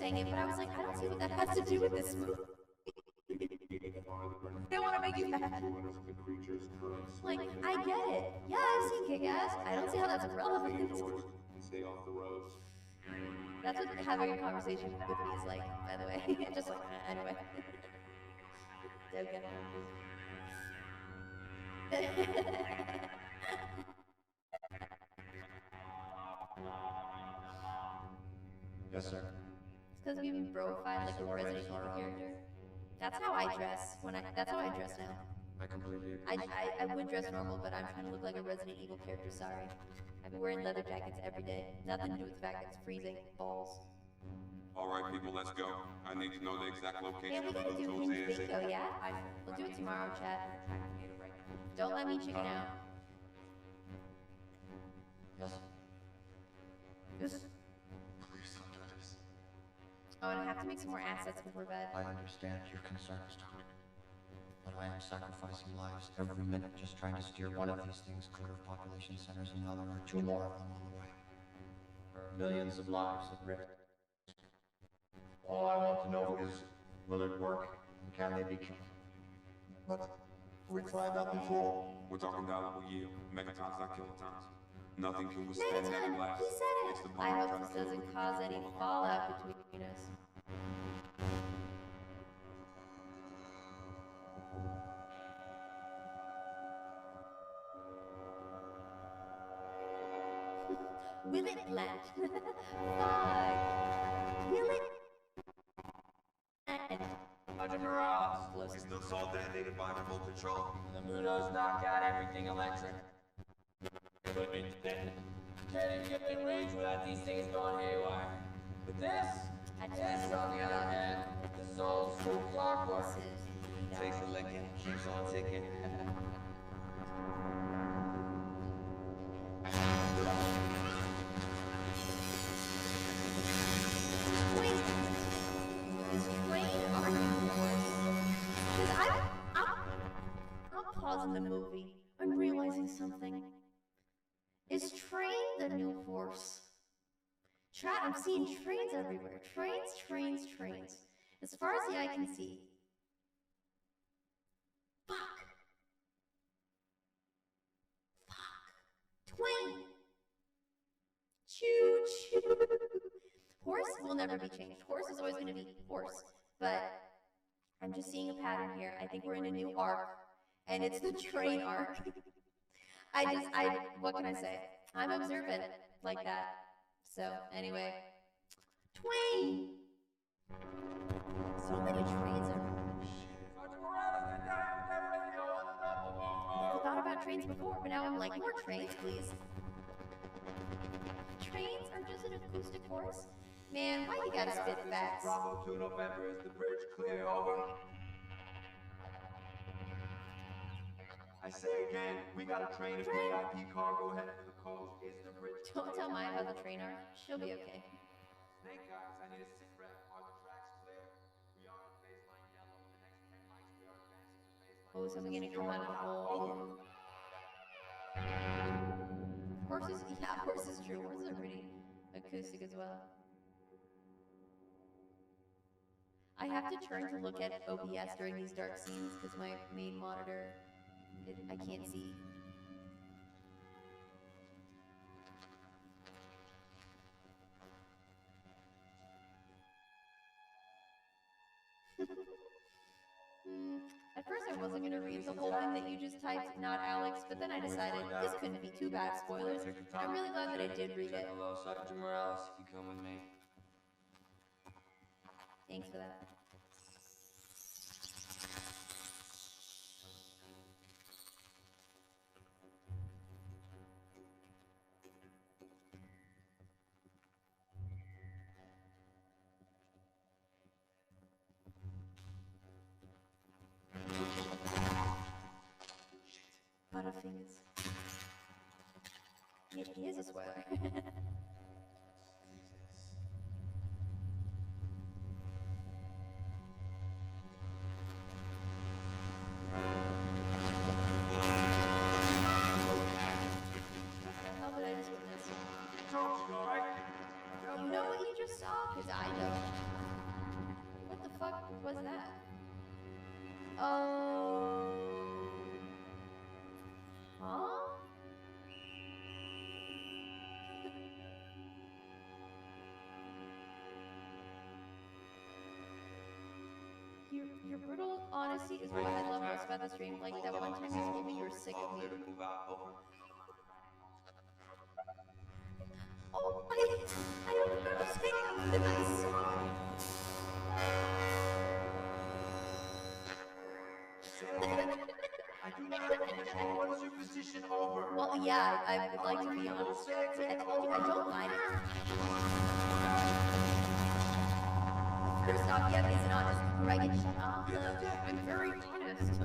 saying it, but I was like, I don't see what that has to do with this movie. They want to make you mad. Like, I get it. Yeah, I've seen Kick-Ass. I don't see how that's irrelevant. Stay off the roads. That's what having a conversation with me is like, by the way. Just like, anyway. Joking. Yes, sir. It's because we've been broified like a Resident Evil character. That's how I dress that's how I dress now. I completely agree. I would dress normal, but I'm trying to look like a Resident Evil character, sorry. I've been wearing leather jackets every day. Nothing to do with the fact that it's freezing balls. Alright, people, let's go. I need to know the exact location. Man, we gotta do King's Bingo, yeah? We'll do it tomorrow, chat. Don't let me chicken out. Yes. Just... Please don't do this. Oh, and I have to make some more assets before bed. I understand your concerns, Doctor. But I am sacrificing lives every minute just trying to steer one of these things clear of population centers, and now there are 2 more of them on the way. There are millions of lives at risk. All I want to know is, will it work? And can they be killed? But we tried that before. We're talking valuable yield. Megatons, not kilotons. Nothing can withstand that Megaton! blast. He said It's it! the I bomb hope trying this to kill doesn't the cause any people. fallout between us. Will it blend? Fuck! Will it? Sergeant Morales! Close. It's all detonated by remote control. The Mudos knock out everything electric. But it's dead. Can't even get in range without these things going haywire. But this, on the other hand, this is old school clockwork. Takes a licking, keeps on ticking. Wait, is Train our new horse? Because I'm pausing the movie. I'm realizing something. Is Train the new horse? Chat, I'm seeing trains everywhere. Trains, trains, trains. As far as the eye can see. Fuck. Fuck. Twain. Choo choo. Horse will never be changed. Horse is always going to be horse. But I'm just seeing a pattern here. I think we're in a new arc. And it's the train arc. What can I say? I'm observant like that. So, anyway. Twain! So many trains everywhere. Sergeant Morales, get down with that radio on the double boom. I thought about trains before, but now I'm like, more trains, please. Trains are just an acoustic horse? Man, why you gotta spit facts? Bravo 2 November, is the bridge clear? Over. I say again, we got a train of VIP cargo headed for the coast. Is the bridge Don't tell Maya about the train arc. She'll be okay. Snake eyes, I need a sit rep. Are the tracks clear? We are at baseline yellow. The next 10 mics we are advancing to baseline. Oh, so I'm gonna come out of the hole. Horses, yeah, horses true. Horses are pretty acoustic as well. I have to turn to look at OBS during these dark scenes because my main monitor, I can't see. At first I wasn't gonna read the whole thing that you just typed, not Alex, but then I decided this couldn't be too bad spoilers. I'm really glad that I did read it. Hello, Sergeant Morales. You come with me. Thanks for that. Butterfingers. It is a spoiler. How did I just witness? You know what you just saw? Because I know. Oh. Huh? Your brutal honesty is what I love most about the stream. Like that one time you told me you were sick of me. Oh, I don't remember saying that, but then I saw. I do not have control. What is your position? Over. Well, yeah, I would like to be honest. See, I told you I don't mind it. First off, Yep is an honest. Right, shut up. I'm very honest.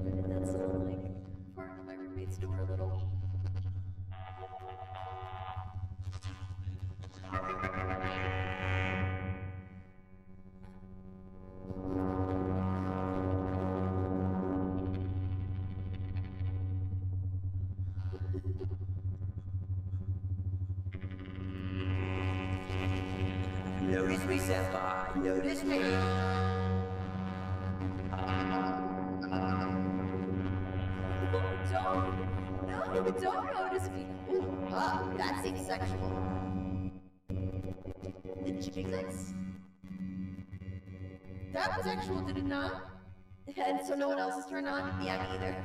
What did that sound like? Pardon my roommate's door a little. Notice me, Senpai. Notice me. Don't notice me. Ooh, that seems sexual. Did you sex? That was sexual, did it not? And so no one else is turned on? Yeah, me either.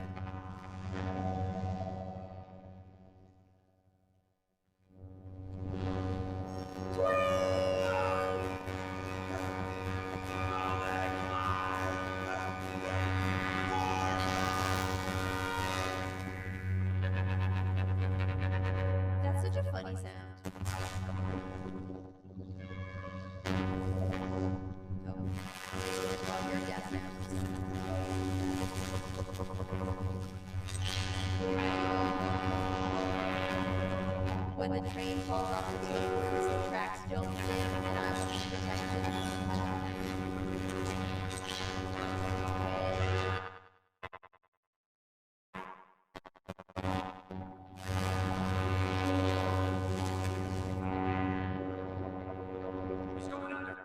That's such a funny sound. Oh. Well, your death sounds. When the train falls off the tables, the tracks don't dim, and I want to protect it. What's going under?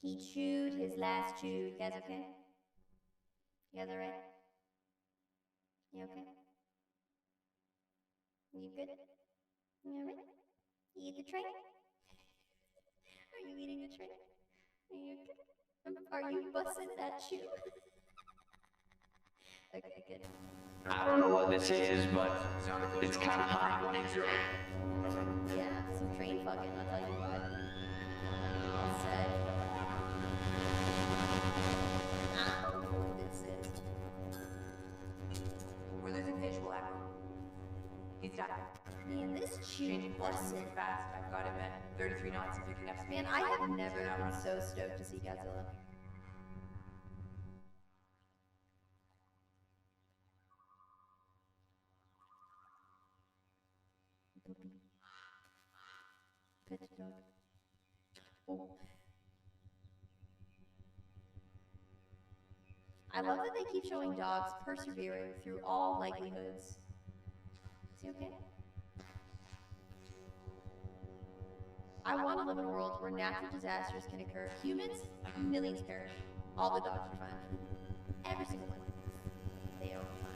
He chewed his last chew. You guys okay? You guys alright? You okay? You good? You alright? You eat the train? Are you eating the train? Are you okay? Are you bussing that chew? Okay, good. I don't know what this is, but it's kind of hot. Yeah, some train fucking, I'll tell you what. I'll say. I don't know who this is. We're losing visual, Admiral. He's done. Man, this chew Changing course busted. moving fast. I've got him at 33 knots and picking up speed. Man, I have never been so stoked to see Godzilla. Puppy. Pet dog. Oh. I love that they keep showing dogs persevering through all likelihoods. Is he okay? I want to live in a world where natural disasters can occur. Humans, millions perish. All the dogs are fine. Every single one. They are fine.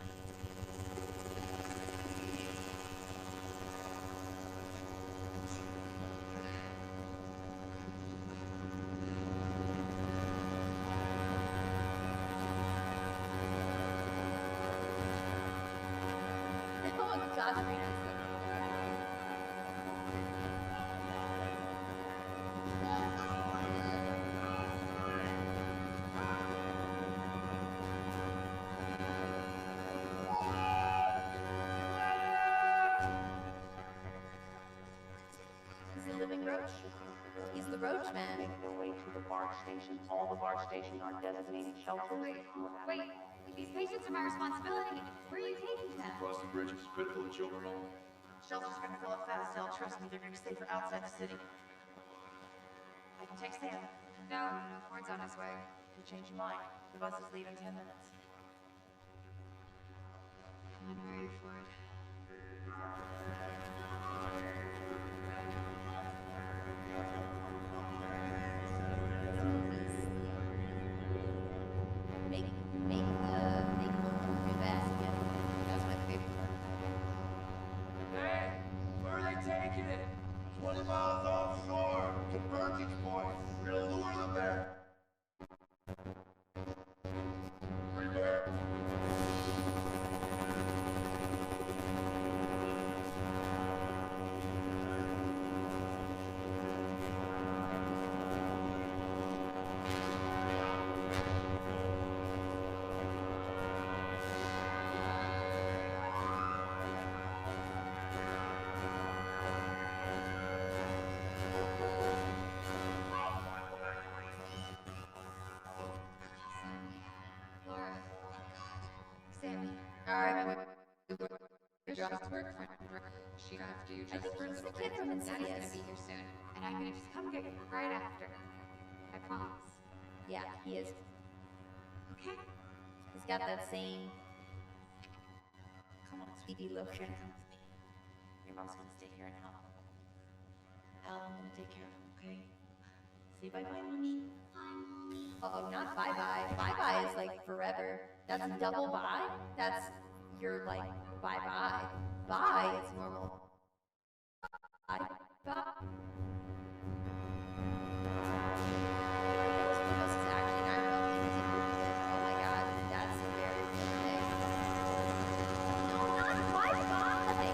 Oh my gosh, Rita. He's the living roach. He's the roach man. Make their way to the BART station. All the BART stations are designated shelters. Wait, these patients are my responsibility. Where are you taking them? Crossing bridges, critical and children only. Shelter's gonna fill up fast, Al. Trust me, they're gonna be safer outside the city. I can take Sam. No, Ford's on his way. You'll change your mind. The bus is leaving 10 minutes. I'm ready for it. Make the movie basket. That's my favorite part. Hey, where are they taking it? 20 miles offshore. Convergence point. We're gonna lure them there. Prepare. Laura. Sammy. Alright, Just work for she after you I just think for a he's the little kid bit. from Daddy's gonna Insidious. be here soon, and I'm gonna just come get you right after. I promise. yeah, he is. Okay? He's got that same. Come on, sweetie, look. You're gonna come with me. Your mom's gonna stay here and help. Al, I'm gonna take care of him, okay? Say bye-bye, mommy. Bye, mommy. Uh-oh, not bye-bye. Bye-bye is like forever. That's double bye? That's, you're like, bye-bye. Bye is normal. Bye. Bye. This is actually not going into the movie. Oh my god, that's a very good thing. No, not bye-bye.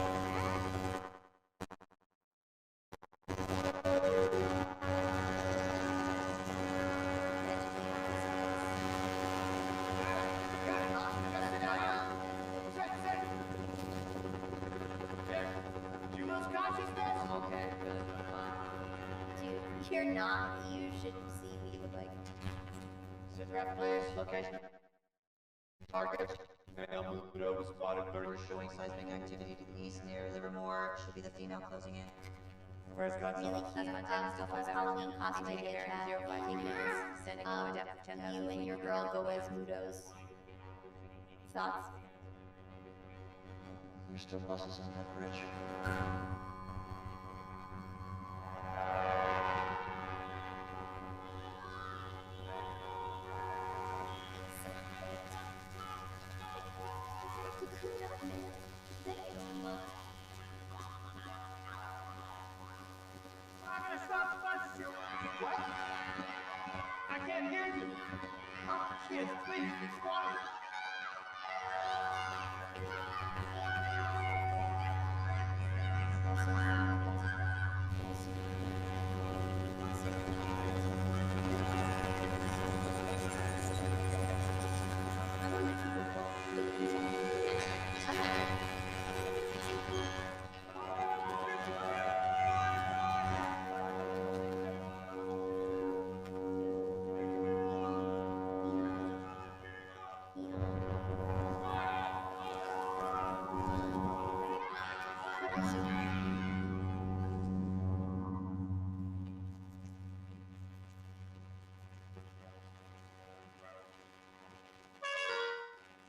Do you lose consciousness? I'm okay, good, fine. Dude, you're not. You should see what you look like. Sit rep, please. Location. Target. Male Mudo was spotted 30. We're showing seismic activity to the east near Livermore. She'll be the female closing in. Where's Really Godzilla? cute. Still has Halloween costume idea, Chad. Take yours. Sending lower depth 10,000 You and your girl go as Mudos. Thoughts? There's still buses on that bridge. I'm gonna stop the bus, you. What? I can't hear you. Oh, kids, please, it's water.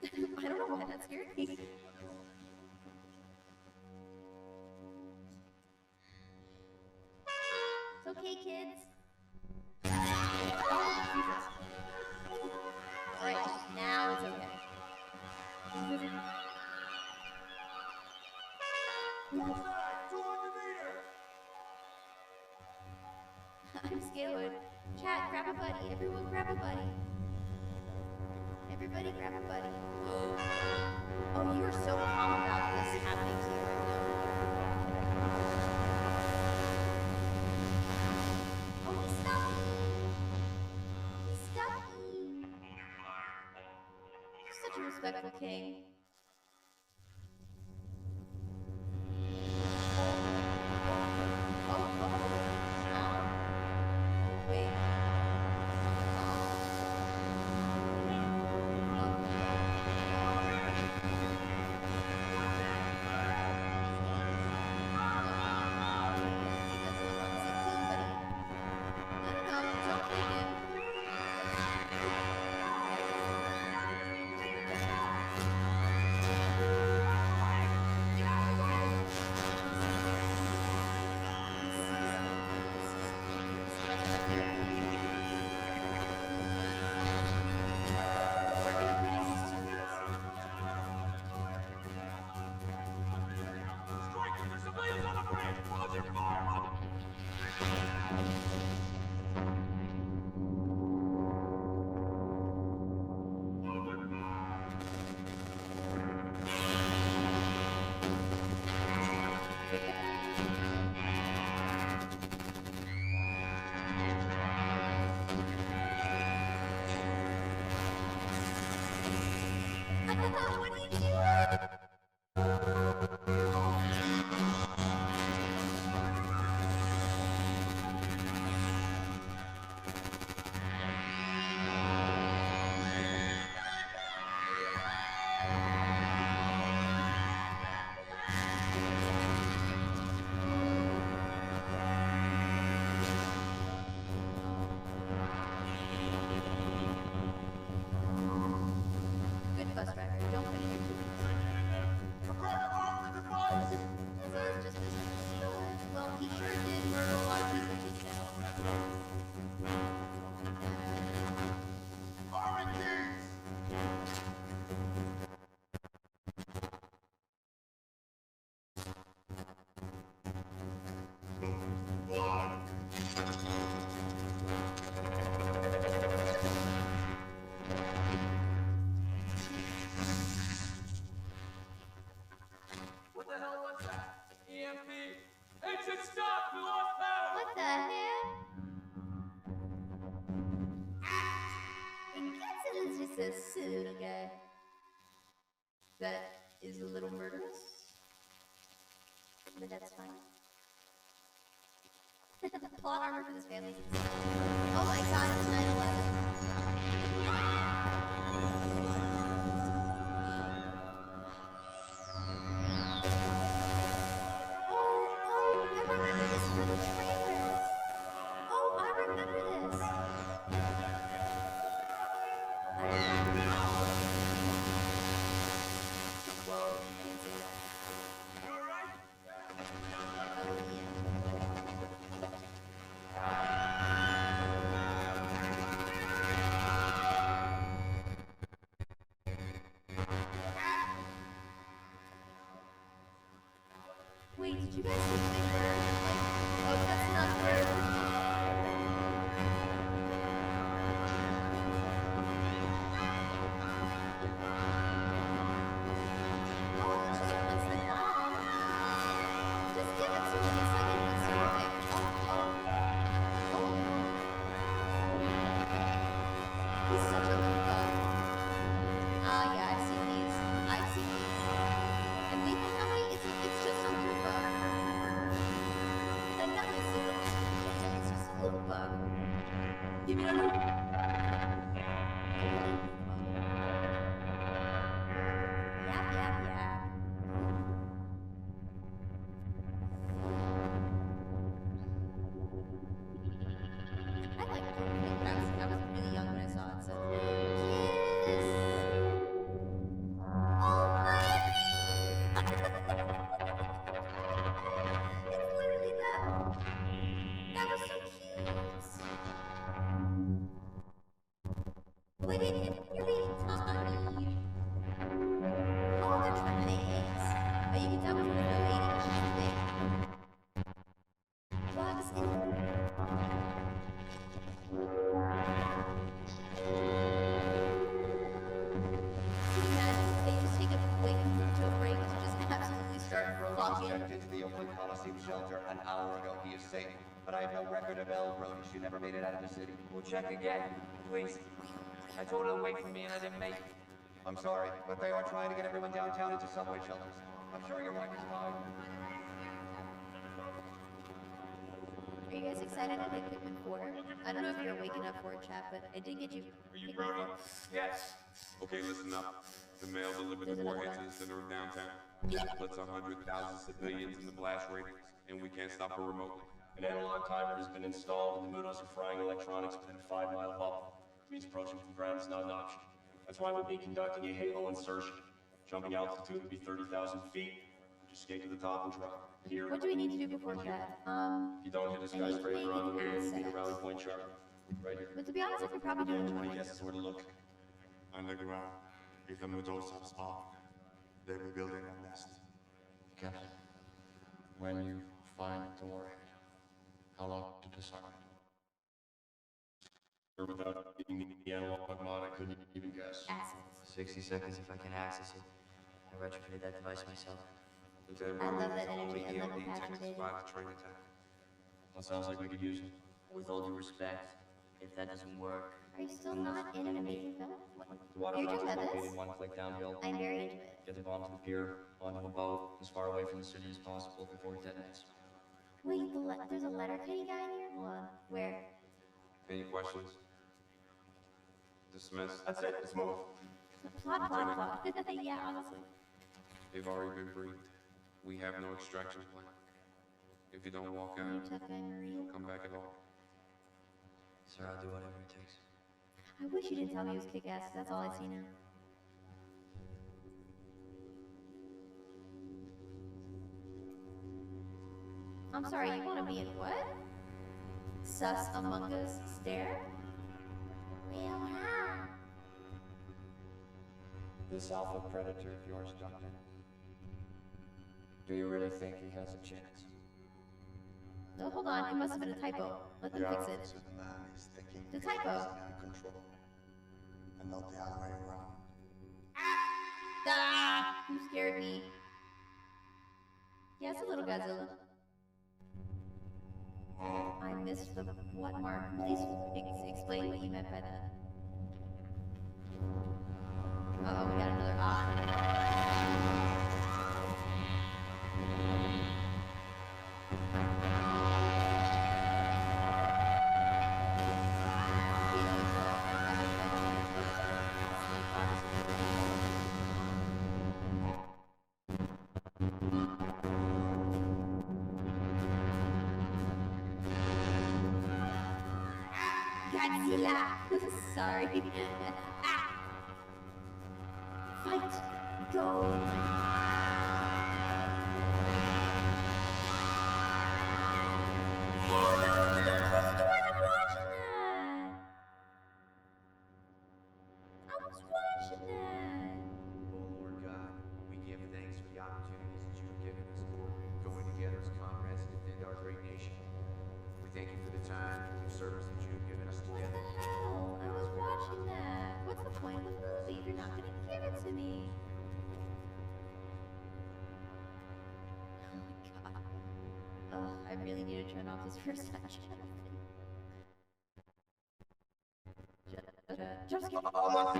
I don't know why that scared me. It's okay, kids. Oh, Jesus. Alright, now it's okay. I'm scared. Chat, grab a buddy. Everyone grab a buddy. Everybody grab a buddy. Oh, you are so calm about this happening to you right now. Oh, he's stuck. He's stuck. You're such a respectful king. Wait. but that's fine. The plot armor for this family is insane. Oh my god, it's 9/11. Oh, I remember this from the trailers. Oh, I remember this. Whoa, can't say that. You alright? Oh, yeah. Wait, did you guys see Big Bird? Like, oh, that's not Bird. Oh, he just wants the bomb. Just give it to him. It's like in his stomach. Oh. He's such a little bug. Ah, yeah, I've seen these. And we think how many? It's just a little bug. And nothing super. It's just a little bug. Give me that. Yap. I like it. I was really young when I saw it, so. Kiss! Oh, Miami! It's literally that. That was so cute. But you're being tiny. Oh, they're trying to make eggs. Oh, you can tell which one is no eating. It's just big. Bugs in Can you imagine if they just take a quick to a break to just absolutely start fucking? Checked into the Oakland Coliseum shelter an hour ago. He is safe. But I have no record of Elle Brody. She never made it out of the city. We'll check again, please. I told her to wait for me and I didn't make it. I'm sorry, but they are trying to get everyone downtown into subway shelters. I'm sure your wife is fine. Are you guys excited to play Pikmin 4? I don't know if you're waking up for it, chat, but I did get you. Are you Brody? Yes. Okay, listen up. The mail delivered the warhead to the center of downtown. Puts 100,000 civilians in the blast radius, and we can't stop her remotely. An analog timer has been installed, and the Mudos are frying electronics within a 5-mile bubble. It means approaching from ground is not an option. That's why we'll be conducting a halo insertion. Jumping altitude will be 30,000 feet. Just skate to the top and drop. Here. What do we need to do before that? If you don't hit a skyscraper on the way in, you need a rally point sharp. Right here. But to be honest, I could probably do it in 20 20. guesses where to look. Underground. If the Mudos have spawned, they'll be building a nest. Captain, when you find the warhead, how long to disarm it? Without being the analog mod, I couldn't even guess. Assets. 60 seconds if I can access it. I retrofitted that device myself. Lieutenant I love Brody, that energy. only I love the EMP tech passion, baby. survived the train attack. That sounds like we could use it. With all due respect, if that doesn't work, Are you still not in an amazing film? The water You're fountain's talking about located this? one click downhill. I'm very into it. Get the bomb to the pier, onto a boat, as far away from the city as possible before it detonates. Wait, there's a letter Kenny guy in here? Hold on. Where? Any questions? Dismissed. That's it, let's move. Plot. Yeah, honestly. They've already been briefed. We have no extraction plan. If you don't walk You out, tough guy, Marie. come back at all. sir, I'll do whatever it takes. I wish you didn't tell me he was kick-ass. That's all I see now. I'm sorry, you want to be in what? Sus Among Us stare? Well, huh? This alpha predator of yours, Doctor. Do you really think he has a chance? No, hold on. It must have been a typo. Let them fix it. The man is thinking The typo. in control, and not the other way around. Ah! You scared me. Yes, a little Godzilla. I missed the what mark. Please explain what you meant by that. Uh oh, we got another Godzilla. Sorry. Ah. Fight. Go. Oh no, don't close the door. I'm watching that. I was watching that. Oh Lord God, we give thanks for the opportunities that you have given us, going together as comrades to defend our great nation. We thank you for the time and service that you have given us What together. the hell? I was watching that. What's the point of the movie if you're not gonna give it to me? Oh my god. Oh, I really need to turn off this first time channel thing. Jump skip. Oh.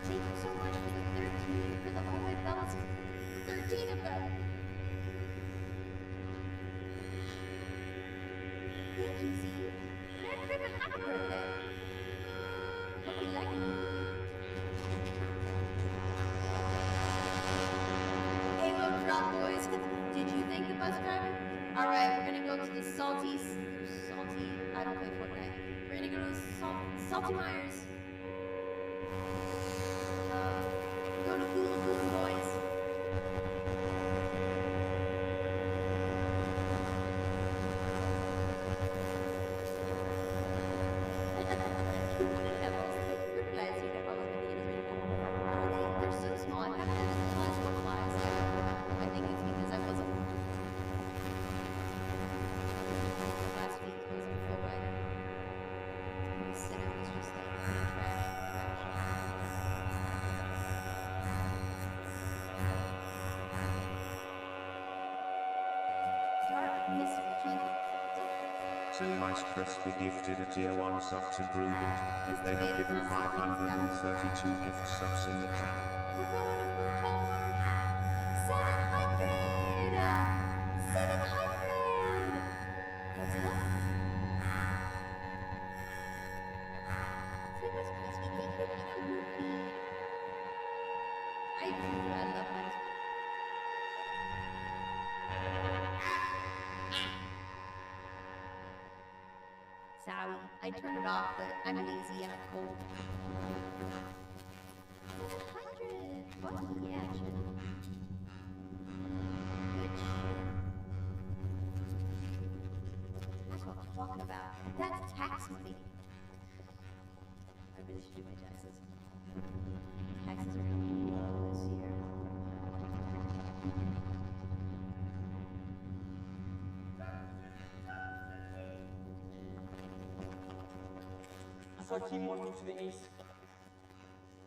Thank you so much for the 13, for the whole way bells. 13 of them. Thank you, Z. Merry Christmas, happy birthday. Hope you like it. Halo drop, boys. Did you thank the bus driver? Alright, we're gonna go to the salty, I don't play Fortnite. We're gonna go to the Salty Myers. Go to Hula Hoop, boys. They're so small. I haven't realized what flies. I think it's because I wasn't last week. I wasn't a full rider. My center was just like trash. Dark mystery. Tonight's press be gifted a tier 1 sub to Groovin. They have given 532 gift subs in the channel. We're going for 700! 700! What's up? Say what's supposed to be cooking a movie. I love my Sorry, I turned it off, but I'm lazy and I'm cold. 700! Fuck yeah, shit. Good shit. That's what I'm talking about. That's tax money. I really should do my taxes. Taxes are gonna be low this year. Our team 1 moved to the east.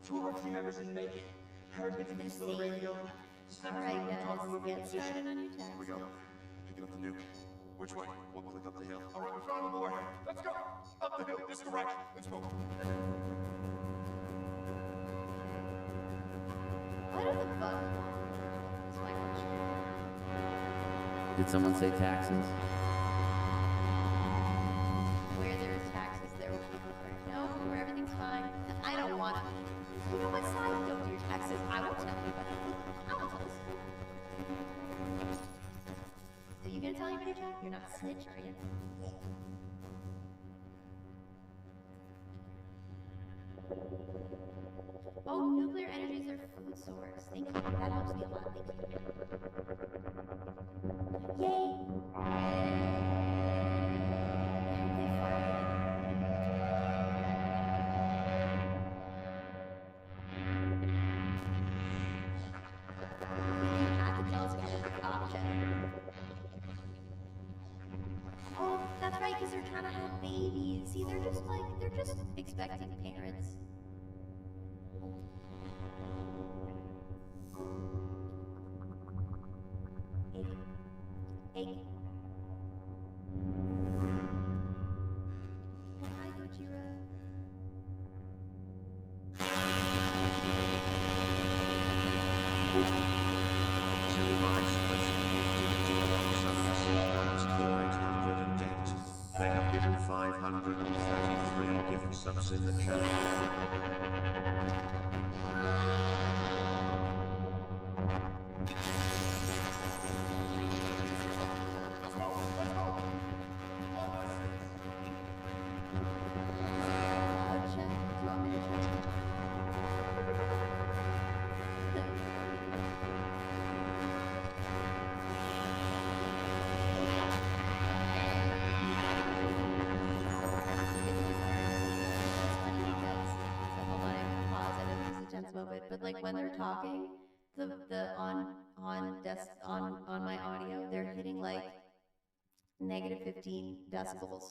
2 of our team members didn't make it. Heard bits and pieces of the radio. Alright guys, get started on your taxes. Here we go. Picking up the nuke. Which way? One click up the hill. All right, we found the board. Let's go. Up the hill, this direction. Let's go. Why do the bugs want? That's my question. Did someone say taxes? Where there's taxes, there will be burn. No, where everything's fine. I don't want to. You know what side? Don't do your taxes. I won't tell anybody. I won't tell this. Are you gonna tell anybody, Jack? You're not a snitch, are you? Oh, nuclear energy is their food source. Thank you. That helps me a lot. Thank you. Yay! Oh, that's right, because they're trying to have babies. See, they're just expecting parents. Egg. Hi, Gojira. 133 gift subs in the chat. Moment, but like when they're talking, on my audio, they're hitting like negative 15 decibels.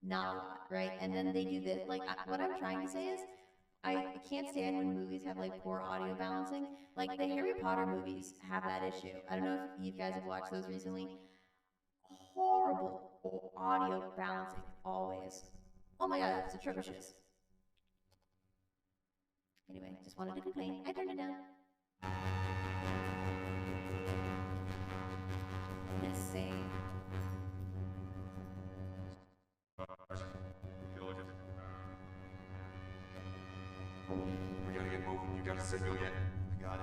Not a lot, right? And then they do this. Like what I'm trying to say is, I can't stand when movies have like poor audio balancing. Like the Harry Potter movies have that issue. I don't know if you guys have watched those recently. Horrible audio balancing always. Oh my god, it's atrocious. Anyway, just wanted to complain. I turned it down. Insane. We gotta get moving. You got a signal yet? I got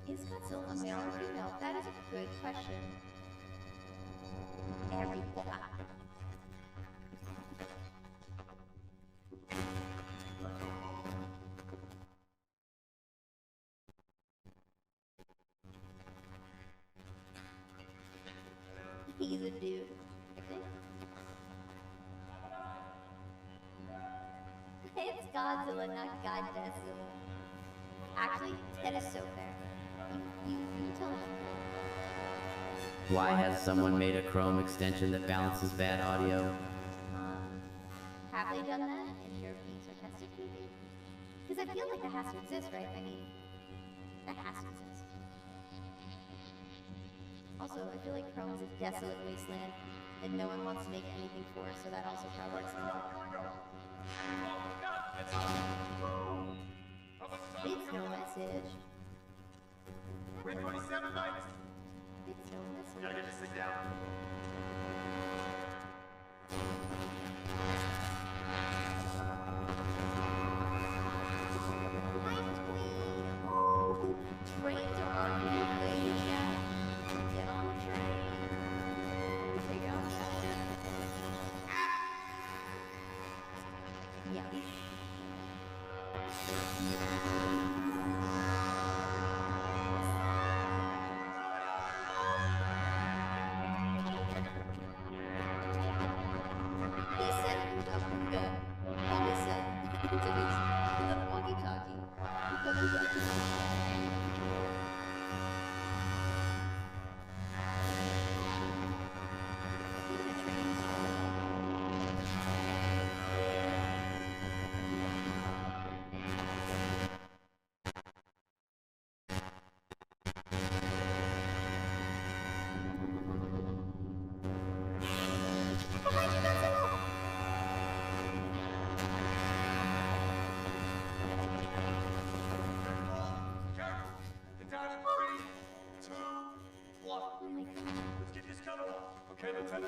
it. Is Godzilla a male or female? That is a good question. Everything. He's a dude. It's Godzilla, not Godzilla. Actually, that is so fair. You tell him. Why has someone made a Chrome extension that balances bad audio? Have they done that? And you're being sarcastic, maybe? Because I feel like that has to exist, right? I mean, that has to exist. Also, I feel like Chrome is a desolate wasteland that no one wants to make anything for, so that also probably explains it. It's no message. 327 minutes. It's no message. Gotta get this thing down. Trains are on the way, yeah. Get on the train. Take it on. Yeah. He said Ooga Booga. And he said to the walkie-talkie. Ooga Booga.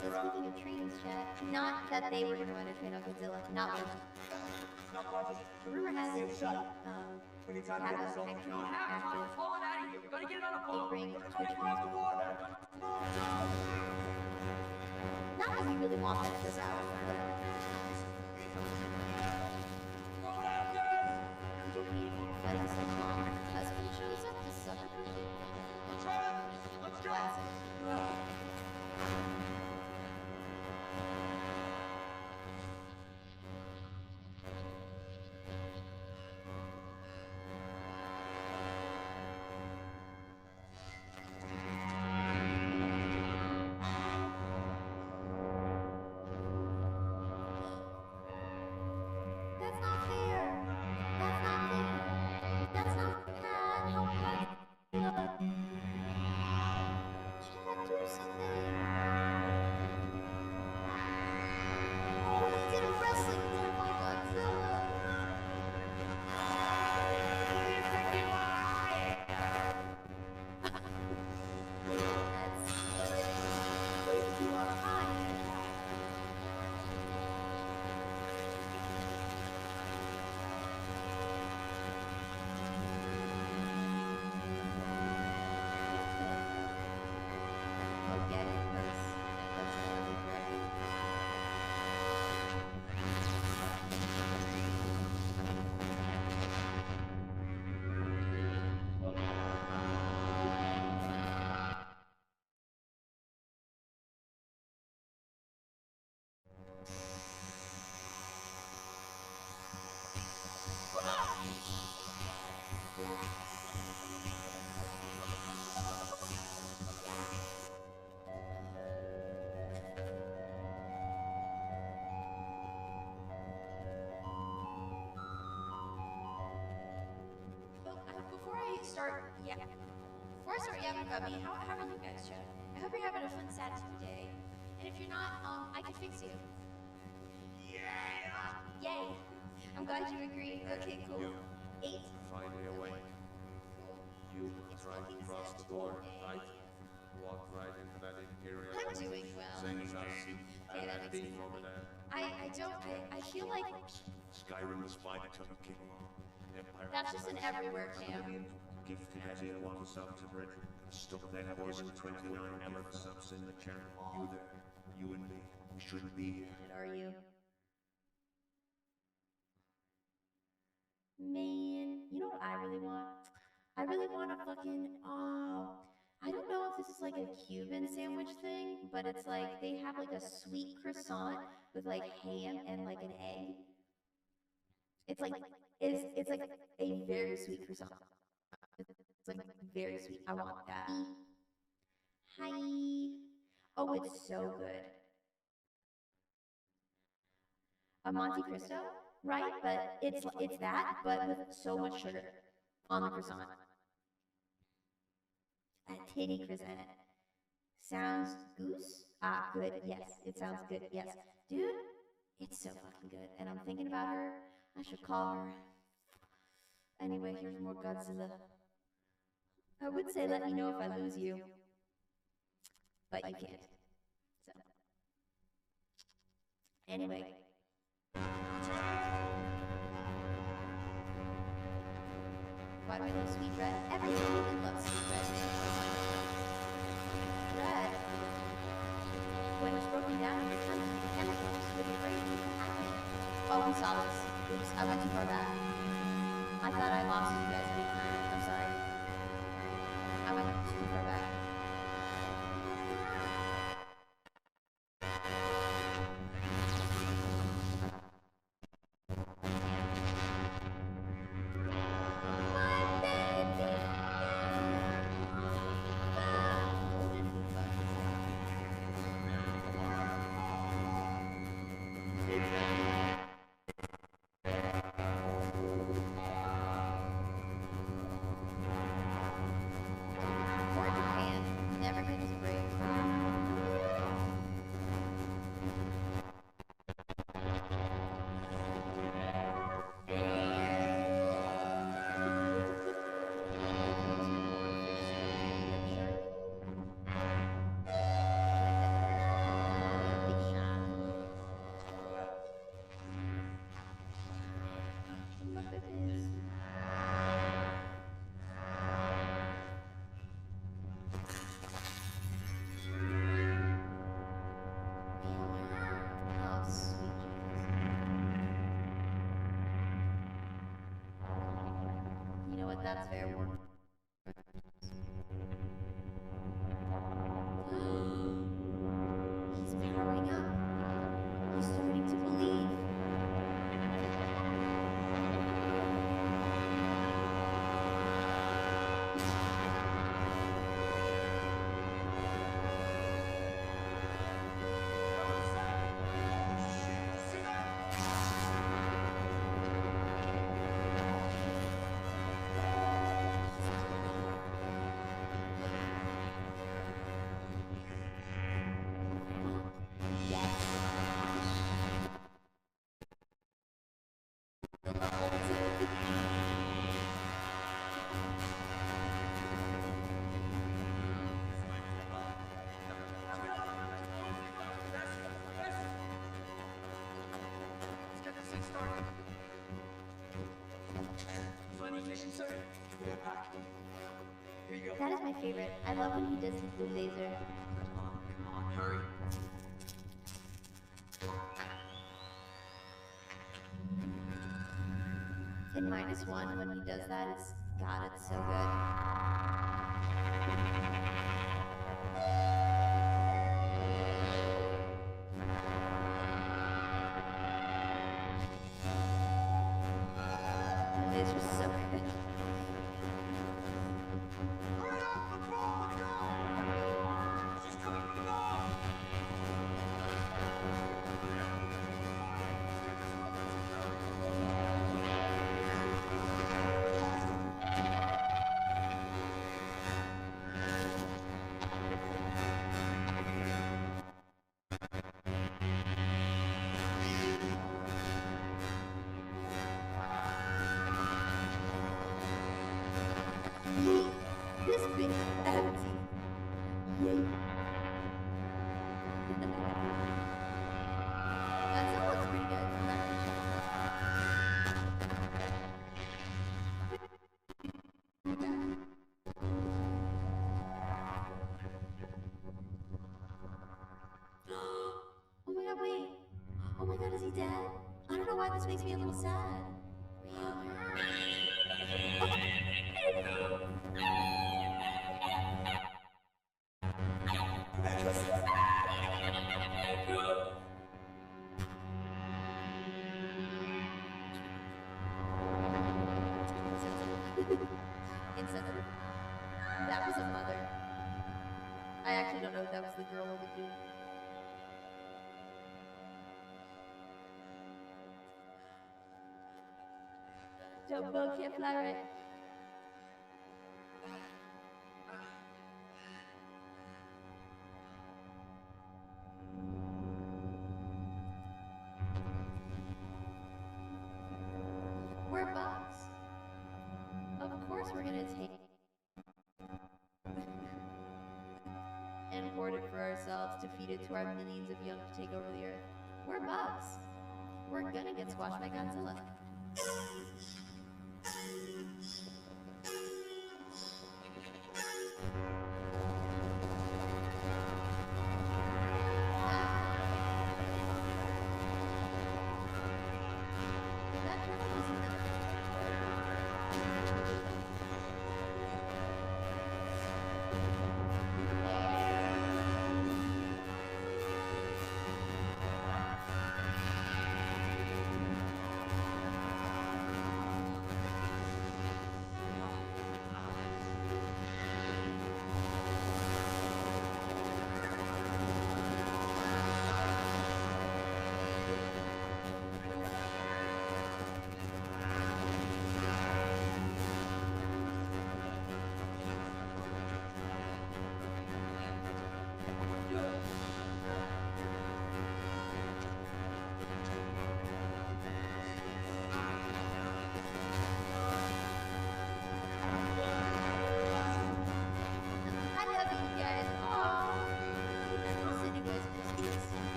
Speaking of trains, Chad, not that they were going to run a train on Godzilla, not one. Rumor has it they have a factory active. They bring Twitch fans over. Not that we really want that at this hour, but whatever. But his husband shows up to sucker punch. Classic. Gummy. How are you guys, Joe? I hope you're having a fun Saturday day. And if you're not, I can fix you. Yeah! Yay! I'm glad you agree. Okay, cool. 8. Finally awake. You tried to cross the border, right? Walked right into that Imperial. I'm doing well. Same as us. Okay, that makes me Beam over happy. there. I feel like Skyrim was fine until you came along. Empire. that's just an everywhere cam. Gifted at tier 1 sub to Brit. Still there was 29 gift subs in the channel. You there, you and me, we shouldn't be here. Are you? Man, you know what I really want? I really want a fucking, I don't know if this is like a Cuban sandwich thing, but it's like they have like a sweet croissant with like ham and like an egg. It's like a very sweet croissant. It's like very sweet. I want that. Hi. Oh, it's so good. A Monte Cristo, right? But it's that, but with so much sugar on the croissant. A titty croissant. Sounds goose? Ah, good. Yes, it sounds good. Yes. Dude, it's so fucking good. And I'm thinking about her. I should call her. Anyway, here's more Godzilla. I would say let me know if I lose you. But you can't. So. Anyway. Why do I love sweet bread? Every human loves sweet bread. Bread, when it's broken down into tons of chemicals with a great packaging. Oh, we saw this. Oops, I went too far back. I thought I lost you guys big time. I'm sorry. I went too far back. That's fair warning. He's powering up. He's starting to believe. That is my favorite. I love when he does his blue laser. Come on, hurry. In -1, when he does that, God, it's so good. The laser's so good. why this makes me a little sad. Insensitive. That was a mother. I actually don't know if that was the girl or the dude. Jumbo can't fly right. We're bugs. Of course we're gonna take and hoard it for ourselves to feed it to our millions of young to take over the earth. We're bugs. We're gonna get squashed by Godzilla.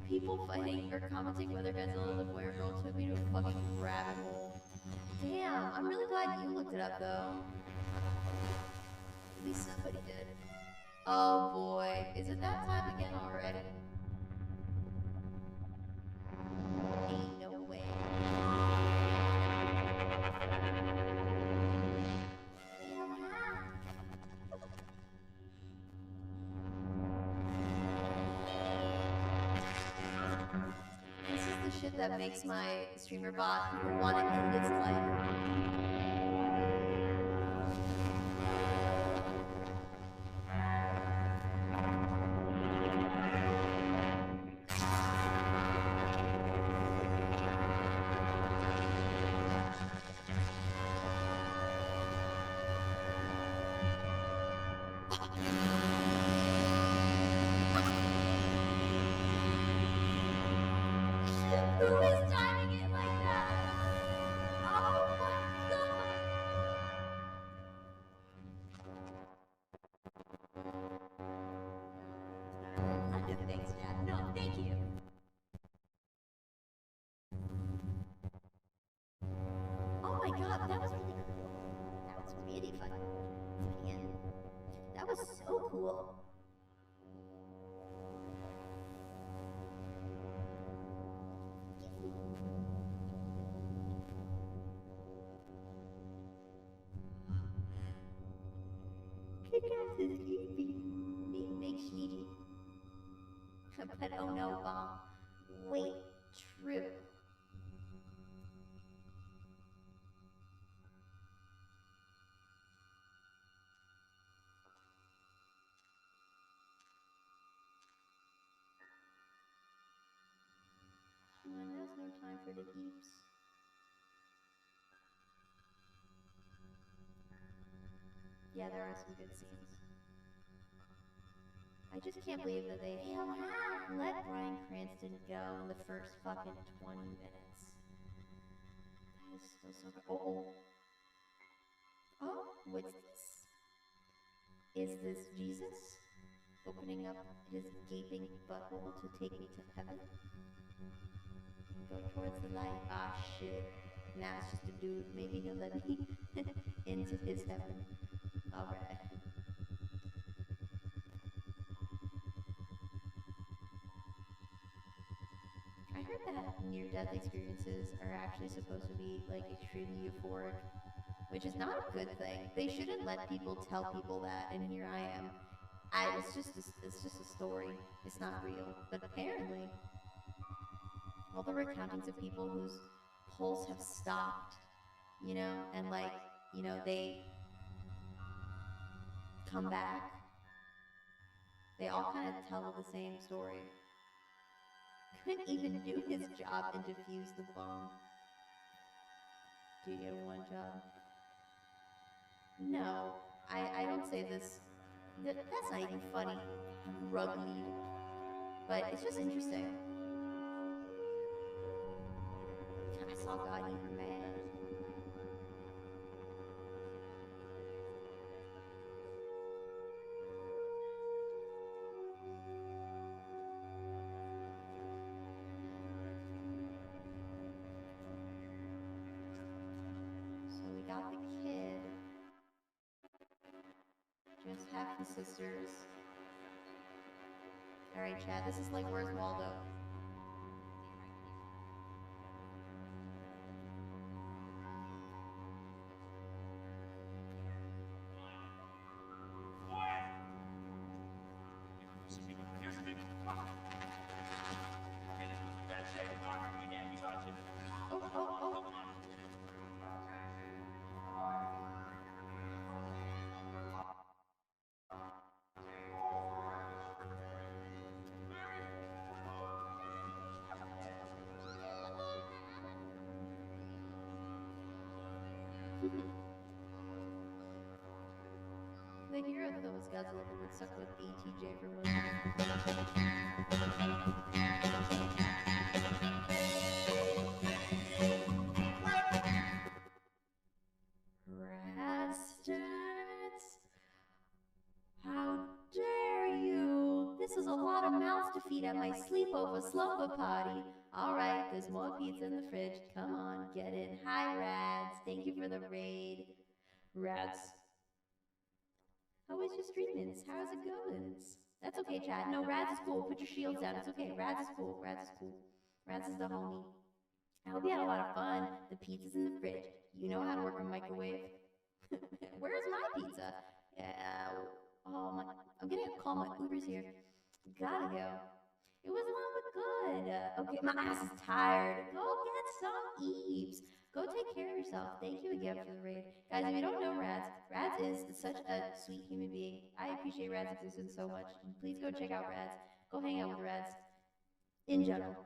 People fighting or commenting whether Godzilla is a boy or girl took me to a fucking rabbit hole. Damn, I'm really glad you looked it up though. At least somebody did. Oh boy, is it that time again already? Ain't no way. This is the shit that makes my streamer bot want to end its life. Who is timing it like that? Oh my god! Thanks, Jack. No, thank you. Oh my god, that was really cool. That was really fun. Man, that was so cool. Kick-ass is easy. Big sneaky. But oh no, bomb. Wait, true. When there's no time for the eeps. Yeah, there are some good scenes. I just can't believe that they let Bryan Cranston go in the first fucking 20 minutes. That is so good. Oh. Oh, what's this? Is this Jesus opening up his gaping butthole to take me to heaven? Go towards the light. Ah, shit. Now it's just a dude. Maybe he'll let me into his heaven. Alright. I heard that near-death experiences are actually supposed to be, like, extremely euphoric, which is not a good thing. They shouldn't let people tell people that, and here I am. It's just a story. It's not real. But apparently, all the recountings of people whose pulse have stopped, you know, and like, you know, they come back, they all kind of tell the same story. Couldn't even do his job and defuse the bomb. Do you get one job? No, I don't say this. That's not even funny, rug lead. But it's just interesting. I saw God even mad. So we got the kid. Just half the sisters. Alright, Chad, this is like, where's Waldo? Oh. The hero though was Godzilla, but would suck with ETJ for most Rastards! How dare you! This is a lot of mouths to feed at my sleepover slumber party. Alright, there's more pizza in the fridge. Come on, get in. Hi, Rads. Thank you for the raid. Rads. How was your streamings? How's it going? That's okay, chat. No, Rads is cool. Put your shields down. It's okay. Rads is cool. Rads is cool. Rads is the homie. I hope you had a lot of fun. The pizza's in the fridge. You know how to work a microwave. Where's my pizza? Oh my! I'm gonna call my Ubers here. Gotta go. It was long but good. Okay, my ass is tired. Go get some eats. Go take care of yourself. Thank you again for the raid. Guys, if you don't know Rads, Rads is such a sweet human being. I appreciate Rads' existence so much. Please go check out Rads. Go hang out with Rads. In general.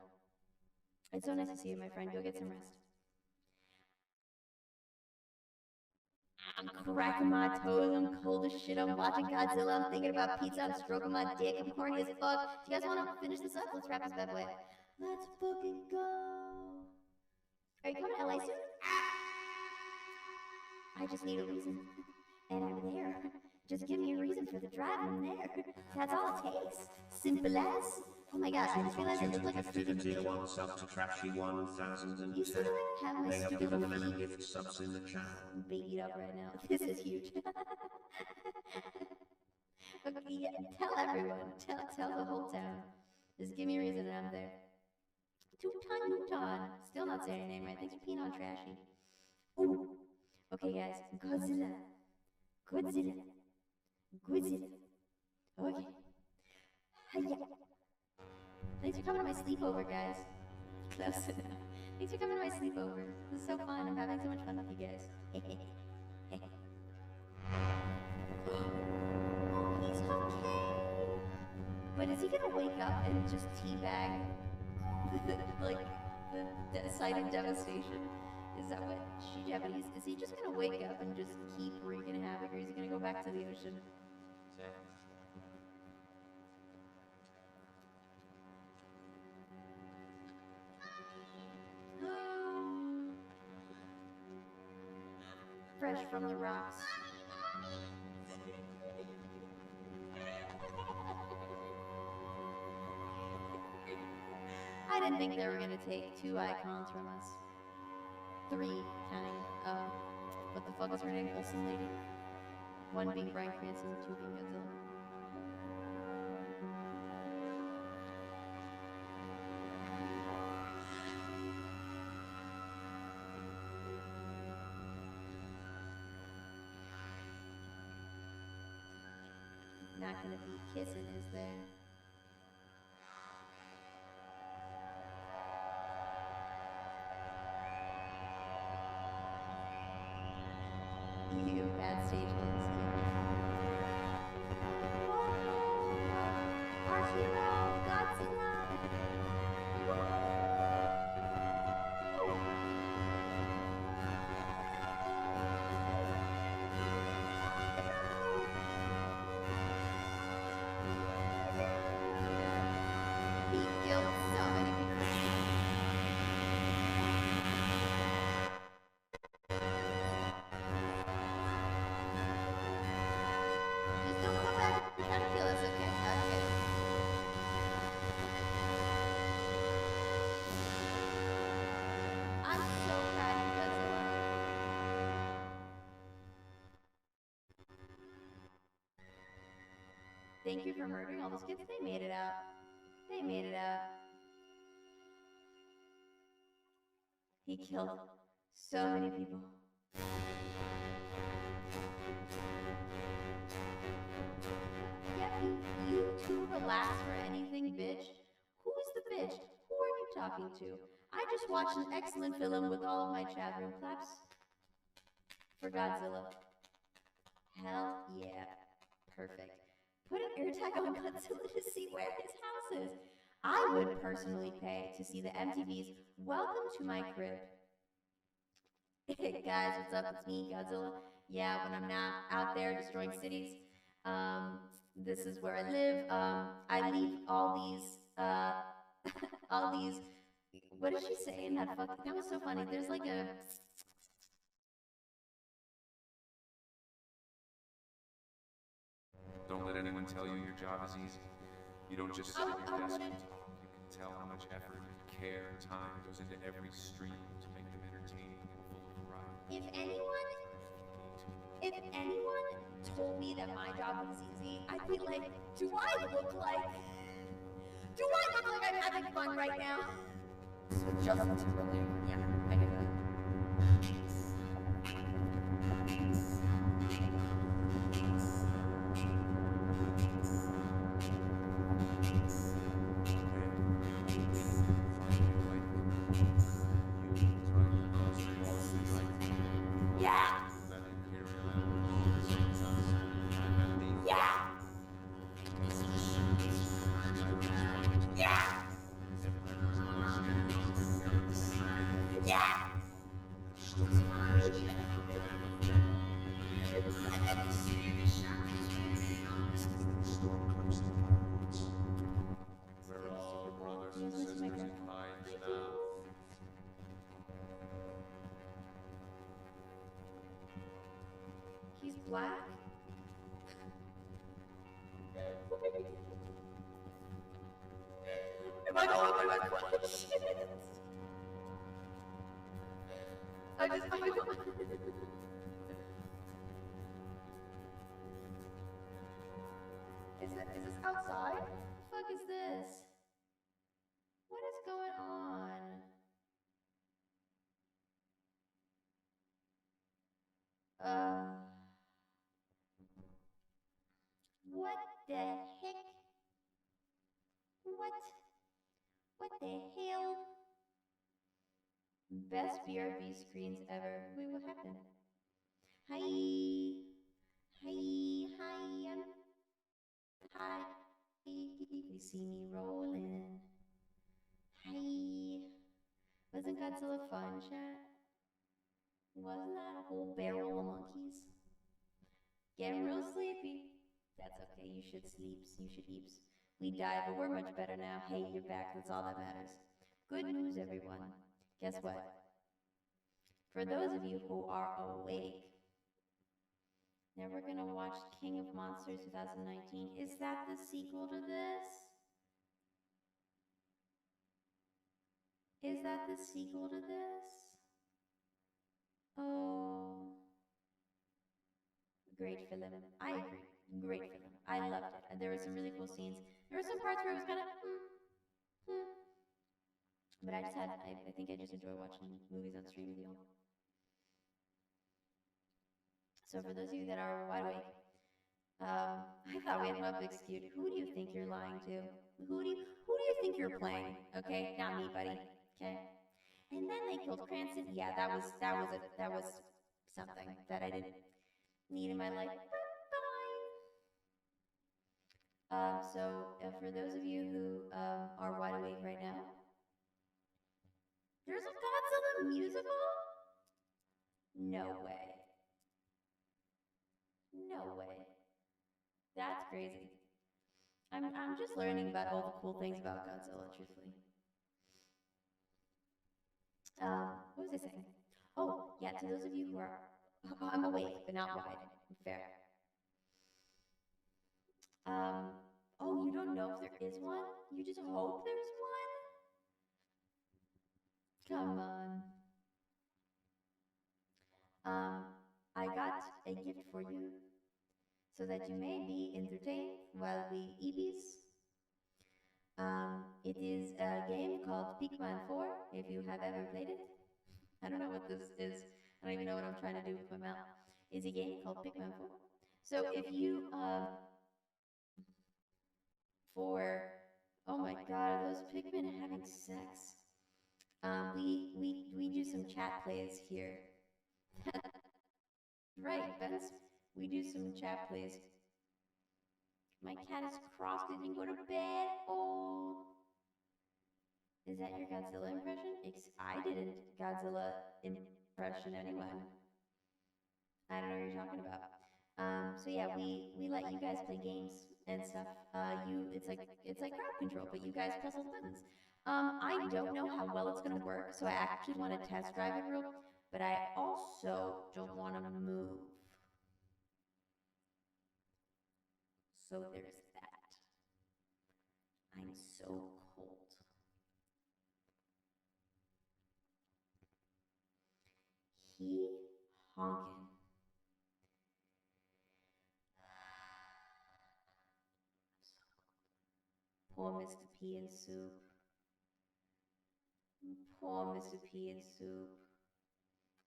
It's so nice to see you, my friend. Go get some rest. I'm cracking my toes. I'm cold as shit. I'm watching Godzilla. I'm thinking about pizza. I'm stroking my dick. I'm horny as fuck. Do you guys want to finish this up? Let's wrap this bad boy up. Let's fucking go. Are you coming to LA soon? I just need a reason. And I'm there. Just give me a reason for the drive and I'm there. That's all it takes. Simple as. Oh my god, I just realized I look like a freaking tier 1 sub to Trashy 1010. You still have my They have stupid given little 11 feet. gift subs in the channel. I'm babied up right now. This is huge. Okay, yeah, tell everyone. Tell the whole town. Just give me a reason and I'm there. Tutan. Still not saying your name right. Thanks for peeing on Trashy. Ooh. Okay, guys. Godzilla. Okay. Hiya. Thanks for coming to my sleepover, guys. Close enough. Thanks for coming to my sleepover. This is so fun. I'm having so much fun with you guys. Oh, he's okay. But is he gonna wake up and just teabag? Like, the sight of devastation? Is that what she Japanese? Is he just gonna wake up and just keep wreaking havoc, or is he gonna go back to the ocean? Fresh from the rocks. I didn't think they were gonna take 2 icons from us. 3, counting, what the fuck is her name? Olsen lady. 1 being Bryan Cranston, 2 being Godzilla. Not gonna be kissing, is there? You bad stages. Our hero, Godzilla! He killed so many people. Just don't come back and try to kill us, okay? Okay. I'm so proud of Godzilla. Thank you for murdering all those kids. They made it out. They made it out. He killed so many people. Yeah, you too relax for anything, bitch. Who is the bitch? Who are you talking to? I just watched an excellent film with all of my chat room claps for Godzilla. Hell yeah. Perfect. Put an air tag on Godzilla to see where his house is. I would personally pay to see the MTV's Welcome to My Crib. Hey guys, what's up? It's me, Godzilla. Yeah, when I'm not out there destroying cities, this is where I live. I leave all these, what did she say in that that was so funny. There's like a... Don't let anyone tell you your job is easy. You don't just sit at your desk. You can tell how much effort, care, and time goes into every stream to make them entertaining and full of variety. If anyone told me that my job was easy, I'd be like, do I look like I'm having fun right now? With Justin Timberlake. Yeah, I get that. Yeah! Yeah! Yeah! Yeah! We're all brothers and sisters in Pines now. He's black? Am I the only one with questions? I don't... Is this outside? What the fuck is this? What is going on? What the heck? What the hell? Best BRB screens ever. Wait, what happened? Hi. You see me rolling. Hi. Wasn't Godzilla fun, chat? Wasn't that a whole barrel of monkeys? Getting real sleepy. That's okay, you should sleeps, you should eeps. We died, but we're much better now. Hey, you're back, that's all that matters. Good news, everyone. Guess what? For those of you who are awake, now we're gonna watch King of Monsters 2019. Is that the sequel to this? Is that the sequel to this? Oh, great film. I agree. Great film. I loved it. There were some really cool scenes. There were some parts where it was kind of, but I think I just enjoy watching movies on stream with y'all. So for those of you that are wide awake, I thought we had Muppet skewed. Who do you think you're lying to? Who do you think you're playing? Okay, not me, buddy. Okay. And then they killed Cranston. Yeah, that was something that I didn't need in my life, but fine. So for those of you who are wide awake right now, there's a Godzilla musical? No way. No way. That's crazy. I'm just learning about all the cool things about Godzilla, truthfully. What was I saying? Oh, yeah, to those of you who are I'm awake, but not wide. Fair. Oh, you don't know if there is one? You just hope there's one? Come on. I got a gift for you so that you may be entertained while we EBs. It is a game called Pikmin 4, if you have ever played it. I don't know what this is. I don't even know what I'm trying to do with my mouth. It's a game called Pikmin 4. So if you, oh my god, are those Pikmin having sex? We do some chat plays here. That's right, Ben's. We do some chat plays. My cat is cross because he didn't go to bed. Oh. Is that your Godzilla impression? I didn't Godzilla impression anyone. I don't know what you're talking about. So yeah, we let you guys play games and stuff. It's like crowd control, but you guys press all the buttons. I don't know how well it's gonna work, so I actually want to test drive it real, but I also don't want to move. So there's that. I'm so cold. He honkin'. Poor Mr. P and Soup. Poor Mr. P and Soup.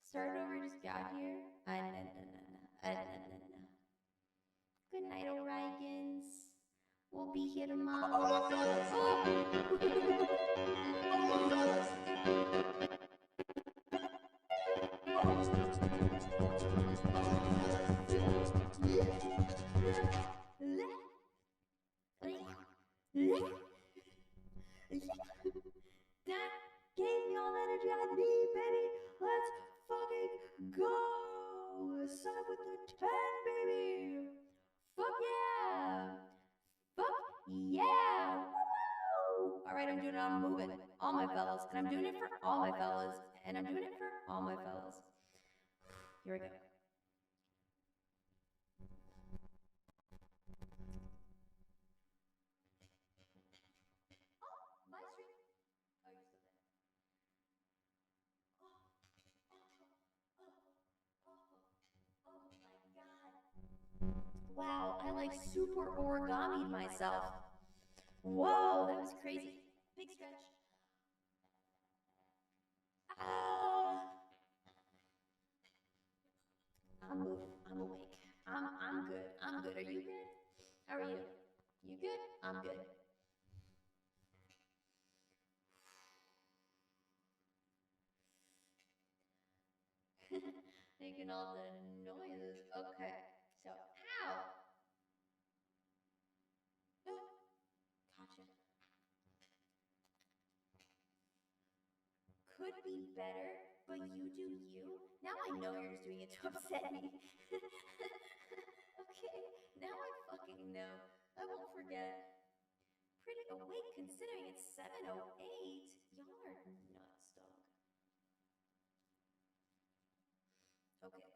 Started over, just got here. No. Good night, O'Reigans. We'll be here tomorrow. That gave me all the energy I need, baby. Let's fucking go. Sign up with the 10, baby. Fuck yeah. Fuck yeah. Woo! All right, I'm doing it. I'm moving. All my fellas. And I'm doing it for all my fellas. And I'm doing it for all my fellas. Here we go. Oh, my stream. Oh, you're still there. Oh my god. Wow, I like super origami'd myself. Whoa, that was crazy. Big stretch. Ah. I'm moving. I'm awake. I'm good. I'm good. Are you good? How are you? You good? I'm good. Making all the noises. Okay. So, ow. Oh, gotcha. Could be better, but you do you. Now I know you're just doing it to upset me. Okay? Now I fucking know. I won't forget. Pretty awake considering it's 7:08. Y'all are nuts, dog. Okay.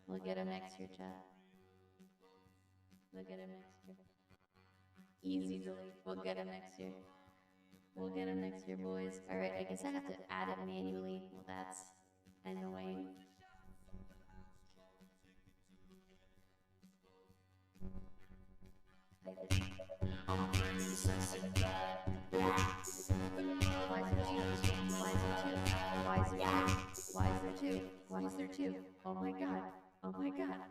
We'll get him next year, chat. We'll get him next year. Easy delete. We'll get him next year. We'll get him next year, boys. Alright, I guess I have to add it manually. Well, that's annoying. I'm pretty sensitive. Why is there two? Why is there two? Why is there two? Why is there two? Oh my god. Oh my god.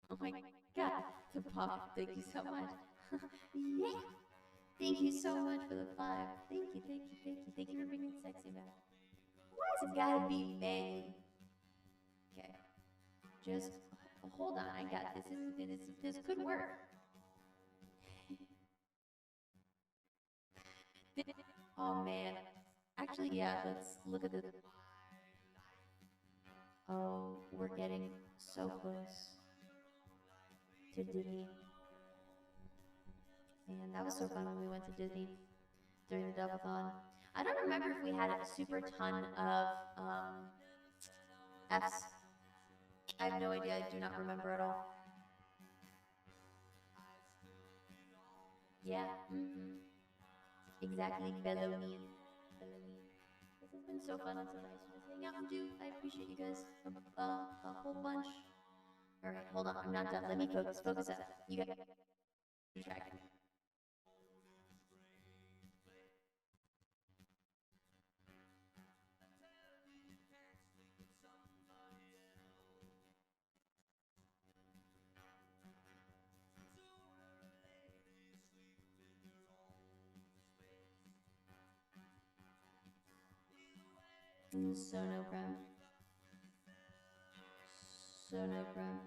Oh my god. The pop, thank you so much. Yeah. Thank you so much for the 5. Thank you, thank you, thank you. Thank you for bringing sexy back. Why's it gotta be manually? Okay. Just hold on, I got this. This could work. Oh man. Actually, yeah, let's look at the... Oh, we're getting so close to Disney. And that was so fun when we went to Disney during the Double-thon. I don't remember if we had a super ton of Fs. I have no idea. I do not remember at all. Yeah. Exactly. Belloni. This has been so fun and so nice to just hang out and do. I appreciate you guys a whole bunch. All right, hold on. I'm not done. Let me focus. Focus up. You got distracted. Sonogram. Sonogram.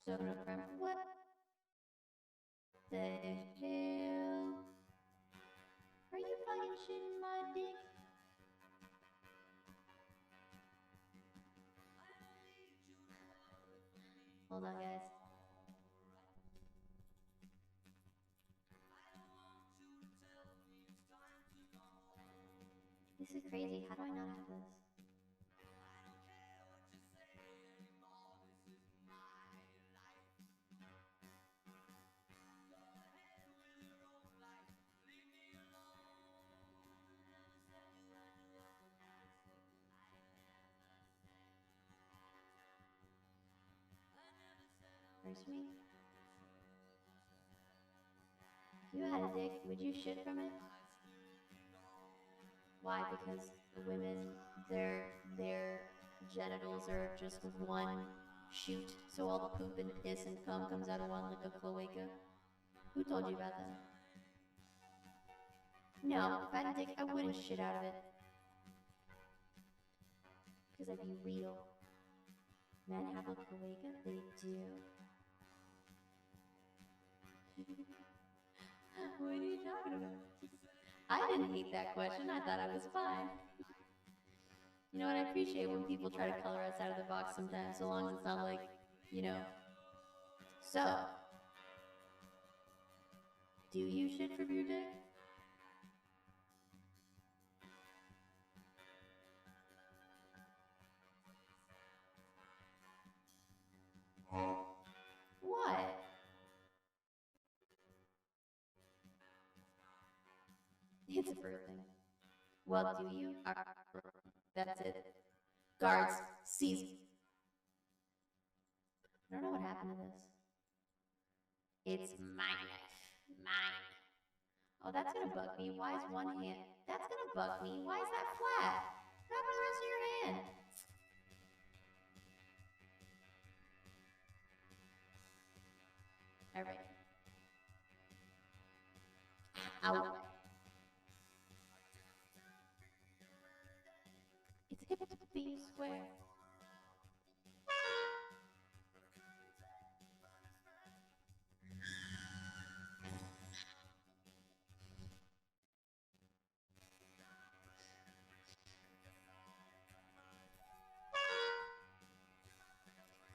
Sonogram. What the hell? Are you fucking shitting my dick? Hold on, guys. This is crazy. How do I not have this? Where's me? You had a dick. Would you shit from it? Why? Because women, their genitals are just one shoot, so all the poop and piss and cum comes out of one like a cloaca. Who told you about that? No, if I had a dick, I wouldn't shit out of it. Because I'd be real. Men have a cloaca? They do. What are you talking about? I didn't hate that question. I thought I was fine. You know what? I appreciate when people try to color us out of the box sometimes, so long as it's not like, you know. So, do you shit from your dick? What? It's a bird thing. Well, do you? That's it. Guards, seize. I don't know what happened to this. It's my knife. Mine. Oh, that's gonna bug me. Why is one hand... That's gonna bug me. Why is that flat? What happened to the rest of your hand? Alright. Ow. It's hip to be square.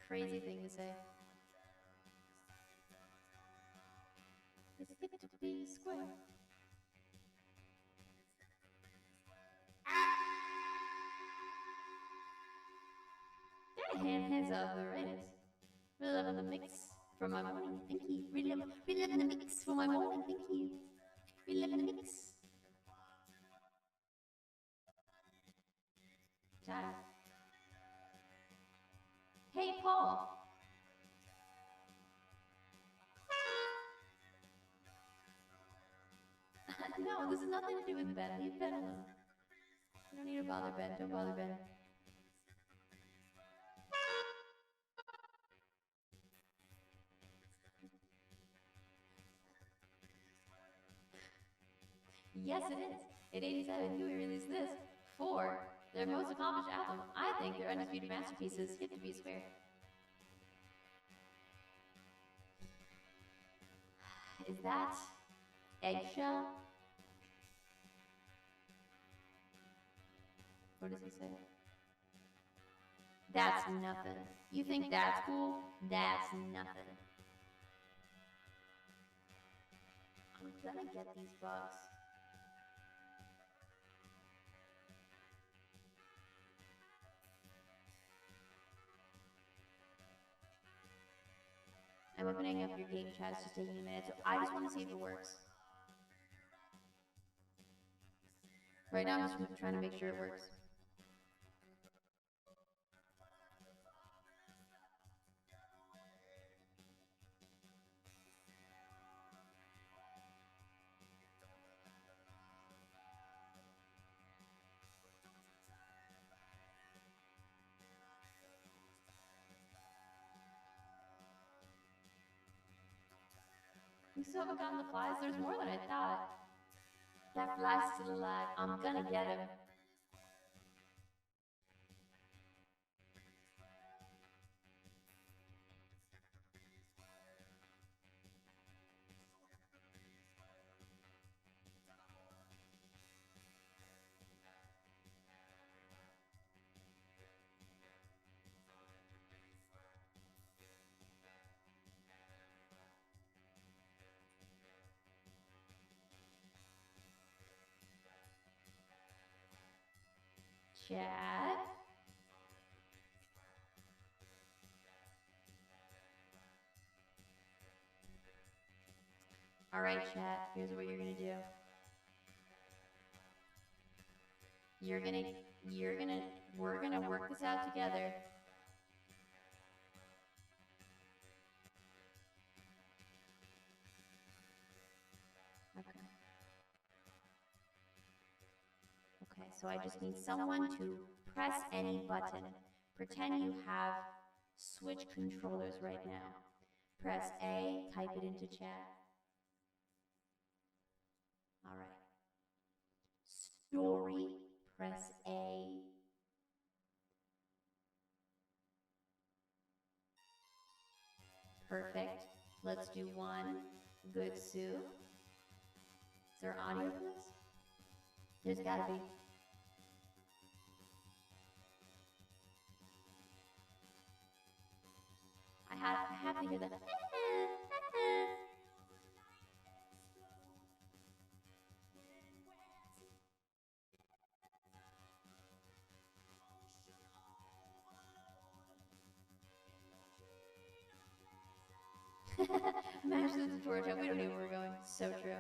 Crazy thing to say. It's hip to be square. has arthritis. Reliving the mix from my morning. Thank you. Reliving the mix from my morning. Thank you. Reliving the mix. Time. Hey, Paul. No, this has nothing to do with Ben. Leave Ben alone. You don't need to bother Ben. Don't bother Ben. Yes, it is. In 87, Huey released this for their most accomplished album. I think their undisputed masterpieces hit to be square. Is that eggshell? What does he say? That's nothing. You think that's cool? That's nothing. I'm gonna get these bugs. I'm opening up your game chat. It's just taking a minute, so I just want to see if it works. Right now, I'm just trying to make sure it works. We still haven't gotten the flies. There's more than I thought. That fly's still alive. I'm gonna get him. Chat. All right, chat. Here's what you're gonna do. We're gonna work this out together. Okay. Okay, so I just need someone to press any button. Pretend you have Switch controllers right now. Press A, type it into chat. All right. Story, press A. Perfect. Let's do one. Good Sue. Is there audio for this? There's gotta be. I have to hear that. Mash the tutorial. We don't know where we're going. So true.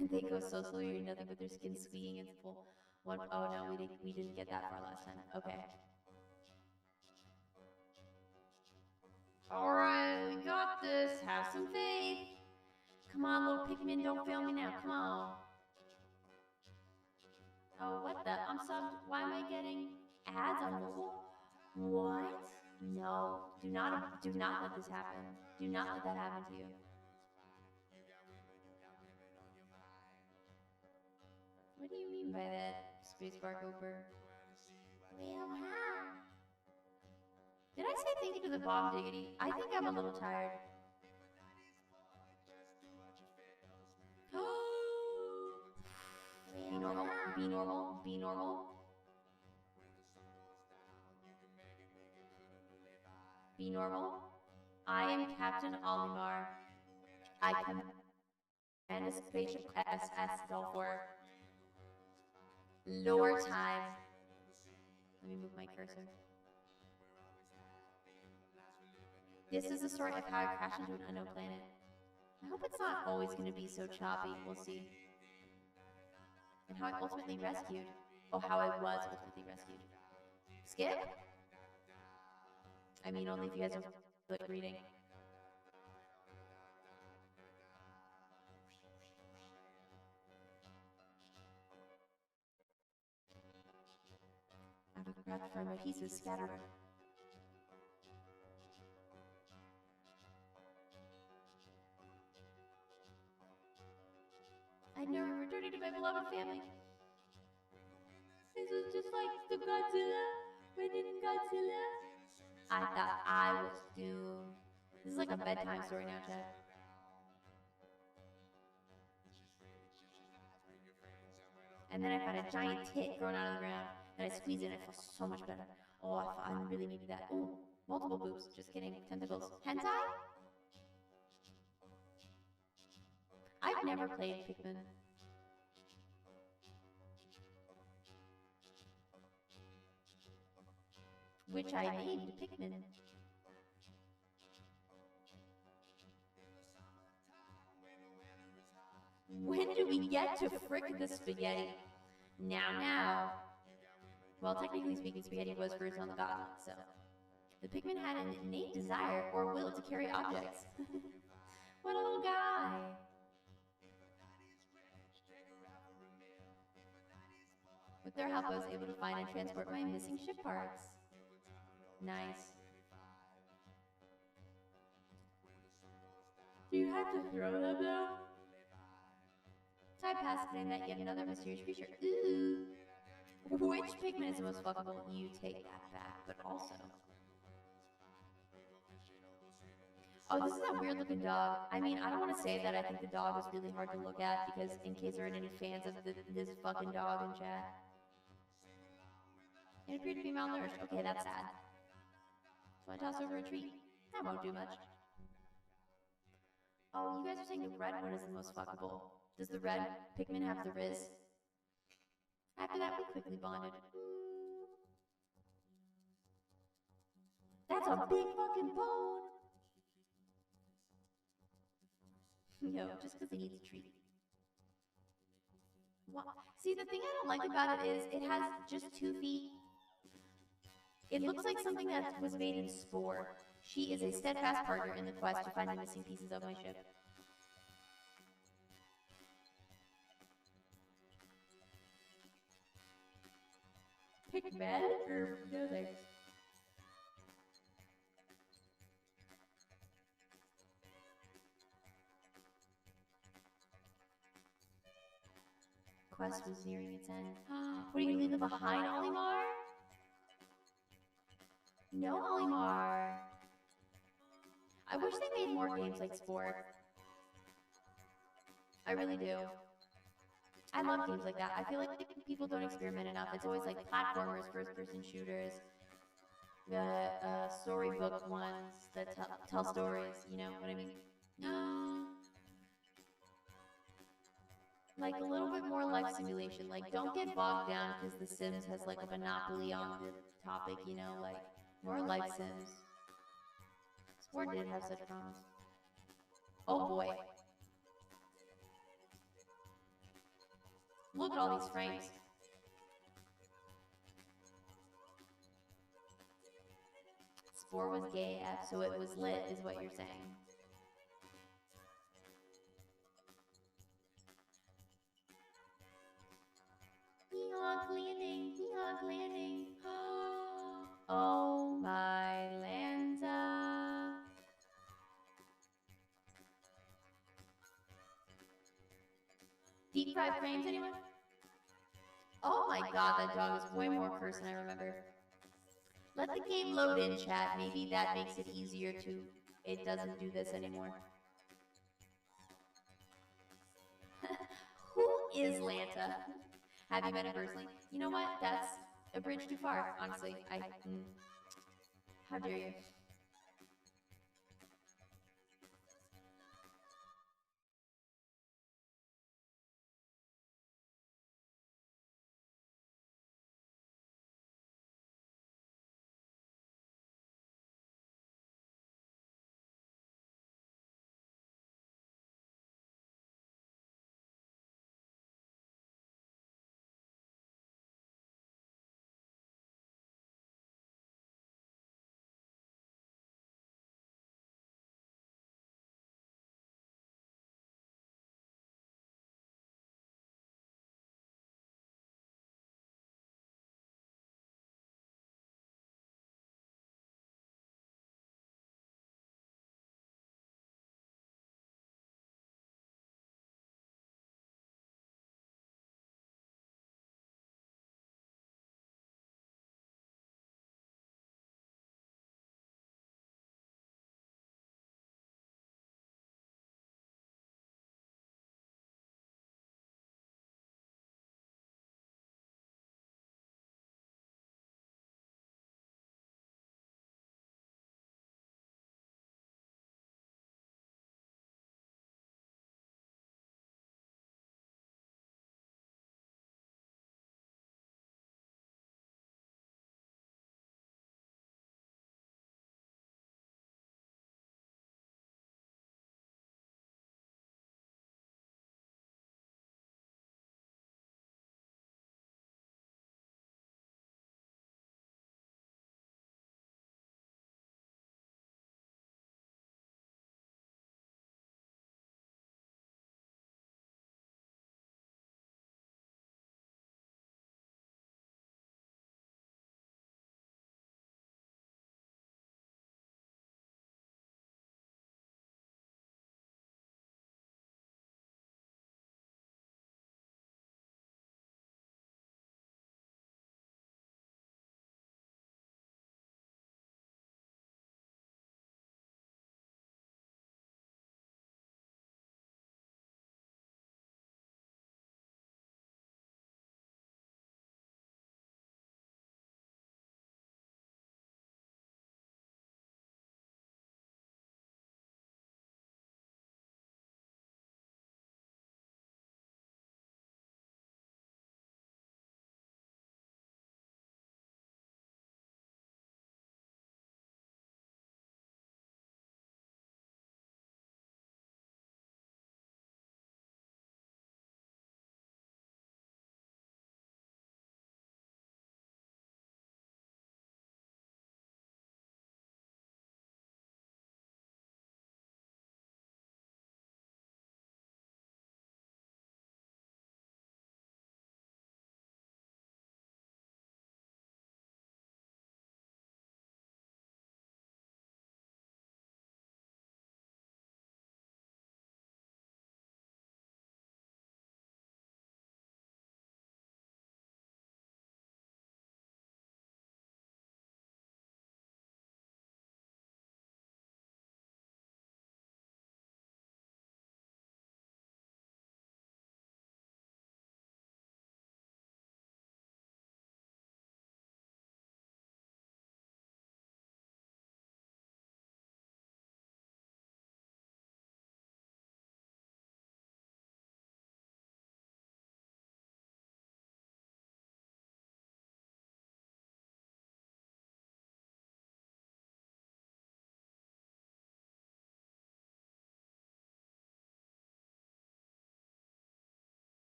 They go so slow, you're nothing but their skin swinging into full one. Oh no, we didn't get that far last time. Okay. Alright, we got this. Have some faith. Come on, little Pikmin, don't fail me now. Come on. Oh, what the? I'm subbed. Why am I getting ads on mobile? What? No. Do not let this happen. Do not let that happen to you. What do you mean by that, Spacebar Cooper? Did I say thank you to the bomb diggity? I think I'm a little tired. Be normal, be normal, be normal. Be normal. I am Captain Olimar. I command a spaceship SS Belfour. Lore time. Let me move my cursor. This is the story of how I crashed into an unknown planet. I hope it's not always going to be so choppy. We'll see. And how I ultimately rescued. Oh, how I was ultimately rescued. Skip? I mean, only if you guys don't feel like reading. Out of craft for my pieces scattered. I'd never returning to my beloved family. This was just like the Godzilla. When in Godzilla, I thought I was doomed. This is like a bedtime story now, Chad. And then I found a giant tit growing out of the ground. And I squeezed it and I felt so much better. Oh, I really needed that. Ooh, multiple boobs. Just kidding. Tentacles. Hentai? I've never played Pikmin. Which I named Pikmin. When do we get to frick the spaghetti? Now. Well, technically speaking, spaghetti was first on the gauntlet, so. The Pikmin had an innate desire or will to carry objects. What a little guy. With their help, I was able to find and transport my missing ship parts. Nice. Do you have to throw them though? Time passed and I met yet another mysterious creature. Ooh. Which Pikmin is the most fuckable? You take that back, but also. Oh, this is that weird looking dog. I mean, I don't want to say that I think the dog is really hard to look at because in case there aren't any fans of this fucking dog in chat. It appeared to be malnourished. Okay, that's sad. So I toss over a treat. That won't do much. Oh, you guys are saying the red one is the most fuckable. Does the red Pikmin have the Riz? After that, we quickly bonded. That's a big fucking bone! Yo, just because it needs a treat. What? See, the thing I don't like about it is it has just 2 feet. It looks like something that was made in Spore. She is a steadfast partner in the quest to find the missing pieces of my ship. Pikmin? No thanks. Quest was nearing its end. What, are you leaving behind, Olimar? No, Olimar. I wish they made more games like Spore. I really do. I love games like that. I feel like people don't experiment enough. It's always like platformers, first-person shooters, storybook ones that tell stories. You know what I mean? Like a little bit more life simulation. Like, don't get bogged down because The Sims has like a monopoly on the topic. You know, like more life sims. Spore did have such promise. Oh boy. Look at all these frames. Spore was gay F, so it was lit, is what you're saying. Hee-honk landing, hee-honk landing. Oh my Lanta. Deep fried frames, anyone? Oh my god, that dog is way more cursed than I remember. Let the game load in, chat. Maybe that makes it easier to... It doesn't do this anymore. Who is Lanta? Have you met him personally? You know what? That's a bridge too far, honestly. How dare you?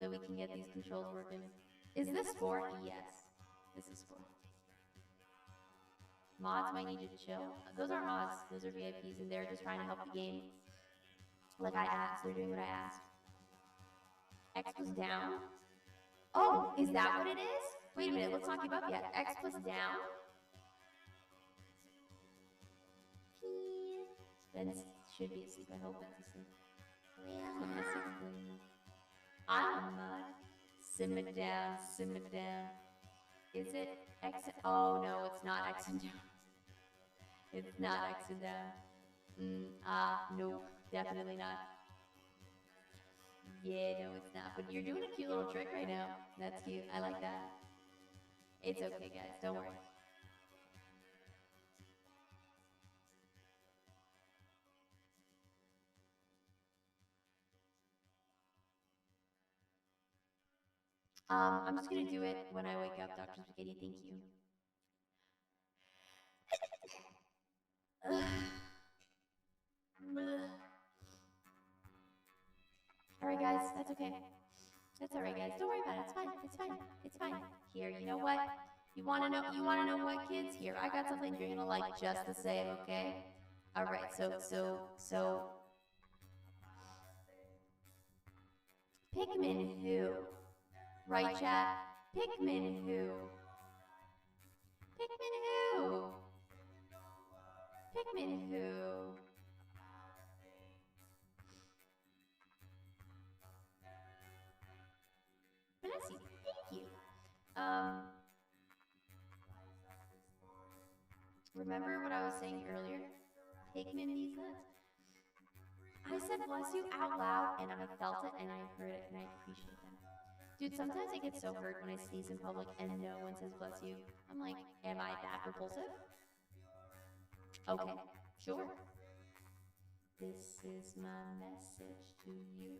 so we can get these controls working. Is this for? Yes, this is for. Mods might need to chill. Those aren't mods. Those are VIPs, and they're just trying to help the game. Like I asked, they're doing what I asked. X was down. Oh, is that what it is? Wait a minute, let's not give up yet. X plus down. Ben should be asleep. I hope Ben's asleep. I'm a mud. Simmer down, simmer down. Is it X? Oh no, it's not X and down. It's not X and down. Nope, definitely not. Yeah, no, it's not. But you're doing a cute little trick right now. That's cute. I like that. It's okay, guys. Don't worry. I'm just gonna do it when I wake up, Dr. Spaghetti. Thank you. Alright guys, that's okay. That's alright guys. Don't worry about it. It's fine. It's fine. It's fine. Here, you know what? You wanna know what, kids? Here, I got something you're gonna like just the same, okay? Alright, so Pikmin who? Right chat? Pikmin who? Pikmin who? Pikmin who? Bless you. Thank you. Remember what I was saying earlier? Pikmin these nuts. I said bless you out loud and I felt it and I heard it and I appreciate that. Dude, sometimes I get so hurt when I sneeze in public and no one says bless you. I'm like, am I that repulsive? Okay, sure. This is my message to you.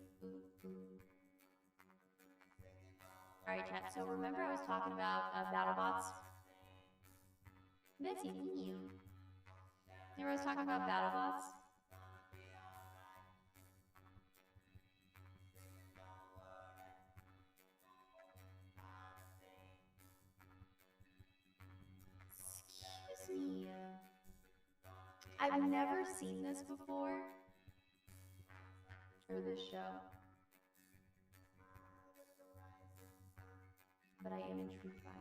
Alright, chat, so remember I was talking about BattleBots? Betsy, you. Remember I was talking about BattleBots? Excuse me. I've never seen this before. Or this show. But I am intrigued by it.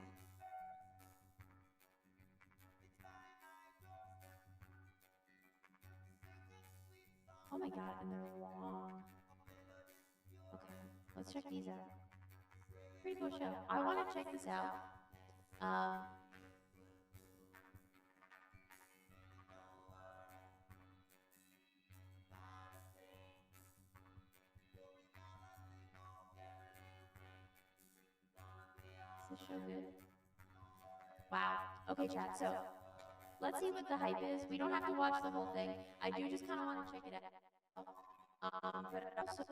Oh my god, and they're long. Okay, let's check these out. Pretty cool show. I want to check this out. Is this show good? Wow. Okay, chat. So let's see what the hype is. We don't have to watch the whole thing. I do just kind of want to check it out. But also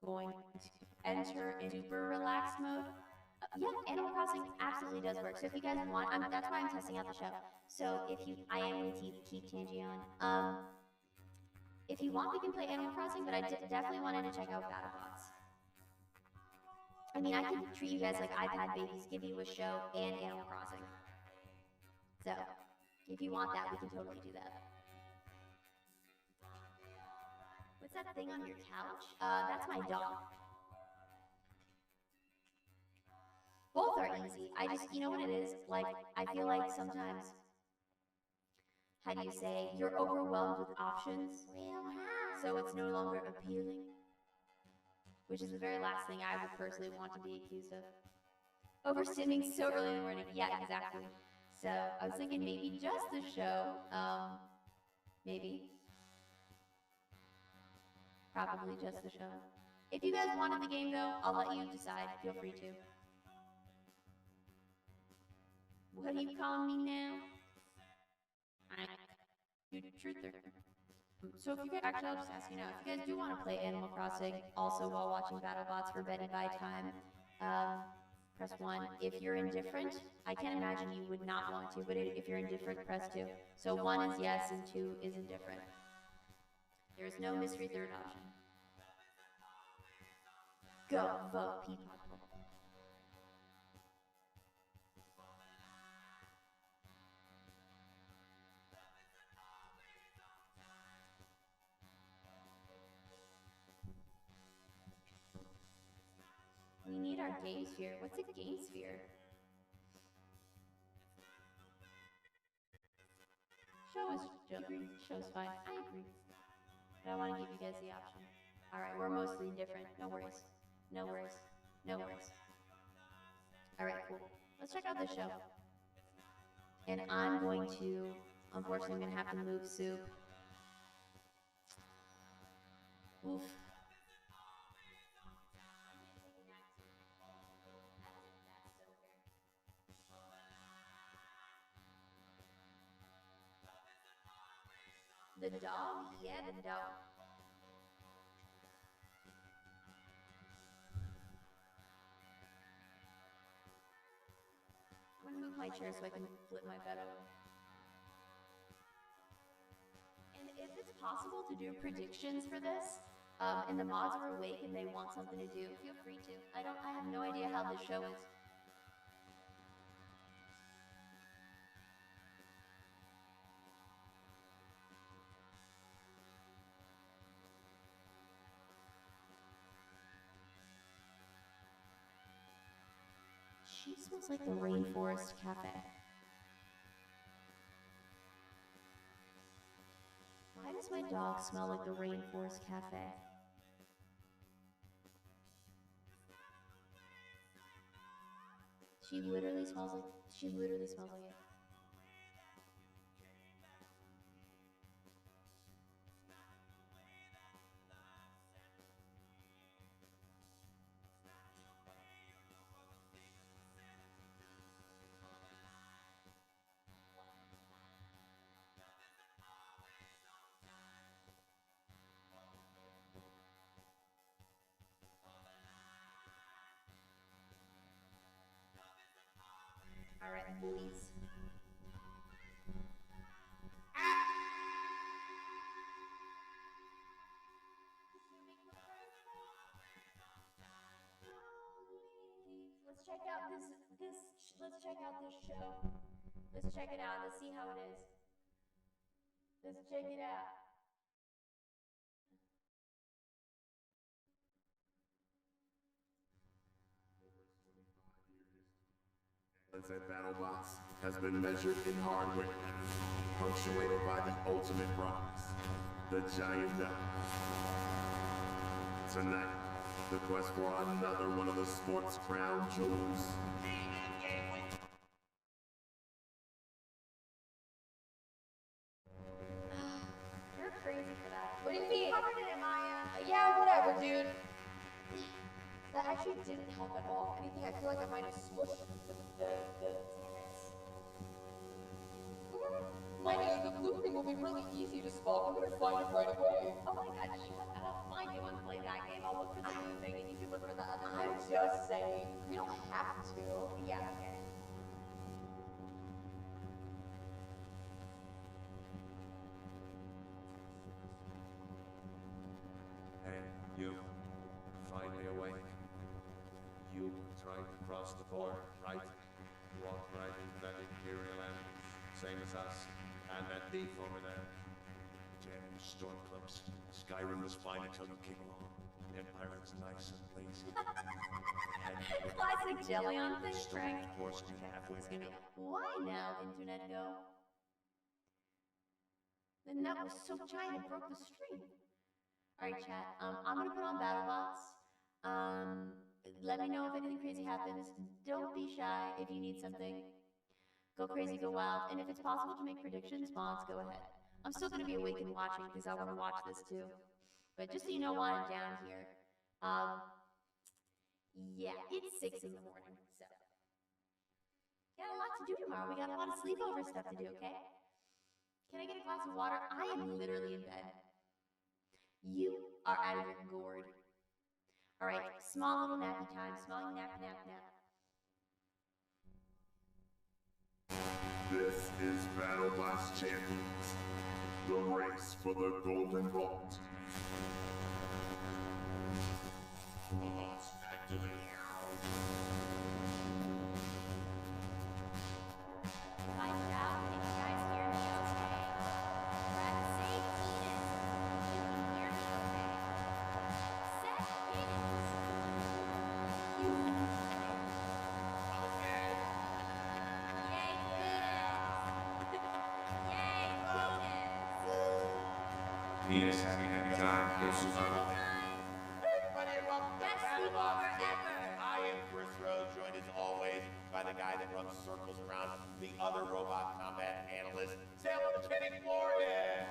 going to enter in super relaxed mode. Yeah, Animal Crossing absolutely does work. So if you guys want, that's why I'm testing out the show. So if you, I am going to keep Tangy on. If you want, we can play Animal Crossing, but I definitely wanted to check out BattleBots. I mean, I could treat you guys like iPad babies, give you a show and Animal Crossing. So, if you want that, we can totally do that. What's that thing on your couch? That's my dog. Both are easy. I just, you know what it is? Like, I feel like sometimes, how do you say, you're overwhelmed with options, so it's no longer appealing. Which is the very last thing I would personally want to be accused of. Overstimming so early in the morning. Yeah, exactly. So I was thinking maybe just the show. Maybe. Probably just the show. If you guys wanted the game though, I'll let you decide. Feel free to. What are you calling me now? I'm truther. So if you guys, actually I'll just ask you now, if you guys do want to play Animal Crossing also while watching BattleBots for Betty Buy Time, press 1. If you're indifferent, I can't imagine you would not want to, but if you're indifferent, press 2. So 1 is yes and 2 is indifferent. There is no mystery third option. Go vote, people. We need our game sphere. What's a game sphere? Show's fine. I agree. But I want to give you guys the option. Alright, we're mostly indifferent. No worries. No worries. No worries. Alright, cool. Let's check out this show. And I'm going to, unfortunately, I'm going to have to move Soup. Oof. The dog? Yeah, the dog. I'm gonna move my chair so I can flip my bed over. And if it's possible to do predictions for this, and the mods are awake and they want something to do, feel free to. I have no idea how this show is. She smells like the Rainforest Cafe. Why does my dog smell like the Rainforest Cafe? She literally smells like it. Alright, boys. Let's check out let's check out this show. Let's check it out. Let's see how it is. Let's check it out. At BattleBots has been measured in hardware, punctuated by the ultimate prize, the giant bell. Tonight, the quest for another one of the sports crown jewels. You're crazy for that. What do you mean? Covered it in Maya. Yeah, whatever, dude. That actually didn't help at all. If anything, I feel like I might have smushed the blue thing will be really easy to spot. We're gonna find it right away. Oh my god, shut up. Fine, you want to play that game? I'll look for the blue thing and you can look for the other thing. I'm just saying. We don't have to. Yeah, okay. Hey, you. Finally awake. You tried to cross the border, right? Walked right into that Imperial ambulance, same as us. And that thief over there. Damn you Stormcloaks. Skyrim was fine until you came along. Empire was nice and lazy. Classic jelly on thing, Frank. Horse Okay, it's gonna be. Why now, Internet Go? The nut was so giant it broke the stream. Alright, chat. I'm gonna put on BattleBots. Let me know if anything crazy happens. Don't be shy if you need something. Go crazy, go wild. And if it's possible to make predictions, mods, go ahead. I'm still gonna be awake and watching because I want to watch this too. But just so you know why I'm down here. Yeah, it's 6 in the morning, so. Got a lot to do tomorrow. We got a lot of sleepover stuff to do, okay? Can I get a glass of water? I am literally in bed. You are out of your gourd. Alright, small little nappy time. Small nap. This is BattleBots Champions. The race for the Golden Vault. Penis, happy time. Everybody, welcome to BattleBots. I am Chris Rose, joined as always by the guy that runs circles around the other robot combat analyst, Sailor Kenny Florian.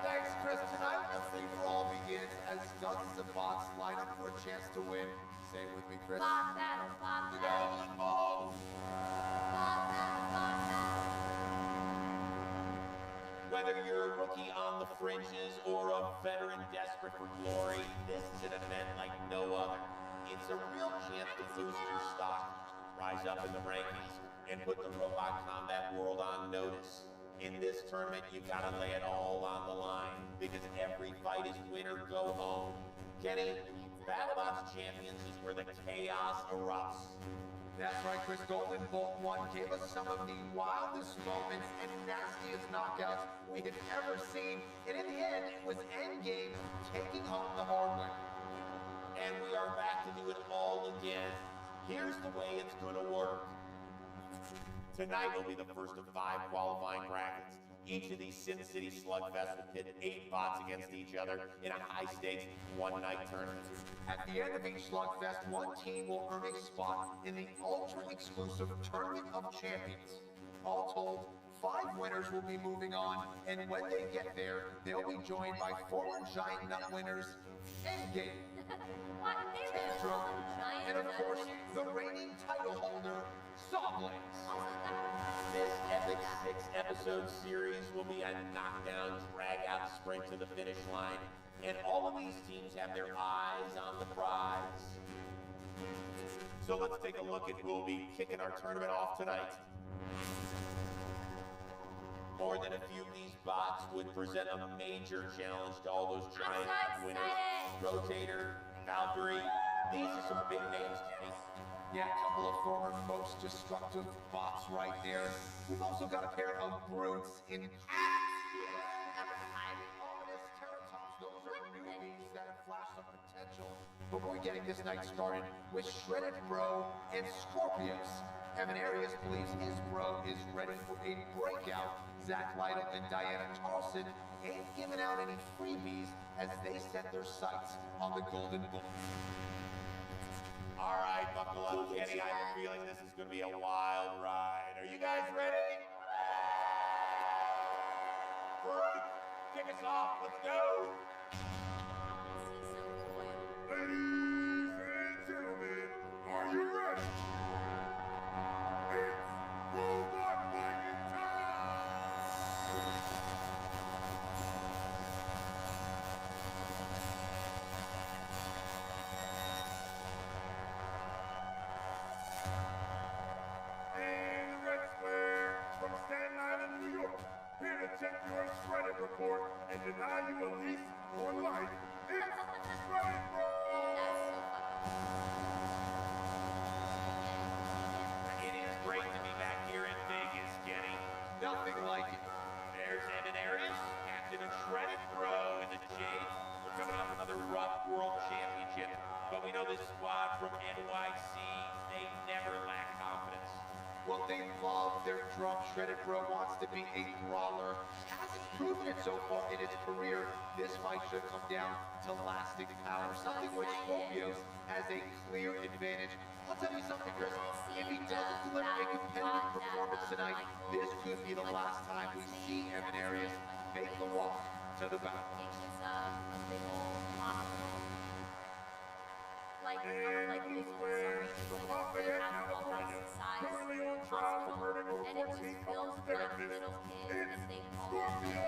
Thanks, Chris. Tonight, the free-for-all begins as dozens of bots line up for a chance to win. Say it with me, Chris. Bot battle, bot The battle. Golden Balls. Bot battle, bot battle. Whether you're a rookie on the fringes or a veteran desperate for glory, this is an event like no other. It's a real chance to boost your stock, rise up in the rankings, and put the robot combat world on notice. In this tournament, you've got to lay it all on the line, because every fight is win or go home. Kenny, BattleBots Champions is where the chaos erupts. That's right, Chris. Golden Bolt 1 gave us some of the wildest moments and nastiest knockouts we had ever seen. And in the end, it was Endgame taking home the hard win. And we are back to do it all again. Here's the way it's going to work. Tonight will be the first of 5 qualifying brackets. Each of these Sin City Slugfests will pit 8 bots against each other in a high-stakes, one-night tournament. At the end of each slugfest, one team will earn a spot in the ultra-exclusive Tournament of Champions. All told, 5 winners will be moving on, and when they get there, they'll be joined by former Giant Nut winners, Endgame, What? They really Tantrum, call them giant and of nut course, winners? the reigning title holder, Sawblades. This epic 6-episode series will be a knockdown, drag-out sprint to the finish line, and all of these teams have their eyes on the prize. So let's take a look at who will be kicking our tournament off tonight. More than a few of these bots would present a major challenge to all those giant winners. Rotator, Valkyrie, these are some big names, Kenny. Yeah, a couple of former most destructive bots right there. We've also got a pair of brutes in ominous Terratops. Those are newbies that have flashed some potential. But we're getting this night started with Shredded Bro and Scorpius. Evan Arias believes his bro is ready for a breakout. Zach Lytle and Diana Tarleson ain't giving out any freebies as they set their sights on the Golden Bull. All right, buckle up, Kenny. I have a feeling this is going to be a wild ride. Are you guys ready? Farouk, kick us off. Let's go. Ladies and gentlemen, are you ready? It's robot fighting time! And Red Square from Staten Island, New York, here to check your shredded report and deny you a lease for life. It's Shredded Bro! It is great to be back here in Vegas, Kenny. Nothing like it. There's Evan Arias, captain of Shredded Bro in the Jade. We're coming off another rough World Championship, but we know this squad from NYC, they never lack confidence. Well, they love their drum. Shredded Bro wants to be a brawler. Hasn't proven it so far in his career. This fight should come down to lasting power. Something which Scorpios has a clear advantage. I'll tell you something, Chris. If he doesn't deliver a competitive performance tonight, this could be the last time we see Evan Arias make the walk to the battle. Like Blue Square from Lafayette, California, currently on trial for murder over 14 couples therapists. It's Scorpio!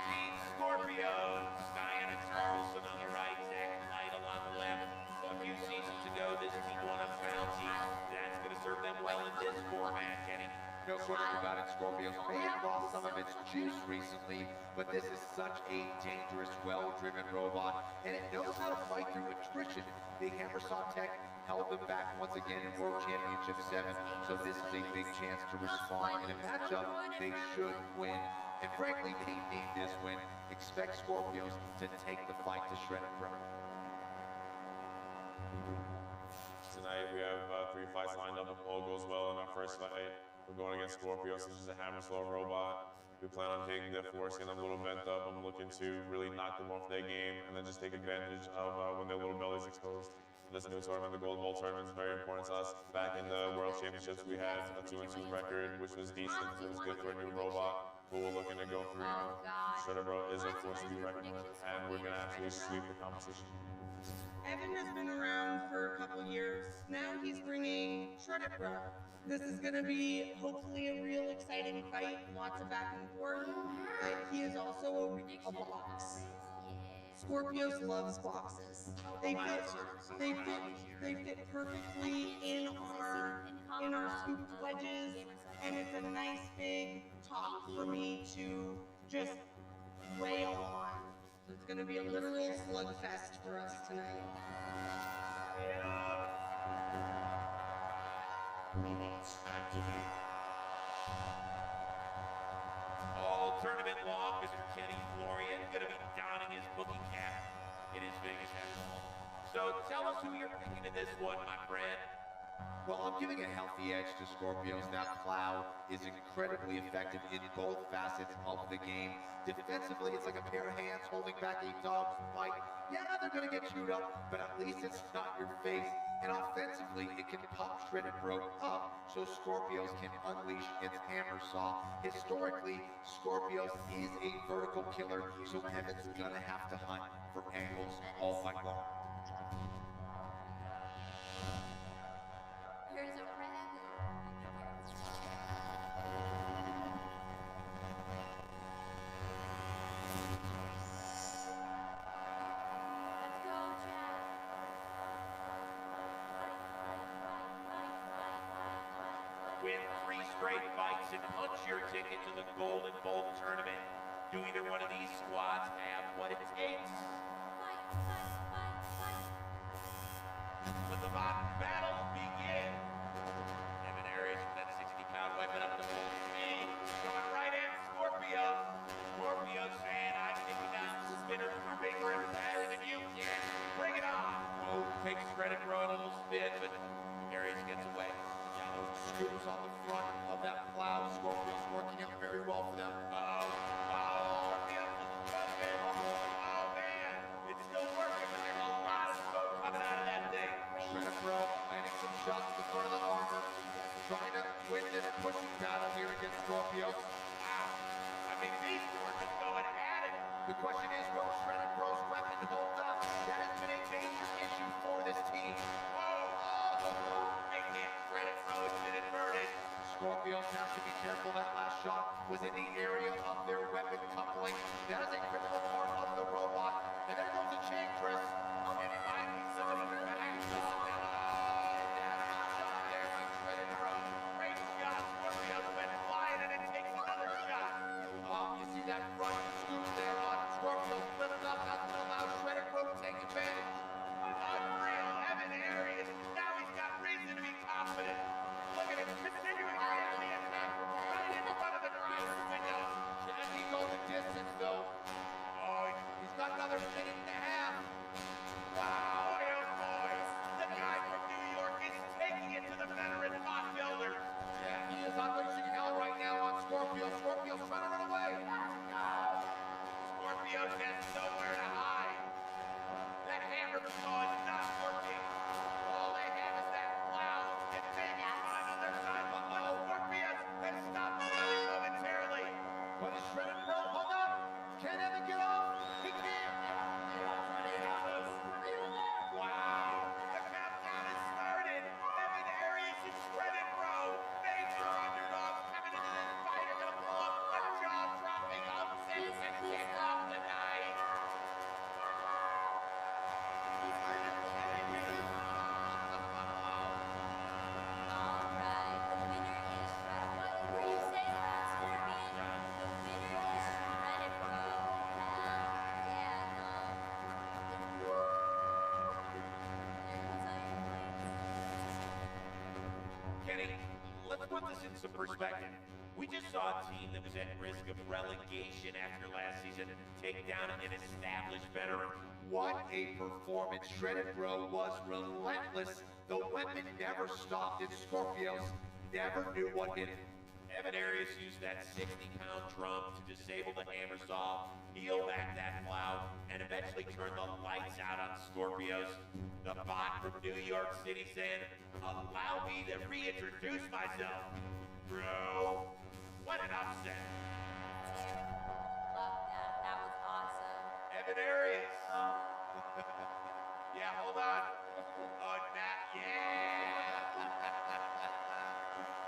Team Scorpios, Diana Tarleson on the right, Zach Lytle on the left. A few seasons ago, this team won a bounty. That's going to serve them well in this format, Kenny. No question about it, Scorpios may have lost some of its juice recently, but this is such a dangerous, well-driven robot, and it knows how to fight through attrition. The Hammersaw Tech held them back once again in World Championship 7, so this is a big chance to respond in a matchup they should win. And frankly, they need this win. Expect Scorpios to take the fight to Shredded Bro. tonight. We have 3 fights lined up. If all goes well in our first fight, we're going against Scorpios, which is a hammer slow robot. We plan on hitting their force, getting them a little bent up. I'm looking to really knock them off their game and then just take advantage of when their little belly's exposed. This new tournament, the Gold Ball tournament, is very important to us. Back in the World Championships, we had a 2-2 record, which was decent. It was good for a new robot. But we're looking to go 3-0. Shredder Bro is a force to be reckoned with, and we're going to actually sweep the competition. Evan has been around for a couple years. Now he's bringing Shredder Bro. This is going to be hopefully a real exciting fight, lots of back and forth. But he is also a box. Scorpios loves boxes. They fit perfectly in our scooped wedges, and it's a nice big top for me to just wail on. So it's going to be a literal slugfest for us tonight. All tournament long, Mr. Kenny Florian gonna be donning his bookie cap in his Vegas after all. So tell us who you're picking in this one, my friend. Well, I'm giving a healthy edge to Scorpios. That plow is incredibly effective in both facets of the game. Defensively, it's like a pair of hands holding back a dog's fight. Yeah, they're gonna get chewed up, but at least it's not your face. And offensively, it can pop Shredder Bro up so Scorpios can unleash its hammer saw. Historically, Scorpios is a vertical killer, so Evan's gonna have to hunt for angles all night long. Here's a rabbit. Let's go, Chad. Win 3 straight fights and punch your ticket to the Golden Bowl tournament. Do either one of these squads have what it takes? Let the mock battles begin. Evan Aries with that 60-pound weapon up to full speed. Going right at Scorpio. Scorpio saying, I'm taking down the spinner bigger and fatter than you can. Bring it on. Oh, takes Shredder Bro a little spin, but Aries gets away. Those scooters on the front of that plow. Scorpio's working out very well for them. Scorpio's broken. Oh, man. It's still working, but there's a lot of smoke coming out of that thing. Shredder Bro landing some shots to the front of the armor. Trying to win this pushing battle here against Scorpios. Wow. I mean, these two are just going at it. The question is, will Shredder Bro's weapon hold up? That has been a major issue for this team. They can't Shredder Bro has been inverted. Scorpios have to be careful. That last shot was in the area of their weapon coupling. That is a critical part of the robot. And there goes the chain, Chris. And it might be somebody back. Great shot. Scorpio's been flying and it takes another shot. You see that front scoop there on Scorpio flipped up. That's going to allow Shredder Bro to take advantage. Unreal. Evan Aries. Now he's got reason to be confident. Look at him continuing to have the attack right in front of the driver's window. Can he go the distance, though? Oh, he's got another minute and a half. Wow. Boy, oh boy. The guy from New York is taking it to the veteran pot builders. Yeah, he is unleashing hell right now on Scorpio. Scorpio's trying to run away. Scorpio has nowhere to hide. That hammer saw is not working. All they have is that plow and maybe time on their side. But Scorpio has stopped moving momentarily. What is Shredder Bro? Hold on. Can Evan get off? He can't. Wow. The countdown has started. Evan Aries and Shredder Bro. Major underdogs coming into this fight are going to pull up a jaw-dropping upset and kick off the night. Alright, the winner is Shredder. What were you saying about Scorpion? The winner is Shredder Bro. Hell yeah, no. There goes all your points. Kenny, let's put this in some perspective. We just saw a team that was at risk of relegation after last season take down an established veteran. What a performance. Shredded Bro was relentless. The weapon never stopped, and Scorpios never knew what hit him. Evan Arias used that 60-pound drum to disable the hammer saw, peel back that plow, and eventually turn the lights out on Scorpios. The bot from New York City said, "Allow me to reintroduce myself." Bro, what an upset. Love that. That was awesome. Evan Arias. Yeah, hold on. Oh, Matt, yeah.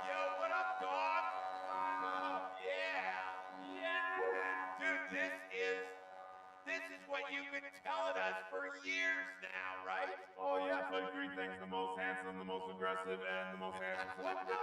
Yo, what up, dog? Yeah. Yeah. Dude, this is what you've been telling us for years now, right? Oh yeah, it's like three things: the most handsome, the most aggressive, and the most handsome. What the?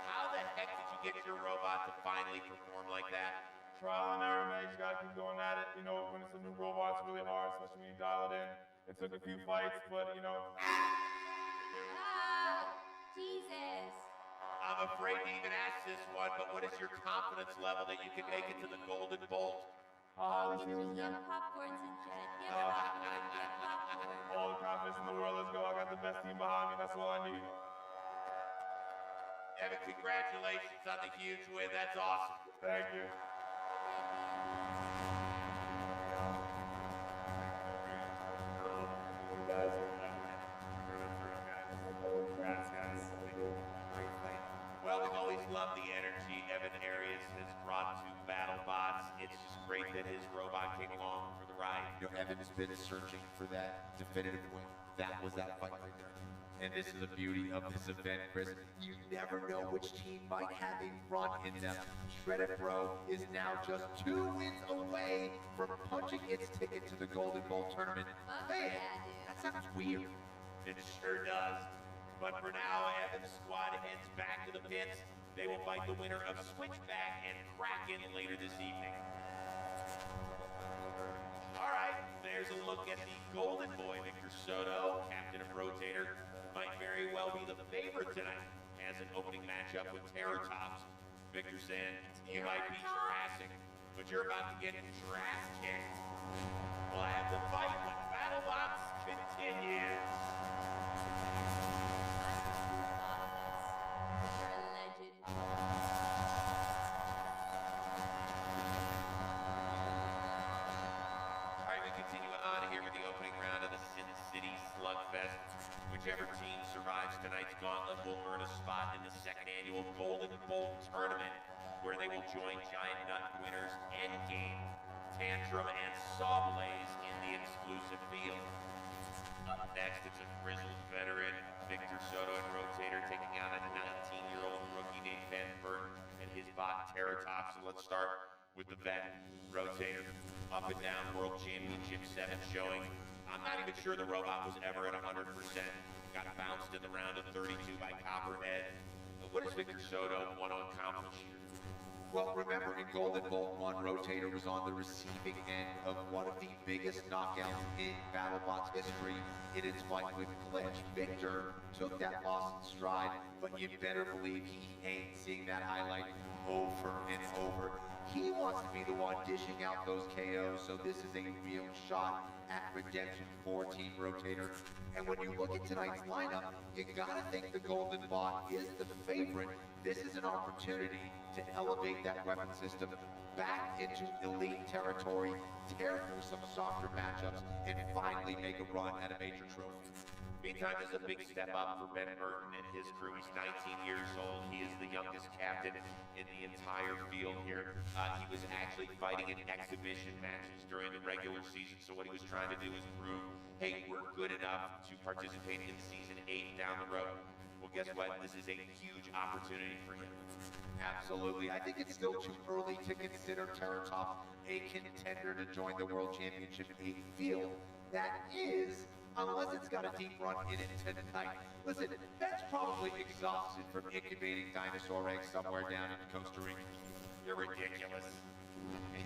How the heck did you get your robot to finally perform like that? Trial and error, man. You just gotta keep going at it. You know, when it's a new robot, it's really hard, especially when you dial it in. It took a few fights, but you know. Ah, Jesus. I'm afraid to even ask this one, but what is your confidence level that you can make it to the Golden Bolt? Let's see Get what's your good. popcorns and shit. Get popcorn, get popcorn. All the confidence in the world. Let's go. I got the best team behind me. That's all I need. Evan, congratulations on the huge win. That's awesome. Thank you. Well, we've always loved the energy Evan Arias has brought to BattleBots. It's just great that his robot came along for the ride. You know, Evan's been searching for that definitive win. That was that fight right there. And this is the beauty of this event, Chris. You never know which team might have a run in them. Shredded Bro is now just 2 wins away from punching its ticket to the Golden Bowl tournament. Man, that sounds weird. It sure does. But for now, Evan's squad heads back to the pits. They will fight the winner of Switchback and Kraken later this evening. All right, there's a look at the Golden Boy, Victor Soto, captain of Rotator. Might very well be the favorite tonight. Has an opening matchup with Terror Tops. Victor saying, you might be Jurassic, but you're about to get Jurass kicked. We'll have the fight when BattleBots continues. You're a legend. All right, we continue on here with the opening round of the Sin City Slugfest. Whichever team survives tonight's gauntlet will earn a spot in the second annual Golden Bolt Tournament, where they will join Giant Nut winners Endgame, Tantrum, and Sawblaze in the exclusive field. Up next, it's a grizzled veteran, Victor Soto and Rotator, taking on a 19-year-old rookie named Ben Burton and his bot Terratops. And let's start with the vet, Rotator. Up and down World Championship 7 showing. I'm not even sure the robot was ever at 100%. Got bounced in the round of 32 by Copperhead. But what does Victor Soto want to accomplish here? Well, remember, in Golden Bolt 1, Rotator was on the receiving end of one of the biggest knockouts in BattleBots history in its fight with Glitch. Victor took that loss in stride, but you better believe he ain't seeing that highlight over and over. He wants to be the one dishing out those KOs, so this is a real shot at redemption for Team Rotator. And when you look at tonight's lineup, you gotta think the Golden Bot is the favorite. This is an opportunity to elevate that weapon system back into elite territory, tear through some softer matchups, and finally make a run at a major trophy. Meantime, there's a big step up for Ben Burton and his crew. He's 19 years old. He is the youngest captain in the entire field here. He was actually fighting in exhibition matches during the regular season, so what he was trying to do is prove, hey, we're good enough to participate in Season 8 down the road. Well, guess what? This is a huge opportunity for him. Absolutely. I think it's still too early to consider Terratop a contender to join the World Championship 8 field. That is, unless it's got a deep run in it tonight. Listen, that's probably exhausted from incubating dinosaur eggs somewhere down in Costa Rica. You're ridiculous.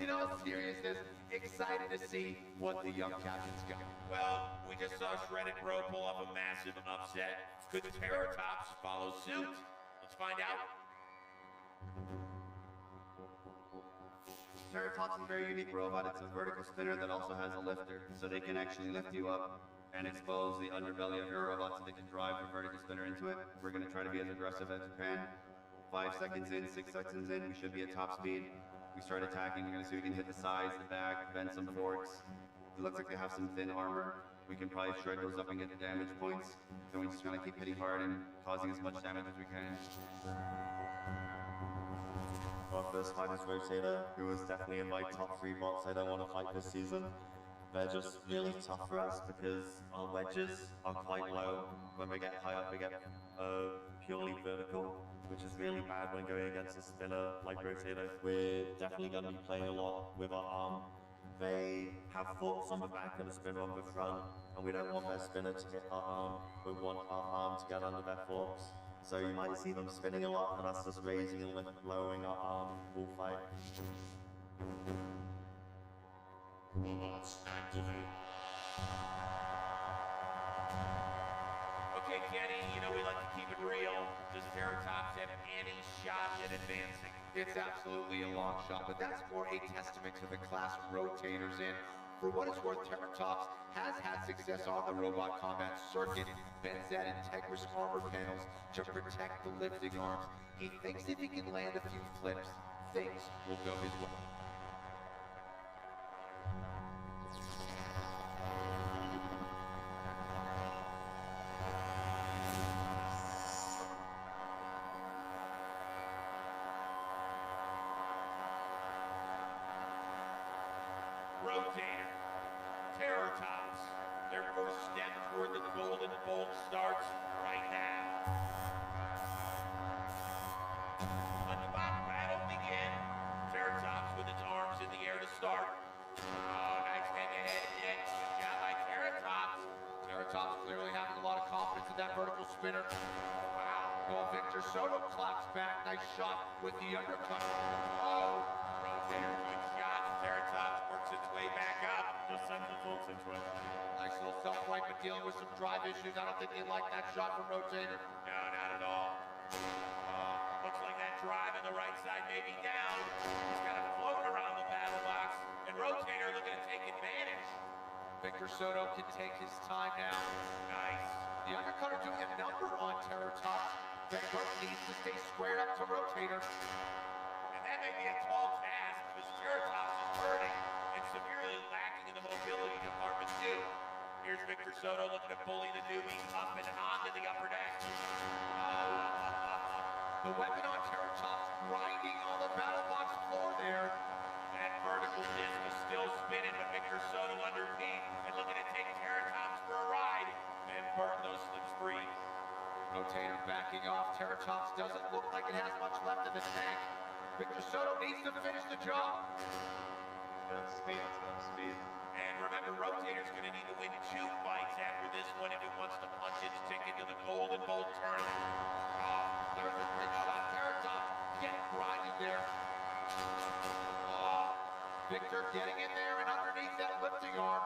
In all seriousness, excited to see what the young captain's got. Well, we just saw Shredded Bro pull off a massive upset. Could Terratops follow suit? Let's find out. Triceratops is a very unique robot. It's a vertical spinner that also has a lifter, so they can actually lift you up and expose the underbelly of your robot so they can drive the vertical spinner into it. We're going to try to be as aggressive as we can. 5 seconds in, 6 seconds in, we should be at top speed. We start attacking, we're going to see if we can hit the sides, the back, bend some forks. It looks like they have some thin armor. We can probably shred those up and get the damage points. Then we just kind of keep hitting hard and causing as much damage as we can. Our first fight is Rotator, who was definitely in my top 3 bots I don't want to fight this season. They're just really tough for us because our wedges are quite low. When we get high up, we get purely vertical, which is really bad when going against a spinner like Rotator. We're definitely going to be playing a lot with our arm. They have forks on the back and a spinner on the front, and we don't want their spinner to hit our arm. We want our arm to get under their forks. So you might see them spinning a lot, and us just raising and lowering our arm full fight. Robots activate. Okay, Kenny, you know we like to keep it real. Does Terratops have any shot at advancing? It's absolutely a long shot, but that's more a testament to the class Rotator's in. For what it's worth, Terratops has had success on the robot combat circuit. Ben's at Integris armor panels to protect the lifting arms. He thinks if he can land a few flips, things will go his way. Rotator, Terratops, their first step toward the golden bolt starts right now. Let the bot battle begin. Terratops with its arms in the air to start. Oh, nice head-to-head hit. Good job by Terratops. Terratops clearly having a lot of confidence in that vertical spinner. Wow. Well, Victor Soto claps back. Nice shot with the undercut. Oh. Rotator, good shot. Terratops works its way back up. Just send the folks into it. Nice little self-right, but dealing with some drive issues. I don't think they like that shot from Rotator. No, not at all. Looks like that drive on the right side may be down. He's got to float around the battle box. And Rotator looking to take advantage. Victor Soto can take his time now. Nice. The undercutter doing a number on Terratops. Victor needs to stay squared up to Rotator. And that may be a tall task because Terratops is hurting and severely lacking in the mobility department too. Here's Victor Soto looking to bully the newbie up and onto the upper deck. The weapon on Terratops grinding on the battle box floor there. That vertical disc is still spinning with Victor Soto underneath and looking to take Terratops for a ride and burn those slips free. Rotator backing off. Terratops doesn't look like it has much left in the tank. Victor Soto needs to finish the job. Let's speed. And remember, Rotator's going to need to win 2 fights after this one if it wants to punch its ticket to the Golden Bolt tournament. Oh, there's a great shot. Terratops getting grinded there. Oh, Victor getting in there and underneath that lifting arm.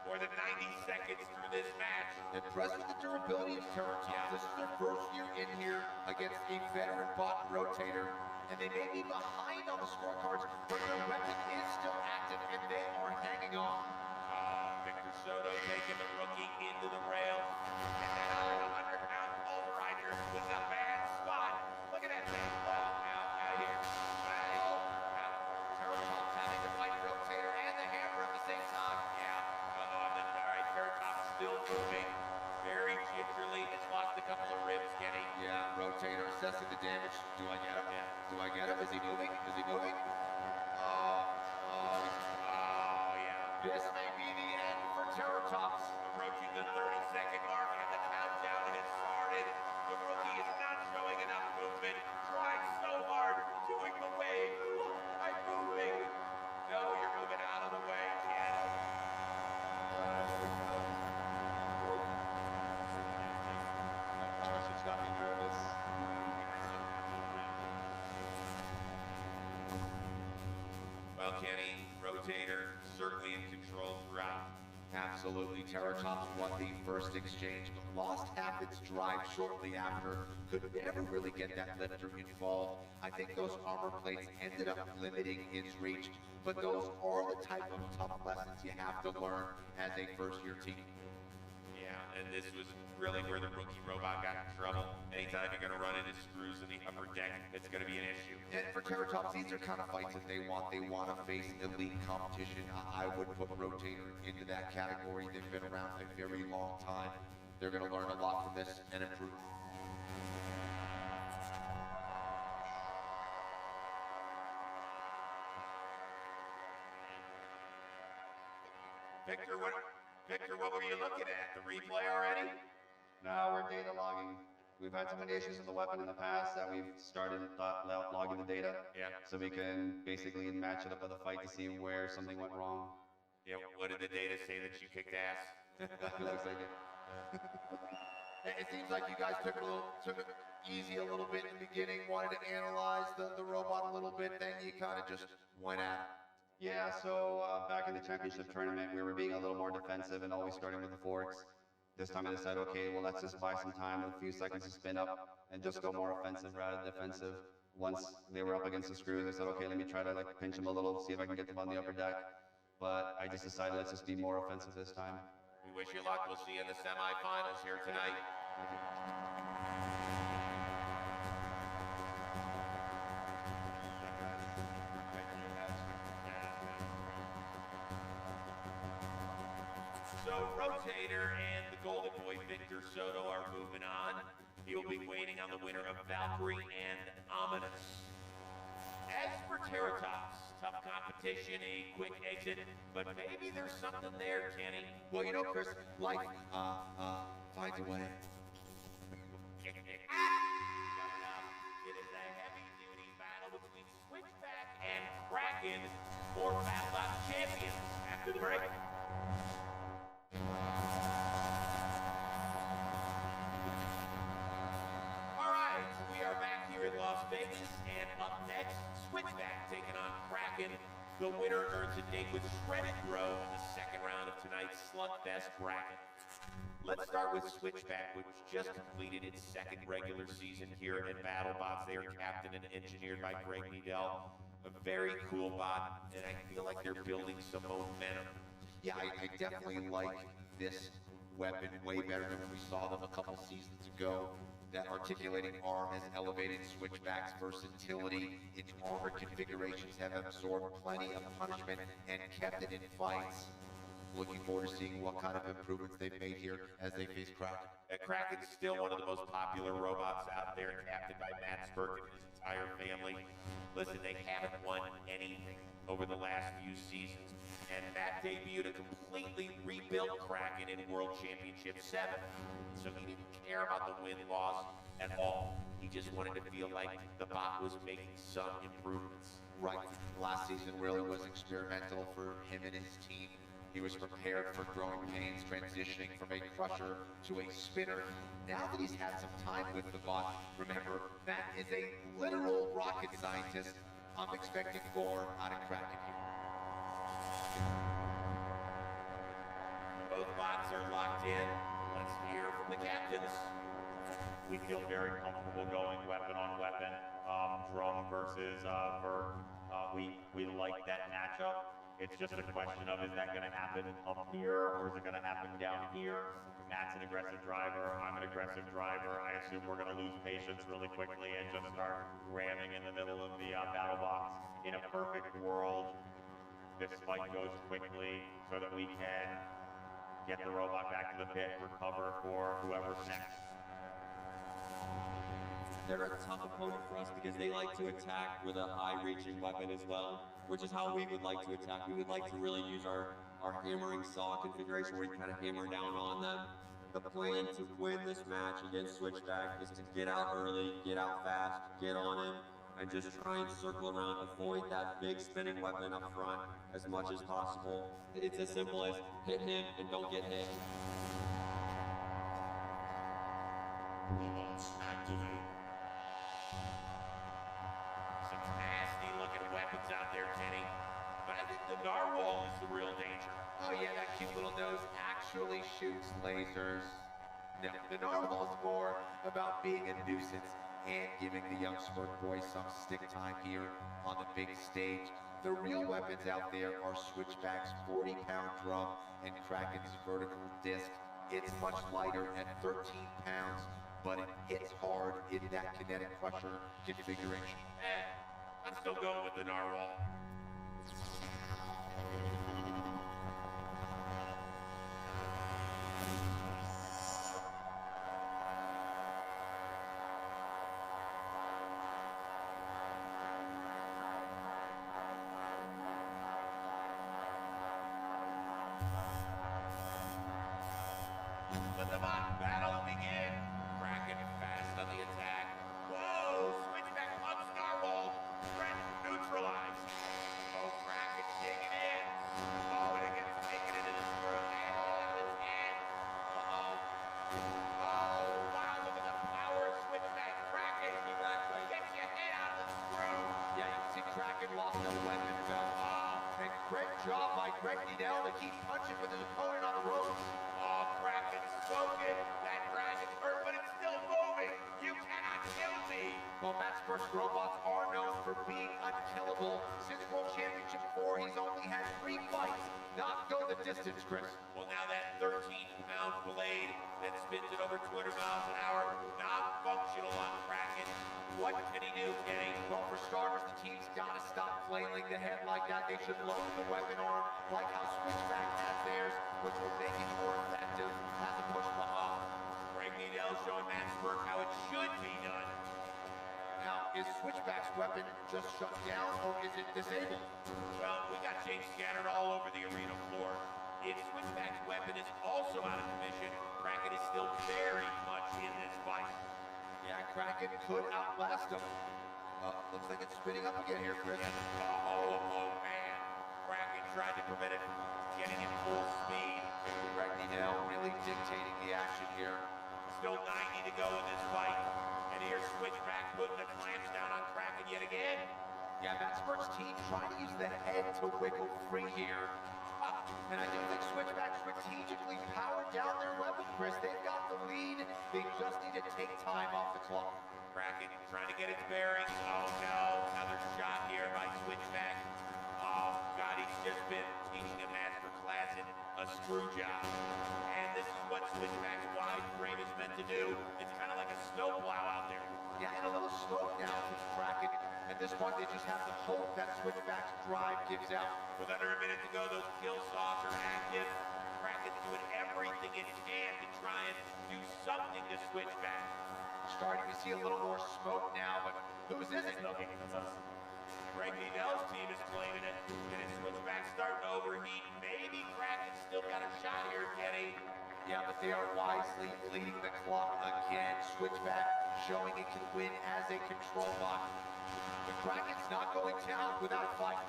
More than 90 seconds through this match. Impressed with the durability of Terratops. Yeah. This is their first year in here against a veteran bot Rotator. And they may be behind on the scorecards, but their weapon is still active and they are hanging on. Victor Soto taking the rookie into the rail. And that 100-pound pulverizer was a bad spot. Look at that thing. Out of here. Terratops having to fight Rotator and the hammer at the same time. Yeah. All right, Terratops still moving. Very gingerly. It's lost a couple of ribs, Kenny. Yeah, Rotator assessing the damage. Do I get him? Yeah. Do I get him? Is he moving? Is he moving? Yeah. This may be the end for Terratops. Approaching the 30-second mark and the countdown has started. The rookie is not showing enough movement. Trying so hard, doing the wave. Look, I'm moving. No, you're moving out of the way, Ken. It's got me nervous. Well, Kenny, Rotator certainly in control throughout. Absolutely. Terratops won the first exchange, but lost half its drive shortly after. Could never really get that lifter involved. I think those armor plates ended up limiting its reach, but those are the type of tough lessons you have to learn as a first-year team. Yeah, and this was really where the rookie robot got in trouble. Anytime you're going to run into screws in the upper deck, it's going to be an issue. And for Terratops, these are kind of fights that they want. They want to face elite competition. I would put Rotator into that category. They've been around a very long time. They're going to learn a lot from this and improve. Victor, what were you looking at? The replay already? No, we're data logging. We've had so many issues with the weapon in the past that we've started logging the data. Yeah. So we can basically match it up with a fight to see where something went wrong. Yeah, what did the data say that you kicked ass? Looks like it. It seems like you guys took it easy a little bit in the beginning, wanted to analyze the robot a little bit, then you kind of just went at it. Yeah, so back in the championship tournament, we were being a little more defensive and always starting with the forks. This time I decided, okay, well, let's just buy some time with a few seconds to spin up and just go more offensive rather than defensive. Once they were up against the screws, I said, okay, let me try to pinch them a little, see if I can get them on the upper deck. But I just decided, let's just be more offensive this time. We wish you luck. We'll see you in the semifinals here tonight. Thank you. So Rotator and the Golden Boy Victor Soto are moving on. He'll be waiting on the winner of Valkyrie and Ominous. As for Terratops, tough competition, a quick exit, but maybe there's something there, Kenny. Well, you know, Chris, life finds a way. Coming up, it is a heavy-duty battle between Switchback and Kraken for BattleBot champions after the break. Alright, we are back here in Las Vegas, and up next, Switchback taking on Kraken. The winner earns a date with Shredded Bro in the second round of tonight's Slugfest bracket. Let's start with Switchback, which just completed its second regular season here at BattleBots. They are captained and engineered by Greg Needell. A very cool bot, and I feel like they're building some momentum. Yeah, I definitely like this weapon way better than when we saw them a couple seasons ago. That articulating arm has elevated Switchback's versatility. Its armor configurations have absorbed plenty of punishment and kept it in fights. Looking forward to seeing what kind of improvements they've made here as they face Kraken. Kraken's still one of the most popular robots out there, captained by Matt Spurk and his entire family. Listen, they haven't won anything over the last few seasons, and Matt debuted a completely rebuilt Kraken in World Championship 7. So he didn't care about the win-loss at all. He just wanted to feel like the bot was making some improvements. Right. Last season really was experimental for him and his team. He was prepared for growing pains, transitioning from a crusher to a spinner. Now that he's had some time with the bot, remember, Matt is a literal rocket scientist. I'm expecting more out of Kraken here. Both bots are locked in. Let's hear from the captains. We feel very comfortable going weapon on weapon, Drum versus Vert. We like that matchup. It's just a question of, is that going to happen up here or is it going to happen down here? Matt's an aggressive driver, I'm an aggressive driver. I assume we're going to lose patience really quickly and just start ramming in the middle of the battle box. In a perfect world, this fight goes quickly so that we can get the robot back to the pit, recover for whoever's next. They're a tough opponent for us because they like to attack with a high-reaching weapon as well, which is how we would like to attack. We would like to really use our hammering saw configuration where you kind of hammer down on them. The plan to win this match against Switchback is to get out early, get out fast, get on him, and just try and circle around, avoid that big spinning weapon up front as much as possible. It's as simple as hit him and don't get hit. Robots activate. Some nasty looking weapons out there, Kenny. But I think the narwhal is the real danger. Oh yeah, that cute little nose actually shoots lasers. No, the narwhal's more about being a nuisance and giving the young smirk boys some stick time here on the big stage. The real weapons out there are Switchback's 40-pound drum and Kraken's vertical disc. It's much lighter at 13 pounds, but it hits hard in that kinetic pressure configuration. I'm still going with the narwhal. Let the mock battle begin! Kraken fast on the attack. Whoa! Switchback ups narwhal! Threat neutralized! Oh, Kraken digging in! Oh, and it gets taken into the screw and out of his hand! Uh-oh. Oh, wow, look at the power of Switchback! Kraken! Get your head out of the screw! Yeah, you can see Kraken lost a weapon belt. Oh, and great job by Greg Needell to keep punching with his opponent on the ropes. Oh, Kraken's spoken! That dragon's hurt, but it's still moving! You cannot kill me! Well, Matt's first robots are known for being unkillable. Since World Championship 4, he's only had 3 fights. Not go the distance, Chris. Well, now that 13-pound blade that spins at over 200 miles an hour, not functional on Kraken. What can he do, Kenny? Well, for starters, the team's gotta stop flailing the head like that. They should lower the weapon arm, like how Switchback has theirs, which will make it more effective as a push off. Greg Needell showing Matt Smirk how it should be done. Now, is Switchback's weapon just shut down, or is it disabled? Well, we got change scattered all over the arena floor. If Switchback's weapon is also out of commission, Kraken is still very much in this fight. Yeah, Kraken could outlast him. Looks like it's spinning up again here, Chris. Oh, man. Kraken tried to prevent it from getting at full speed. Greg Needell really dictating the action here. Still 90 to go in this fight. And here's Switchback putting the clamps down on Kraken yet again. Yeah, Matt Smirk's team trying to use the head to wiggle free here. And I do think Switchback strategically powered down their weapon, Chris. They've got the lead. They just need to take time off the clock. Kraken trying to get its bearings. Oh no, another shot here by Switchback. Oh God, he's just been teaching a master class in a screw job. And this is what Switchback's wide frame is meant to do. It's kind of like a snowplow out there. Yeah, and a little smoke now from Kraken. At this point, they just have to hope that Switchback's drive gives out. With under a minute to go, those kill saws are active. Kraken's doing everything it can to try and do something to Switchback. Starting to see a little more smoke now, but whose is it? Okay, that's us. Greg Needell's team is claiming it, and his Switchback's starting to overheat. Maybe Kraken's still got a shot here, Kenny. Yeah, but they are wisely bleeding the clock again. Switchback showing it can win as a control bot. The Kraken's not going down without a fight.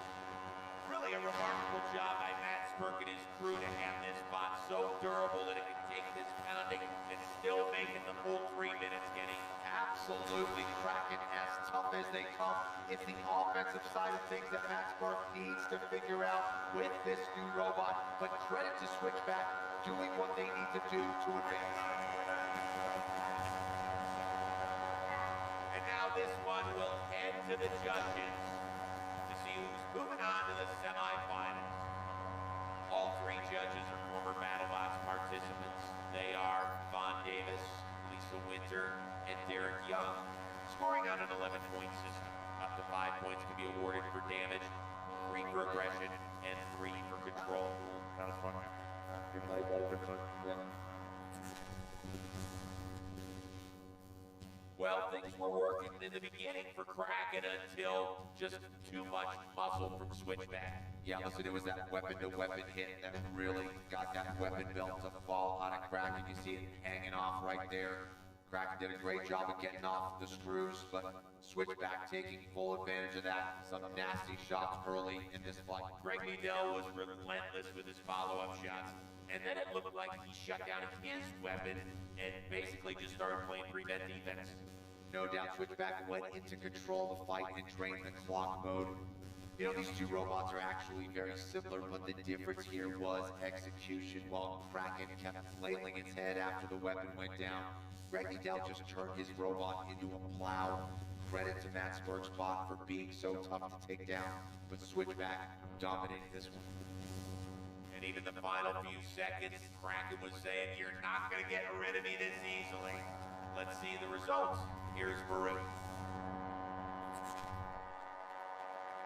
Really a remarkable job by Matt Smirk and his crew to have this bot so durable that it can take this pounding and still make it the full 3 minutes, Kenny. Absolutely, Kraken as tough as they come. It's the offensive side of things that Matt Smirk needs to figure out with this new robot. But credit to Switchback doing what they need to do to advance. And now this one will head to the judges to see who's moving on to the semifinals. All 3 judges are former BattleBots participants. They are Vaughn Davis, Lisa Winter, and Derek Young. Scoring on an 11-point system. Up to 5 points can be awarded for damage, 3 for aggression, and 3 for control. That was fun. Well, things were working in the beginning for Kraken until just too much muscle from Switchback. Yeah, listen, it was that weapon-to-weapon hit that really got that weapon belt to fall out of Kraken. You see it hanging off right there. Kraken did a great job of getting off the screws, but Switchback taking full advantage of that. Some nasty shots early in this fight. Greg Needell was relentless with his follow-up shots. And then it looked like he shut down his weapon and basically just started playing prevent defense. No doubt Switchback went into control of the fight and drained the clock mode. You know, these two robots are actually very similar, but the difference here was execution. While Kraken kept flailing its head after the weapon went down, Greg Dell just turned his robot into a plow. Credit to Matt Sparks' bot for being so tough to take down, but Switchback dominated this one. And even the final few seconds, Kraken was saying, "You're not gonna get rid of me this easily." Let's see the results. Here's Baruch.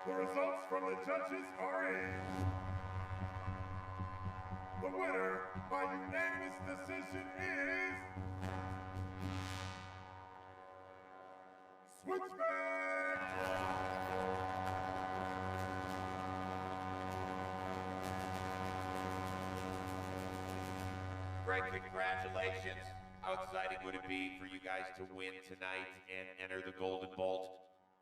The results from the judges are in. The winner by unanimous decision is Switchback! Greg, congratulations. How exciting would it be for you guys to win tonight and enter the Golden Bolt?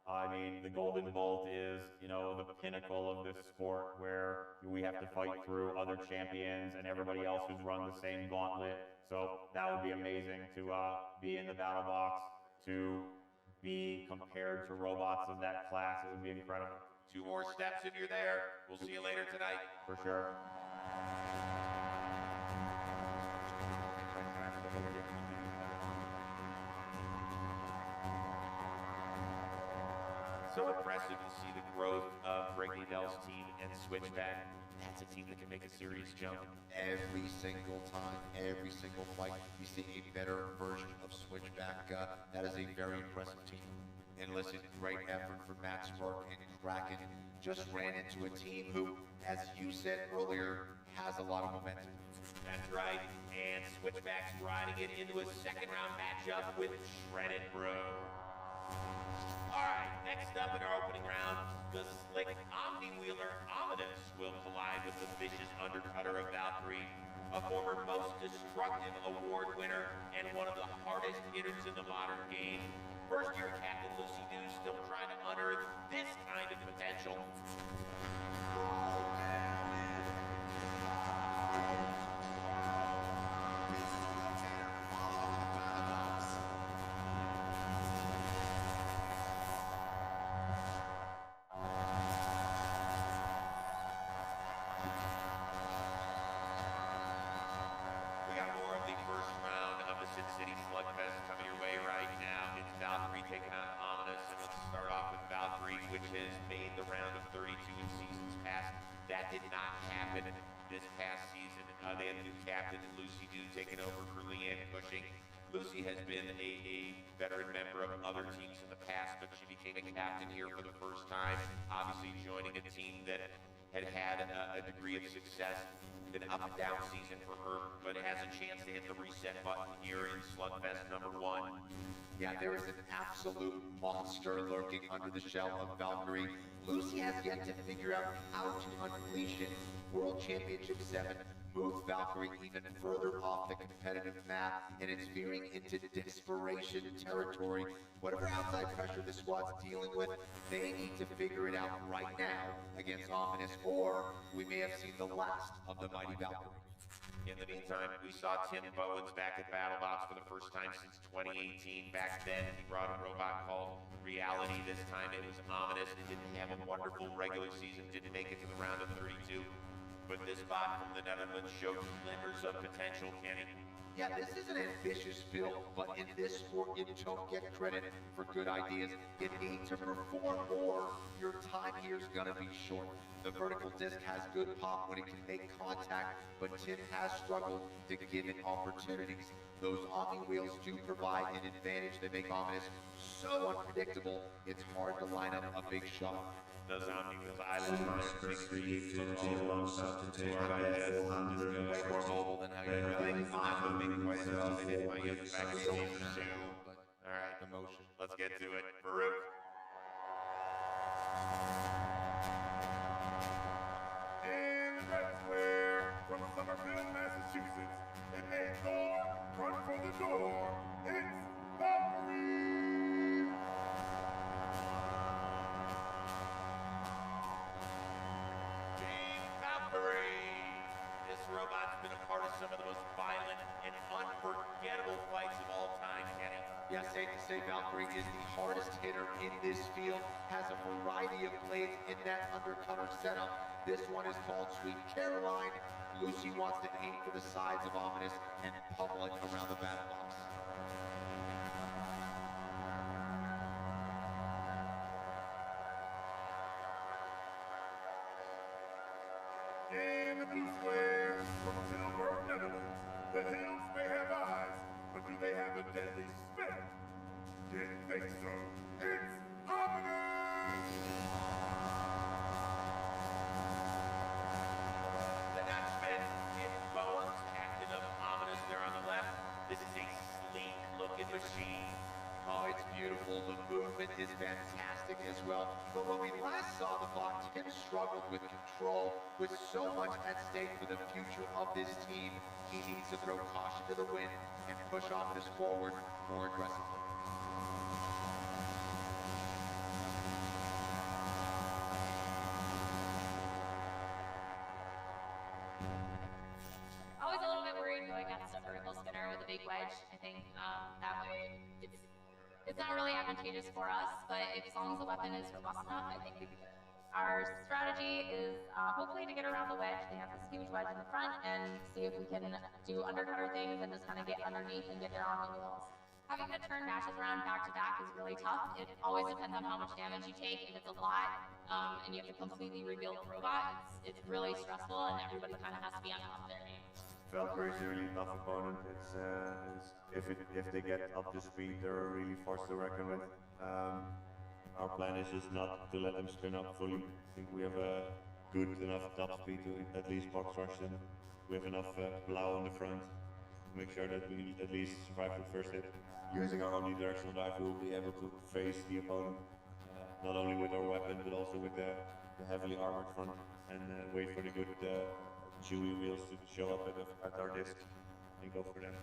I mean, the Golden Bolt is, the pinnacle of this sport where we have to fight through other champions and everybody else who's run the same gauntlet. So that would be amazing to be in the battle box, to be compared to robots of that class. It would be incredible. 2 more steps and you're there. We'll see you later tonight. For sure. So impressive to see the growth of Greg Dell's team and Switchback. That's a team that can make a serious jump. Every single time, every single fight, you see a better version of Switchback. That is a very impressive team. And listen, great effort from Matt Spark and Kraken. Just ran into a team who, as you said earlier, has a lot of momentum. That's right. And Switchback's riding it into a second-round matchup with Shredded Bro. Alright, next up in our opening round, the slick Omni-Wheeler Ominous will collide with the vicious undercutter of Valkyrie, a former Most Destructive Award winner and one of the hardest hitters in the modern game. First-year Captain Lucy Dew still trying to unearth this kind of potential. City Slugfest coming your way right now. It's Valkyrie taking on Ominous, and let's start off with Valkyrie, which has made the round of 32 in seasons past. That did not happen this past season. They had a new captain, Lucy Dew, taking over for Leanne Cushing. Lucy has been a veteran member of other teams in the past, but she became a captain here for the first time, obviously joining a team that had had a degree of success. An up and down season for her, but it has a chance to hit the reset button here in Slugfest #1. Yeah, there is an absolute monster lurking under the shell of Valkyrie. Lucy has yet to figure out how to unleash it. World Championship 7 moved Valkyrie even further off the competitive map, and it's veering into desperation territory. Whatever outside pressure the squad's dealing with, they need to figure it out right now against Ominous, or we may have seen the last of the mighty Valkyrie. In the meantime, we saw Tim Bowens back at BattleBots for the first time since 2018. Back then, he brought a robot called Reality. This time it was Ominous. It didn't have a wonderful regular season, didn't make it to the round of 32. But this bot from the Netherlands showed glimmers of potential, Kenny. Yeah, this is an ambitious build, but in this sport, you don't get credit for good ideas. You need to perform, or your time here's gonna be short. The vertical disc has good pop when it can make contact, but Tim has struggled to give it opportunities. Those Omni wheels do provide an advantage that make Ominous so unpredictable, it's hard to line up a big shot. Those Omni wheels, I love them. Gifted tier 1 sub to take up air 400. Way more mobile than how you're Things not moving quite as well as they did in my youth back in season 2. Alright, emotion. Let's get to it. Baruch. In the red square from Somerville, Massachusetts, in a door, run for the door, it's Valkyrie! Team Valkyrie! This robot's been a part of some of the most violent and unforgettable fights of all time, Kenny. Yes, and safe to say Valkyrie is the hardest hitter in this field, has a variety of blades in that undercutter setup. This one is called Sweet Caroline. Lucy wants to aim for the sides of Ominous and pummel it around the battle box. In the blue square from Tilburg, Netherlands, the hills may have eyes, but do they have a deadly spit? Didn't think so. It's Ominous! The Dutch Smith, it's Bones, captain of Ominous there on the left. This is a sleek-looking machine. Oh, it's beautiful. The movement is fantastic as well. But when we last saw the bot, Tim struggled with control. With so much at stake for the future of this team, he needs to throw caution to the wind and push Ominous forward more aggressively. Always a little bit worried going against a vertical spinner with a big wedge. I think that way it's not really advantageous for us, but as long as the weapon is robust enough, I think we can. Our strategy is hopefully to get around the wedge. They have this huge wedge in the front, and see if we can do undercutter things and just kind of get underneath and get their on wheels. Having to turn dashes around back to back is really tough. It always depends on how much damage you take. If it's a lot and you have to completely rebuild the robot, it's really stressful, and everybody kind of has to be on top of their game. Valkyrie is a really tough opponent. If they get up to speed, they're really forced to reckon with. Our plan is just not to let them spin up fully. I think we have a good enough top speed to at least box rush them. We have enough plow on the front to make sure that we at least survive the first hit. Using our omnidirectional dive, we will be able to face the opponent, not only with our weapon, but also with the heavily armored front, and wait for the good chewy wheels to show up at our disc and go for them.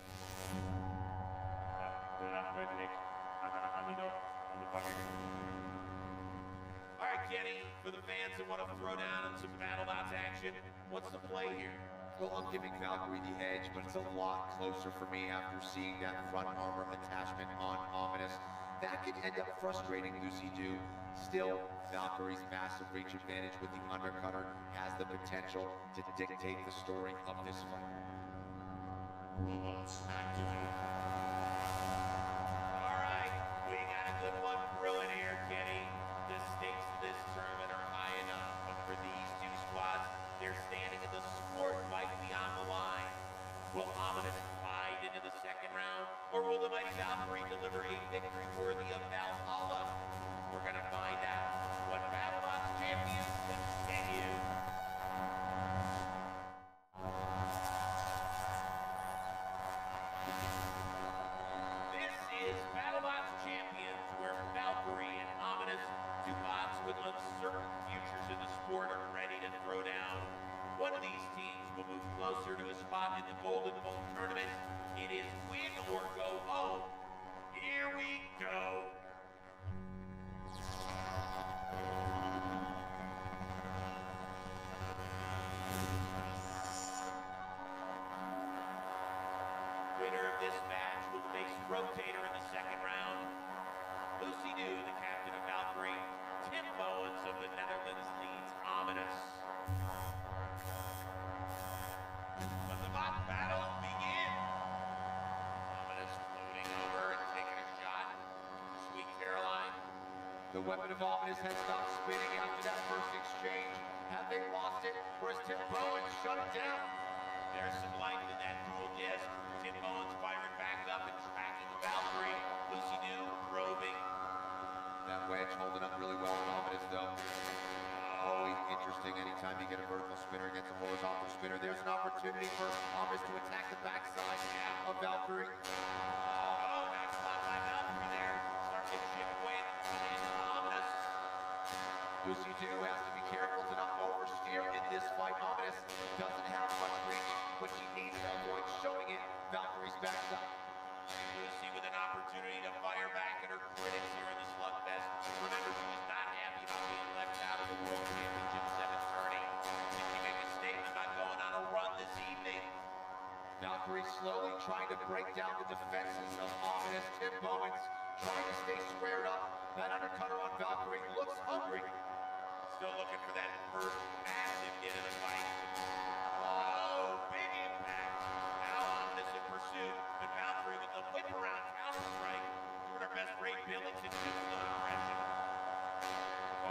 All right, Kenny, for the fans that want to throw down in some BattleBots action, what's the play here? Well, I'm giving Valkyrie the edge, but it's a lot closer for me after seeing that front armor attachment on Ominous. That could end up frustrating Lucy Dew. Still, Valkyrie's massive reach advantage with the undercutter has the potential to dictate the story of this fight. Robots activate. All right, we got a good one brewing here, Kenny. The stakes of this tournament are high enough, but for these two squads, they're standing in the sport fight beyond the line. Will Ominous ride into the second round, or will the mighty Valkyrie deliver a victory worthy of Valhalla? We're gonna find out when BattleBots Champions continue. This is BattleBots Champions, where Valkyrie and Ominous, two bots with uncertain futures in the sport, are ready to throw down. One of these teams will move closer to a spot in the Golden Bolt tournament. It is win or go home. Here we go. Winner of this match will face Rotator in the second round. Lucy Dew, the captain of Valkyrie. Tim Bowens of the Netherlands leads Ominous. Let the bot battle begin. Ominous floating over and taking a shot. Sweet Caroline. The weapon of Ominous has stopped spinning after that first exchange. Have they lost it, or has Tim Bowens shut it down? There's some life in that dual disc. Tim Bowens firing back up and tracking the Valkyrie. Lucy Dew probing. That wedge holding up really well with Ominous, though. Always interesting anytime you get a vertical spinner against a horizontal spinner. There's an opportunity for Ominous to attack the backside of Valkyrie. Oh, nice spot by Valkyrie there. Starting to chip away into Ominous. Lucy Dew has to be careful to not oversteer in this fight. Ominous doesn't have much reach, but she needs to avoid showing it Valkyrie's backside. Lucy with an opportunity to fire back at her critics here in the slugfest. Remember, she was not happy about being left out of the World Championship 7 tourney. Did she make a statement about going on a run this evening? Valkyrie slowly trying to break down the defenses of Ominous. Tim Bowens trying to stay squared up. That undercutter on Valkyrie looks hungry. Still looking for that first massive hit of the fight. Oh, big impact. Now Ominous in pursuit, but Valkyrie with the whip around counter strike. Doing her best Ray Billington tombstone impression.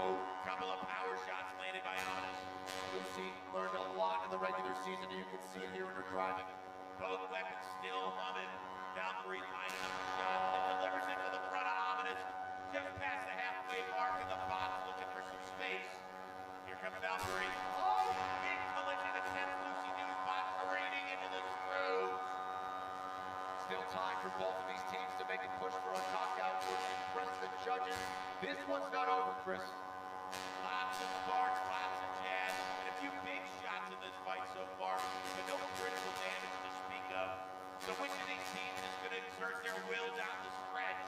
Oh, couple of power shots landed by Ominous. Lucy learned a lot in the regular season, and you can see it here in her driving. Both weapons still humming. Valkyrie lining up the shot and delivers it to the front of Ominous. Just past the halfway mark, and the bot's looking for some space. Here comes Valkyrie. Oh, big collision that sends Lucy Dew's bot careening into the screws. Still time for both of these teams to make a push for a knockout to impress the judges. This one's not over, Chris. Lots of sparks, lots of jazz, and a few big shots in this fight so far, but no critical damage to speak of. So which of these teams is going to exert their will down the stretch?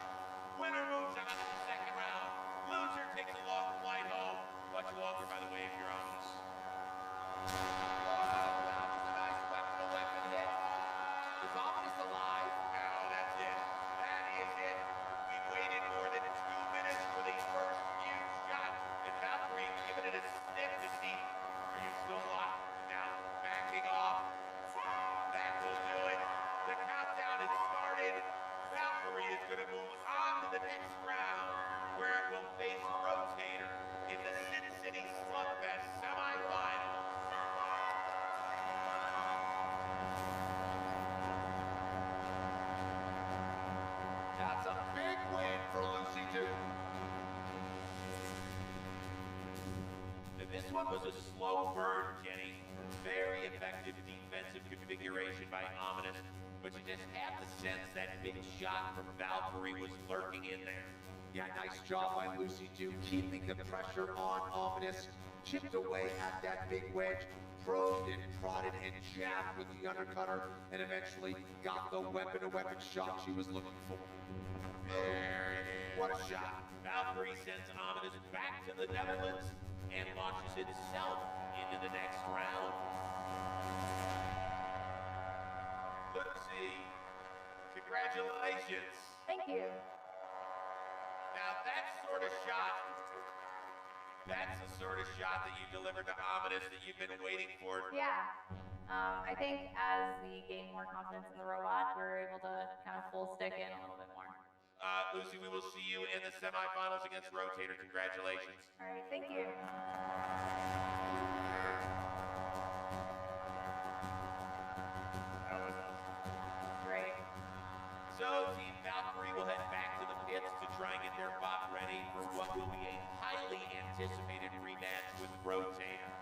Winner moves on to the second round. Loser takes a long flight home. Much longer, by the way, if you're Ominous. Nice weapon-to-weapon hit. Is Ominous alive? No, that's it. That is it. We waited more than 2 minutes for the first huge shot, and Valkyrie giving it a sniff to see. Are you still locked? Now backing off. That will do it. The countdown has started. Valkyrie is going to move on to the next round, where it will face Rotator in the Sin City Slugfest semifinal. That's a big win for Lucy Dew. This one was a slow burn, Kenny. Very effective defensive configuration by Ominous, but you just have the sense that big shot from Valkyrie was lurking in there. Yeah, nice job by Lucy Dew, keeping the pressure on Ominous. Chipped away at that big wedge, probed and prodded and jabbed with the undercutter, and eventually got the weapon-to-weapon shot she was looking for. There it is. What a shot. Valkyrie sends Ominous back to the Netherlands and launches itself into the next round. Lucy, congratulations. Thank you. Now that's the sort of shot that you delivered to Ominous that you've been waiting for. Yeah. I think as we gain more confidence in the robot, we're able to kind of full stick in a little bit more. Lucy, we will see you in the semifinals against Rotator. Congratulations. All right, thank you. That was awesome. Great. So Team Valkyrie will head back to the pits to try and get their bot ready for what will be a highly anticipated rematch with Rotator.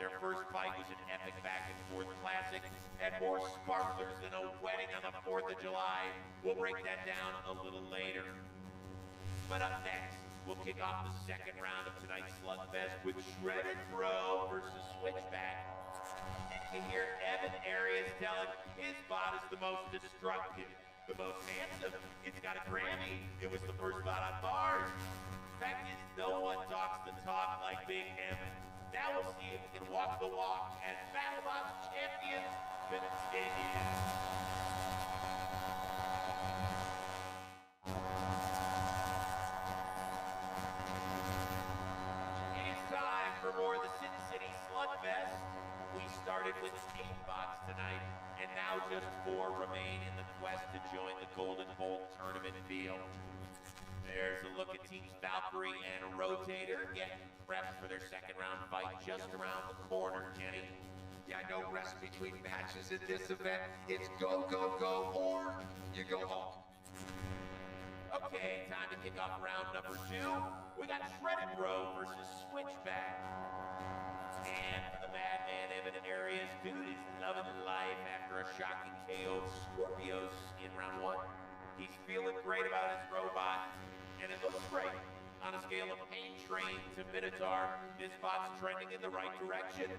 Their first fight was an epic back-and-forth classic, and more sparklers than a wedding on the 4th of July. We'll break that down a little later. But up next, we'll kick off the second round of tonight's Slugfest with Shredded Bro versus Switchback. You hear Evan Arias telling his bot is the most destructive, the most handsome. It's got a Grammy. It was the first bot on Mars. Fact is, no one talks the talk like Big Evan. Now we'll see if he can walk the walk as BattleBots champion continues. It is time for more of the Sin City Slugfest. We started with 8 bots tonight, and now just 4 remain in the quest to join the Golden Bolt tournament field. There's a look at teams Valkyrie and Rotator getting prepped for their second round fight just around the corner, Kenny. Yeah, no rest between matches in this event. It's go, go, go, or you go home. Okay, time to kick off round number 2. We got Shredded Bro versus Switchback. And the Madman Evan Arias, dude is loving life after a shocking KO of Scorpios in round 1. He's feeling great about his robot, and it looks great. On a scale of Pain Train to Minotaur, this bot's trending in the right direction.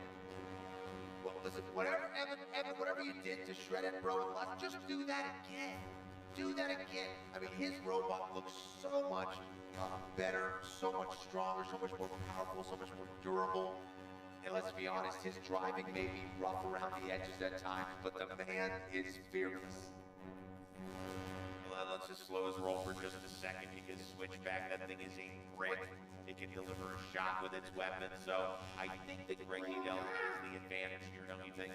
Well, listen, whatever, Evan, whatever you did to Shredded Bro, let's just do that again. Do that again. I mean, his robot looks so much better, so much stronger, so much more powerful, so much more durable. And let's be honest, his driving may be rough around the edges at times, but the man is fearless. Let's once it slows roll for just a second because Switchback, that thing is a brick. It can deliver a shot with its weapon, so I think that Greg Needell has the advantage here, don't you think?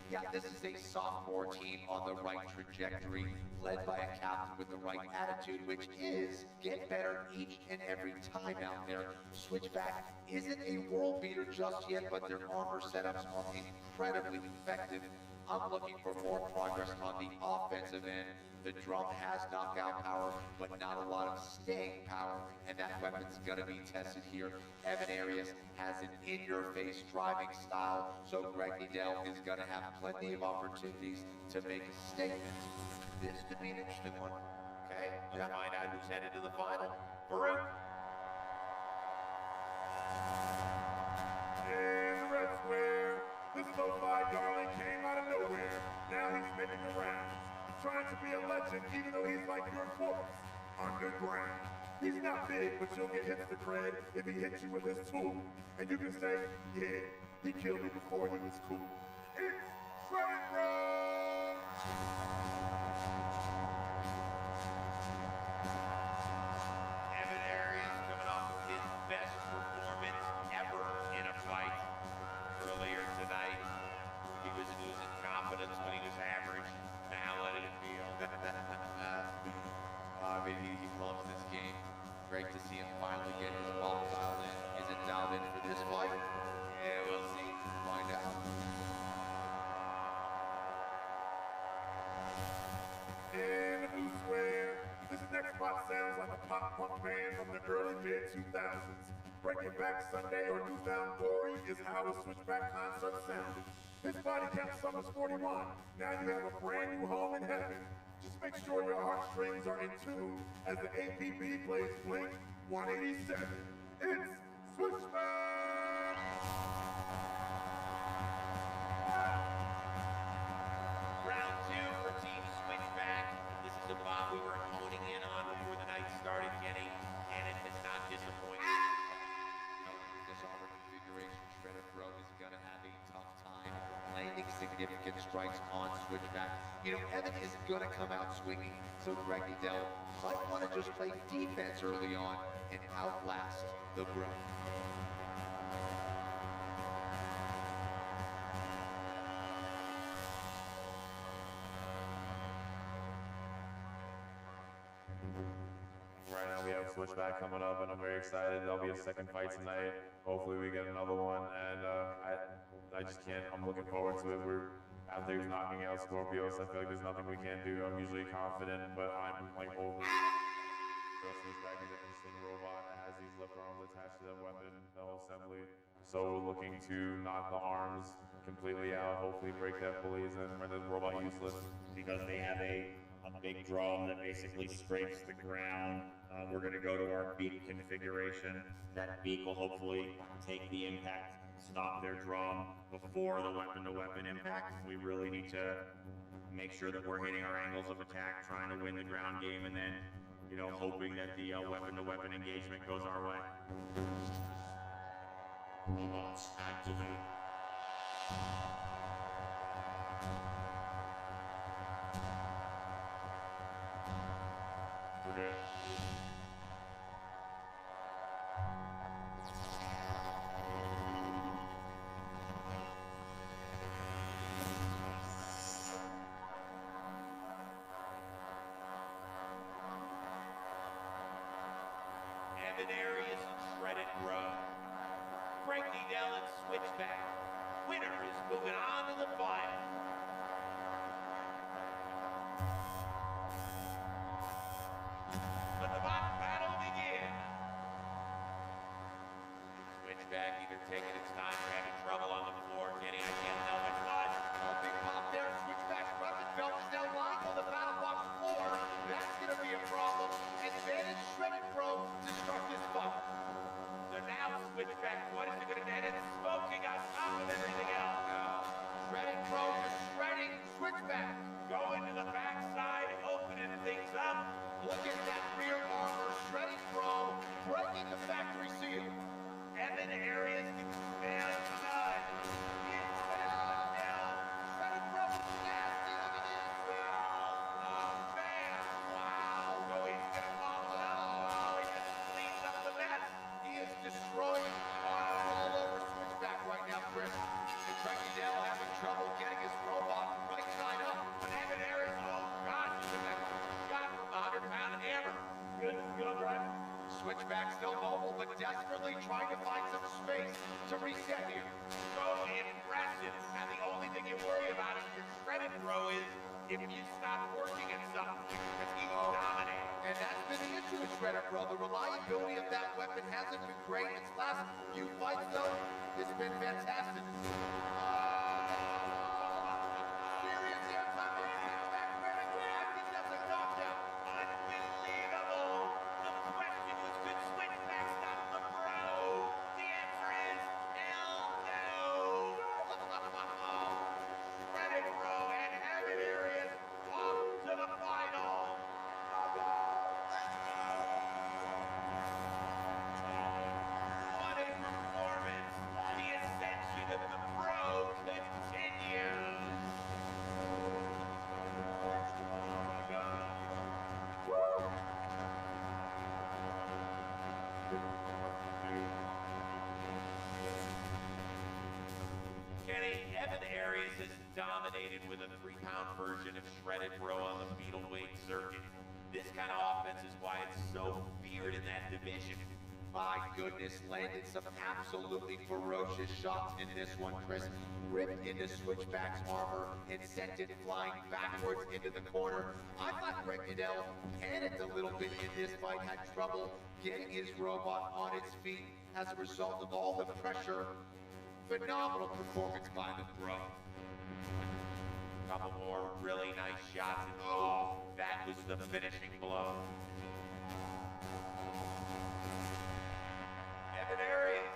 Yeah, this is a sophomore team on the right trajectory, led by a captain with the right attitude, which is get better each and every time out there. Switchback isn't a world beater just yet, but their armor setups are incredibly effective. I'm looking for more progress on the offensive end. The drum has knockout power, but not a lot of staying power, and that weapon's gonna be tested here. Evan Arias has an in-your-face driving style, so Greg Needell is gonna have plenty of opportunities to make a statement. This could be an interesting one. Okay, let's find out who's headed to the final. Farouk. In the red square, this lo-fi darling came out of nowhere. Now he's making the rounds, trying to be a legend even though he's like your corpse, underground. He's not big, but you'll get hits to cred if he hits you with his tool. And you can say, yeah, he killed me before he was cool. It's Shredded Bro! Evan Arias coming off of his best performance ever in a fight. Earlier tonight, he was losing confidence when he was average. Now let it feel. I mean, he loves this game. Great to see him finally get his ball dialed in. Is it dialed in for this fight? Yeah, we'll see. Find out. In the blue square, this next spot sounds like a pop-punk band from the early mid-2000s. Breaking Back Sunday or New Found Glory is how a Switchback concert sounded. His body count summers 41. Now you have a brand new home in heaven. Just make sure your heartstrings are in tune as the APB plays Blink 187. It's Switchback! Round two for Team Switchback. This is a bot we were honing in on before the night started, Kenny, and it has not disappointed. This armor configuration, Shredded Bro is gonna have a tough time landing significant strikes on Switchback. You know, Evan isn't gonna come out swinging, so Greg Needell might want to just play defense early on and outlast the Bro. Right now we have Switchback coming up, and I'm very excited. There'll be a second fight tonight. Hopefully we get another one, and I just can't. I'm looking forward to it. After he's knocking out Scorpios, I feel like there's nothing we can't do. I'm usually confident, but I'm like over. Switchback is an interesting robot that has these left arms attached to the weapon, the whole assembly. So we're looking to knock the arms completely out, hopefully break that pulleys and render the robot useless. Because they have a big drum that basically scrapes the ground. We're going to go to our beak configuration. That beak will hopefully take the impact, stop their drum before the weapon-to-weapon impact. We really need to make sure that we're hitting our angles of attack, trying to win the ground game, and then, you know, hoping that the weapon-to-weapon engagement goes our way. Robots activate. We're good. Evan Arias and Shredded Bro. Greg Needell and Switchback. been fantastic. Serious airtime on back credit. I think that's a knockout. Unbelievable! The question was, could Switchback stop the Bro? The answer is hell no! Shredded Bro and Heaven Areas off to the final! What a performance! The ascension of the Bro continues! Kenny, Evan Arias has dominated with a 3-pound version of Shredded Bro on the middleweight circuit. This kind of offense is why it's so feared in that division. My goodness, landed some absolutely ferocious shots in this one, Chris. Ripped into Switchback's armor and sent it flying backwards into the corner. I thought Greg Goodell panicked a little bit in this fight, had trouble getting his robot on its feet as a result of all the pressure. Phenomenal performance by the Bro. Couple more really nice shots, and oh, that was the finishing blow. Evan Arias.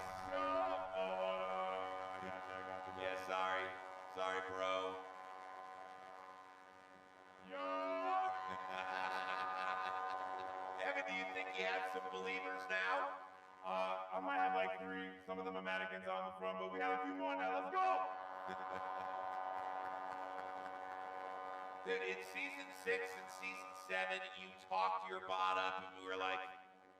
Yeah, sorry. Sorry, Bro. Evan, do you think you have some believers now? I might have like 3, some of them are mannequins on the front, but we have a few more now, let's go! Dude, in season 6 and season 7, you talked your bot up and we were like,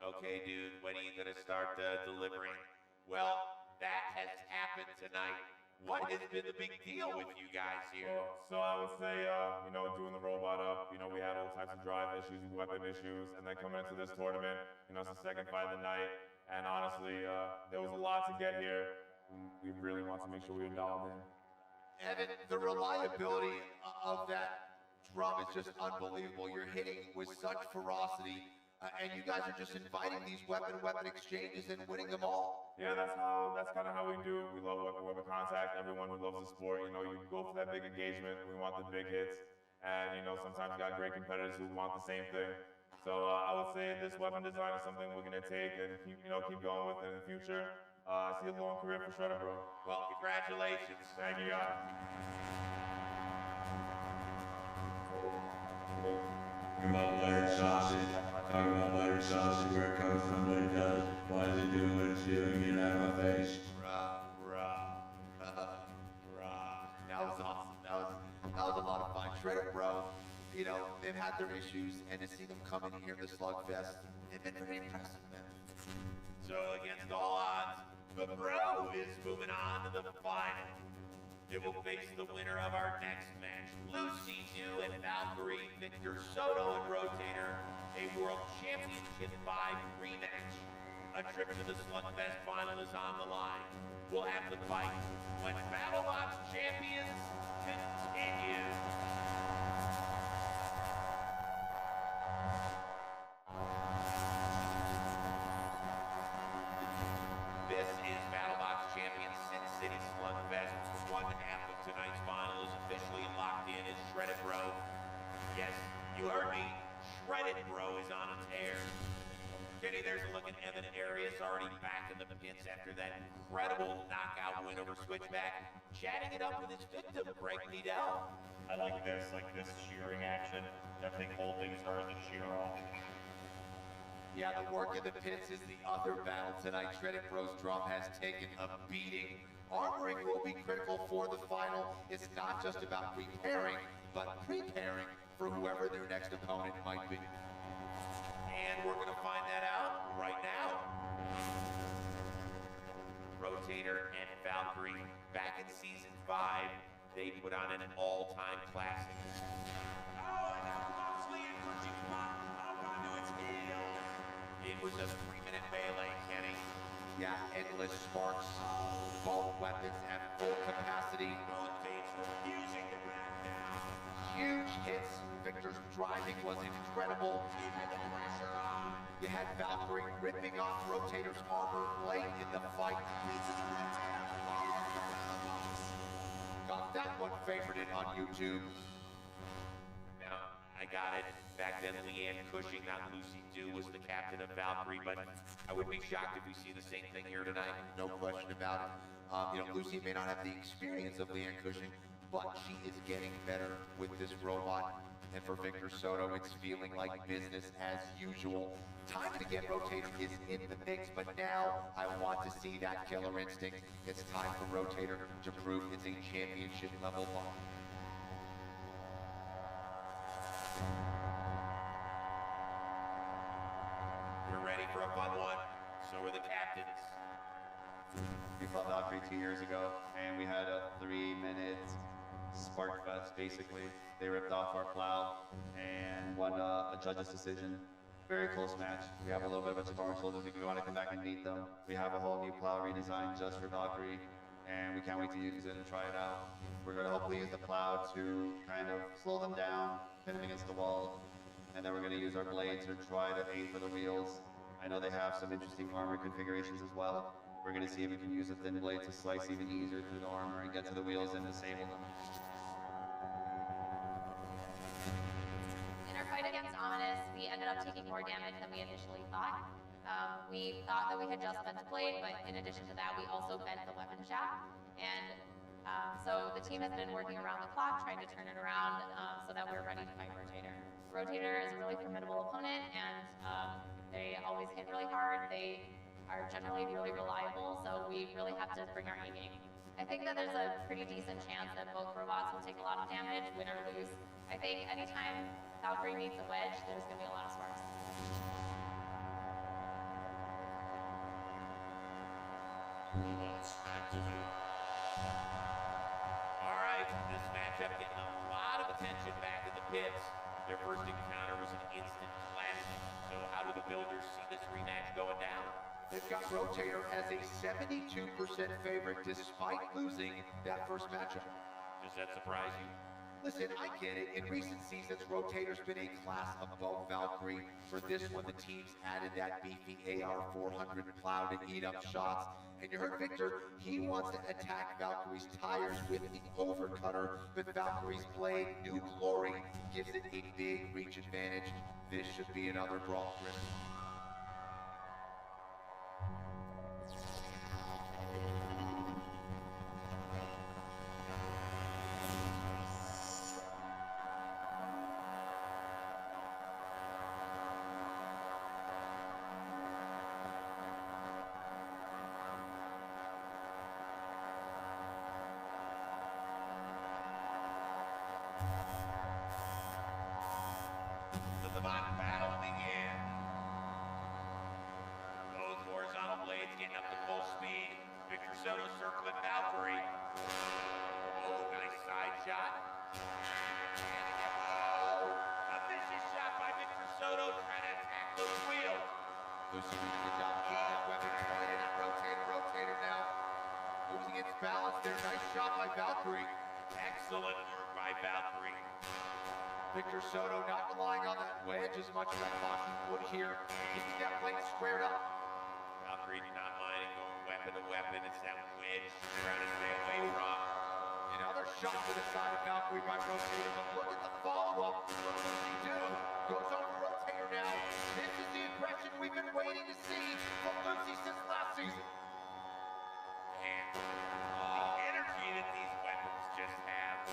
okay, dude, when are you gonna start delivering? Well, that has happened tonight. What has been the big deal with you guys here? So I would say, doing the robot up, we had all types of drive issues, weapon issues, and then coming into this tournament, it's the second fight of the night, and honestly, there was a lot to get here. We really want to make sure we were dialed in. Evan, the reliability of that drum is just unbelievable. You're hitting with such ferocity, and you guys are just inviting these weapon exchanges and winning them all. Yeah, that's kind of how we do. We love weapon contact. Everyone who loves the sport, you go for that big engagement. We want the big hits, and sometimes you got great competitors who want the same thing. So I would say this weapon design is something we're gonna take and keep going with in the future. I see a long career for Shredder, bro. Well, congratulations. Thank you, guys. Talking about buttered sausage, where it comes from, what it does, why is it doing what it's doing, get out of my face. That was awesome. That was a lot of fun. Shredder Bro, they've had their issues, and to see them come in here in the slugfest, they've been very impressive, man. So against all odds, the Bro is moving on to the final. It will face the winner of our next match, Lucy 2 and Valkyrie, Victor Soto and Rotator, a World Championship 5 rematch. A trip to the Slugfest final is on the line. We'll have the fight when BattleBots Champions continue. This is BattleBots Champion Sin City Slugfest. One half of tonight's final is officially locked in as Shredded Bro. Yes, you heard me. Shredded Bro is on a tear. Kenny, there's a look at Evan Arias already back in the pits after that incredible knockout win over Switchback, chatting it up with his victim, Greg Goodell. I like this shearing action. Definitely holding started to shear off. Yeah, the work in the pits is the other battle tonight. Shredded Bro's drum has taken a beating. Armoring will be critical for the final. It's not just about repairing, but preparing for whoever their next opponent might be. And we're gonna find that out right now. Rotator and Valkyrie, back in season 5, they put on an all-time classic. Oh, and now Moxley and Kojima up onto its heels. It was a 3-minute melee, Kenny. Yeah, endless sparks. Both weapons at full capacity. Both teams refusing to back down. Huge hits. Victor's driving was incredible. Keeping the pressure on. You had Valkyrie ripping off Rotator's armor late in the fight. This is Rotator. favorited on YouTube. Yeah, I got it. Back then, Leanne Cushing, not Lucy Dew, was the captain of Valkyrie, but I wouldn't be shocked if we see the same thing here tonight. No question about it. Lucy may not have the experience of Leanne Cushing, but she is getting better with this robot. And for Victor Soto, it's feeling like business as usual. Time to get Rotator is in the mix, but now I want to see that killer instinct. It's time for Rotator to prove it's a championship level bot. We're ready for a fun one. So are the captains. We fought Valkyrie 2 years ago, and we had a 3-minute spark fest, basically. They ripped off our plow and won a judge's decision. Very close match. We have a little bit of a chip on our shoulders. We want to come back and beat them. We have a whole new plow redesign just for Valkyrie, and we can't wait to use it and try it out. We're going to hopefully use the plow to kind of slow them down, pin them against the wall, and then we're going to use our blades to try to aim for the wheels. I know they have some interesting armor configurations as well. We're going to see if we can use a thin blade to slice even easier through the armor and get to the wheels and disable them. In our fight against Ominous, we ended up taking more damage than we initially thought. We thought that we had just bent a blade, but in addition to that, we also bent the weapon shaft. And so the team has been working around the clock, trying to turn it around so that we're ready to fight Rotator. Rotator is a really formidable opponent, and they always hit really hard. They are generally really reliable, so we really have to bring our A game. I think that there's a pretty decent chance that both robots will take a lot of damage, win or lose. I think anytime Valkyrie meets a wedge, there's going to be a lot of sparks. All right, this matchup getting a lot of attention back in the pits. Their first encounter was an instant classic. So how do the builders see this rematch going down? They've got Rotator as a 72% favorite despite losing that first matchup. Does that surprise you? Listen, I get it. In recent seasons, Rotator's been a class above Valkyrie. For this one, the teams added that beefy AR-400 plow to eat up shots. And you heard Victor, he wants to attack Valkyrie's tires with the overcutter, but Valkyrie's blade, New Glory, gives it a big reach advantage. This should be another brawl, Chris. The mock battle begin. Both horizontal blades getting up to full speed. Victor Soto circling Valkyrie. Oh, nice side shot. And again, oh, a vicious shot by Victor Soto trying to attack those wheels. Lucy doing a good job keeping that weapon pointed at Rotator now. Losing its balance there. Nice shot by Valkyrie. Excellent work by Valkyrie. Victor Soto not relying on that wedge as much as I thought he would here. Keeping that blade squared up. Valkyrie not minding going weapon to weapon. It's that wedge trying to stay away from. Another shot to the side of Valkyrie by Rotator, but look at the follow-up. What does he do? Goes over Rotator now. This is the aggression we've been waiting to see from Lucy since last season. And the energy that these weapons just have.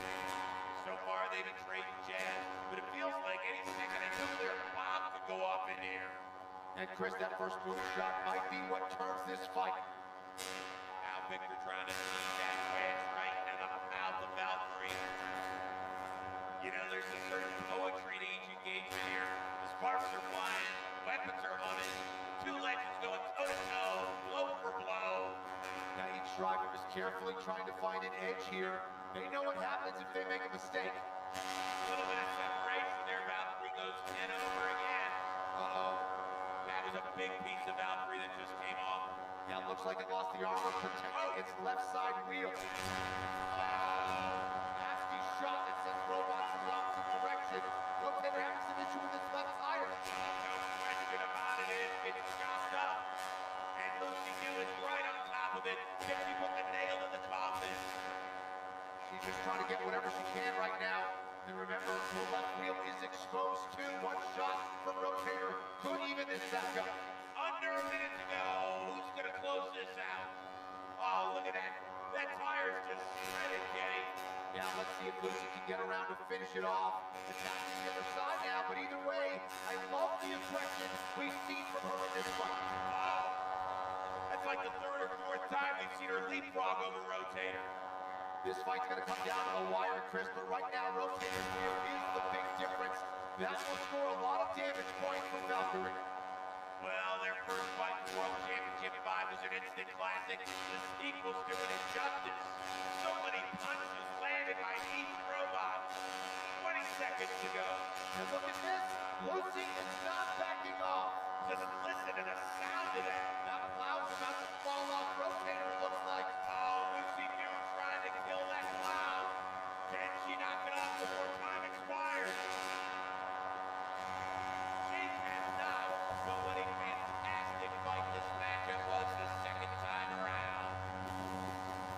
So far, they've been trading jabs, but it feels like any second a nuclear bomb could go off in here. And Chris, that first move shot might be what turns this fight. Now Victor trying to sneak that wedge right into the mouth of Valkyrie. You know, there's a certain poetry to each engagement here. The sparks are flying, weapons are humming, two legends going toe-to-toe, blow for blow. Now each driver is carefully trying to find an edge here. They know what happens if they make a mistake. A little bit of separation there. Valkyrie goes 10 over again. Uh-oh. That was a big piece of Valkyrie that just came off. Yeah, it looks like it lost the armor protecting its left side wheel. Nasty shot that sends robots in the opposite direction. Rotator having some issue with its left tire. No question about it. It's chopped up. And Lucy Dew is right on top of it. Can she put the nail in the coffin? She's just trying to get whatever she can right now. And remember, the left wheel is exposed too. One shot from Rotator could even this back up. Under a minute to go. Who's going to close this out? Oh, look at that. That tire's just shredded, Kenny. Yeah, let's see if Lucy can get around to finish it off. Attacking the other side now, but either way, I love the impression we've seen from her in this fight. Oh, that's like the third or fourth time we've seen her leapfrog over Rotator. This fight's going to come down to the wire, Chris, but right now, Rotator's wheel is the big difference. That will score a lot of damage points for Valkyrie. Well, their first fight in the World Championship 5 was an instant classic. The sequel's doing it justice. So many punches landed by each robot. 20 seconds to go. And look at this. Lucy is not backing off. Just listen to the sound of that. That cloud's about to fall off Rotator, it looks like. Oh, Lucy New trying to kill that cloud. Can she knock it off before time expires? She cannot. But what a fantastic fight this matchup was the second time around.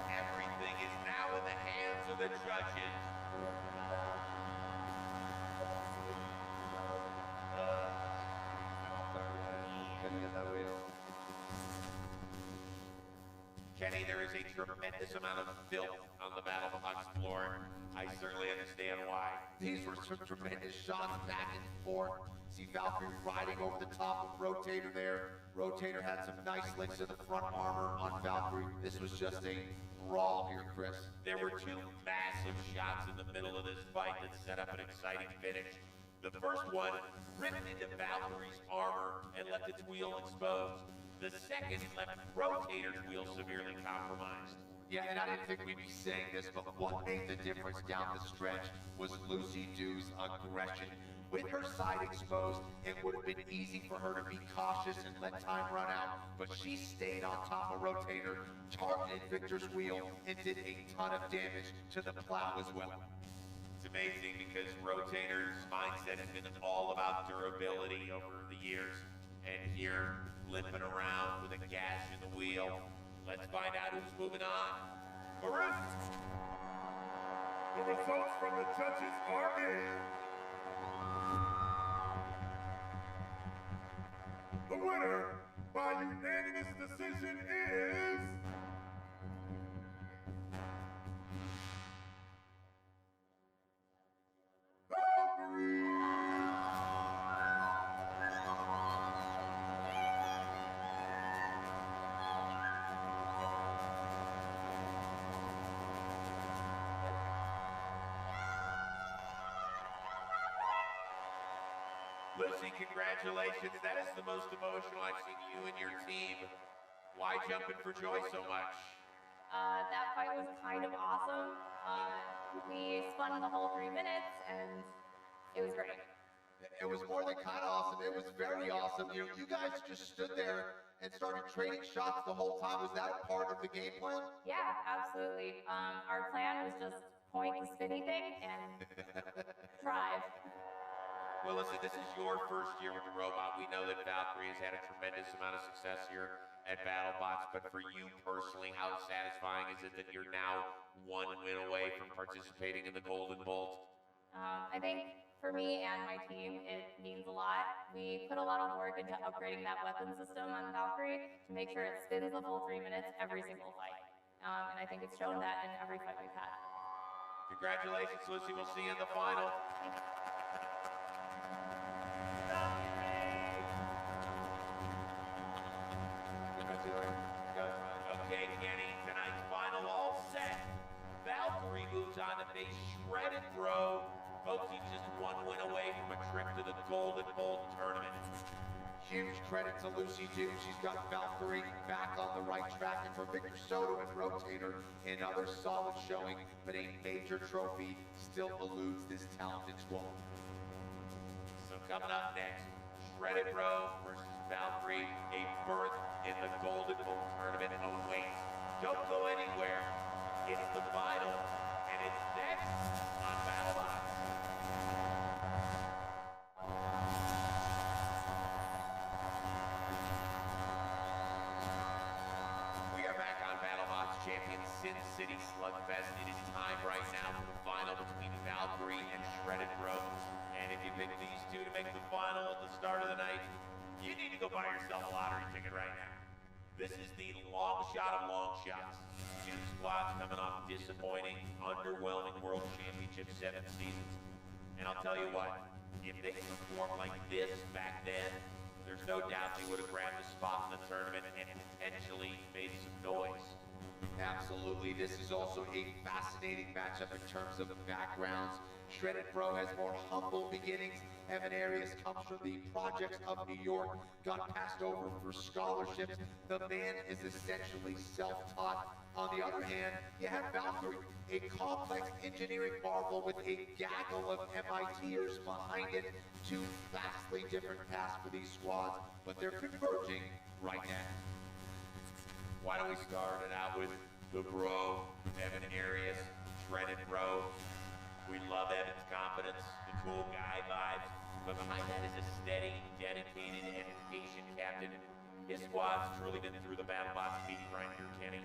Everything is now in the hands of the judges. Kenny, there is a tremendous amount of filth on the Battle Box floor. I certainly understand why. These were some tremendous shots back and forth. See Valkyrie riding over the top of Rotator there. Rotator had some nice licks to the front armor on Valkyrie. This was just a brawl here, Chris. There were two massive shots in the middle of this fight that set up an exciting finish. The first one ripped into Valkyrie's armor and left its wheel exposed. The second left Rotator's wheel severely compromised. Yeah, and I didn't think we'd be saying this, but what made the difference down the stretch was Lucy Dew's aggression. With her side exposed, it would have been easy for her to be cautious and let time run out, but she stayed on top of Rotator, targeted Victor's wheel, and did a ton of damage to the plow as well. It's amazing because Rotator's mindset has been all about durability over the years. And here, limping around with a gash in the wheel. Let's find out who's moving on. Chris, the results from the judges are in. The winner by unanimous decision is... Lucy, congratulations. That is the most emotional I've seen you and your team. Why jumping for joy so much? That fight was kind of awesome. We spun the whole 3 minutes, and it was great. It was more than kind of awesome. It was very awesome. You know, you guys just stood there and started trading shots the whole time. Was that a part of the game plan? Yeah, absolutely. Our plan was just point the spinny thing and drive. Well, listen, this is your first year with the robot. We know that Valkyrie has had a tremendous amount of success here at BattleBots, but for you personally, how satisfying is it that you're now one win away from participating in the Golden Bolt? I think for me and my team, it means a lot. We put a lot of work into upgrading that weapon system on Valkyrie to make sure it spins the full 3 minutes every single fight. And I think it's shown that in every fight we've had. Congratulations, Lucy. We'll see you in the final. Okay, Kenny, tonight's final all set. Valkyrie moves on to face Shredded Bro. Both teams just one win away from a trip to the Golden Bolt tournament. Huge credit to Lucy Dew. She's got Valkyrie back on the right track, and for Victor Soto and Rotator, another solid showing, but a major trophy still eludes this talented squad. So coming up next, Shredded Bro versus Valkyrie, a berth in the Golden Bolt tournament awaits. Don't go anywhere. It's the final, and it's next on BattleBots. We are back on BattleBots Champion Sin City Slugfest. It is time right now for the final disappointing, underwhelming World Championship 7 seasons. And I'll tell you what, if they performed like this back then, there's no doubt they would have grabbed a spot in the tournament and potentially made some noise. Absolutely. This is also a fascinating matchup in terms of backgrounds. Shredded Bro has more humble beginnings. Evan Arias comes from the projects of New York, got passed over for scholarships. The man is essentially self-taught. On the other hand, you have Valkyrie, a complex engineering marvel with a gaggle of MITers behind it. Two vastly different paths for these squads, but they're converging right now. Why don't we start it out with the bro, Evan Arias, Shredded Bro. We love Evan's confidence, the cool guy vibes, but behind that is a steady, dedicated, and patient captain. His squad's truly been through the battle box beat right here, Kenny.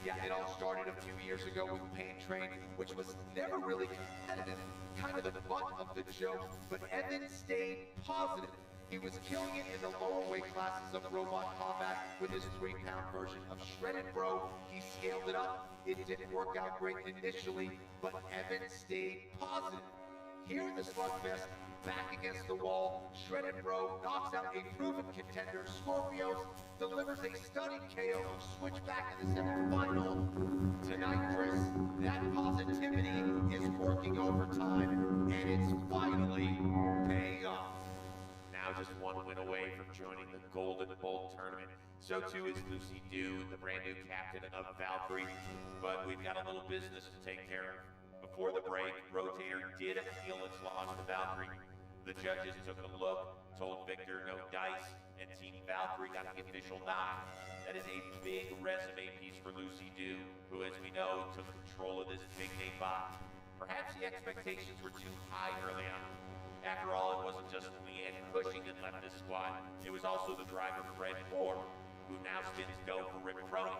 Yeah, it all started a few years ago with Pain Train, which was never really competitive, kind of the butt of the joke, but Evan stayed positive. He was killing it in the lower weight classes of robot combat with his 3-pound version of Shredded Bro. He scaled it up. It didn't work out great initially, but Evan stayed positive. Here in the slugfest, back against the wall, Shredded Bro knocks out a proven contender, Scorpios, delivers a stunning KO of Switchback in the semifinal. Tonight, Chris, that positivity is working overtime, and it's finally paying off. Now just one win away from joining the Golden Bolt tournament. So too is Lucy Dew, the brand new captain of Valkyrie. But we've got a little business to take care of. Before the break, Rotator did appeal its loss to Valkyrie. The judges took a look, told Victor no dice, and Team Valkyrie got the official nod. That is a big resume piece for Lucy Dew, who, as we know, took control of this big name bot. Perhaps the expectations were too high early on. After all, it wasn't just Leanne Cushing that left this squad. It was also the driver Fred Ford, who now spins dough for Rip Crony.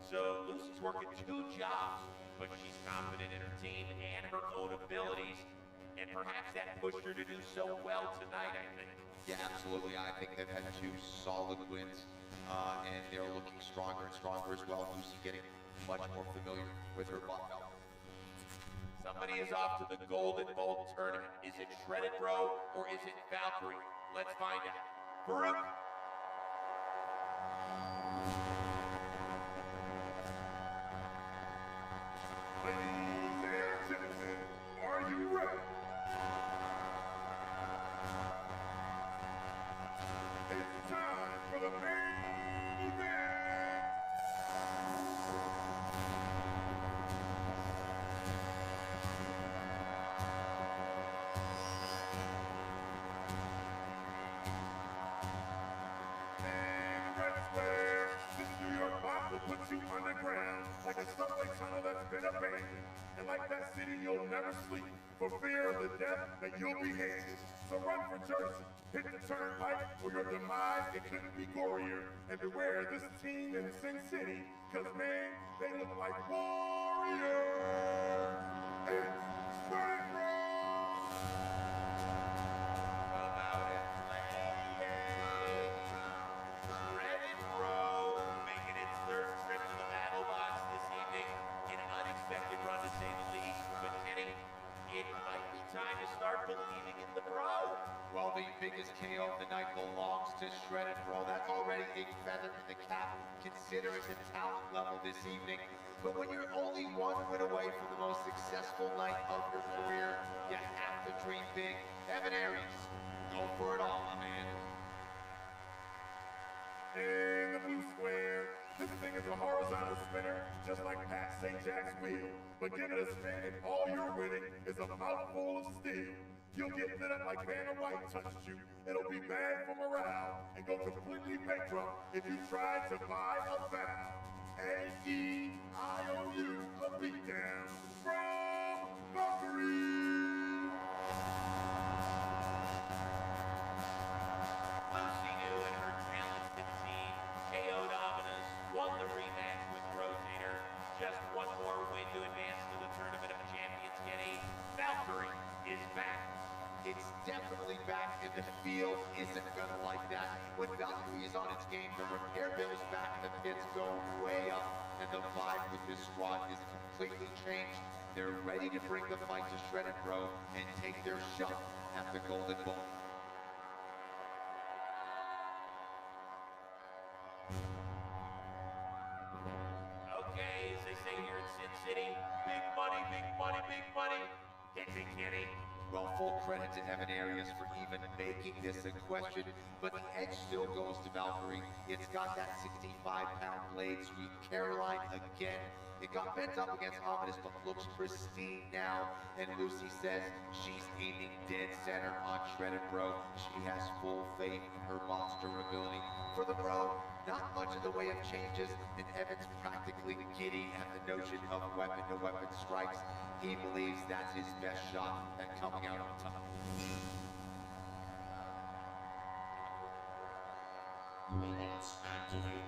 So Lucy's working 2 jobs, but she's confident in her team and her own abilities, and perhaps that pushed her to do so well tonight, I think. Yeah, absolutely. I think they've had 2 solid wins, and they're looking stronger and stronger as well. Lucy getting much more familiar with her bot belt. Somebody is off to the Golden Bolt tournament. Is it Shredded Bro or is it Valkyrie? Let's find out. Farouk! Ladies and gentlemen, are you ready? It's time for the main event! Will put you underground like a subway tunnel that's been abandoned. And like that city, you'll never sleep for fear of the death that you'll be handed. So run for Jersey, hit the turnpike, or your demise, it couldn't be gorier. And beware this team in Sin City, cause man, they look like warriors. It's Shredded Bro! Come out and play, Shredded Bro, making its 3rd trip to the battle box this evening in an unexpected run to say the least. But Kenny, it might be time to start believing in the Bro. Well, the biggest KO of the night belongs to Shredded Bro. That's already a feather in the cap, considering the talent level this evening. But when you're only 1 win away from the most successful night of your career, you have to dream big. Evan Arias, go for it all, my man. In the blue square, this thing is a horizontal spinner, just like Pat St. Jack's wheel. But give it a spin and all you're winning is a mouthful of steel. You'll get lit up like Vanna White touched you. It'll be bad for morale and go completely bankrupt if you try to buy a vow. A-E-I-O-U, a beatdown from Valkyrie. Lucy Dew and her talented team KO'd Ominous, won the rematch with Rotator. Just 1 more win to advance to the Tournament of Champions, Kenny. Valkyrie is back. It's definitely back, and the field isn't gonna like that. When Valkyrie is on its game, the repair bills back in the pits go way up, and the vibe with this squad is completely changed. They're ready to bring the fight to Shredded Bro and take their shot at the Golden Bolt. Okay, as they say here in Sin City, big money, big money, big money. Hit me, kitty. Well, full credit to Evan Arias for even making this a question, but the edge still goes to Valkyrie. It's got that 65-pound blade sweep. Caroline again. It got bent up against Ominous, but looks pristine now. And Lucy says she's aiming dead center on Shredded Bro. She has full faith in her box durability. For the Bro, not much in the way of changes, and Evan's practically giddy at the notion of weapon-to-weapon strikes. He believes that's his best shot at coming out on top. Robots activate.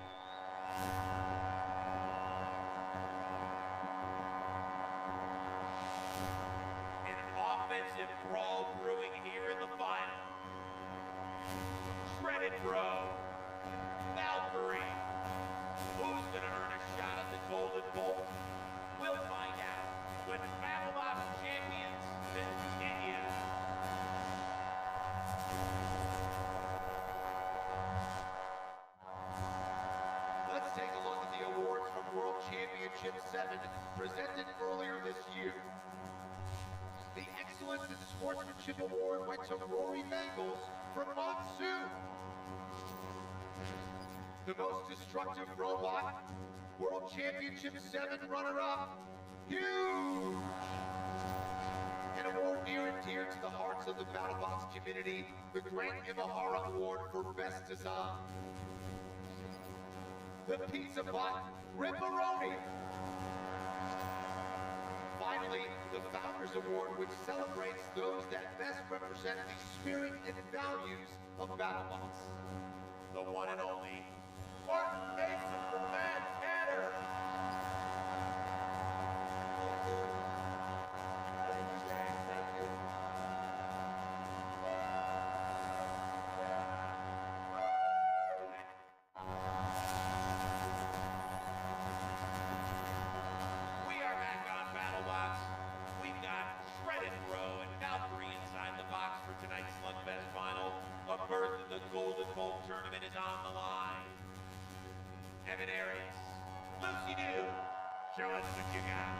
An offensive brawl brewing here in the final. Shredded Bro. Valkyrie. Who's gonna earn a shot at the Golden Bolt? We'll find out when BattleBots Champions continues. Let's take a look at the awards from World Championship 7 presented earlier this year. The Excellence in Sportsmanship Award went to Rory Mangles from Monsoon. The Most Destructive Robot, World Championship 7 runner-up, Huge! An award near and dear to the hearts of the BattleBots community, the Grant Imahara Award for Best Design. The Pizza Bot, Ripperoni. Finally, the Founders Award, which celebrates those that best represent the spirit and values of BattleBots. The one and only Martin Mason from Mad Hatter. We are back on BattleBots. We've got Shredded Bro and Valkyrie inside the box for tonight's Slugfest final. A berth in the Golden Bolt tournament is on the line. Evan Arias, Lucy New, show us what you got.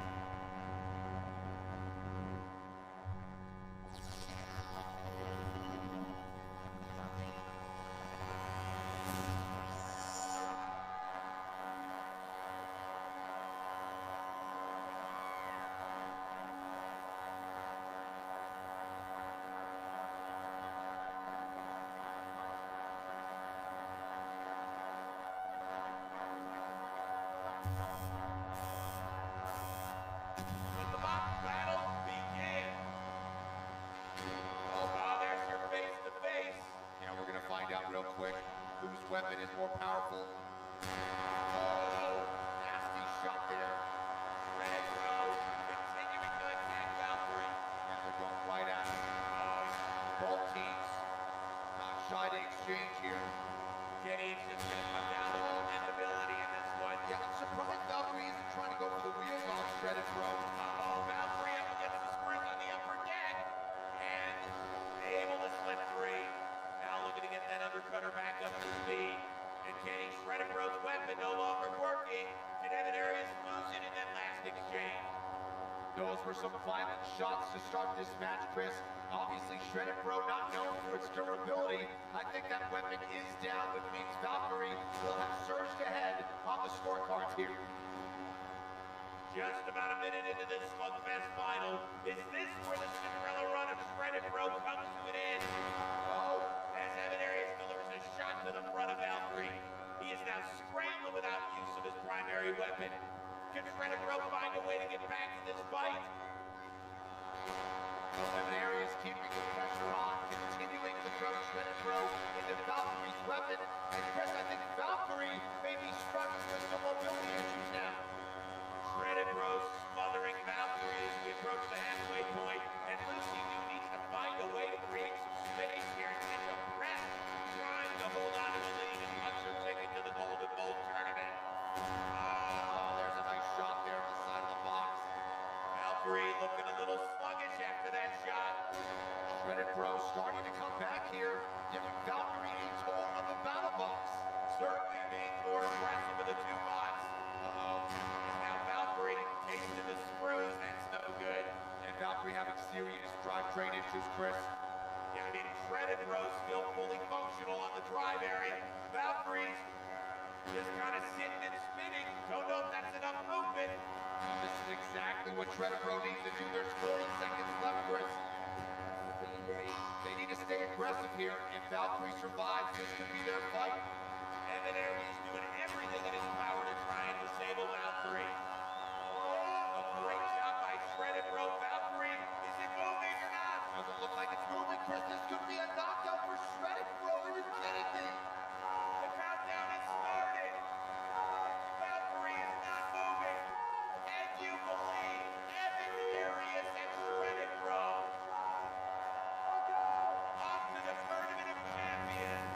Let the box battle begin. Oh, there's your face to face. Yeah, we're gonna find out real quick whose weapon is more powerful. Oh, nasty shot there. Shredded Bro continuing to attack Valkyrie. Yeah, they're going right at him. Both teams not shy to exchange here. Kenny's just gonna come down to dependability in this one. Yeah, I'm surprised Valkyrie isn't trying to go for the wheels on Shredded Bro. Valkyrie up against the screws on the upper deck. And able to slip free. Now looking to get that undercutter back up to speed. And Kenny, Shredded Bro's weapon no longer working. And Evan Arias lose it in that last exchange. Those were some violent shots to start this match, Chris. Obviously, Shredded Bro not known for its durability. I think that weapon is down, which means Valkyrie will have surged ahead on the scorecards here. Just about a minute into this Slugfest final. Is this where the Cinderella run of Shredded Bro comes to an end? Oh, as Evan Arias delivers a shot to the front of Valkyrie. He is now scrambling without use of his primary weapon. Can Shredded Bro find a way to get back to this fight? Well, Evan Arias keeping the pressure on, continuing to throw Shredded Bro into Valkyrie's weapon. And Chris, I think Valkyrie may be struggling with some mobility issues now. Shredded Bro smothering Valkyrie as we approach the halfway point, and Lucy New needs to find a way to create some space here and catch a breath, trying to hold on to the lead and punch her ticket to the Golden Bolt tournament. Oh, there's a nice shot there on the side of the box. Valkyrie looking a little sluggish after that shot. Shredded Bro starting to come back here, giving Valkyrie a tour of the battle box. Certainly being more aggressive with the two bots. Uh-oh. And now Valkyrie tasting the screws. That's no good. And Valkyrie having serious drivetrain issues, Chris. Yeah, I mean, Shredded Bro still fully functional on the drive area. Valkyrie's just kind of sitting and spinning. Don't know if that's enough movement. This is exactly what Shredded Bro needs to do. There's 40 seconds left, Chris. They need to stay aggressive here. If Valkyrie survives, this could be their fight. Evan Aries doing everything in his power to try and disable Valkyrie. A great job by Shredded Bro. Valkyrie, is it moving or not? Doesn't look like it's moving, Chris. This could be a knockout for Shredded Bro. Are you kidding me? The countdown has started. Valkyrie is not moving. And you believe Evan Aries and Shredded Bro off to the Tournament of Champions.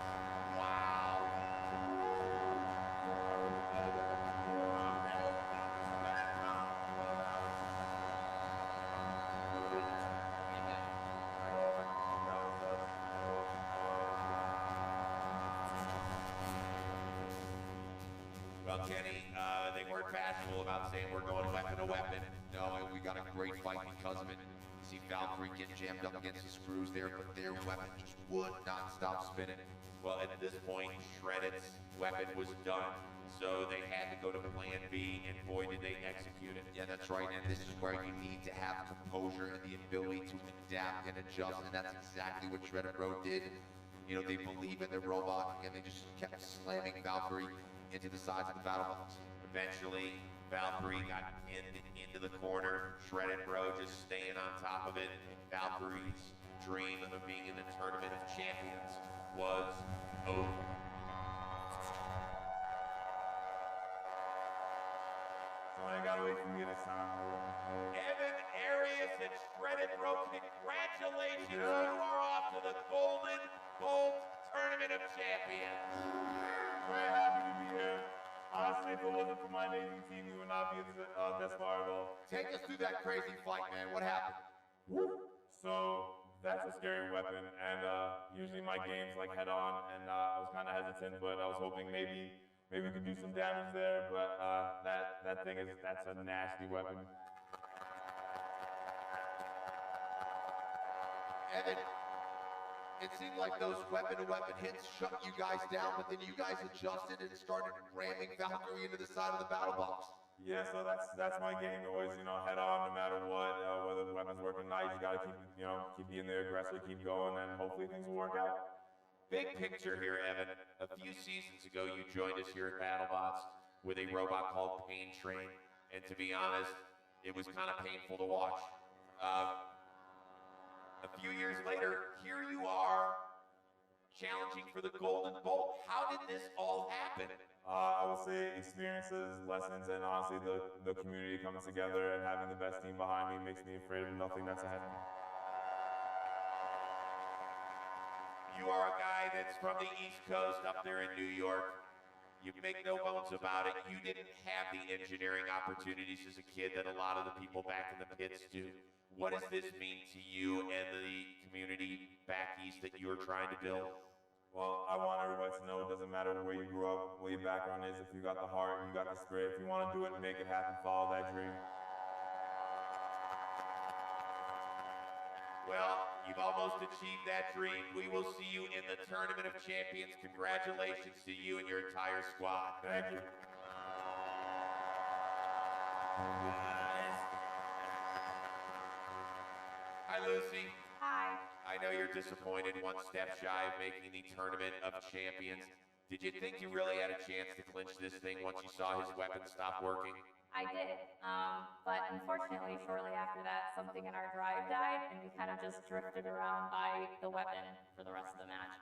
Wow. Well, Kenny, they weren't bashful about saying we're going weapon to weapon. No, we got a great fight because of it. You see Valkyrie getting jammed up against the screws there, but their weapon just would not stop spinning. Well, at this point, Shredded's weapon was done, so they had to go to plan B, and boy, did they execute it. Yeah, that's right, and this is where you need to have composure and the ability to adapt and adjust, and that's exactly what Shredded Bro did. You know, they believe in their robot, and they just kept slamming Valkyrie into the sides of the battle box. Eventually, Valkyrie got into the corner, Shredded Bro just staying on top of it, and Valkyrie's dream of being in the Tournament of Champions was over. So I gotta wait for me this time. Evan Aries and Shredded Bro, congratulations! You are off to the Golden Bolt Tournament of Champions. Very happy to be here. Honestly, if it wasn't for my amazing team, we would not be this far at all. Take us through that crazy fight, man. What happened? So that's a scary weapon, and usually my game's like head on, and I was kind of hesitant, but I was hoping maybe we could do some damage there. But that's a nasty weapon. Evan, it seemed like those weapon-to-weapon hits shut you guys down, but then you guys adjusted and started ramming Valkyrie into the side of the battle box. Yeah, so that's my game. Always, head on no matter what. Whether the weapon's working or not, you just gotta keep being the aggressor, keep going, and hopefully things will work out. Big picture here, Evan. A few seasons ago, you joined us here at BattleBots with a robot called Pain Train, and to be honest, it was kind of painful to watch. A few years later, here you are, challenging for the Golden Bolt. How did this all happen? I would say experiences, lessons, and honestly the community coming together and having the best team behind me makes me afraid of nothing that's ahead of me. You are a guy that's from the East Coast up there in New York. You make no bones about it. You didn't have the engineering opportunities as a kid that a lot of the people back in the pits do. What does this mean to you and the community back east that you're trying to build? Well, I want everybody to know it doesn't matter where you grew up, what your background is, if you got the heart, you got the spirit. If you want to do it, make it happen, follow that dream. Well, you've almost achieved that dream. We will see you in the Tournament of Champions. Congratulations to you and your entire squad. Thank you. Hi, Lucy. Hi. I know you're disappointed, one step shy of making the Tournament of Champions. Did you think you really had a chance to clinch this thing once you saw his weapon stop working? I did, but unfortunately, shortly after that, something in our drive died, and we kind of just drifted around by the weapon for the rest of the match.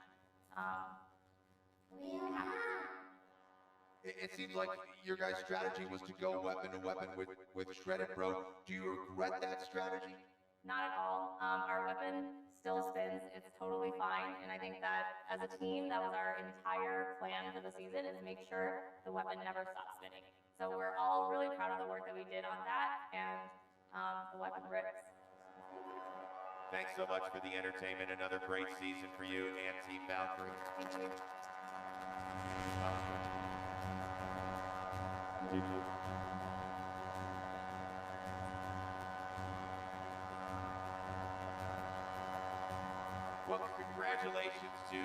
It seems like your guys' strategy was to go weapon to weapon with Shredded Bro. Do you regret that strategy? Not at all. Our weapon still spins. It's totally fine, and I think that as a team, that was our entire plan for the season, is make sure the weapon never stops spinning. So we're all really proud of the work that we did on that, and the weapon Thanks so much for the entertainment. Another great season for you and Team Valkyrie. Thank you. Well, congratulations to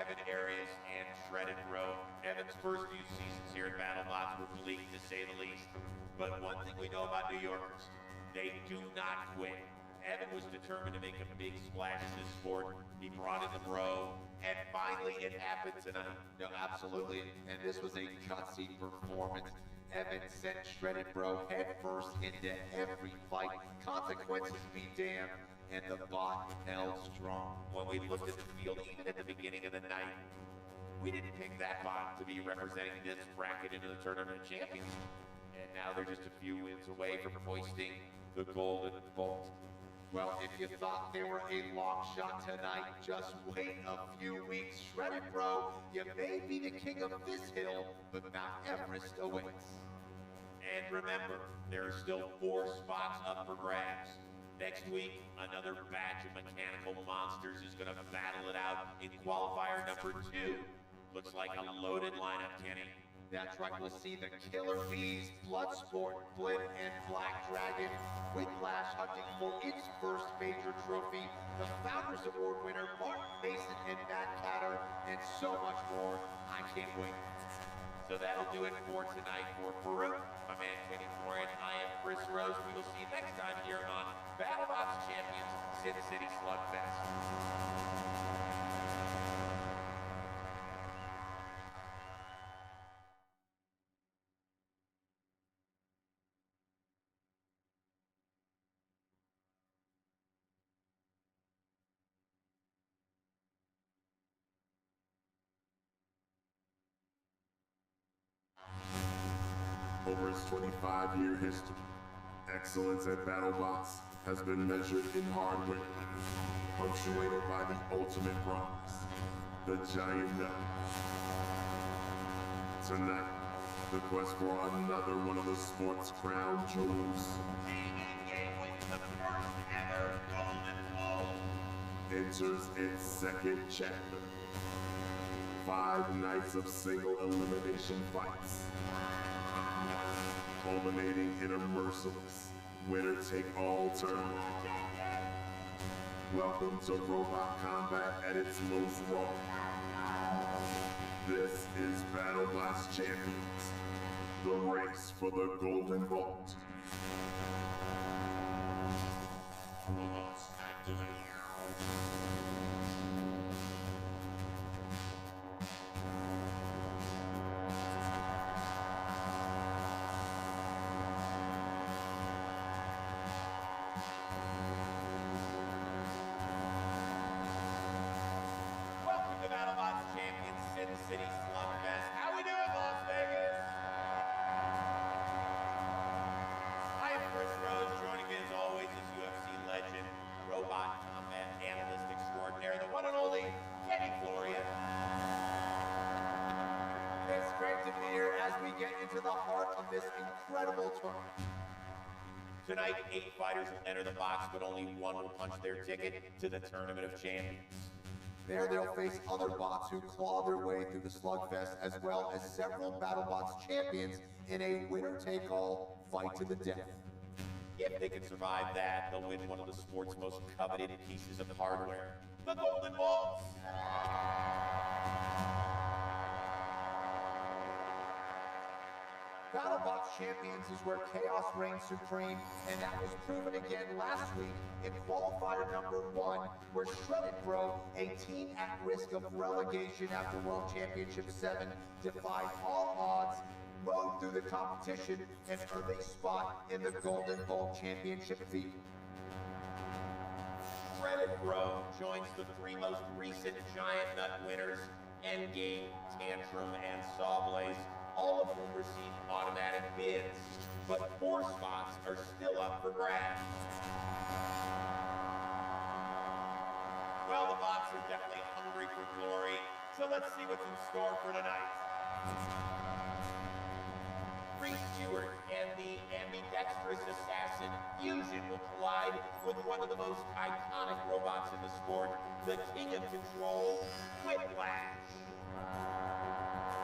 Evan Arias and Shredded Bro. Evan's first few seasons here at BattleBots were bleak, to say the least. But one thing we know about New Yorkers, they do not quit. Evan was determined to make a big splash in this sport. He brought in the Bro, and finally it happened tonight. No, absolutely, and this was a gutsy performance. Evan sent Shredded Bro headfirst into every fight. Consequences be damned, and the bot held strong. When we looked at the field, even at the beginning of the night, we didn't pick that bot to be representing this bracket into the Tournament of Champions. And now they're just a few wins away from hoisting the Golden Bolt. Well, if you thought they were a long shot tonight, just wait a few weeks. Shredded Bro, you may be the king of this hill, but Mount Everest awaits. And remember, there are still 4 spots up for grabs. Next week, another batch of mechanical monsters is going to battle it out in qualifier number 2. Looks like a loaded lineup, Kenny. That's right, we'll see the Killer Bees, Bloodsport, Blip, and Black Dragon, Whiplash hunting for its first major trophy, the Founders Award winner, Martin Mason and Matt Catter, and so much more. I can't wait. So that'll do it for tonight for Farouk, my man Kenny Florian. I am Chris Rose. We will see you next time here on BattleBots Champions Sin City Slugfest. Over its 25-year history, excellence at BattleBots has been measured in hardware, punctuated by the ultimate promise, the Giant Nut. Tonight, the quest for another one of the sport's crown jewels The first ever Golden Bolt enters its second chapter. 5 nights of single elimination fights, culminating in a merciless winner-take-all tournament. Welcome to robot combat at its most raw. This is BattleBots Champions, the race for the Golden Bolt. Robots activate. Welcome to BattleBots Champions Sin City Slugfest. How we doing, Las Vegas? I am Chris Rose. Joining me as always is UFC legend, robot combat analyst extraordinaire, the one and only Kenny Florian. It's great to be here as we get into the heart of this incredible tournament. Tonight, 8 fighters will enter the box, but only 1 will punch their ticket to the Tournament of Champions. There they'll face other bots who claw their way through the slugfest, as well as several BattleBots champions in a winner-take-all fight to the death. If they can survive that, they'll win one of the sport's most coveted pieces of hardware, the Golden Bolts. BattleBots Champions is where chaos reigns supreme, and that was proven again last week in qualifier number 1, where Shredded Bro, a team at risk of relegation after World Championship 7, defied all odds, rode through the competition, and earned a spot in the Golden Bolt Championship field. Shredded Bro joins the 3 most recent Giant Nut winners, Endgame, Tantrum, and Sawblaze, all of whom received automatic bids, but 4 spots are still up for grabs. Well, the bots are definitely hungry for glory, so let's see what's in store for tonight. Reese Stewart and the ambidextrous assassin Fusion will collide side with one of the most iconic robots in the sport, the king of control, Whiplash.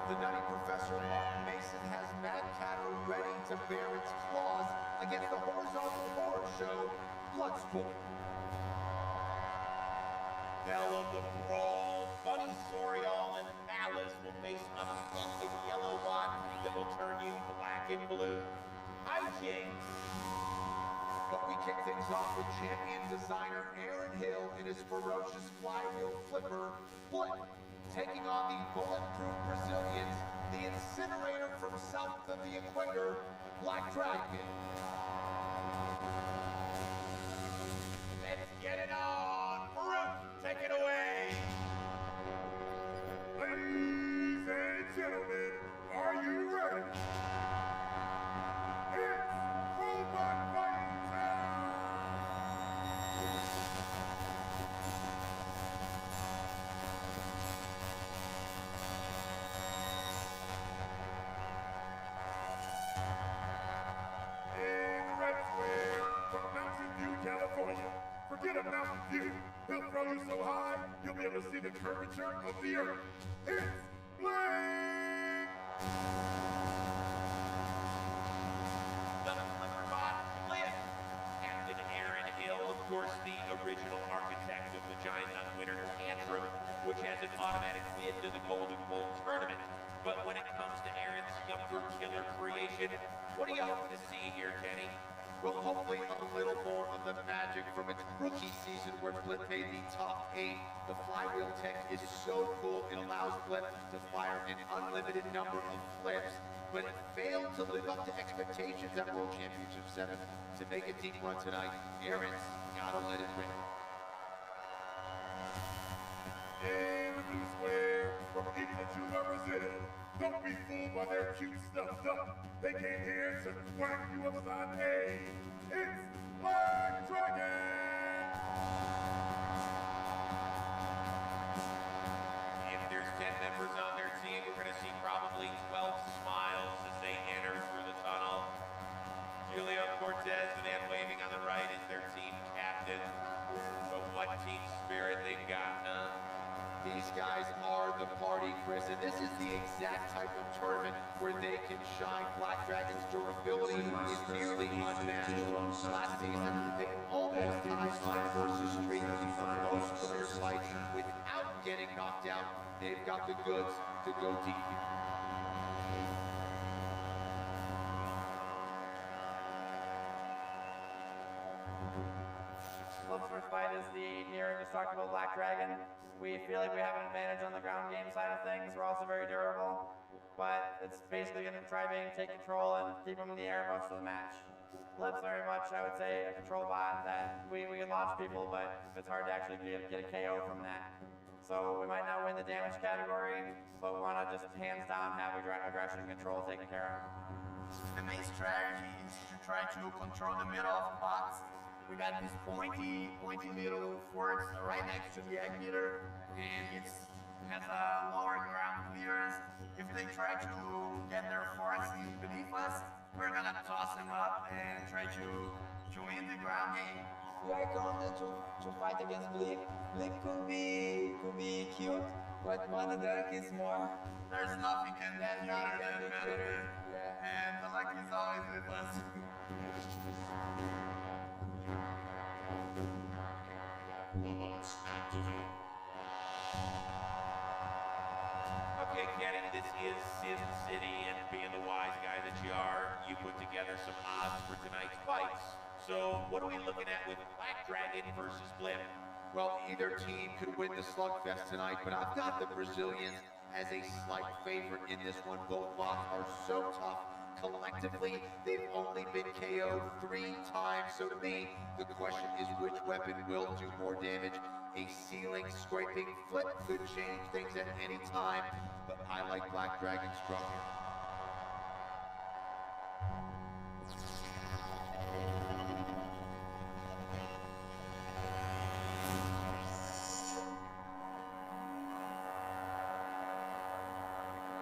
The Nutty Professor Martin Mason has Mad Catter ready to bear its claws against the horizontal horror show, Bloodsport. Hell of the Brawl, Bunny Soriol and Alice will face a pink and yellow bot that will turn you black and blue. Hijinks! But we kick things off with champion designer Aaron Hill in his ferocious flywheel flipper, Flip, taking on the bulletproof Brazilians, the incinerator from south of the equator, Black Dragon. Let's get it on! Brute, take it away! Ladies and gentlemen, are you ready? It's robot fighting time! In Red Square, from Mountain View, California. Forget a Mountain View. He'll throw you so high, you'll be able to see the curvature of the earth. It's Blade! The Flipperbot Flip! Captain Aaron Hill, of course, the original architect of the Giant Nut winner Tantrum, which has an automatic bid to the Golden Bolt tournament. But when it comes to Aaron's younger killer creation, what do you hope to see here, Kenny? Well, hopefully a little more of the magic from its rookie season where Blip made the top 8. The flywheel tech is so cool, it allows Blip to fire an unlimited number of flips, but it failed to live up to expectations at World Championship 7. To make a deep run tonight, Aaron's gotta let it rip. In the blue square, from Itajubá, Brazil. Don't be fooled by their cute stuffed up. They came here to whack you upside A. It's Black Dragon! If there's 10 members on their team, we're going to see probably 12 smiles as they enter through the tunnel. Julio Cortez, the man waving on the right, is their team captain. But what team spirit they've got, huh? These guys are the party, Chris, and this is the exact type of tournament where they can shine. Black Dragon's durability is nearly unmatched. Last season, they almost tied Flip versus Street in most career fights without getting knocked out. They've got the goods to go deep. Flip's first fight is the near indestructible Black Dragon. We feel like we have an advantage on the ground game side of things. We're also very durable, but it's basically going to try being take control and keep him in the air most of the match. Flip's very much, I would say, a control bot that we can launch people, but it's hard to actually get a KO from that. So we might not win the damage category, but we want to just hands down have aggression control taken care of. The main strategy is to try to control the middle of the box. We got this pointy little forks right next to the egg beater, and it has a lower ground clearance. If they try to get their forks beneath us, we're gonna toss them up and try to win the ground game. We are confident to fight against Bleak. Bleak could be cute, but Mana Duck is more. There's nothing can be cuter than Mana. And the luck is always with us. Robots activate. Okay, Kenny, this is Sim City, and being the wise guy that you are, you put together some odds for tonight's fights. So, what are we looking at with Black Dragon versus Blip? Well, either team could win the slugfest tonight, but I've got the Brazilians as a slight favorite in this one. Both bots are so tough. Collectively, they've only been KO'd 3 times. So to me, the question is which weapon will do more damage. A ceiling scraping Flip could change things at any time, but I like Black Dragon stronger.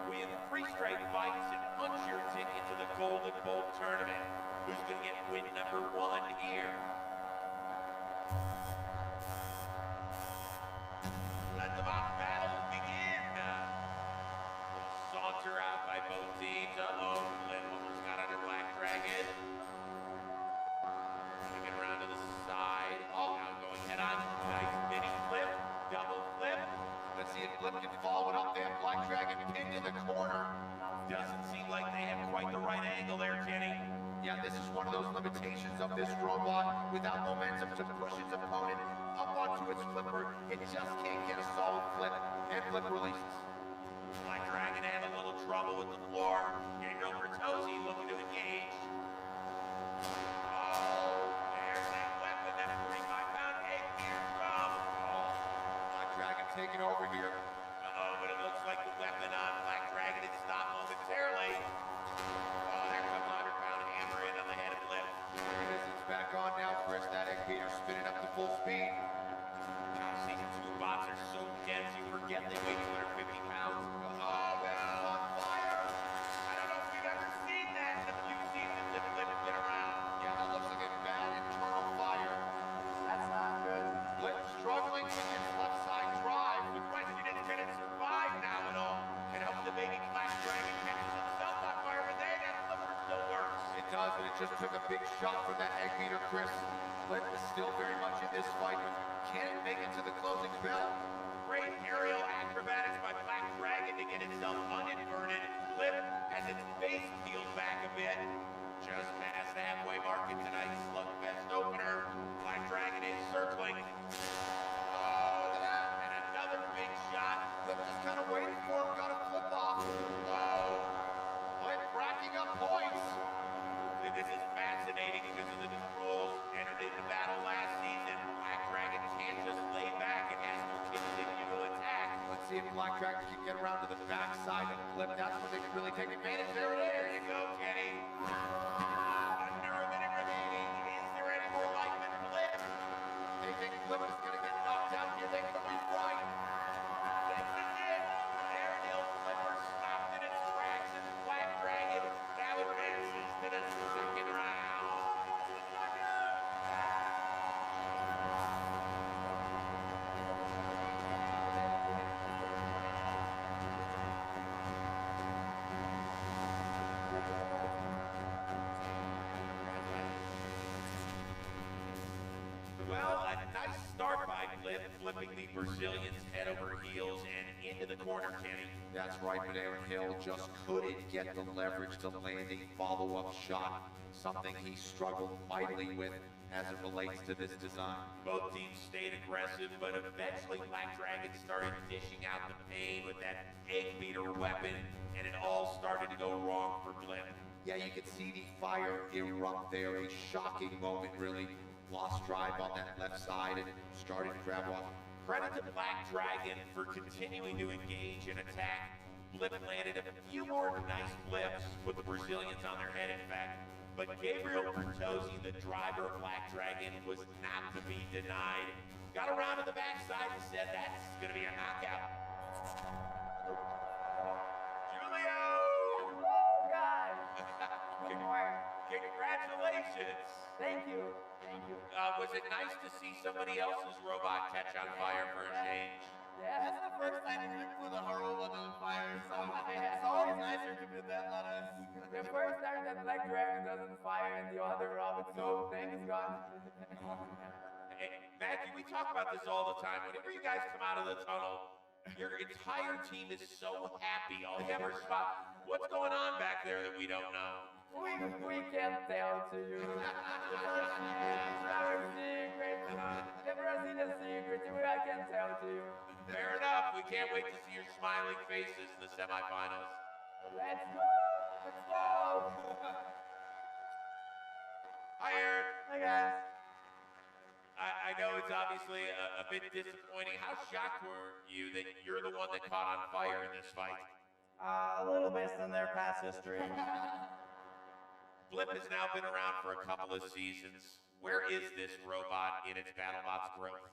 Win 3 straight fights and punch your ticket to the Golden Bolt tournament. Who's going to get win number 1 here? to push its opponent up onto its flipper. It just can't get a solid flip, and flip releases. Black Dragon had a little trouble with the floor. Gabriel Bertozzi looking to engage. Oh, there's that weapon, that 45-pound egg gear drum. Oh, Black Dragon taking over here. Uh-oh, but it looks like the weapon on Black Dragon is stopped momentarily. Oh, there comes 100-pound hammer in on the head of Blip. There it is, it's back on now, Chris. That egg beater spinning up to full speed. Season 2 bots are so dense you forget they weigh 250 pounds. Oh, man, on fire! I don't know if we've ever seen that in a few seasons that Blip's been around. Yeah, that looks like a bad internal fire. That's not good. Blip struggling with its left side drive. The question is, can it survive now at all? And hope the baby Black Dragon catches itself on fire, but then that flipper still works. It does, and it just took a big shot from that egg beater, Chris. Blip is still very much in this fight, but can it make it to the closing bell? Great aerial acrobatics by Black Dragon to get itself uninverted. Blip has its face peeled back a bit. Just past the halfway mark in tonight's Slugfest opener. Black Dragon is circling. Oh, look at that! And another big shot. Blip just kind of waiting for him, got a flip off. Oh! Blip racking up points. This is fascinating because of the new rules entered into battle last season. Black Dragon can't just lay back, it has to continue to attack. Let's see if Black Dragon can get around to the back side of Blip. That's where they can really take advantage. There it is. There you go, Kenny. Under a minute remaining. Is there any more life in Blip? They think Blip is going to get knocked out here. They could be right. This is it. There it is. Flipper stopped in its tracks, and Black Dragon now advances to the second round. Well, a nice start by Blip, flipping the Brazilians head over heels and into the corner, Kenny. That's right, but Aaron Hill just couldn't get the leverage to land a follow-up shot, something he struggled mightily with as it relates to this design. Both teams stayed aggressive, but eventually Black Dragon started dishing out the pain with that egg beater weapon, and it all started to go wrong for Blip. Yeah, you can see the fire erupt there, a shocking moment really. Lost drive on that left side and started to grab off. Credit to Black Dragon for continuing to engage and attack. Blip landed a few more nice blips with the Brazilians on their head, in fact. But Gabriel Bertozzi, the driver of Black Dragon, was not to be denied. Got around to the backside and said that's going to be a knockout. Julio! Oh, God! Good morning. Congratulations! Thank you. Thank you. Was it nice to see somebody else's robot catch on fire for a change? Yeah, that's the first time we put a robot on fire, so it's always nicer to be that than us. The first time that Black Dragon doesn't fire and the other robot, so thanks God. Hey, Matthew, we talk about this all the time. Whenever you guys come out of the tunnel, your entire team is so happy. All you ever spot, what's going on back there that we don't know? We can't tell to you. It's our secret. The Brazilian secret. I can't tell to you. Fair enough. We can't wait to see your smiling faces in the semifinals. Let's go. Let's go. Hi, Aaron. Hi, guys. I know it's obviously a bit disappointing. How shocked were you that you're the one that caught on fire in this fight? A little based on their past history. Blip has now been around for a couple of seasons. Where is this robot in its BattleBots growth?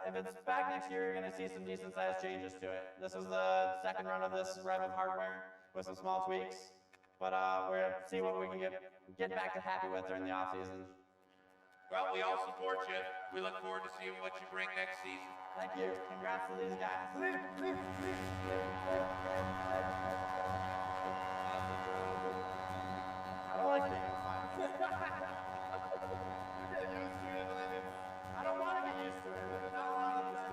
If it's back next year, you're going to see some decent-sized changes to it. This was the second run of this rev of hardware with some small tweaks, but we're going to see what we can get back to happy with during the off-season. Well, we all support you. We look forward to seeing what you bring next season. Thank you. Congrats to these guys. I don't like being on fire. Get used to it, I don't want to get used to it. It's not a lot of time.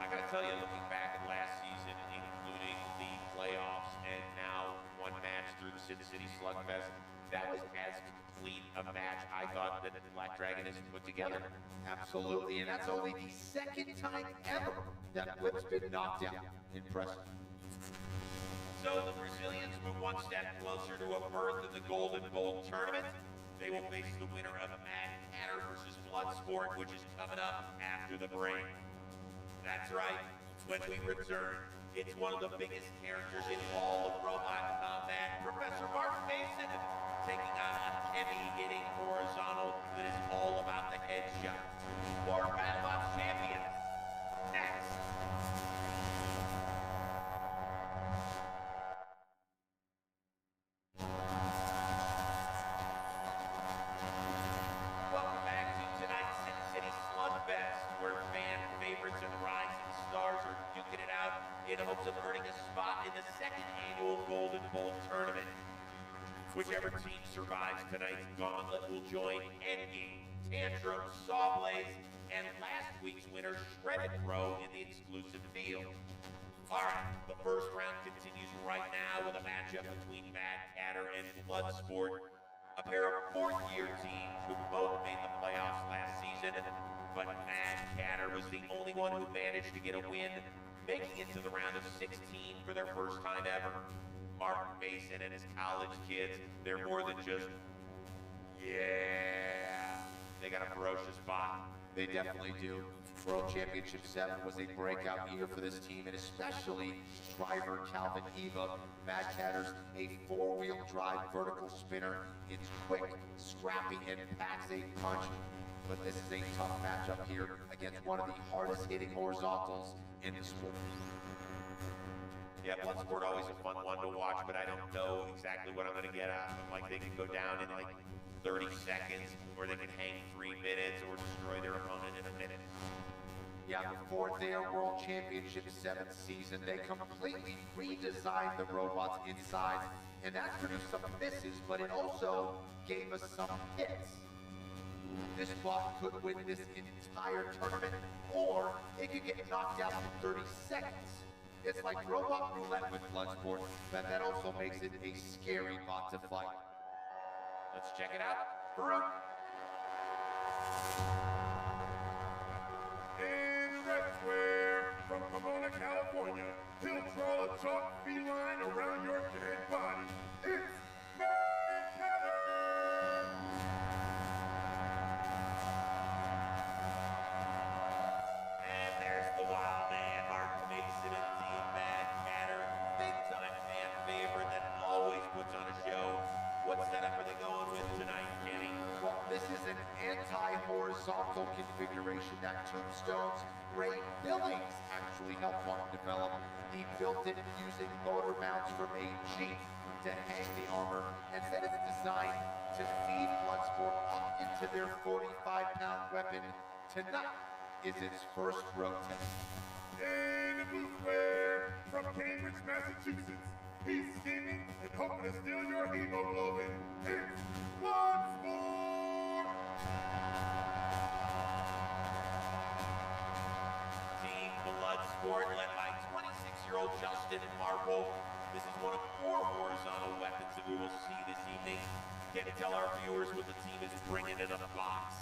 I gotta tell you, looking back at last season, including the playoffs and now one match through the Sin City Slugfest, that was as complete a match Black Dragon has put together. Absolutely, and that's only the second time ever that Flip's been knocked out. Impressive. So the Brazilians move one step closer to a berth in the Golden Bowl tournament. They will face the winner of Mad Hatter versus Bloodsport, which is coming up after the break. That's right, when we return, it's one of the biggest characters in all of robot combat, Professor Mark Mason, taking on a heavy-hitting horizontal that is all about the headshot. More BattleBots champions, next! Welcome back to tonight's Sin City Slugfest, where fan favorites and rising stars are duking it out in hopes of earning a spot in the second annual Golden Bowl tournament. Whichever team survives tonight's gauntlet will join Endgame, Tantrum, Sawblaze, and last week's winner, Shredded Bro, in the exclusive field. Alright, the first round continues right now with a matchup between Mad Hatter and Bloodsport, a pair of fourth-year teams who both made the playoffs last season, but Mad Hatter was the only one who managed to get a win, making it to the round of 16 for their first time ever. Mark Mason and his college kids, they're more than just, yeah. They got a ferocious bot. They definitely do. World Championship 7 was a breakout year for this team, and especially driver Calvin Eva. Mad Catter's a four-wheel drive vertical spinner. It's quick, scrappy, and packs a punch. But this is a tough matchup here against one of the hardest hitting horizontals in the sport. Yeah, Bloodsport always a fun one to watch, but I don't know exactly what I'm going to get out of them. Like, they can go down in like 30 seconds, or they can hang 3 minutes, or destroy their opponent in a minute. Yeah, before their World Championship 7th season, they completely redesigned the robots inside, and that produced some misses, but it also gave us some hits. This bot could win this entire tournament, or it could get knocked out in 30 seconds. It's like robot roulette with Bloodsport, but that also makes it a scary bot to fight. Let's check it out. Farouk! In Red Square, from Pomona, California, he'll draw a chalk feline around your dead body. It's Mad Hatter! And there's the wild man, Mark Mason and Team Mad Hatter. Big-time fan favorite that always puts on a show. What setup are they going with tonight, Kenny? Well, this is an anti-horizontal configuration that Tombstone's Ray Billings actually helped Mark develop. He built it using motor mounts from a Jeep to hang the armor, and said it's designed to feed Bloodsport up into their 45-pound weapon. Tonight is its first road test. In Blue Square, from Cambridge, Massachusetts, he's scheming and hoping to steal your hemoglobin. It's Bloodsport! Team Bloodsport, led by 26-year-old Justin Marple. This is one of 4 horizontal weapons that we will see this evening. Can you tell our viewers what the team is bringing in the box?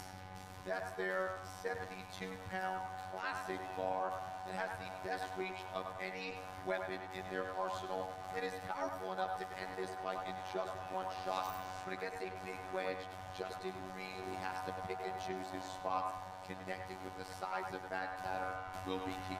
That's their 72-pound classic bar that has the best reach of any weapon in their arsenal. It is powerful enough to end this fight in just one shot. When it gets a big wedge, Justin really has to pick and choose his spots. Connecting with the sides of Mad Hatter will be key.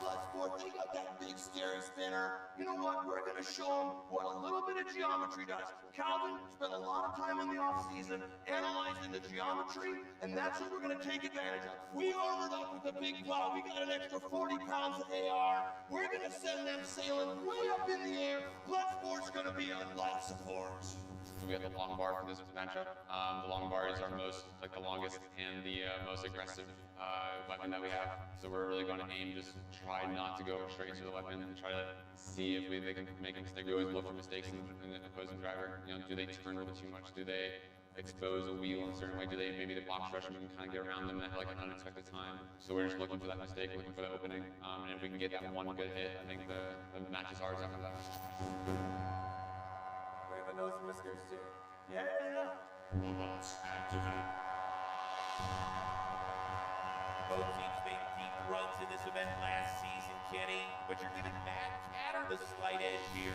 Bloodsport, they got that big scary spinner. You know what? We're gonna show them what a little bit of geometry does. Calvin spent a lot of time in the off-season analyzing the geometry, and that's what we're gonna take advantage of. We armored up with the big plow. We got an extra 40 pounds of AR. We're gonna send them sailing way up in the air. Bloodsport's gonna be on life support. So we have the long bar for this matchup. The long bar is our the longest and the most aggressive weapon that we have. So we're really going to aim, just try not to go straight to the weapon and try to see if they can make a mistake. We always look for mistakes in the opposing driver. You know, do they turn a little too much? Do they expose a wheel in a certain way? Do they, maybe the box rusher can kind of get around them at like an unexpected time? So we're just looking for that mistake, looking for the opening. And if we can get that one good hit, I think the match is ours after that. We have a nose and whiskers too. Yeah. Robots activate. Both teams made deep runs in this event last season, Kenny, but you're giving Mad Catter the slight edge here.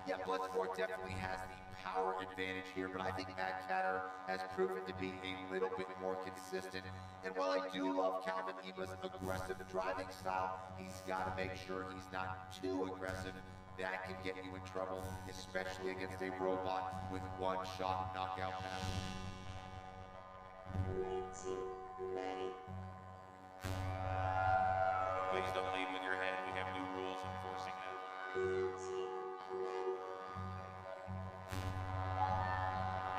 Yeah, Bloodsport definitely has the power advantage here, but I think Mad Catter has proven to be a little bit more consistent. And while I do love Calvin Eba's aggressive driving style, he's got to make sure he's not too aggressive. That can get you in trouble, especially against a robot with one-shot knockout power. Please don't lead with your head. We have new rules enforcing that.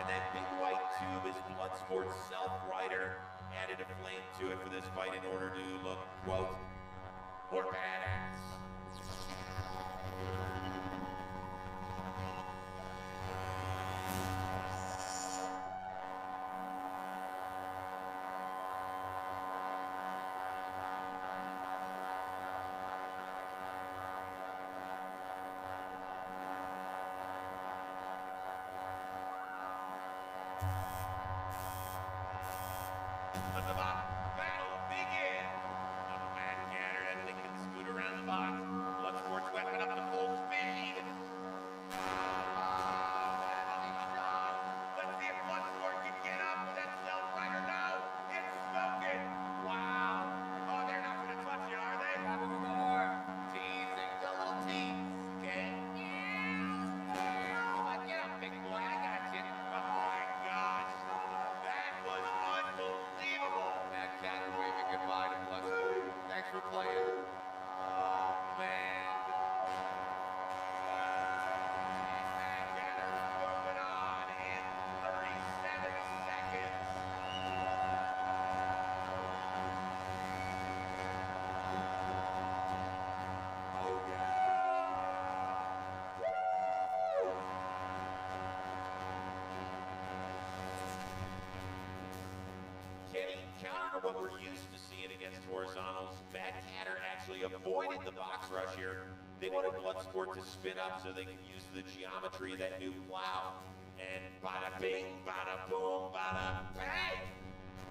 And that big white tube is Bloodsport's self-rider. Added a flame to it for this fight in order to look, quote, more badass. Let the battle begin! Mad Catter, that thing can scoot around the box. Bloodsport's weapon up to full speed. Let's see if Bloodsport can get up with that self-rider. No! It's smoking! Wow! Oh, they're not gonna touch you, are they? Having the door. Teasing. A little tease. Okay? Come on, get up, big boy. I got you. Oh my gosh. That was unbelievable. Mad Catter waving goodbye to Bloodsport. Thanks for playing. Oh, man. Mad Catter's moving on in 37 seconds. Oh, Kenny, counter to what we're used to seeing against horizontals, Mad Catter actually avoided the box rush here. They wanted Bloodsport to spin up so they could use the geometry of that new plow. And bada bing, bada boom, bada bang!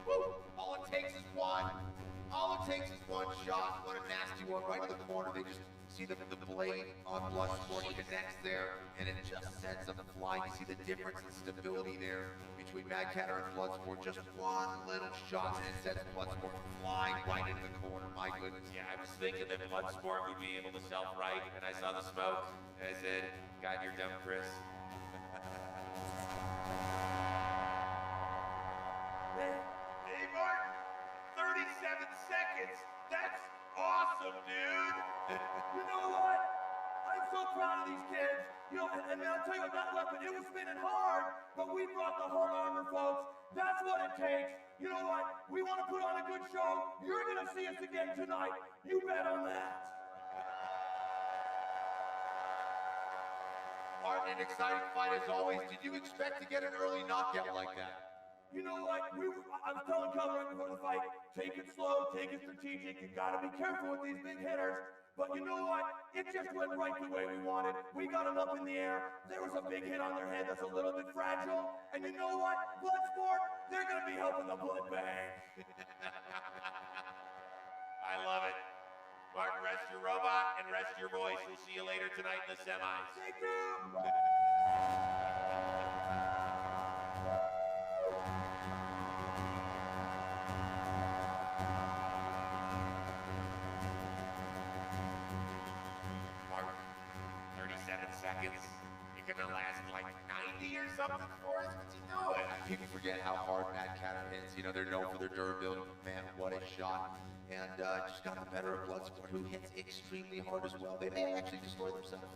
Woo! All it takes is one. All it takes is one shot. What a nasty one right in the corner. They just see the blade on Bloodsport connects there, and it just sends them flying. You see the difference in stability there between Mad Catter and Bloodsport. Just one little shot, and it sends Bloodsport flying right into the corner. My goodness. Yeah, I was thinking that Bloodsport would be able to self-right, and I saw the smoke, and I said, God, you're dumb, Chris. Hey, Mark, 37 seconds. That's awesome, dude. You know what? I'm so proud of these kids. You know, and I'll tell you what, that weapon, it was spinning hard, but we brought the hard armor, folks. That's what it takes. You know what? We want to put on a good show. You're going to see us again tonight. You bet on that. Martin, an exciting fight as always. Did you expect to get an early knockout like that? You know what? I was telling Calvin right before the fight, take it slow, take it strategic. You got to be careful with these big hitters. But you know what? It just went right the way we wanted. We got them up in the air. There was a big hit on their head that's a little bit fragile. And you know what? Bloodsport, they're going to be helping the blood bank. I love it. Martin, rest your robot and rest your voice. We'll see you later tonight in the semis. Thank you. Martin, 37 seconds. You're gonna last like 90 or something for us? What's he doing? People forget how hard Mad Catter hits. You know, they're known for their durability. Man, what a shot. And just got the better of Bloodsport, who hits extremely hard as well. They may actually destroy themselves.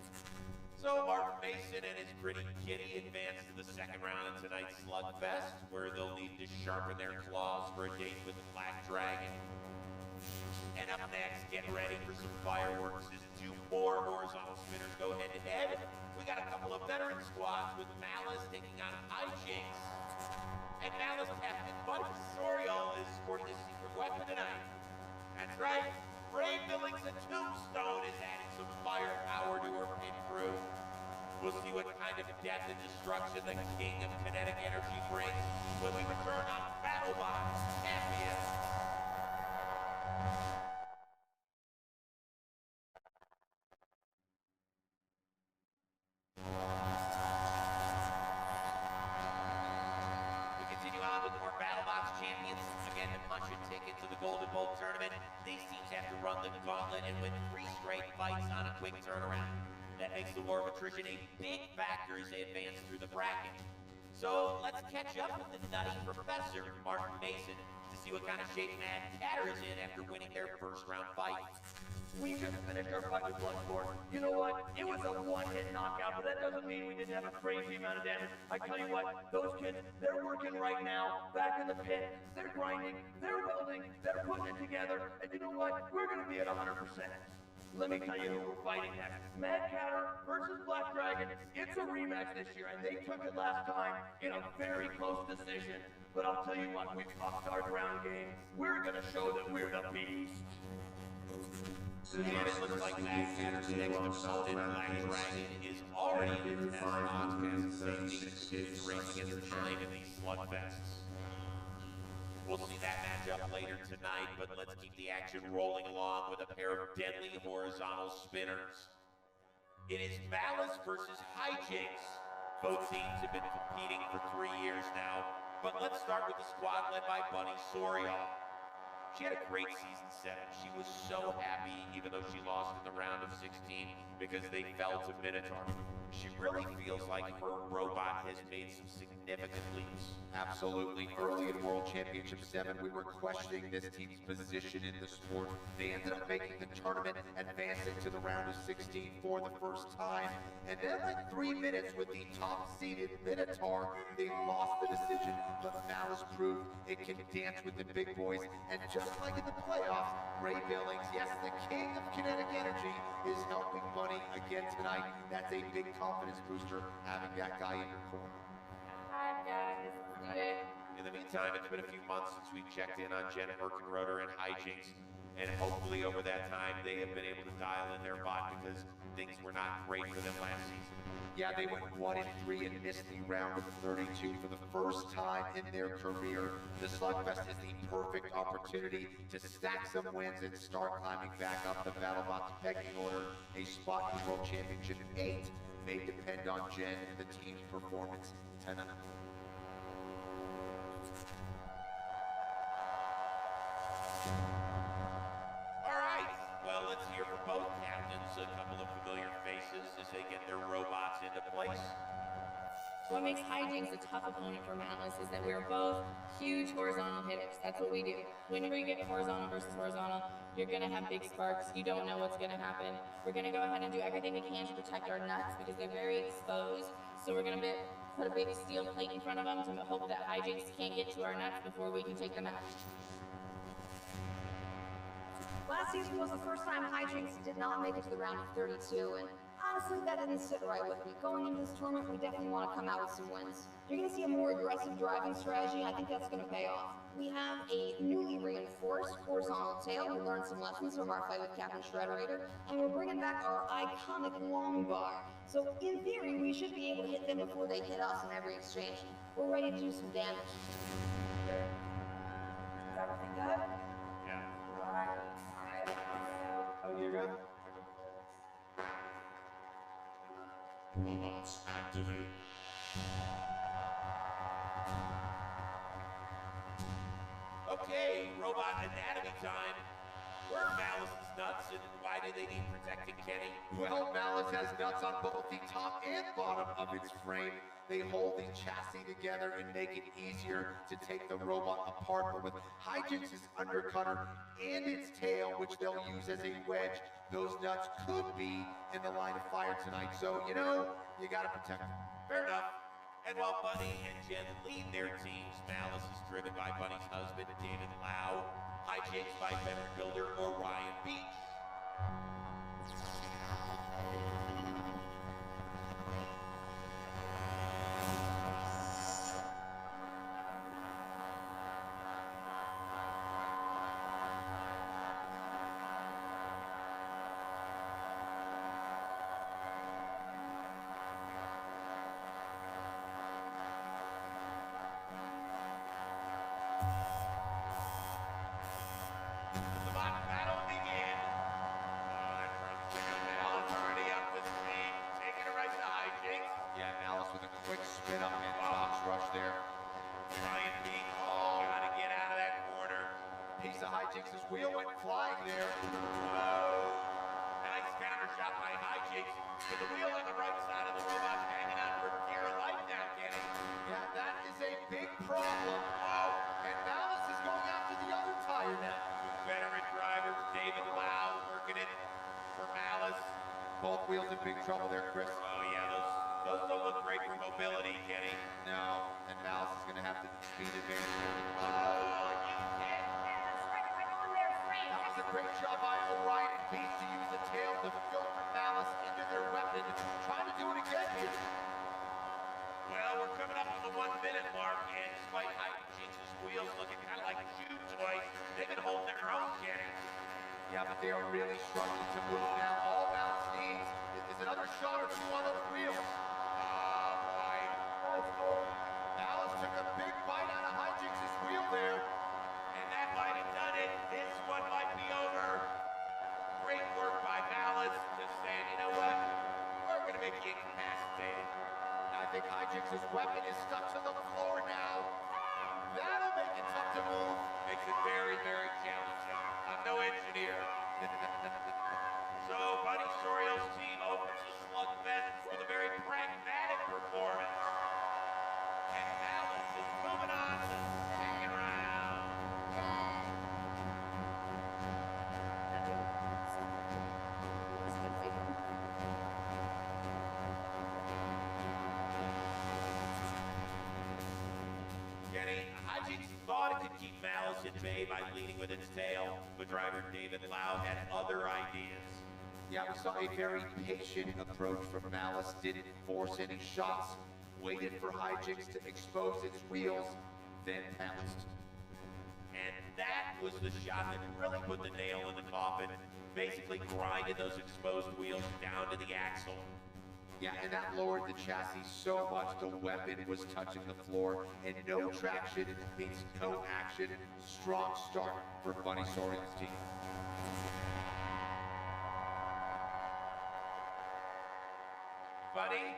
So Mark Mason and his gritty kitty advance to the second round of tonight's slugfest, where they'll need to sharpen their claws for a date with the Black Dragon. And up next, get ready for some fireworks as two more horizontal spinners go head-to-head. We got a couple of veteran squads with Malice taking on Hijinks. of death and destruction the king of kinetic energy brings when we return on BattleBots Champions. We continue on with more BattleBots Champions. Again, to punch your ticket to the Golden Bolt tournament, these teams have to run the gauntlet and win 3 straight fights on a quick turnaround. That makes the war of attrition a big factor as they advance through the bracket. So let's catch up with the nutty professor, Martin Mason, to see what kind of shape Mad Catter is in after winning their first round fight. We just finished our fight with Bloodsport. You know what? It was a one-hit knockout, but that doesn't mean we didn't have a crazy amount of damage. I tell you what, those kids, they're working right now, back in the pit. They're grinding, they're welding, they're putting it together, and you know what? We're gonna be at 100%. Let me tell you who we're fighting next. Mad Catter versus Black Dragon. It's a rematch this year, and they took it last time in a very close decision. But I'll tell you what, we've upped our ground game. We're gonna show that we're the beast. And it looks like Mad Catter's next opponent, Black Dragon, is already in the test on past safety. He's racing against time in these slugfests. We'll see that matchup later tonight, but let's keep the action rolling along with a pair of deadly horizontal spinners. It is Malice versus Hijinks. Both teams have been competing for 3 years now, but let's start with the squad led by Bunny Sorial. She had a great season 7. She was so happy, even though she lost in the round of 16, because they fell to Minotaur. She really feels like her robot has made some significant leaps. Absolutely. Early in World Championship 7, we were questioning this team's position in the sport. They ended up making the tournament, advancing to the round of 16 for the first time. And then like 3 minutes with the top-seeded Minotaur, they lost the decision, but Malice proved it can dance with the big boys. And just like in the playoffs, Ray Billings, yes, the king of kinetic energy, is helping Bunny again tonight. That's a big confidence booster, having that guy in your corner. Hi guys, let's do it. In the meantime, it's been a few months since we checked in on Jen Herkenroder and Hijinks, and hopefully over that time they have been able to dial in their bot because things were not great for them last season. Yeah, they went 1-3 and missed the round of 32 for the first time in their career. The Slugfest is the perfect opportunity to stack some wins and start climbing back up the BattleBots pecking order. A spot in World Championship 8 may depend on Jen and the team's performance tonight. All right, well, let's hear from both captains, a couple of familiar faces as they get their robots into place. What makes Hijinks a tough opponent for Malice is that we are both huge horizontal hitters. That's what we do. Whenever you get horizontal versus horizontal, you're gonna have big sparks. You don't know what's gonna happen. We're gonna go ahead and do everything we can to protect our nuts because they're very exposed. So we're gonna put a big steel plate in front of them to hope that Hijinks can't get to our nuts before we can take them out. Last season was the first time Hijinks did not make it to the round of 32, and honestly, that didn't sit right with me. Going into this tournament, we definitely want to come out with some wins. You're going to see a more aggressive driving strategy, and I think that's going to pay off. We have a newly reinforced horizontal tail. We learned some lessons from our fight with Captain Shredderator, and we're bringing back our iconic long bar. So, in theory, we should be able to hit them before they hit us in every exchange. We're ready to do some damage. Is everything good? Yeah. Alright. Oh, you're good? Robots activate. Okay, robot anatomy time. Where are Malice's nuts and why do they need protecting, Kenny? Well, Malice has nuts on both the top and bottom of its frame. They hold the chassis together and make it easier to take the robot apart. But with Hijinks' undercutter and its tail, which they'll use as a wedge, those nuts could be in the line of fire tonight. So, you know, you gotta protect them. Fair enough. And while Bunny and Jen lead their teams, Malice is driven by Bunny's husband, David Lau, Hijinks by Better Builder or Ryan Beach. Both wheels in big trouble there, Chris. Oh yeah, those don't look great for mobility, Kenny. No, and Malice is going to have the speed advantage. That was a great job by Orion and Beast to use the tail to filter Malice into their weapon. Trying to do it again here. Well, we're coming up on the 1 minute mark, and despite Jinx's wheels looking kind of like chew toys, they've been holding their own, Kenny. Yeah, but they are really struggling to move now. All Malice needs is another shot or two on those wheels. Oh, boy. Malice took a big bite out of Hijinx's wheel there. And that might have done it. This one might be over. Great work by Malice. Just saying, you know what? We're going to make you incapacitated. I think Hijinx's weapon is stuck to the floor now. That'll make it tough to move. Makes it very, very challenging. I'm no engineer. So, Buddy Sorio's team opens the slugfest with a very pragmatic performance. And Malice is moving on to the second round. Kenny, Hijinx thought it could keep Malice at bay by leading with its tail, but driver David Lau had other ideas. Yeah, we saw a very patient approach from Malice. Didn't force any shots. Waited for Hijinx to expose its wheels, then pounced. And that was the shot that really put the nail in the coffin. Basically grinded those exposed wheels down to the axle. Yeah, and that lowered the chassis so much the weapon was touching the floor. And no traction means no action. Strong start for Bunny Sorio's team. Buddy? Yes,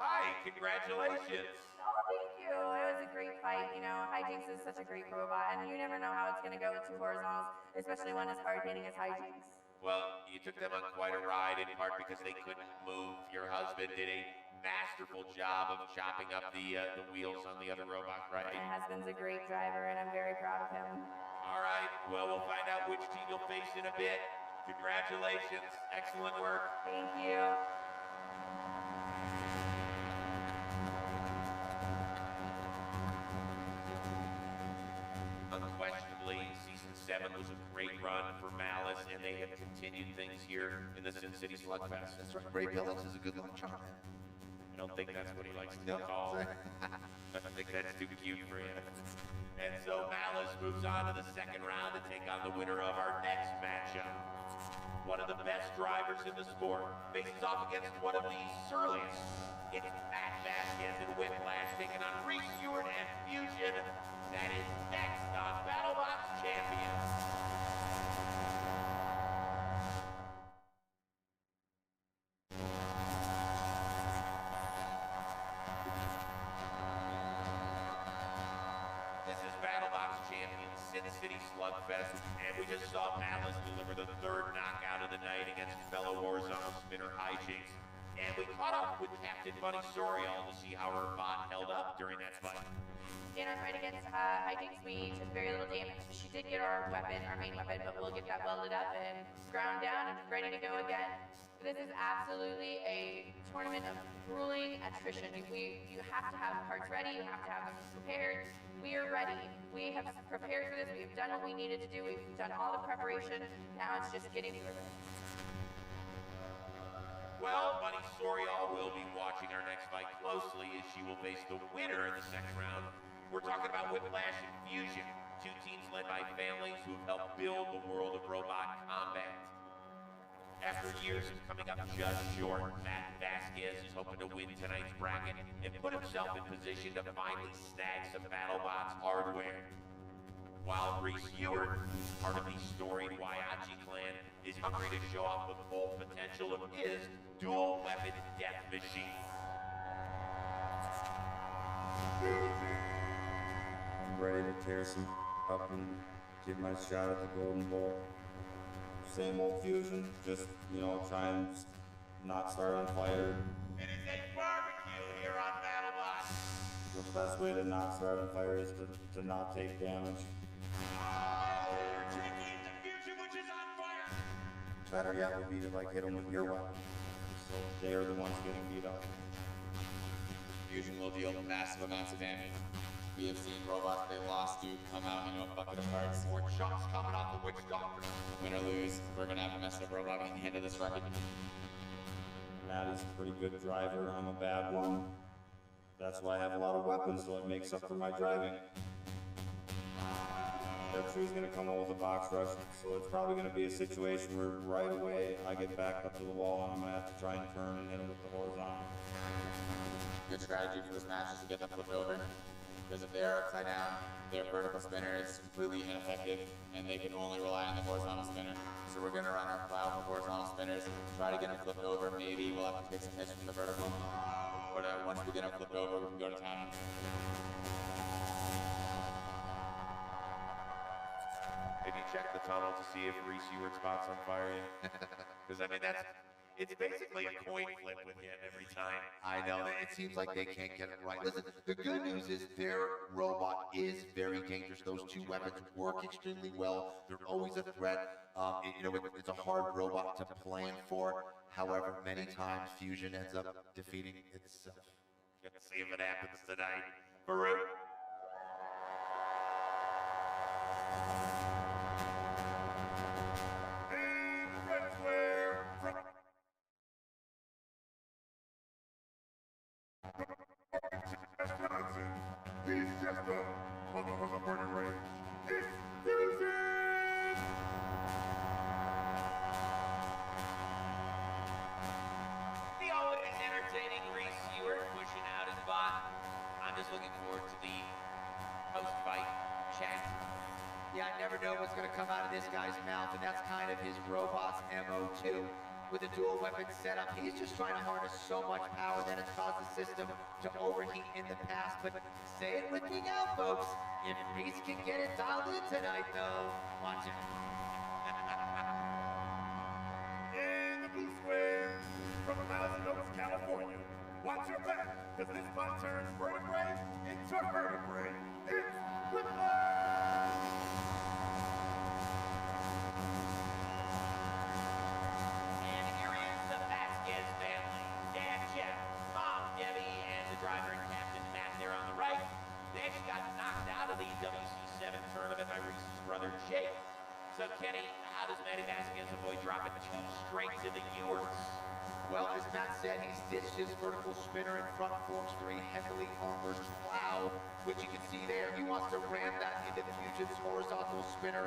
Hi, congratulations. Oh, thank you. It was a great fight. You know, Hijinx is such a great robot, and you never know how it's going to go with two horizontals, especially one as hard hitting as Hijinx. Well, you took them on quite a ride, in part because they couldn't move. Your husband did a masterful job of chopping up the wheels on the other robot, right? My husband's a great driver, and I'm very proud of him. All right, well, we'll find out which team you'll face in a bit. Congratulations. Excellent work. Thank you. Unquestionably, Season 7 was a great run for Malice, and they have continued things here in the Sin City Slugfest. That's right. Ray Billings is a good launch on that. I don't think that's what he likes to be called. I think that's too cute for him. And so Malice moves on to the second round to take on the winner of our next matchup. One of the best drivers in the sport faces off against one of the surliest. It's Matt Vasquez and Whiplash taking on Reese Stewart and Fusion. That is next on BattleBox Champions. This is BattleBox Champions Sin City Slugfest, and we just saw Malice deliver the third knockout of the night against fellow Warzone spinner Hijinx. And we caught up with Captain Bunny Sorial to see how her bot held up during that fight. In our fight against Hijinx, we took very little damage. She did get our weapon, our main weapon, but we'll get that welded up and ground down and ready to go again. This is absolutely a tournament of grueling attrition. You have to have parts ready, you have to have them prepared. We are ready. We have prepared for this, we've done what we needed to do, we've done all the preparation. Now it's just getting through it. Well, Bunny Sorial will be watching our next fight closely as she will face the winner in the second round. We're talking about Whiplash and Fusion, two teams led by families who have helped build the world of robot combat. After years of coming up just short, Matt Vasquez is hoping to win tonight's bracket and put himself in position to finally snag some BattleBots hardware. While Reese Stewart, part of the storied Waiachi clan, is hungry to show off the full potential of his dual-weapon death machine. I'm ready to tear some up and give my shot at the golden ball. Same old Fusion, just, you know, try and not start on fire. It is a barbecue here on BattleBots. The best way to not start on fire is to not take damage. Oh, you're taking the Fusion, which is on fire. better yet would be to like hit them with your weapon. So they're the ones getting beat up. Fusion will deal massive amounts of damage. We have seen robots they lost to come out, a bucket of parts. More chunks coming off the Witch Doctor. Win or lose, we're gonna have a messed up robot by the end of this fight. Matt is a pretty good driver. I'm a bad one. That's why I have a lot of weapons, so it makes up for my driving. That's who's gonna come over with a box rush, so it's probably gonna be a situation where right away I get back up to the wall and I'm gonna have to try and turn and hit him with the horizontal. Good strategy for this match is to get them flipped over. Because if they are upside down, their vertical spinner is completely ineffective, and they can only rely on the horizontal spinner. So we're going to run our powerful horizontal spinners, try to get them flipped over. Maybe we'll have to take some hits from the vertical. But once we get them flipped over, we can go to town. Have you checked the tunnel to see if Reese Ewart spot's on fire yet? Because I mean, it's basically a coin flip with him every time. I know, it seems like they can't get it right. Listen, the good news is their robot is very dangerous. Those two weapons work extremely well. They're always a threat. It's a hard robot to plan for. However, many times Fusion ends up defeating itself. Let's see if it happens tonight. Farouk. And red square from Johnson. He's just a motherfucker burning range. It's Fusion! The always entertaining Reese Ewart pushing out his bot. I'm just looking forward to the post-fight chat. Yeah, I never know what's going to come out of this guy's mouth, and that's kind of his robot's MO too. With a dual weapon setup, he's just trying to harness so much power that it's caused the system to overheat in the past. But say it with me now, folks. If Reese can get it dialed in tonight, though, watch it. In the blue square from Thousand Oaks, California. Watch your back, because this bot turns vertebrae into vertebrae. It's Whiplash! And here is the Vasquez family. Dad Jeff, Mom Debbie, and the driver and captain Matt there on the right. They actually got knocked out of the WC7 tournament by Reese's brother Jake. So Kenny, how does Matty Vasquez avoid dropping two straight to the Ewarts? Well, as Matt said, he's ditched his vertical spinner and front forks for a heavily armored plow, which you can see there. He wants to ram that into the Fusion's horizontal spinner,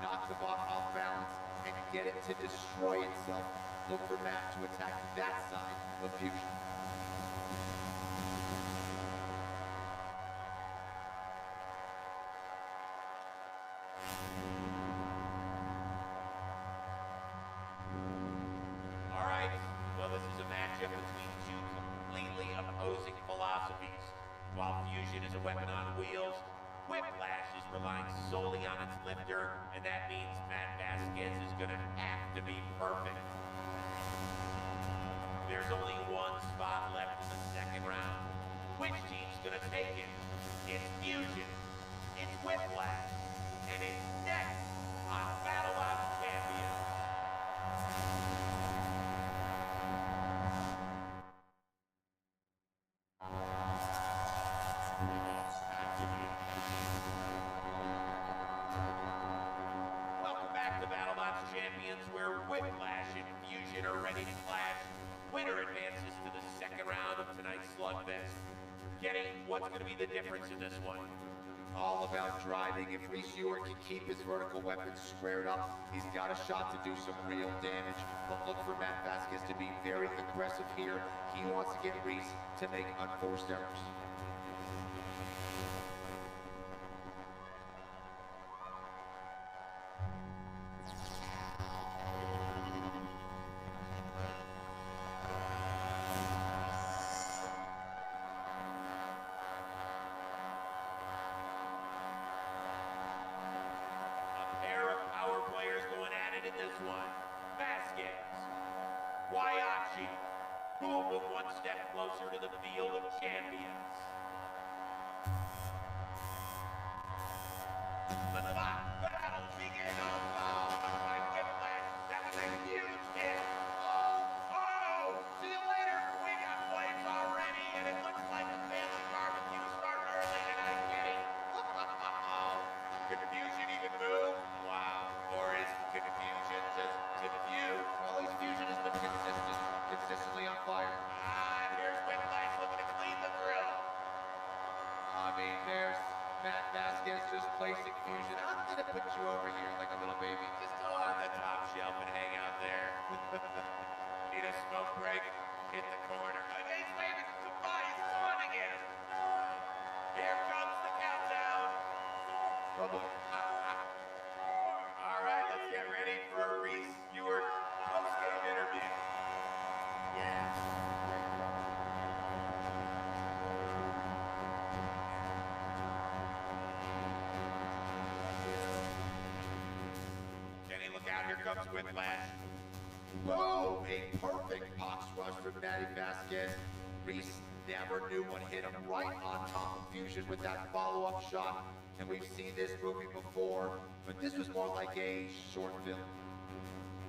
knock the bot off balance, and get it to destroy itself. Look for Matt to attack that side of Fusion. All right, well, this is a matchup between two completely opposing philosophies. While Fusion is a weapon on wheels, Whiplash is relying solely on its lifter, and that means Matt Vasquez is going to have to be perfect. There's only one spot left in the second round. Which team's going to take it? It's Fusion, it's Whiplash, and it's next on Battle of Champions. Welcome back to BattleBots Champions, where Whiplash and Fusion are ready to clash. Winner advances to the second round of tonight's slugfest. Kenny, what's going to be the difference in this one? All about driving. If Reese Ewart can keep his vertical weapons squared up, he's got a shot to do some real damage. But look for Matt Vasquez to be very aggressive here. He wants to get Reese to make unforced errors. Who will move one step closer to the field of champions? The battle begins. Oh, my Whiplash, that was a huge whiplash. Boom! A perfect box rush from Matty Vasquez. Reese never knew what hit him, right on top of Fusion with that follow-up shot. And we've seen this movie before, but this was more like a short film.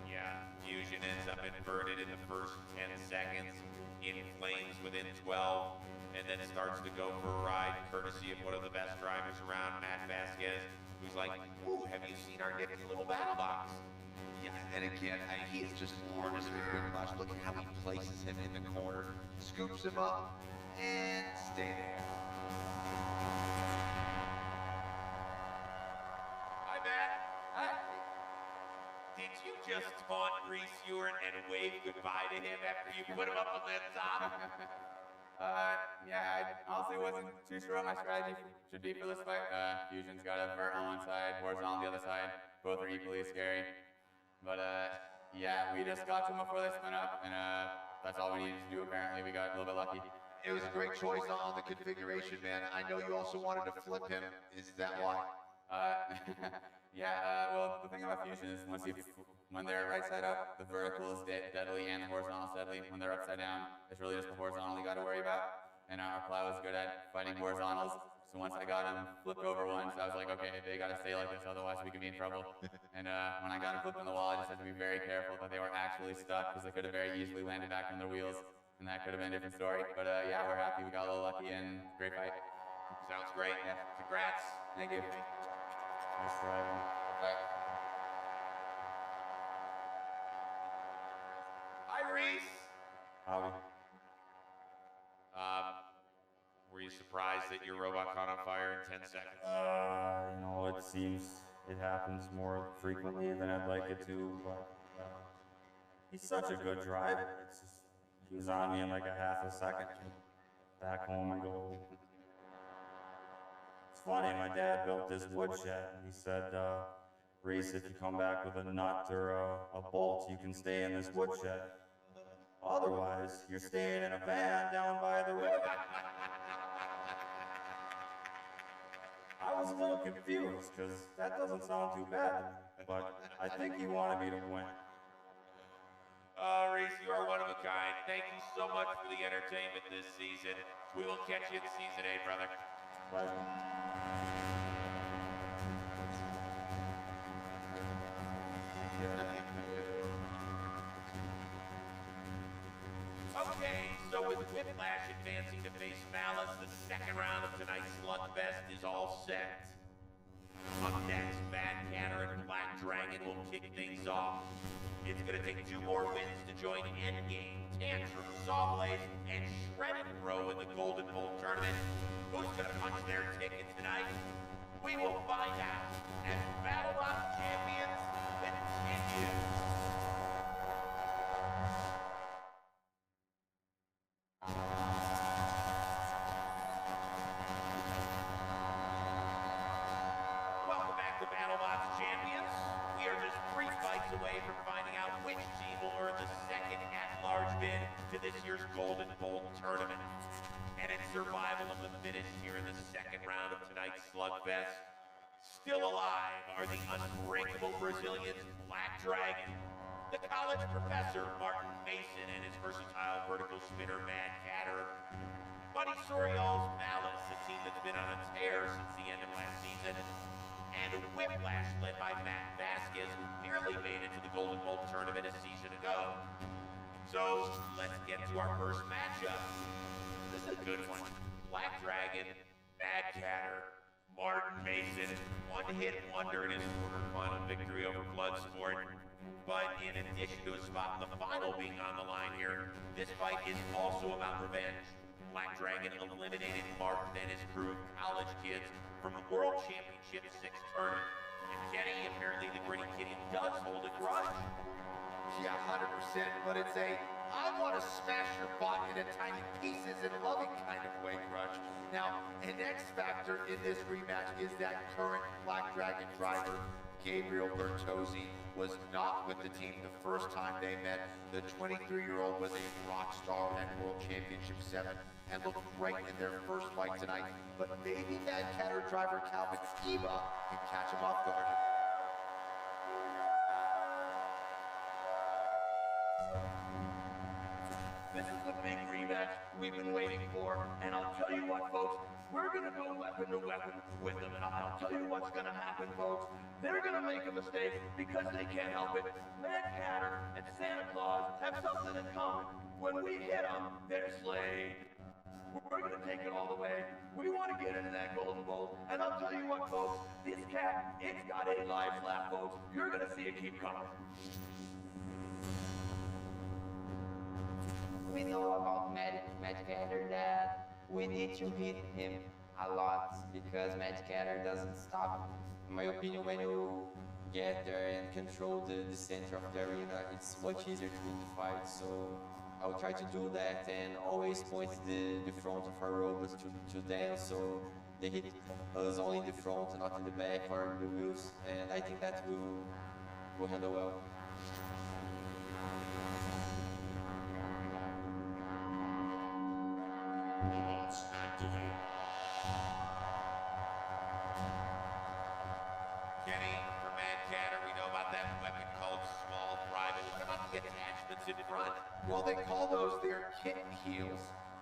Yeah, Fusion ends up inverted in the first 10 seconds, in flames within 12, and then starts to go for a ride, courtesy of one of the best drivers around, Matt Vasquez, who's like, ooh, have you seen our nifty little battle box? Yeah, and again, he is just harnessed with whiplash. Look at how he places him in the corner, scoops him up, and stay there. Hi, Matt. Hi. Did you just taunt Reese Ewart and wave goodbye to him after you put him up on the top? Yeah, I honestly wasn't too sure what my strategy should be for this fight. Fusion's got a vert on one side, horizontal on the other side. Both are equally scary. But yeah, we just got to him before they spun up, and that's all we needed to do apparently. We got a little bit lucky. It was a great choice on the configuration, man. I know you also wanted to flip him. Is that why? Yeah, well, the thing about Fusion is when they're right side up, the vertical is deadly and the horizontal is deadly. When they're upside down, it's really just the horizontal you got to worry about. And our plow is good at fighting horizontals. So once I got him flipped over once, I was like, okay, they got to stay like this, otherwise we could be in trouble. And when I got him flipped on the wall, I just had to be very careful that they were actually stuck, because they could have very easily landed back on their wheels, and that could have been a different story. But yeah, we're happy. We got a little lucky, and great fight. Sounds great. Yeah. Congrats. Thank you. Nice driving. Hi, Reese. Howdy. Were you surprised that your robot caught on fire in 10 seconds? You know, it seems it happens more frequently than I'd like it to, but he's such a good driver. It's just, he was on me in like a half a second. Back home, I go. It's funny, my dad built this woodshed, and he said, Reese, if you come back with a nut or a bolt, you can stay in this woodshed. Otherwise, you're staying in a van down by the river. I was a little confused, because that doesn't sound too bad, but I think he wanted me to win. Reese, you are one of a kind. Thank you so much for the entertainment this season. We will catch you in Season 8, brother. Pleasure. Okay, so with Whiplash advancing to face Malice, the second round of tonight's Slugfest is all set. Up next, Mad Canner and Black Dragon will kick things off. It's gonna take 2 more wins to join Endgame, Tantrum, Sawblaze, and Shredded Bro in the Golden Bolt tournament. Who's gonna punch their ticket tonight? We will find out as BattleBot Champions continues. Welcome back to BattleBots Champions. We are just 3 fights away from finding out which team will earn the second at-large bid to this year's Golden Bolt tournament. And it's survival of the fittest here in the second round of tonight's Slugfest. Still alive are the unbreakable Brazilians Black Dragon, the college professor Martin Mason and his versatile vertical spinner Mad Catter, Buddy Soriol's Malice, a team that's been on a tear since the end of last season, and Whiplash led by Matt Vasquez, who nearly made it to the Golden Bolt tournament a season ago. So let's get to our first matchup. This is a good one. Black Dragon, Mad Catter, Martin Mason, one-hit wonder in his quarterfinal victory over Bloodsport. But in addition to a spot in the final being on the line here, this fight is also about revenge. Black Dragon eliminated Martin and his crew of college kids from the World Championship 6 tournament. And Kenny, apparently the Gritty Kitty, does hold a grudge. Yeah, 100%, but it's a I want to smash your bot into tiny pieces in a loving kind of way, grudge. Now, an X factor in this rematch is that current Black Dragon driver, Gabriel Bertozzi, was not with the team the first time they met. The 23-year-old was a rock star at World Championship 7 and looked great in their first fight tonight. But maybe Mad Catter driver Calvin Eva can catch him off guard. This is the big rematch we've been waiting for, and I'll tell you what, folks, we're gonna go weapon to weapon with them, and I'll tell you what's gonna happen, folks. They're gonna make a mistake because they can't help it. Mad Hatter and Santa Claus have something in common. When we hit them, they're slayed. We're gonna take it all the way. We want to get into that Golden Bowl, and I'll tell you what, folks, this cat, it's got 8 lives left, folks. You're gonna see it keep coming. We know about Mad Hatter that we need to hit him a lot because Mad Hatter doesn't stop. In my opinion, when you get there and control the center of the arena, it's much easier to win the fight. So I'll try to do that and always point the front of our robots to them so they hit us only in the front, not in the back or in the wheels. And I think that will handle well. Launch activate. Kenny, for Mad Catter, we know about that weapon called Small Fry, but what about the attachments in front? Well, they call those their kitten heels.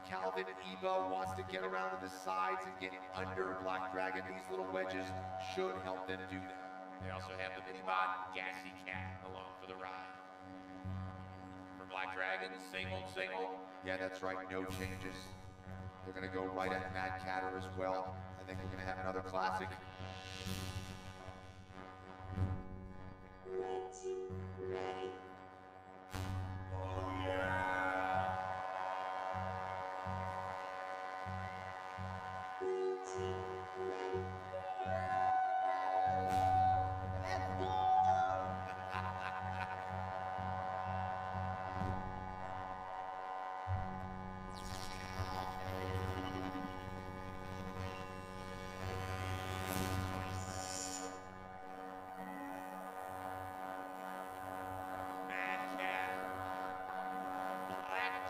Calvin Evo wants to get around to the sides and get under Black Dragon. These little wedges should help them do that. They also have the mini-bot Gassy Cat along for the ride. For Black Dragon, same old, same old. Yeah, that's right, no changes. They're gonna go right at Mad Catter as well. I think we're gonna have another classic. Ready. Oh yeah!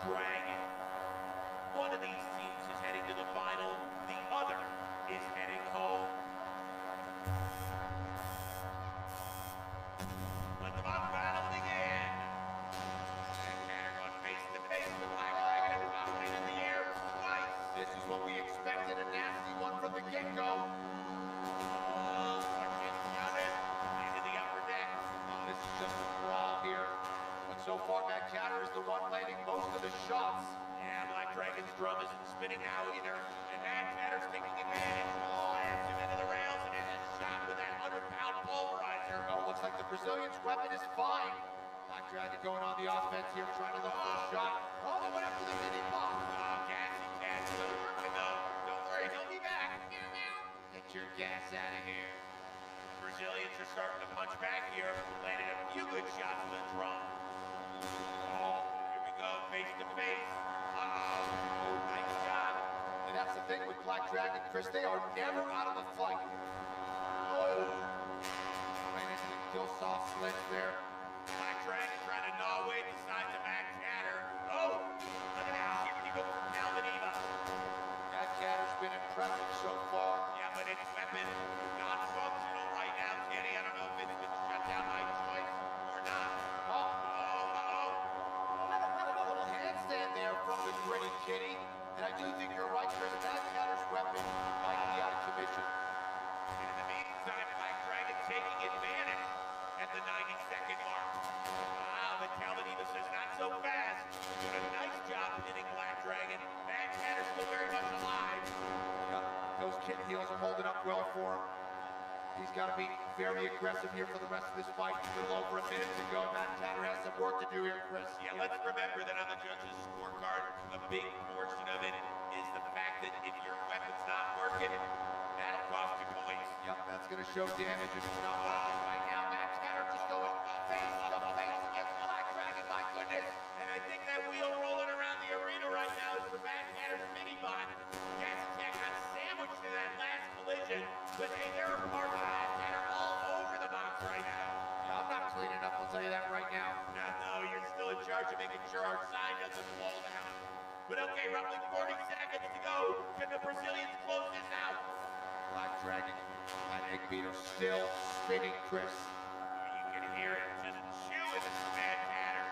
Dragon. One of these teams is heading to the final, the other is heading home. Let the mock battle begin. And Cannon going face to face with Black Dragon and popping in the air twice. This is what we expected, a nasty one from the get-go. Into the upper deck. This is just a brawl here. But so far, Mad Catter is the one landing most of the shots. Yeah, Black Dragon's drum isn't spinning now either. And Mad Catter's taking advantage. Slams him into the rails and is shot with that 100-pound pulverizer. Oh, looks like the Brazilian's weapon is fine. Black Dragon going on the offense here, trying to look for a shot. Oh, they went after the mini-bot. Oh, Gassy Cat's really working though. Don't worry, he'll be back. Get your gas out of here. Brazilians are starting to punch back here. Landed a few good shots with the drum. Oh, here we go, face to face. Uh-oh, nice shot. And that's the thing with Black Dragon, Chris, they are never out of the fight. Oh! Ran into the kill soft sledge there. Black Dragon trying to gnaw away at the sides of Mad Catter. Oh, look at that shifty hook from Calvin Eva. Mad Catter's been impressive so far. Yeah, but its weapon not functional right now, Kenny. I don't know if it's been shut down by choice or not. A little handstand there from the gritty kitty. And I do think you're right, Chris. Mad Catter's weapon might be out of commission. And in the meantime, Black Dragon taking advantage at the 90-second mark. Wow, but Calvin Eva says not so fast. Doing a nice job hitting Black Dragon. Mad Catter's still very much alive. Yeah, those kitten heels are holding up well for him. He's got to be very aggressive here for the rest of this fight. A little over a minute to go. Mad Catter has some work to do here, Chris. Yeah, let's remember that on the judges' scorecard, a big portion of it is the fact that if your weapon's not working, that'll cost you points. Yep, that's going to show damage if it's not working right now. Mad Catter just going face to face against Black Dragon, my goodness. And I think that wheel rolling around the arena right now is for Mad Catter's mini-bot. Gassy Cat got sandwiched in that last collision, but hey, there are parts of Mad Catter all over the box right now. Yeah, I'm not cleaning up, I'll tell you that right now. No, you're still in charge of making sure our sign doesn't fall down. But okay, roughly 40 seconds to go. Can the Brazilians close this out? Black Dragon, that egg beater still spinning, Chris. You can hear it just chewing this Mad Catter.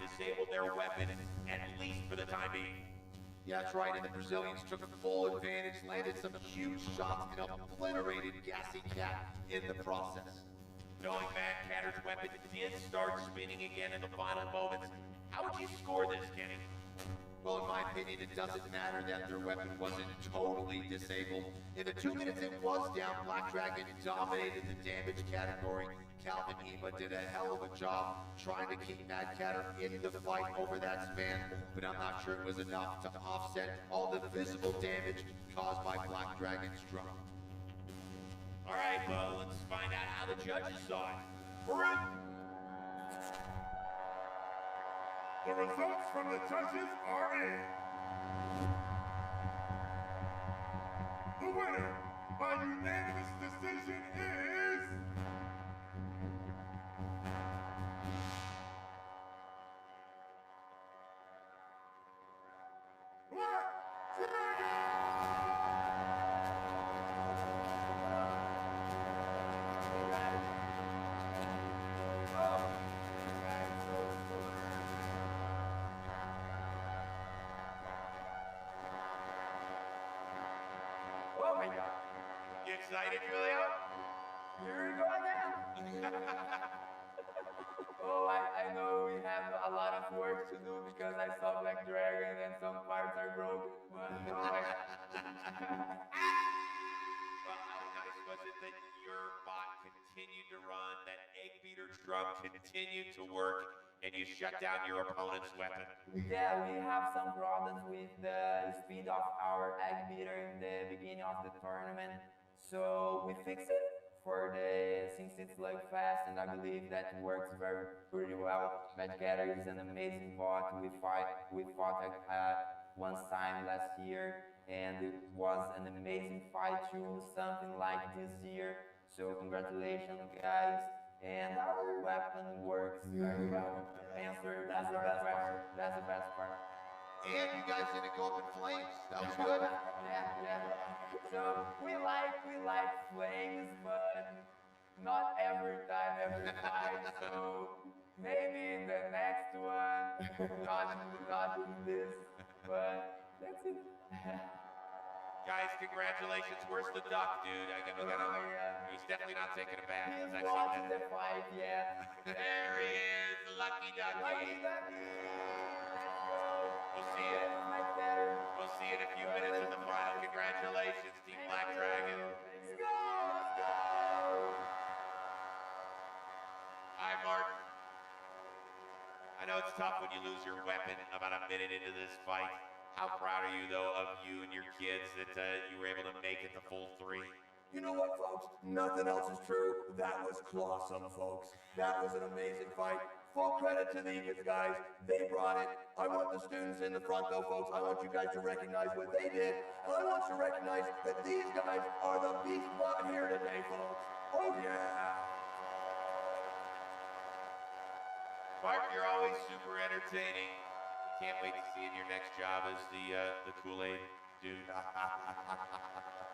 disabled their weapon, at least for the time being. Yeah, that's right, and the Brazilians took full advantage, landed some huge shots, and obliterated Gassy Cat in the process. Knowing Mad Catter's weapon did start spinning again in the final moments, how would you score this, Kenny? Well, in my opinion, it doesn't matter that their weapon wasn't totally disabled. In the 2 minutes it was down, Black Dragon dominated the damage category. Calvin Eva did a hell of a job trying to keep Mad Catter in the fight over that span, but I'm not sure it was enough to offset all the visible damage caused by Black Dragon's drum. All right, well, let's find out how the judges saw it. Farouk! The results from the judges are in. The winner by unanimous decision is... Black Dragon! Oh my god. You excited, Julio? Here we go again. Oh, I know we have a lot of work to do because I saw Black Dragon and some parts are broken. But oh my god. Well, how nice was it that your bot continued to run, that egg beater drum continued to work, and you shut down your opponent's weapon? Yeah, we have some problems with the speed of our egg beater in the beginning of the tournament. So we fixed it since it's like fast, and I believe that works pretty well. Mad Catter is an amazing bot. We fought one time last year, and it was an amazing fight too, something like this year. So congratulations, guys. And our weapon works very well. Answer, that's the best part. That's the best part. And you guys didn't go up in flames. That was good. Yeah. So we like flames, but not every time, every fight. So maybe in the next one, not in this, but that's it. Guys, congratulations. Where's the duck, dude? He's definitely not taking a bath. He's watching the fight, yeah. There he is, Lucky Ducky. Lucky Ducky. Let's go. We'll see you. We'll see you in a few minutes in the final. Congratulations, Team Black Dragon. Let's go. Hi, Martin. I know it's tough when you lose your weapon about a minute into this fight. How proud are you, though, of you and your kids that you were able to make it the full 3? You know what, folks? Nothing else is true. That was clawsome, folks. That was an amazing fight. Full credit to these guys. They brought it. I want the students in the front, though, folks. I want you guys to recognize what they did. And I want you to recognize that these guys are the beast brought here today, folks. Oh, yeah. Mark, you're always super entertaining. Can't wait to see you in your next job as the Kool-Aid dude.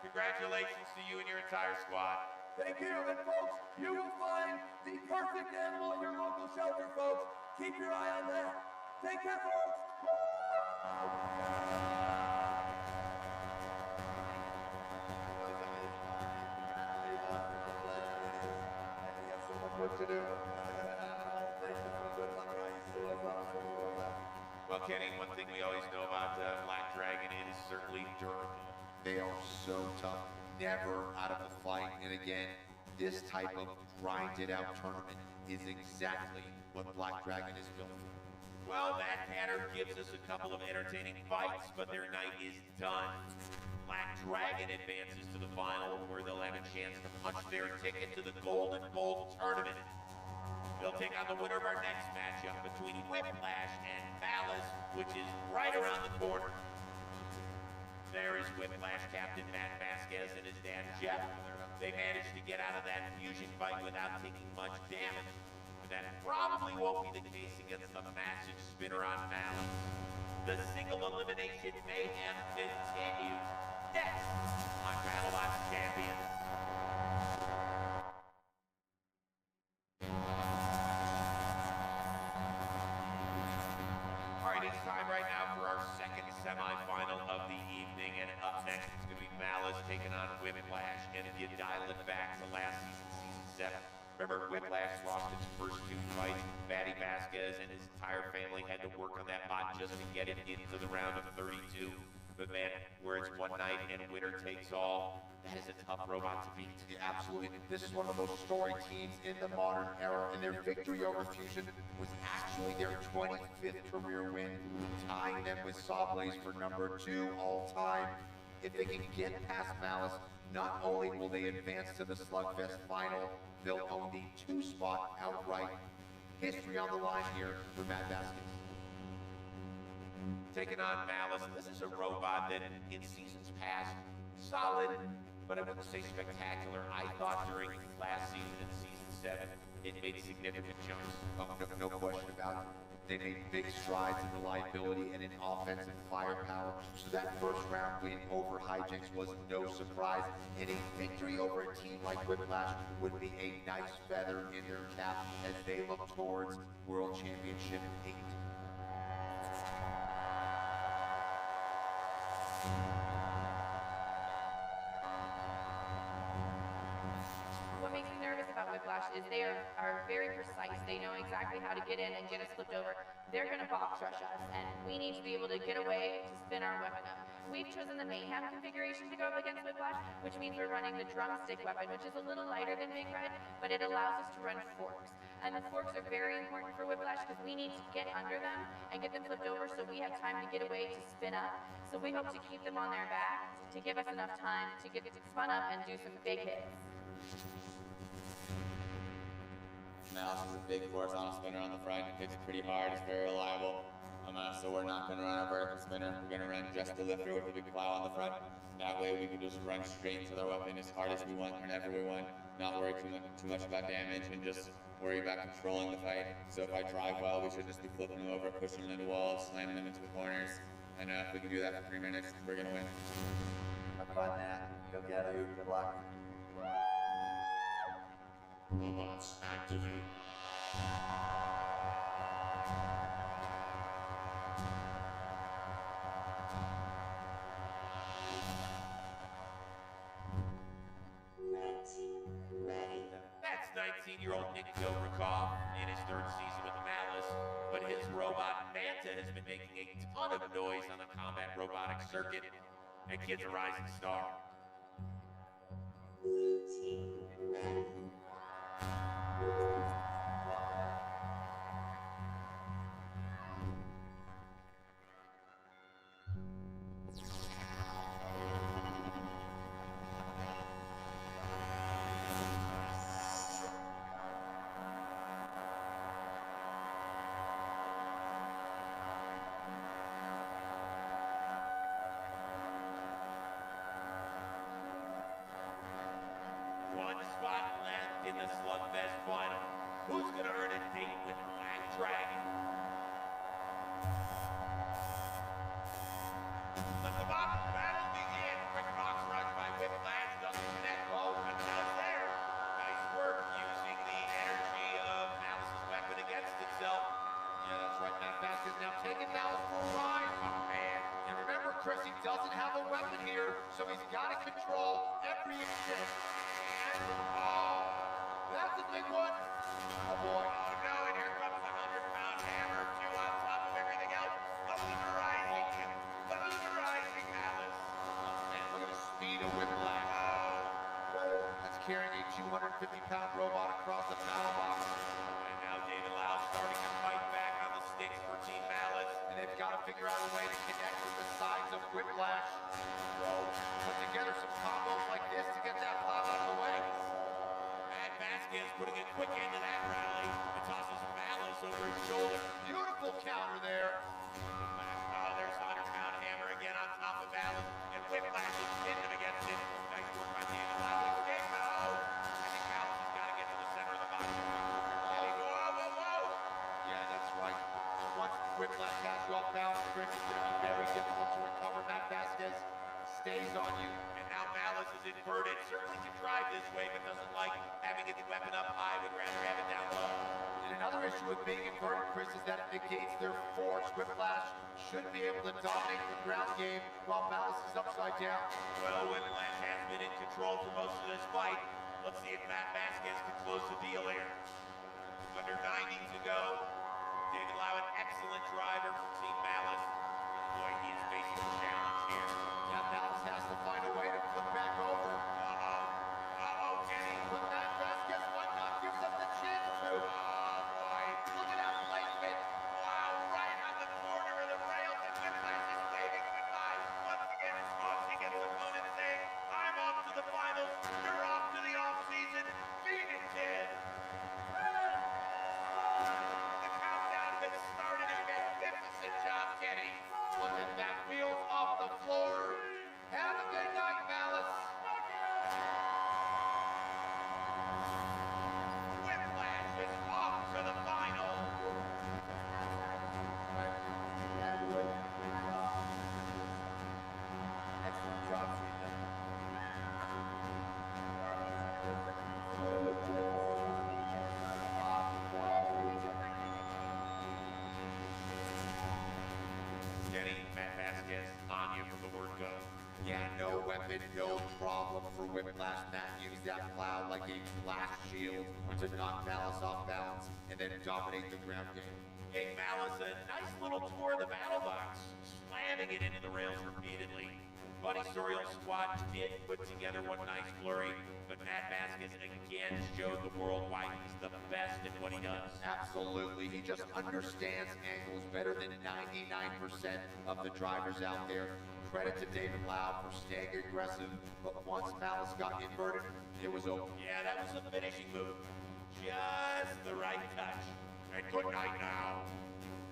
Congratulations to you and your entire squad. Thank you, and folks, you will find the perfect animal at your local shelter, folks. Keep your eye on that. Take care, folks. We have so much work to do. Thank you for good luck, guys. Well, Kenny, one thing we always know about Black Dragon, it is certainly durable. They are so tough, never out of the fight. And again, this type of grinded out tournament is exactly what Black Dragon is built for. Well, Mad Catter gives us a couple of entertaining fights, but their night is done. Black Dragon advances to the final, where they'll have a chance to punch their ticket to the Golden Bolt tournament. They'll take on the winner of our next matchup between Whiplash and Malice, which is right around the corner. There is Whiplash Captain Matt Vasquez and his dad Jeff. They managed to get out of that fusion fight without taking much damage. But that probably won't be the case against the massive spinner on Malice. The single elimination mayhem continues next on BattleBots Champions. robot just to get it into the round of 32. But man, where it's one night and winner takes all, that is a tough robot to beat. Yeah, absolutely. This is one of the most storied teams in the modern era, and their victory over Fusion was actually their 25th career win, tying them with Sawblaze for number 2 all time. If they can get past Malice, not only will they advance to the Slugfest final, they'll own the 2 spot outright. History on the line here for Matt Vasquez. Taking on Malice, this is a robot that in seasons past, solid, but I wouldn't say spectacular. I thought during last season in season 7, it made significant jumps. Oh, no question about it. They made big strides in reliability and in offensive firepower. So that first round win over Hijinks was no surprise. And a victory over a team like Whiplash would be a nice feather in their cap as they look towards World Championship 8. What makes me nervous about Whiplash is they are very precise. They know exactly how to get in and get us flipped over. They're going to box rush us, and we need to be able to get away to spin our weapon up. We've chosen the Mayhem configuration to go up against Whiplash, which means we're running the drumstick weapon, which is a little lighter than Big Red, but it allows us to run forks. And the forks are very important for Whiplash because we need to get under them and get them flipped over so we have time to get away to spin up. So we hope to keep them on their back to give us enough time to get spun up and do some big hits. Malice is a big horizontal spinner on the front. It's pretty hard, it's very reliable. So we're not going to run a vertical spinner. We're going to run just a lifter with a big plow on the front. That way we can just run straight to the weapon as hard as we want, whenever we want. Not worry too much about damage and just worry about controlling the fight. So if I drive well, we should just be flipping them over, pushing them into walls, slamming them into the corners. And if we can do that for 3 minutes, we're going to win. Have fun, Matt. Go get it. Good luck. Robots activate. That's 19-year-old Nick Dobrikov in his 3rd season with Malice, but his robot Manta has been making a ton of noise on the combat robotic circuit, and kid's a rising star. One spot left in the Slugfest final. Who's gonna earn a date with Black Dragon? Let the battle begin. Quick box rush by Whiplash doesn't connect. Oh, but now it's there. Nice work using the energy of Malice's weapon against itself. Yeah, that's right. Matt Vasquez now taking Malice for a ride. Oh, man. And remember, Chris, he doesn't have a weapon here, so he's got to control every extent. Oh, that's a big one. Oh, boy. Oh, no, and here comes the 100-pound hammer, 2 on top of everything else. Illuminizing Malice. Oh, man, look at the speed of Whiplash. That's carrying a 250-pound robot across the battle box. And now David Lau starting to fight back on the sticks for Team Malice. And they've got to figure out a way to connect with the sides of Whiplash. Put together some combos like this to get that plow out of the way. Matt Vasquez putting a quick end to that rally and tosses Malice over his shoulder. Beautiful counter there. Oh, there's the 100-pound hammer again on top of Malice, and Whiplash is pinned him against it. Nice work by David Lau. Oh, I think Malice has got to get to the center of the box. Whoa. Yeah, that's right. Once Whiplash has you off balance, Chris, it's going to be very difficult to recover. Matt Vasquez stays on you. And now Malice is inverted. Certainly can drive this way, but doesn't like having its weapon up high. Would rather have it down low. And another issue with being inverted, Chris, is that it negates their force. Whiplash should be able to dominate the ground game while Malice is upside down. Well, Whiplash has been in control for most of this fight. Let's see if Matt Vasquez can close the deal here. Under 90 to go. David Lau, an excellent driver for Team Malice. that plow like a blast shield to knock Malice off balance and then dominate the ground game. Gave Malice a nice little tour of the battle box, slamming it into the rails repeatedly. Buddy Sorial's squad did put together one nice flurry, but Matt Vasquez again showed the world why he's the best at what he does. Absolutely. He just understands angles better than 99% of the drivers out there. Credit to David Lau for staying aggressive, but once Malice got inverted, it was over. Yeah, that was a finishing move. Just the right touch. And good night now.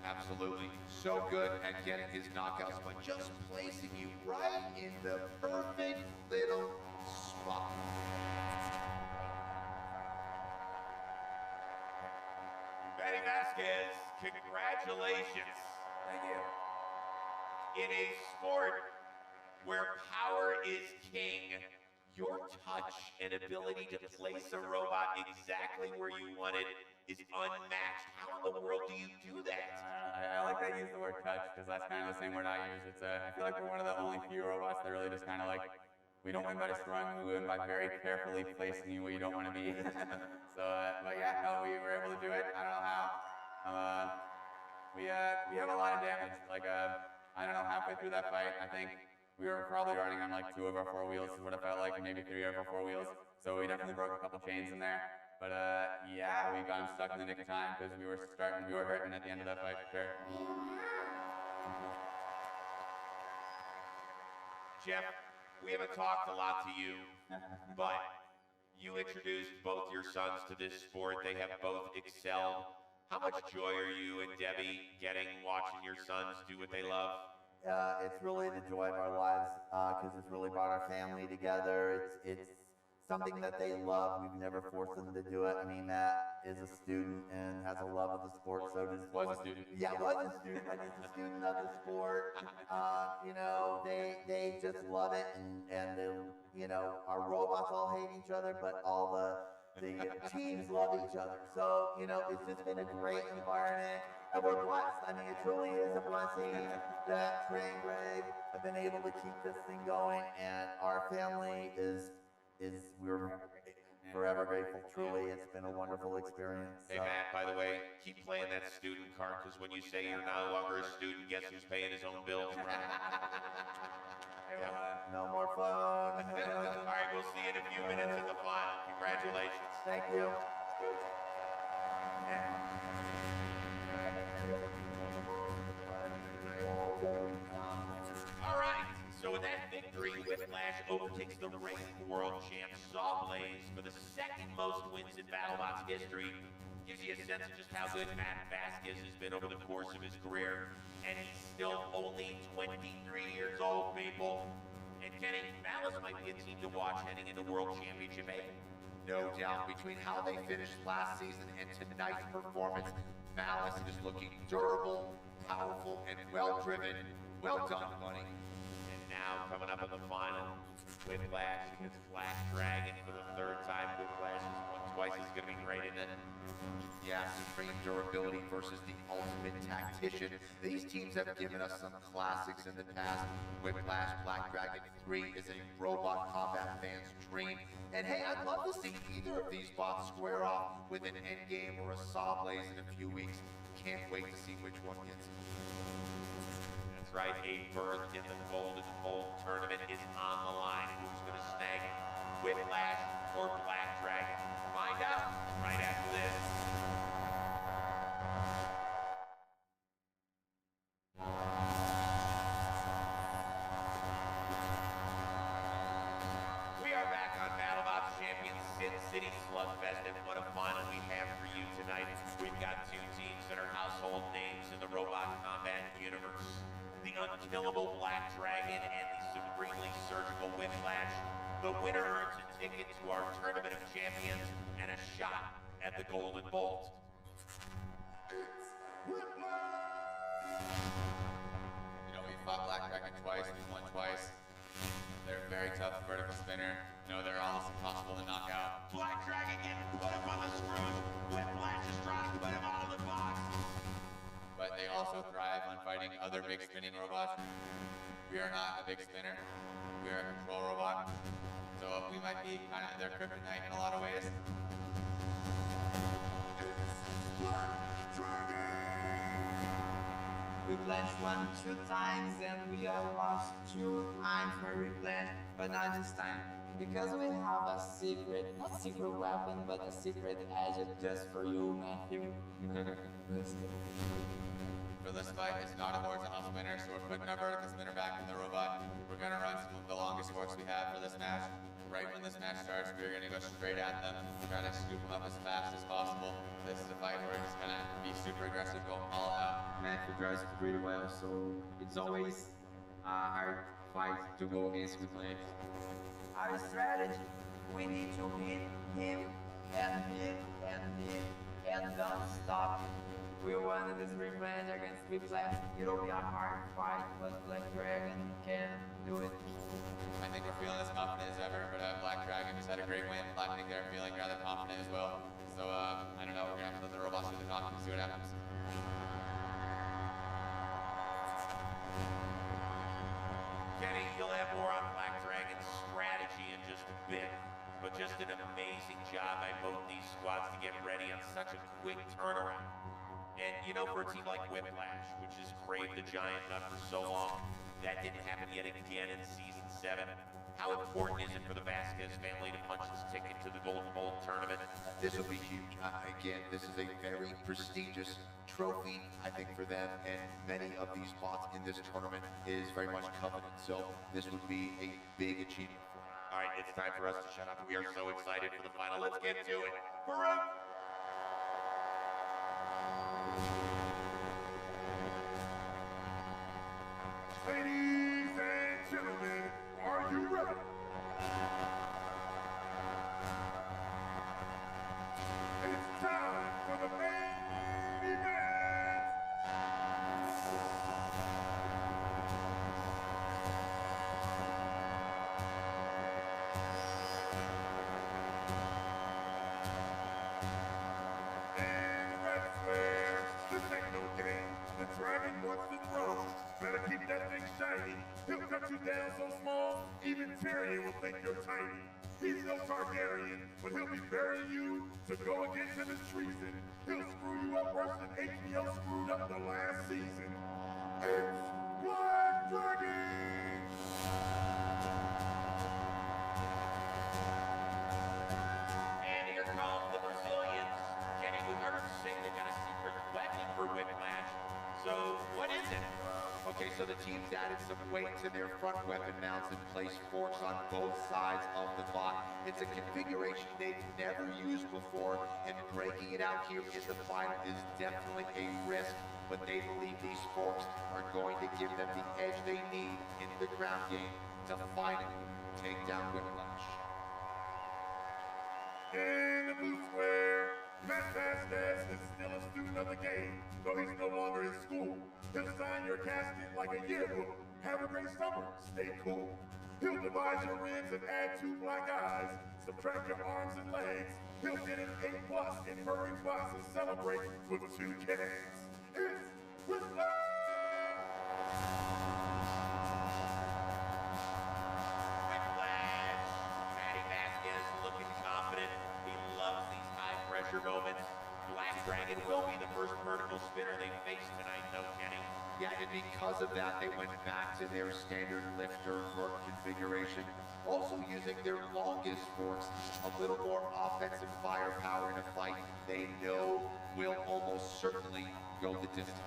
Absolutely. So good at getting his knockouts, but just placing you right in the perfect little spot. Manny Vasquez, congratulations. Thank you. In a sport where power is king, your touch and ability to place a robot exactly where you want it is unmatched. How in the world do you do that? I like that you use the word touch because that's kind of the same word I use. It's I feel like we're one of the only few robots that really just kind of like, we don't win by destroying, we win by very carefully placing you where you don't want to be. So, but yeah, no, we were able to do it. I don't know how. We have a lot of damage. Like, I don't know, halfway through that fight, I think we were probably running on like 2 of our 4 wheels is what it felt like, maybe 3 of our 4 wheels. So we definitely broke a couple chains in there. But yeah, we got him stuck in the nick of time because we were hurting at the end of that fight, for sure. Jeff, we haven't talked a lot to you, but you introduced both your sons to this sport. They have both excelled. How much joy are you and Debbie getting watching your sons do what they love? It's really the joy of our lives because it's really brought our family together. It's something that they love. We've never forced them to do it. I mean, Matt is a student and has a love of the sport. So does was a student. Yeah, was a student, but he's a student of the sport. You know, they just love it, and they, you know, our robots all hate each other, but all the teams love each other. So, you know, it's just been a great environment. And we're blessed. I mean, it truly is a blessing that Trey and Greg have been able to keep this thing going, and our family we're forever grateful. Truly, it's been a wonderful experience. Hey, Matt, by the way, keep playing that student card, because when you say you're no longer a student, guess who's paying his own bills, right? No more phone. All right, we'll see you in a few minutes at the final. Congratulations. Thank you. All right, so with that victory, Whiplash overtakes the reigning world champ Sawblaze for the second most wins in BattleBots history. Gives you a sense of just how good Matt Vasquez has been over the course of his career. And he's still only 23 years old, people. And Kenny, Malice might be a team to watch heading into World Championship 8. No doubt. Between how they finished last season and tonight's performance, Malice is looking durable, powerful, and well-driven. Well done, buddy. And now, coming up in the final, Whiplash against Black Dragon for the 3rd time. Whiplash has won twice. Is going to be great, isn't it? Yeah, supreme durability versus the ultimate tactician. These teams have given us some classics in the past. Whiplash Black Dragon 3 is a robot combat fan's dream. And hey, I'd love to see either of these bots square off with an endgame or a Sawblaze in a few weeks. Can't wait to see which one gets it. That's right, a berth in the Golden Bolt tournament is on the line. Who's going to snag it? Whiplash or Black Dragon? Find out right after this. We are back on BattleBots Champion Sin City Slugfest, and what a final we have for you tonight. We've got 2 teams that are household names in the robot combat universe. The unkillable Black Dragon and the supremely surgical Whiplash. The winner earns a ticket to our Tournament of Champions and a shot at the Golden Bolt. You know, we fought Black Dragon twice, we won twice. They're a very tough vertical spinner. You know, they're almost impossible to knock out. Black Dragon getting put up on the screws. Whiplash is trying to put him out of the box. But they also thrive on fighting other big spinning robots. We are not a big spinner. We are a control robot. So we might be kind of their kryptonite in a lot of ways. We pledged 2 times and we have lost 2 times for repledge, but not this time. Because we have a secret, not secret weapon, but a secret gadget just for you, Matthew. For this fight, it's not a horizontal spinner, so we're putting our vertical spinner back in the robot. We're gonna run some of the longest forks we have for this match. Right when this match starts, we're gonna go straight at them, try to scoop them up as fast as possible. This is a fight where we're just gonna be super aggressive, go all out. Matthew drives pretty well, so it's always a hard fight to go against Whiplash. Our strategy, we need to hit him and hit and hit and don't stop. We wanted this revenge against Whiplash. It'll be a hard fight, but Black Dragon can do it. I think we're feeling as confident as ever, but Black Dragon just had a great win. I think they're feeling rather confident as well. So, I don't know, we're gonna have to let the robots do the talking and see what happens. Kenny, you'll have more on Black Dragon's strategy in just a bit. But just an amazing job by both these squads to get ready on such a quick turnaround. And you know, for a team like Whiplash, which has craved the giant nut for so long, that didn't happen yet again in Season 7. How important is it for the Vasquez family to punch its ticket to the Golden Bowl tournament? This will be huge. Again, this is a very prestigious trophy, I think, for them, and many of these spots in this tournament is very much coveted. So this would be a big achievement for them. All right, it's time for us to shut up. We are so excited for the final. Let's get to it. Farouk! Ladies and gentlemen, are you ready? It's time for the main event! In Red Square, this ain't no game. The dragon wants the throne. Better keep that thing shiny. He'll cut you down so small, even Tyrion will think you're tiny. He's no Targaryen, but he'll be burying you to go against him is treason. He'll screw you up worse than HBO screwed up the last season. It's Black Dragon! And here come the Brazilians. Kenny, we heard say they got a secret weapon for Whiplash. So, what is it? Okay, so the team's added some weight to their front weapon mounts and placed forks on both sides of the bot. It's a configuration they've never used before, and breaking it out here in the final is definitely a risk, but they believe these forks are going to give them the edge they need in the ground game to finally take down Whiplash. In the blue square, Matt Vasquez is still a student of the game, though he's no longer in school. He'll sign your casket like a yearbook. Have a great summer. Stay cool. He'll divide your ribs and add 2 black eyes. Subtract your arms and legs. He'll get an A+ in furry spots and celebrate with 2 kegs. It's Whiplash! Whiplash! Matty Vasquez looking confident. He loves these high-pressure moments. Black Dragon will be the first vertical spinner they face tonight, though, Kenny. Yeah, and because of that, they went back to their standard lifter fork configuration, also using their longest forks, a little more offensive firepower in a fight they know will almost certainly go the distance.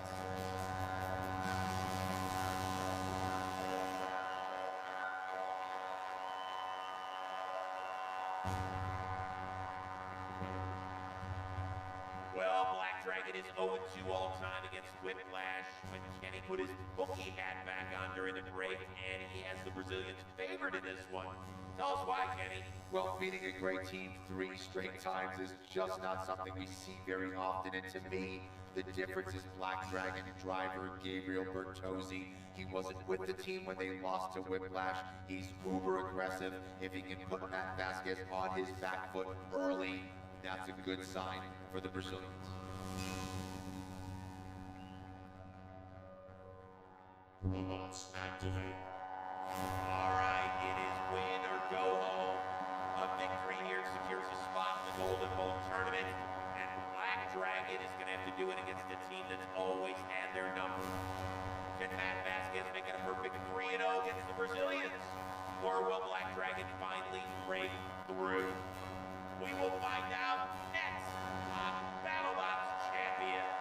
Well, Black Dragon is 0-2 all time against Whiplash, but Kenny put his bookie hat back on during the break, and he has the Brazilians favored in this one. Tell us why, Kenny. Well, beating a great team 3 straight times is just not something we see very often, and to me, the difference is Black Dragon driver Gabriel Bertozzi. He wasn't with the team when they lost to Whiplash. He's uber aggressive. If he can put Matt Vasquez on his back foot early, that's a good sign for the Brazilians. Robots activate. All right, it is win or go home. Dragon is going to have to do it against a team that's always had their number. Can Matt Vasquez make it a perfect 3-0 against the Brazilians? Or will Black Dragon finally break through? We will find out next on BattleBots Champions.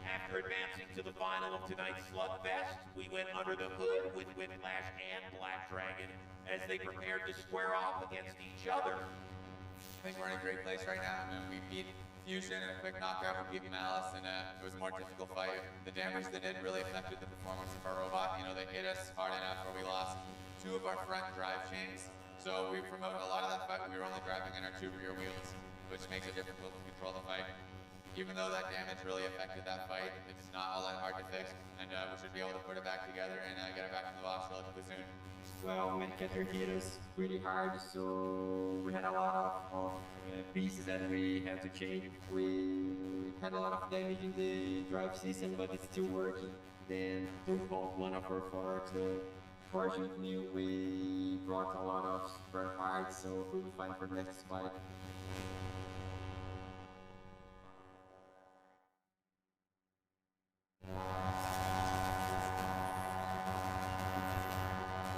After advancing to the final of tonight's Slugfest, we went under the hood with Whiplash and Black Dragon as they prepared to square off against each other. I think we're in a great place right now. I mean, we beat Fusion in a quick knockout, we beat Malice, and it was a more difficult fight. The damage they did really affected the performance of our robot. You know, they hit us hard enough where we lost 2 of our front drive chains. So we promoted a lot of that fight. We were only driving in our 2 rear wheels, which makes it difficult to control the fight. Even though that damage really affected that fight, it's not all that hard to fix, and we should be able to put it back together and get it back in the box relatively soon. Well, Mancatter hit us pretty hard, so we had a lot of pieces that we had to change. We had a lot of damage in the drive system, but it's still working. Then we bought one of our forks. Fortunately, we brought a lot of spare parts, so we'll be fine for the next fight.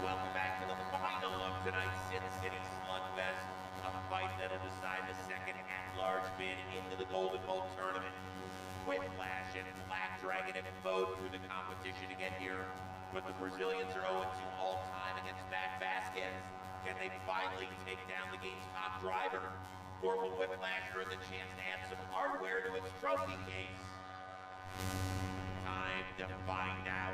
Welcome back to the final of tonight's Sin City Slugfest, a fight that'll decide the second at-large bid into the Golden Bolt tournament. Whiplash and Black Dragon have bowed through the competition to get here, but the Brazilians are 0-2 all-time against Matt Vasquez. Can they finally take down the game's top driver? Or will Whiplash earn the chance to add some hardware to its trophy case? Time to find out.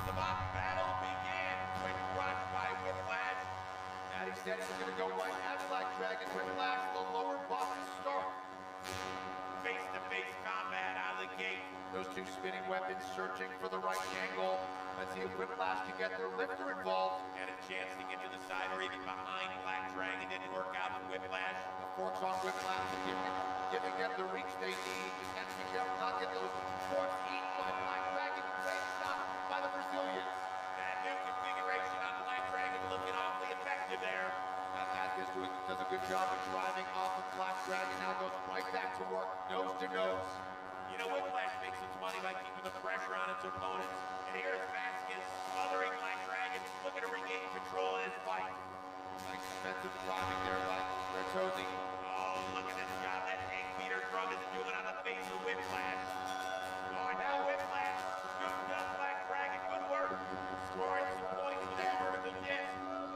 The mock battle begins. Quick rush by Whiplash. Maddie said he's going to go right at Black Dragon. Whiplash, the lower box to start. Face-to-face combat out of the gate. Those 2 spinning weapons searching for the right angle. Let's see if Whiplash can get their lifter involved. And a chance to get to the side or even behind Black Dragon didn't work out for Whiplash. The forks on Whiplash giving them the reach they need. Just have to be careful not to get those forks eaten by Black Dragon. Great shot by the Brazilians. That new configuration on Black Dragon looking awfully effective there. Vasquez does a good job of driving off of Black Dragon. Now goes right back to work, nose to nose. You know, Whiplash makes its money by keeping the pressure on its opponents. And here's Vasquez smothering Black Dragon, looking to regain control of this fight. Nice defensive driving there by Bertozzi. Oh, look at this job that tank beater drum is doing on the face of Whiplash. Oh, and now Whiplash scoops up Black Dragon. Good work. Scoring some points with that vertical disc.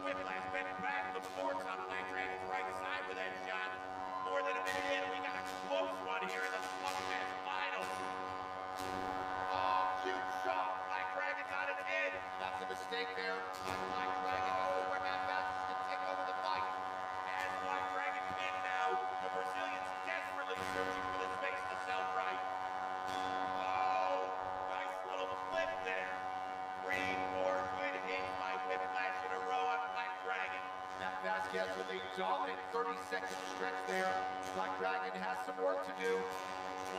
Whiplash bent back the forks on Black Dragon's right side with that shot. More than a minute in, we got a close one here in the Slugfest final. Oh, huge shot. Black Dragon's on its head. That's a mistake there on Black Dragon. Oh, where Matt Vasquez can take over the fight. As Black Dragon pinned now, the Brazilians desperately searching for the space to self-right. Oh, nice little flip there. 3 more good hits by Whiplash in a row on Black Dragon. Matt Vasquez with a dominant 30-second stretch there. Black Dragon has some work to do.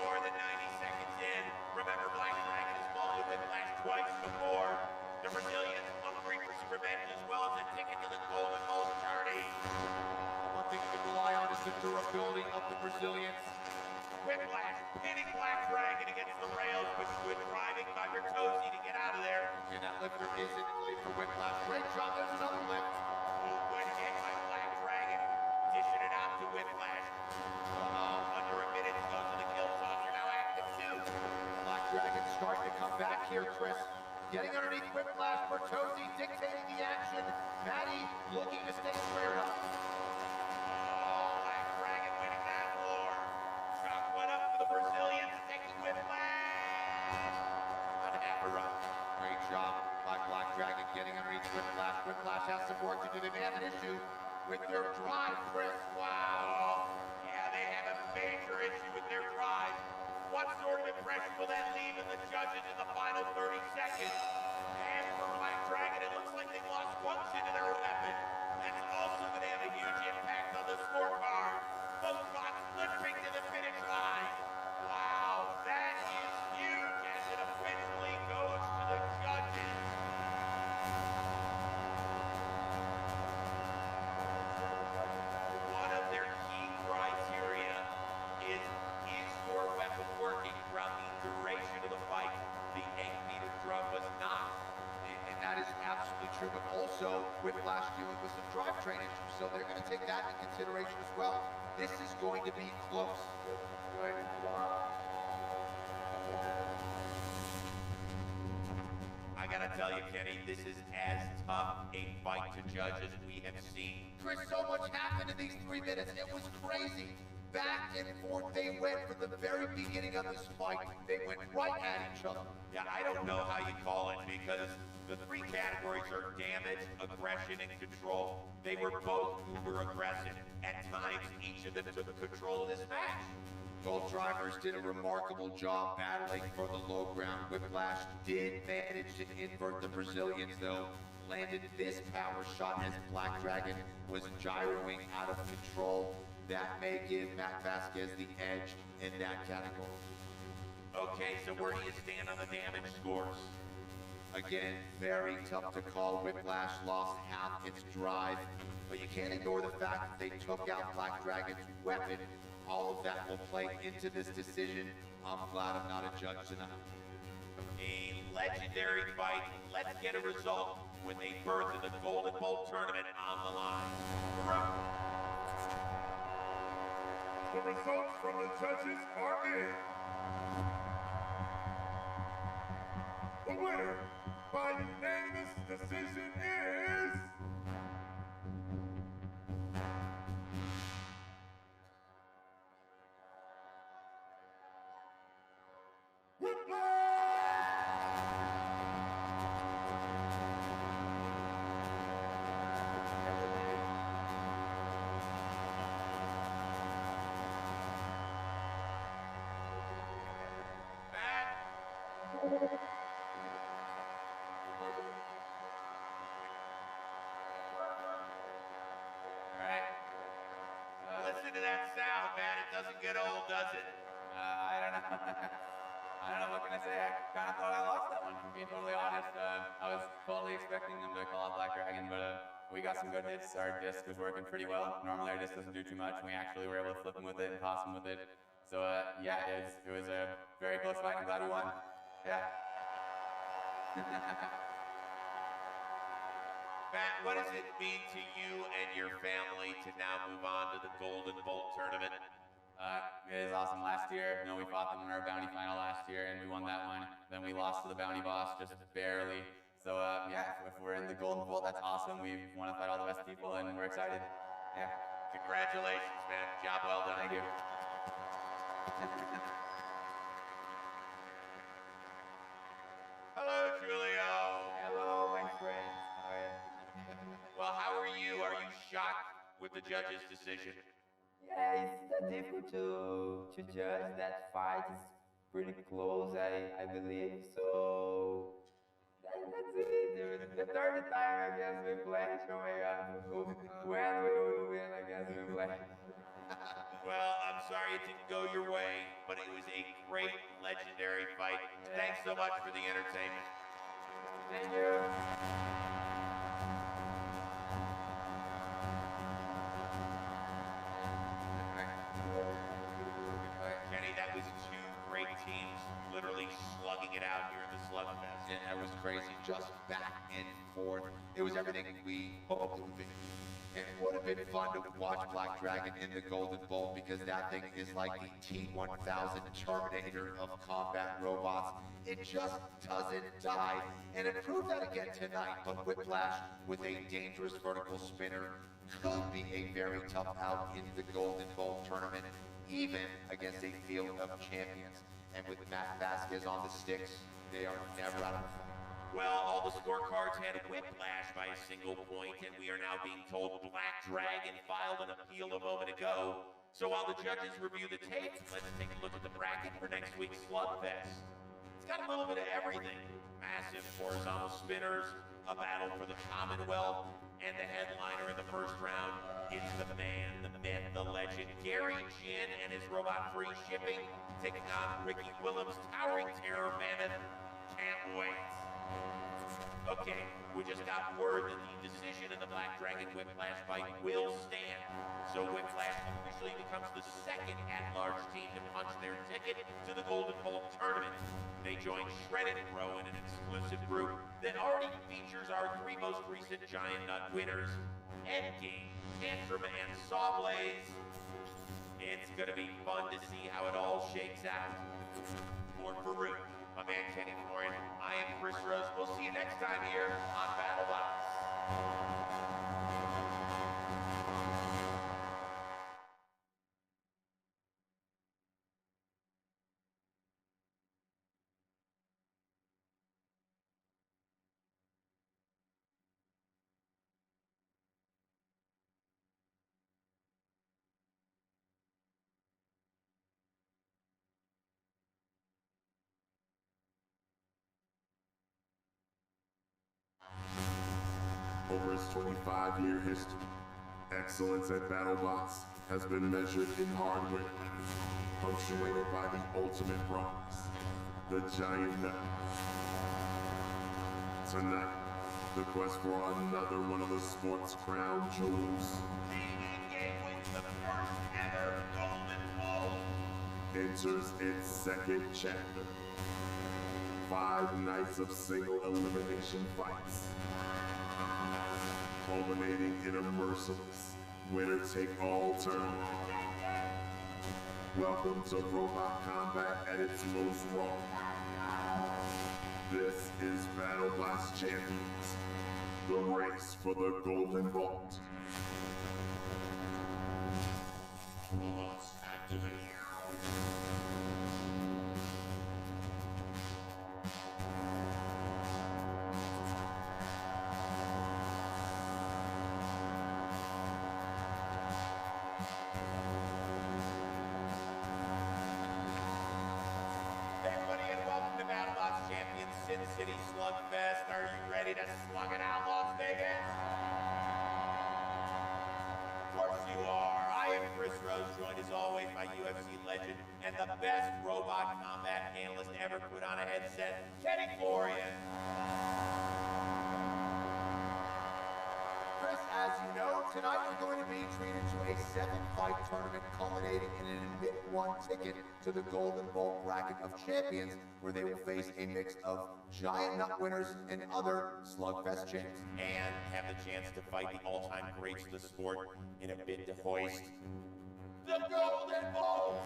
More than 90 seconds in. Remember, Black Dragon has fallen with Whiplash twice before. The Brazilians hungry for some revenge as well as a ticket to the Golden Bolt journey. One thing to rely on is the durability of the Brazilians. Whiplash pinning Black Dragon against the rails, but good driving by Bertozzi to get out of there. And that lifter isn't late for Whiplash. Great job. There's another lift. Oh, good hit by Black Dragon. Dishing it out to Whiplash. Under a minute to go, so the kill shots are now active too. Black Dragon starting to come back here, Chris. Getting underneath Whiplash. Bertozzi dictating the action. Maddie looking to stay squared up. Black Dragon winning that war. Shot went up for the Brazilians, taking Whiplash. On half a run. Great job by Black Dragon getting underneath Whiplash. Whiplash has some work to do. They may have an issue with their drive, Chris. this is going to be close. I gotta tell you, Kenny, this is as tough a fight to judge as we have seen. Chris, so much happened in these 3 minutes. It was crazy. Back and forth they went from the very beginning of this fight. They went right at each other. Yeah, I don't know how you call it because the 3 categories are damage, aggression, and control. They were both uber aggressive. At times, each of them took control of this match. Both drivers did a remarkable job battling for the low ground. Whiplash did manage to invert the Brazilians, though. Landed this power shot as Black Dragon was gyroing out of control. That may give Matt Vasquez the edge in that category. Okay, so where do you stand on the damage scores? Again, very tough to call. Whiplash lost half its drive, but you can't ignore the fact that they took out Black Dragon's weapon. All of that will play into this decision. I'm glad I'm not a judge tonight. A legendary fight. Let's get a result with a berth in the Golden Bolt tournament on the line. The results from the judges are in. The winner by unanimous decision is... Listen to that sound, man. It doesn't get old, does it? I don't know. I don't know, what can I say? I kind of thought I lost that one, to be totally honest. I was totally expecting them to call out Black Dragon, but we got some good hits. Our disc was working pretty well. Normally our disc doesn't do too much, and we actually were able to flip him with it and toss him with it. So yeah, it was a very close fight. I'm glad we won. Yeah. Matt, what does it mean to you and your family to now move on to the Golden Bolt tournament? It is awesome. Last year, we fought them in our bounty final last year, and we won that one. Then we lost to the bounty boss, just barely. So yeah, if we're in the Golden Bolt, that's awesome. We want to fight all the best people, and we're excited. Yeah. Congratulations, man. Job well done. Thank you. Hello, Julio. Hello, my friends. How are you? Well, how are you? Are you shocked with the judge's decision? Yeah, it's difficult to judge. That fight is pretty close, I believe. So that's it. The third time, I guess we Whiplash. Oh my God, when we will win, I guess we Whiplash. Well, I'm sorry it didn't go your way, but it was a great, legendary fight. Yeah. Thanks so much for the entertainment. Thank you. Kenny, that was 2 great teams literally slugging it out here in the slugfest. And that was crazy, just back and forth. It was everything we hoped it would be. It would have been fun to watch Black Dragon in the Golden Bolt because that thing is like the T-1000 Terminator of combat robots. It just doesn't die. And it proved that again tonight. But Whiplash, with a dangerous vertical spinner, could be a very tough out in the Golden Bolt tournament, even against a field of champions. And with Matt Vasquez on the sticks, they are never out of the fight. Well, all the scorecards had Whiplash by a single point, and we are now being told Black Dragon filed an appeal a moment ago. So while the judges review the tapes, let's take a look at the bracket for next week's Slugfest. It's got a little bit of everything. Massive horizontal spinners, a battle for the Commonwealth, and the headliner in the first round is the man, the myth, the legend, Gary Jin and his robot-free shipping, taking on Ricky Willems' towering terror mammoth. Can't wait. Okay, we just got word that the decision in the Black Dragon Whiplash fight will stand. So Whiplash officially becomes the second at-large team to punch their ticket to the Golden Bolt tournament. They join Shredded Bro in an exclusive group that already features our 3 most recent Giant Nut winners, Endgame, Tantrum, and Sawblaze. fun to see how it all shakes out. For Farouk, my man Kenny Florian, I am Chris Rose. We'll see you next time here on BattleBots. Over its 25-year history, excellence at BattleBots has been measured in hardware, punctuated by the ultimate promise, the Giant Nut. Tonight, the quest for another one of the sport's crown jewels With the first ever Golden Bull enters its second chapter. 5 nights of single elimination fights, culminating in a merciless winner-take-all tournament. Welcome to Robot Combat at its most raw. This is BattleBots Champions, the race for the Golden Vault. Robots activate. Sin City Slugfest. Are you ready to slug it out, Las Vegas? Of course you are. I am Chris Rose, joined as always by UFC legend and the best robot combat analyst ever put on a headset, Kenny Florian. Chris, as you know, tonight we're going to be treated to a 7-fight tournament culminating in an admit-one ticket to the Golden Bolt bracket of champions, where they will face a mix of Giant Nut winners and other Slugfest champs. And have the chance to fight the all-time greats of the sport in a bid to hoist the Golden Bolt!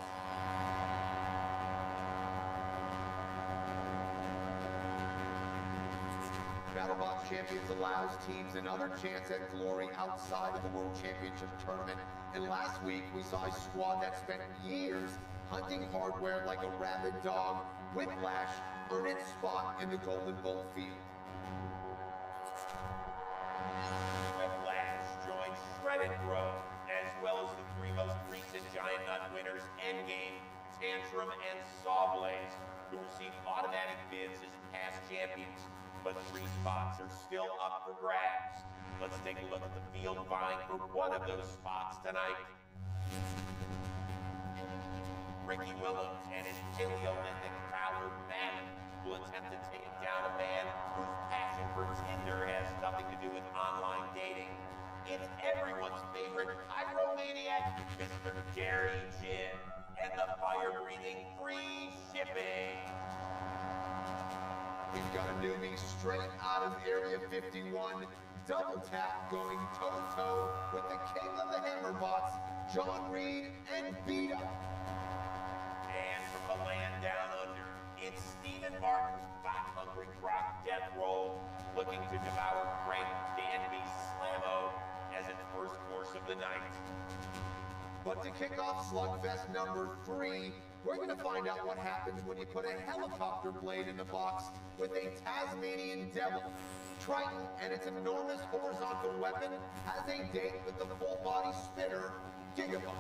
BattleBots Champions allows teams another chance at glory outside of the World Championship Tournament. And last week, we saw a squad that spent years hunting hardware like a rabid dog, Whiplash, earn its spot in the Golden Bolt field. Whiplash joins Shredded Bro, as well as the 3 most recent Giant Nut winners, Endgame, Tantrum, and Sawblaze, who received automatic bids as past champions. But 3 spots are still up for grabs. Let's take a look at the field vying for one of those spots tonight. Ricky Willems and his Paleolithic prowler Bannon will attempt to take down a man whose passion for Tinder has nothing to do with online dating. It's everyone's favorite pyromaniac, Mr. Gary Jin, and the fire-breathing free shipping. We've got a newbie straight out of Area 51, double tap going toe-to-toe with the king of the Hammerbots, John Reed and Beta. And from the land down under, it's Stephen Martin's fat-hungry croc death roll, looking to devour Frank Danby Slammo as its first course of the night. But to kick off Slugfest number 3, we're going to find out what happens when you put a helicopter blade in the box with a Tasmanian devil. Triton and its enormous horizontal weapon has a date with the full-body spinner, Gigabot.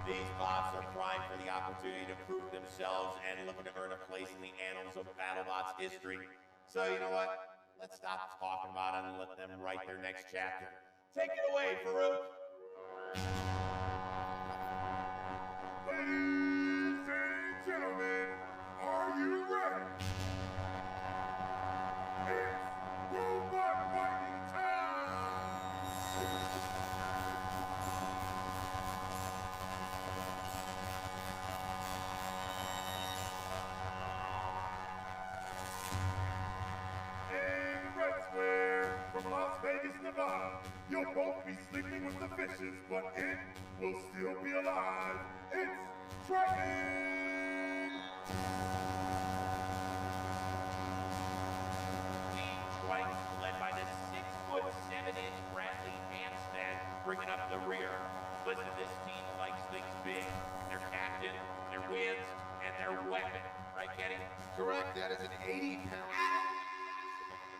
These bots are primed for the opportunity to prove themselves and looking to earn a place in the annals of BattleBots history. So you know what? Let's stop talking about it and let them write their next chapter. Take it away, Farouk! Ladies and gentlemen, are you ready? It's robot fighting time! In Red Square, from Las Vegas, Nevada, you'll both be sleeping with the fishes, but in will still be alive. It's Triton! Team Triton, led by the 6'7" Bradley Hanstead, bringing up the rear. Listen, this team likes things big. Their captain, their wins, and their weapon. Right, Kenny? Correct, that is an 80-pound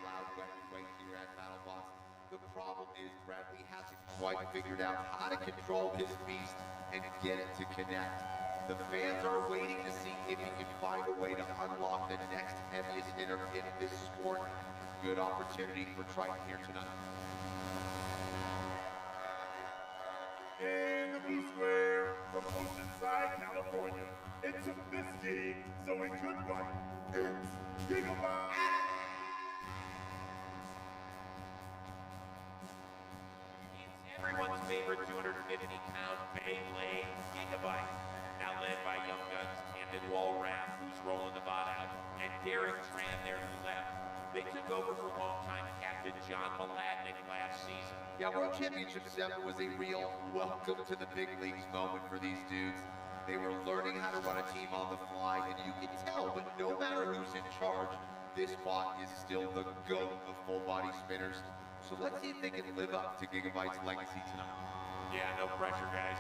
loud weapon right here at BattleBox. The problem is Bradley hasn't quite figured out how to control his beast and get it to connect. The fans are waiting to see if he can find a way to unlock the next heaviest hitter in this sport. Good opportunity for Triton here tonight. In the blue square from Oceanside, California, it took this gig so it could fight. It's Gigabyte! Everyone's favorite 250-pound Beyblade, Gigabyte. Now led by Young Guns Camden Walrath, who's rolling the bot out, and Derek Tran there who left. They took over for longtime captain John Maladnik last season. Yeah, World Championship 7 was a real welcome to the big leagues moment for these dudes. They were learning how to run a team on the fly, and you can tell, but no matter who's in charge, this bot is still the GOAT of full-body spinners. So let's see if they can live up to Gigabyte's legacy tonight. Yeah, no pressure, guys.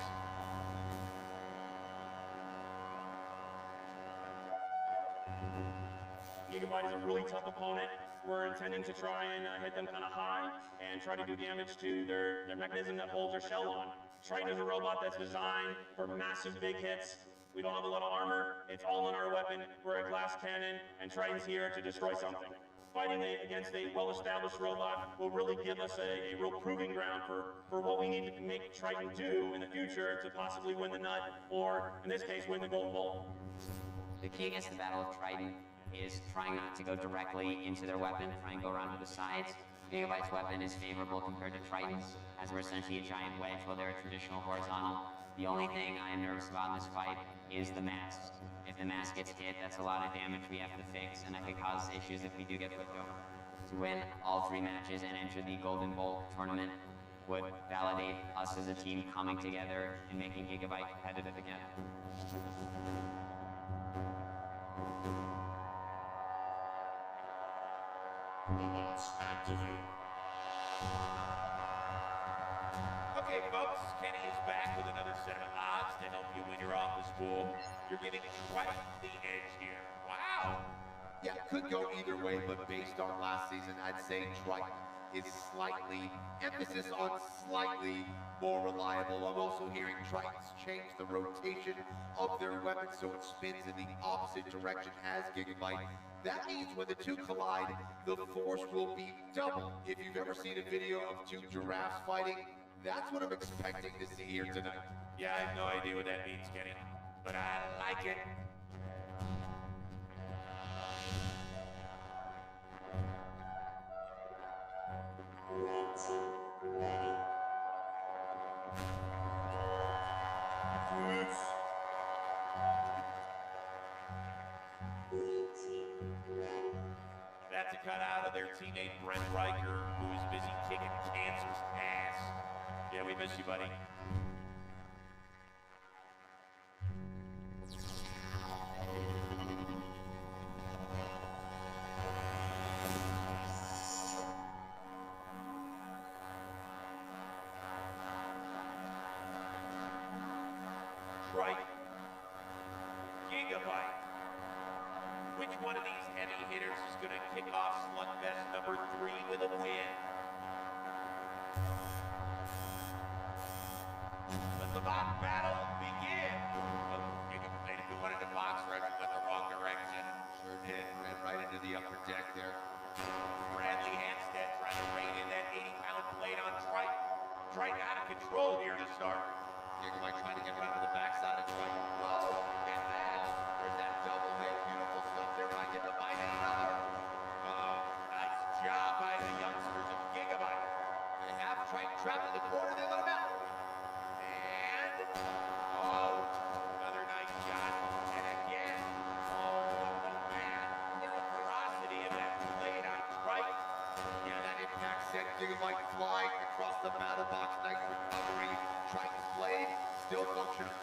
Gigabyte is a really tough opponent. We're intending to try and hit them kind of high and try to do damage to their mechanism that holds their shell on. Triton is a robot that's designed for massive big hits. We don't have a lot of armor. It's all in our weapon. We're a glass cannon, and Triton's here to destroy something. Fighting against a well-established robot will really give us a real proving ground for what we need to make Triton do in the future to possibly win the nut, or in this case, win the gold bolt. The key against the Battle of Triton is trying not to go directly into their weapon, try and go around to the sides. Gigabyte's weapon is favorable compared to Triton's, as we're essentially a giant wedge while they're a traditional horizontal. The only thing I am nervous about in this fight is the mask. If the mask gets hit, that's a lot of damage we have to fix, and that could cause issues if we do get flipped over. To win all 3 matches and enter the Golden Bolt tournament would validate us as a team coming together and making Gigabyte competitive again. Robots activate. Okay, folks, Kenny is back with another set of odds to help you win your office pool. You're giving Triton the edge here. Wow! Yeah, could go either way, but based on last season, I'd say Triton is slightly, emphasis on slightly, more reliable. I'm also hearing Tritons change the rotation of their weapon so it spins in the opposite direction as Gigabyte. That means when the two collide, the force will be double. If you've ever seen a video of 2 giraffes fighting, that's what I'm expecting to see here tonight. Yeah, I have no idea what that means, Kenny, but I like it. That's a cutout of their teammate Brent Riker, who is busy kicking cancer's ass. Yeah, we miss you, buddy. Triton. Gigabyte. Which one of these heavy hitters is going to kick off Slugfest number 3 with a win? Let the box battle begin! Oh, Gigabyte, if you wanted to box, Red went the wrong direction. Sure did. Ran right into the upper deck there. Bradley Hanstead trying to rein in that 80-pound blade on Triton. Triton out of control here to start. Gigabyte trying to get around to the backside of Triton. Whoa! Get that! There's that double hit. Beautiful stuff there by Gigabyte and another. Uh-oh. Nice job by the youngsters of Gigabyte. They have Triton trapped in the corner. They let him out. And... oh! Another nice shot. And again. Oh, man. The ferocity of that blade on Triton. Yeah, that impact sent Gigabyte flying across the battle box. Nice recovery. Triton's approaching him.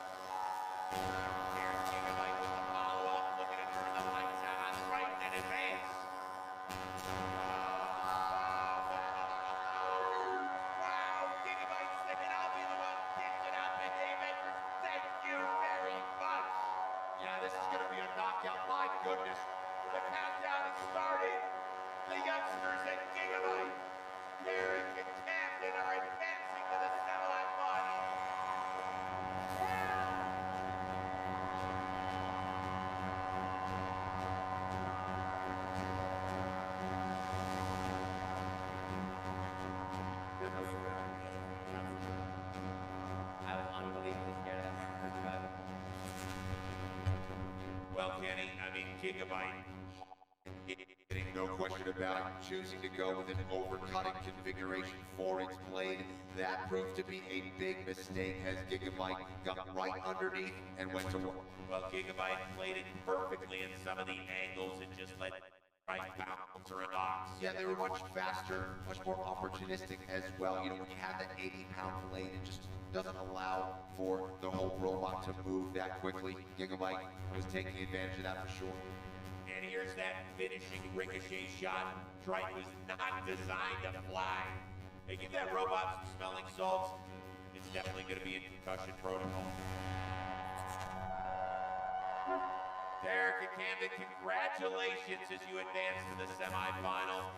Here's Gigabyte with the follow-up, looking to turn the lights out on right and advance. Wow, Gigabyte's thinking I'll be the one ditching out the haymakers. Thank you very much. Yeah, this is going to be a knockout. My goodness. The countdown has started. The youngsters at Gigabyte, Derek and Camden, are advancing to the semifinal. I was unbelievably scared of that. Well, Kenny, I mean, Gigabyte. No question about it. Choosing to go with an overcutting configuration for its blade. That proved to be a big mistake as Gigabyte got right underneath and went to work. Well, Gigabyte played it perfectly in some of the angles and just let right bounce or a box. Yeah, they were much faster, much more opportunistic as well. You know, when you have that 80-pound blade, it just doesn't allow for the whole robot to move that quickly. Gigabyte was taking advantage of that for sure. And here's that finishing ricochet shot. Triton was not designed to fly. They give that robot some smelling salts. It's definitely going to be in concussion protocol. Derek and Camden, congratulations as you advance to the semifinal.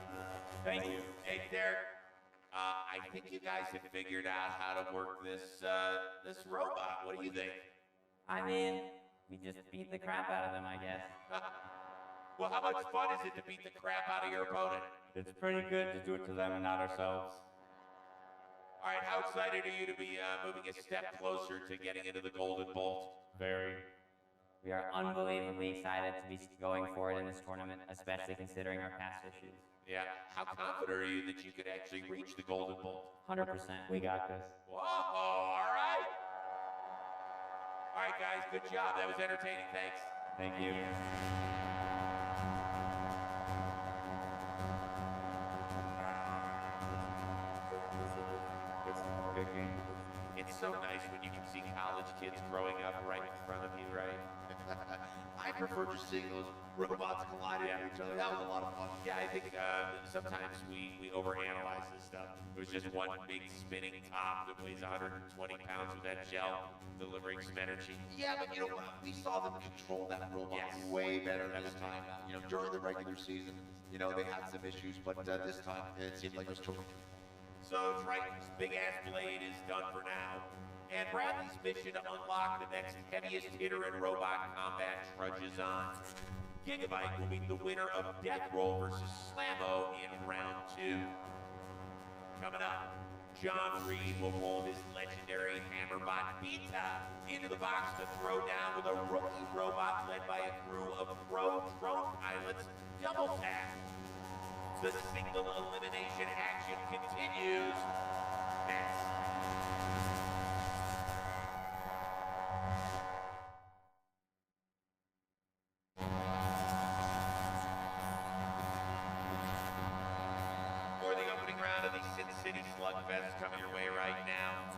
Thank you. Hey, Derek, I think you guys have figured out how to work this robot. What do you think? I mean, we just beat the crap out of them, I guess. Well, how much fun is it to beat the crap out of your opponent? It's pretty good to do it to them and not ourselves. All right, how excited are you to be moving a step closer to getting into the Golden Bolt? Very. We are unbelievably excited to be going forward in this tournament, especially considering our past issues. Yeah. How confident are you that you could actually reach the Golden Bolt? 100%. We got this. Whoa, all right. All right, guys, good job. That was entertaining. Thanks. Thank you. It's so nice when you can see college kids growing up right in front of you, right? I prefer just seeing those robots colliding with each other. That was a lot of fun. Yeah, I think sometimes we overanalyze this stuff. It was just one big spinning top that weighs 120 pounds with that gel delivering some energy. Yeah, but you know, we saw them control that robot way better this time. You know, during the regular season, you know, they had some issues, but this time it seemed like it was totally. So Triton's big-ass blade is done for now, and Bradley's mission to unlock the next heaviest hitter in robot combat trudges on. Gigabyte will be the winner of Death Roll versus Slammo in round 2. Coming up, John Reed will roll his legendary Hammerbot Beta into the box to throw down with a rookie robot led by a crew of pro drone pilots, Double Tap. The single elimination action continues next. For the opening round of the Sin City Slugfest coming your way right now.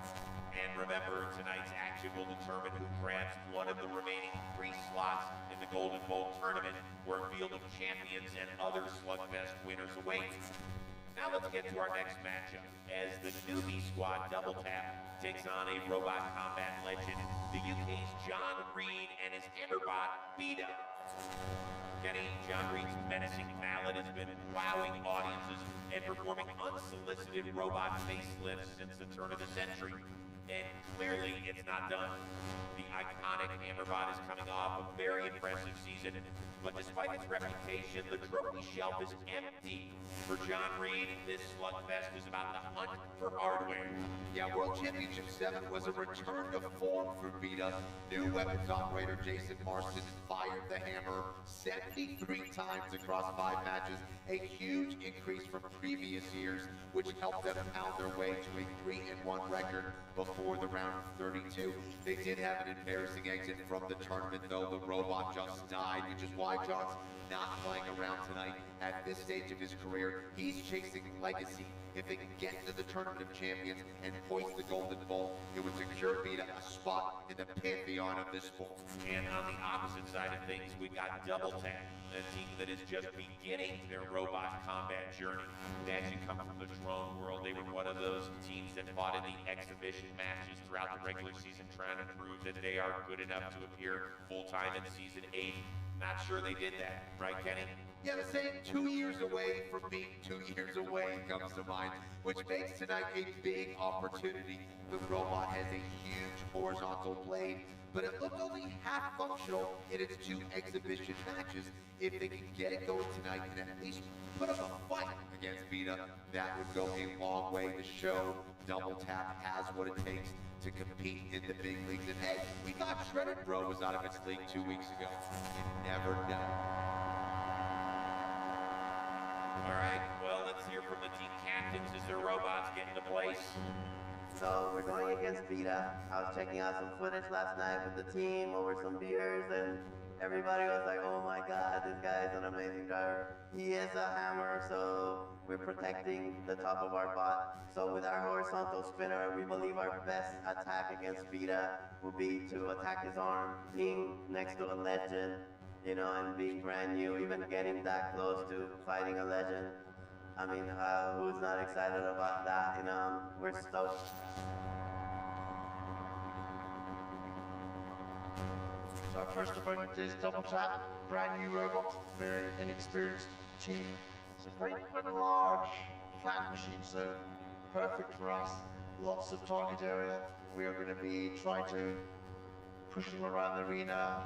And remember, tonight's action will determine who grabs one of the remaining 3 slots in the Golden Bolt tournament, where a field of champions and other Slugfest winners await. Now let's get to our next matchup, as the newbie squad Double Tap takes on a robot combat legend, the UK's John Reed and his Hammerbot Beta. Kenny, John Reed's menacing mallet has been wowing audiences and performing unsolicited robot facelifts since the turn of the century. And clearly, it's not done. The iconic Hammerbot is coming off a very impressive season, but despite its reputation, the trophy shelf is empty. For John Reed, this slugfest is about the hunt for hardware. Yeah, World Championship 7 was a return to form for Beta. New weapons operator Jason Marston fired the hammer 73 times across 5 matches, a huge increase from previous years, which helped them pound their way to a 3-1 record before the round of 32. They did have an embarrassing exit from the tournament, though. The robot just died, which is why John's not playing around tonight. At this stage of his career, he's chasing legacy. If they can get into the Tournament of Champions and hoist the Golden Bolt, it would secure Beta a spot spot in the pantheon of this sport. And on the opposite side of things, we've got Double Tap, a team that is just beginning their robot combat journey. They actually come from the drone world. They were one of those teams that fought in the exhibition matches throughout the regular season, trying to prove that they are good enough to appear full-time in Season 8. Not sure they did that, right, Kenny? Yeah, the saying 2 years away from being 2 years away comes to mind, which makes tonight a big opportunity. The robot has a huge horizontal blade, but it looked only half functional in its 2 exhibition matches. If they can get it going tonight and at least put up a fight against Vita, that would go a long way to show Double Tap has what it takes to compete in the big leagues. And hey, we thought Shredded Bro was out of its league 2 weeks ago. You never know. All right, well, let's hear from the team captains as their robots get into place. So we're going against Vita. I was checking out some footage last night with the team over some beers, and everybody was like, oh my god, this guy is an amazing driver. He is a hammer, so we're protecting the top of our bot. So with our horizontal spinner, we believe our best attack against Vita will be to attack his arm, being next to a legend, you know, and being brand new, even getting that close to fighting a legend. I mean, who's not excited about that, you know? We're stoked. So our first opponent is Double Tap, brand new robot, very inexperienced team. It's a very quite a large, flat machine, so perfect for us. Lots of target area. We are going to be trying to push them around the arena,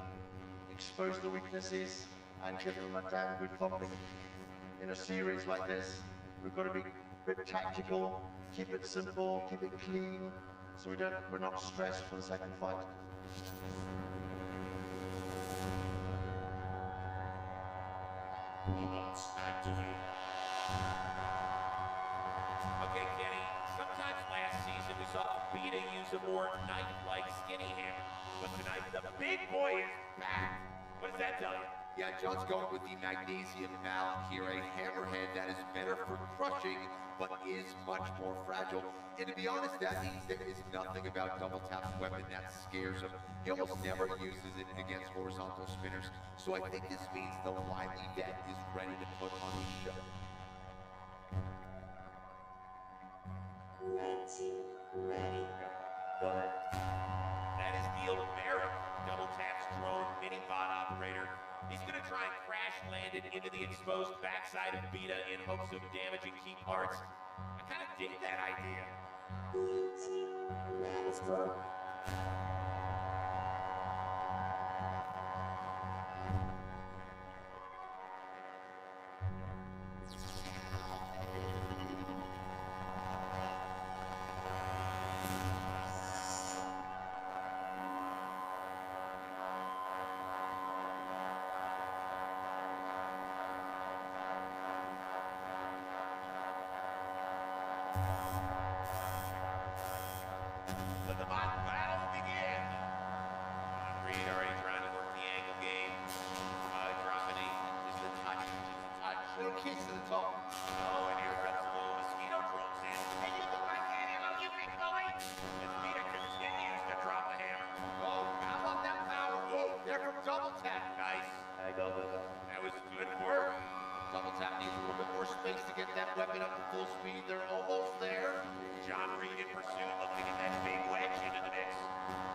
expose the weaknesses, and give them a damn good thumping. In a series like this, we've got to be a bit tactical, keep it simple, keep it clean, so we're not stressed for the second fight. Robots activate. Okay, Kenny, sometimes last season we saw Vita use a more knife-like skinny hammer, but tonight the big boy is back. What does that tell you? Yeah, John's going with the magnesium mallet here, a hammerhead that is better for crushing, but is much more fragile. And to be honest, that means there is nothing about Double Tap's weapon that scares him. He almost never uses it against horizontal spinners. So I think this means the wily vet is ready to put on a show. Red team, ready. Go ahead. That is Neil Barrett, Double Tap's drone mini-bot operator. He's going to try and crash land it into the exposed backside of Vita in hopes of damaging key parts. I kind of dig that idea. Let's go. Let the bot battle begin! Reed already trying to work the angle game. Dropping just a touch. Little kiss to the top. Oh, and here comes a little mosquito drones in. Hey, you look like Annie, you big boy! As Vita continues to drop the hammer. Oh, how about that power? Oh, they're from Double Tap. Nice. Go. That was good work. Double Tap needs a little bit more space to get that weapon up to full speed. They're almost there. John Reed in pursuit, looking at that big wedge into the mix.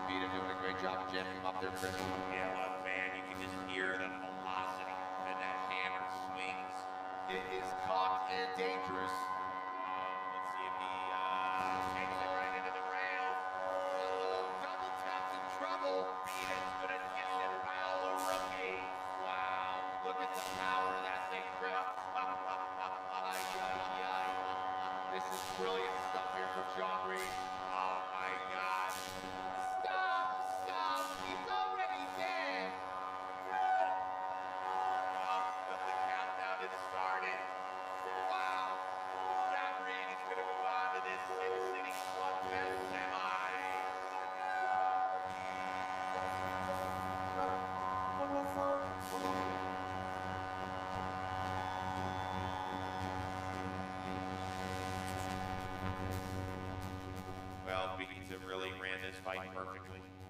Vita doing a great job jamming him up there, Chris. Yeah, look, man, you can just hear the velocity that that hammer swings. It is cocked and dangerous. Let's see if he takes it right into the rail. Double Tap's in trouble. Vita's gonna disembowel the rookie. Wow. Look at the power of that thing, Chris. This is brilliant stuff here from John Reed. Oh my God. Stop! He's already dead! Oh, the countdown has started. Wow!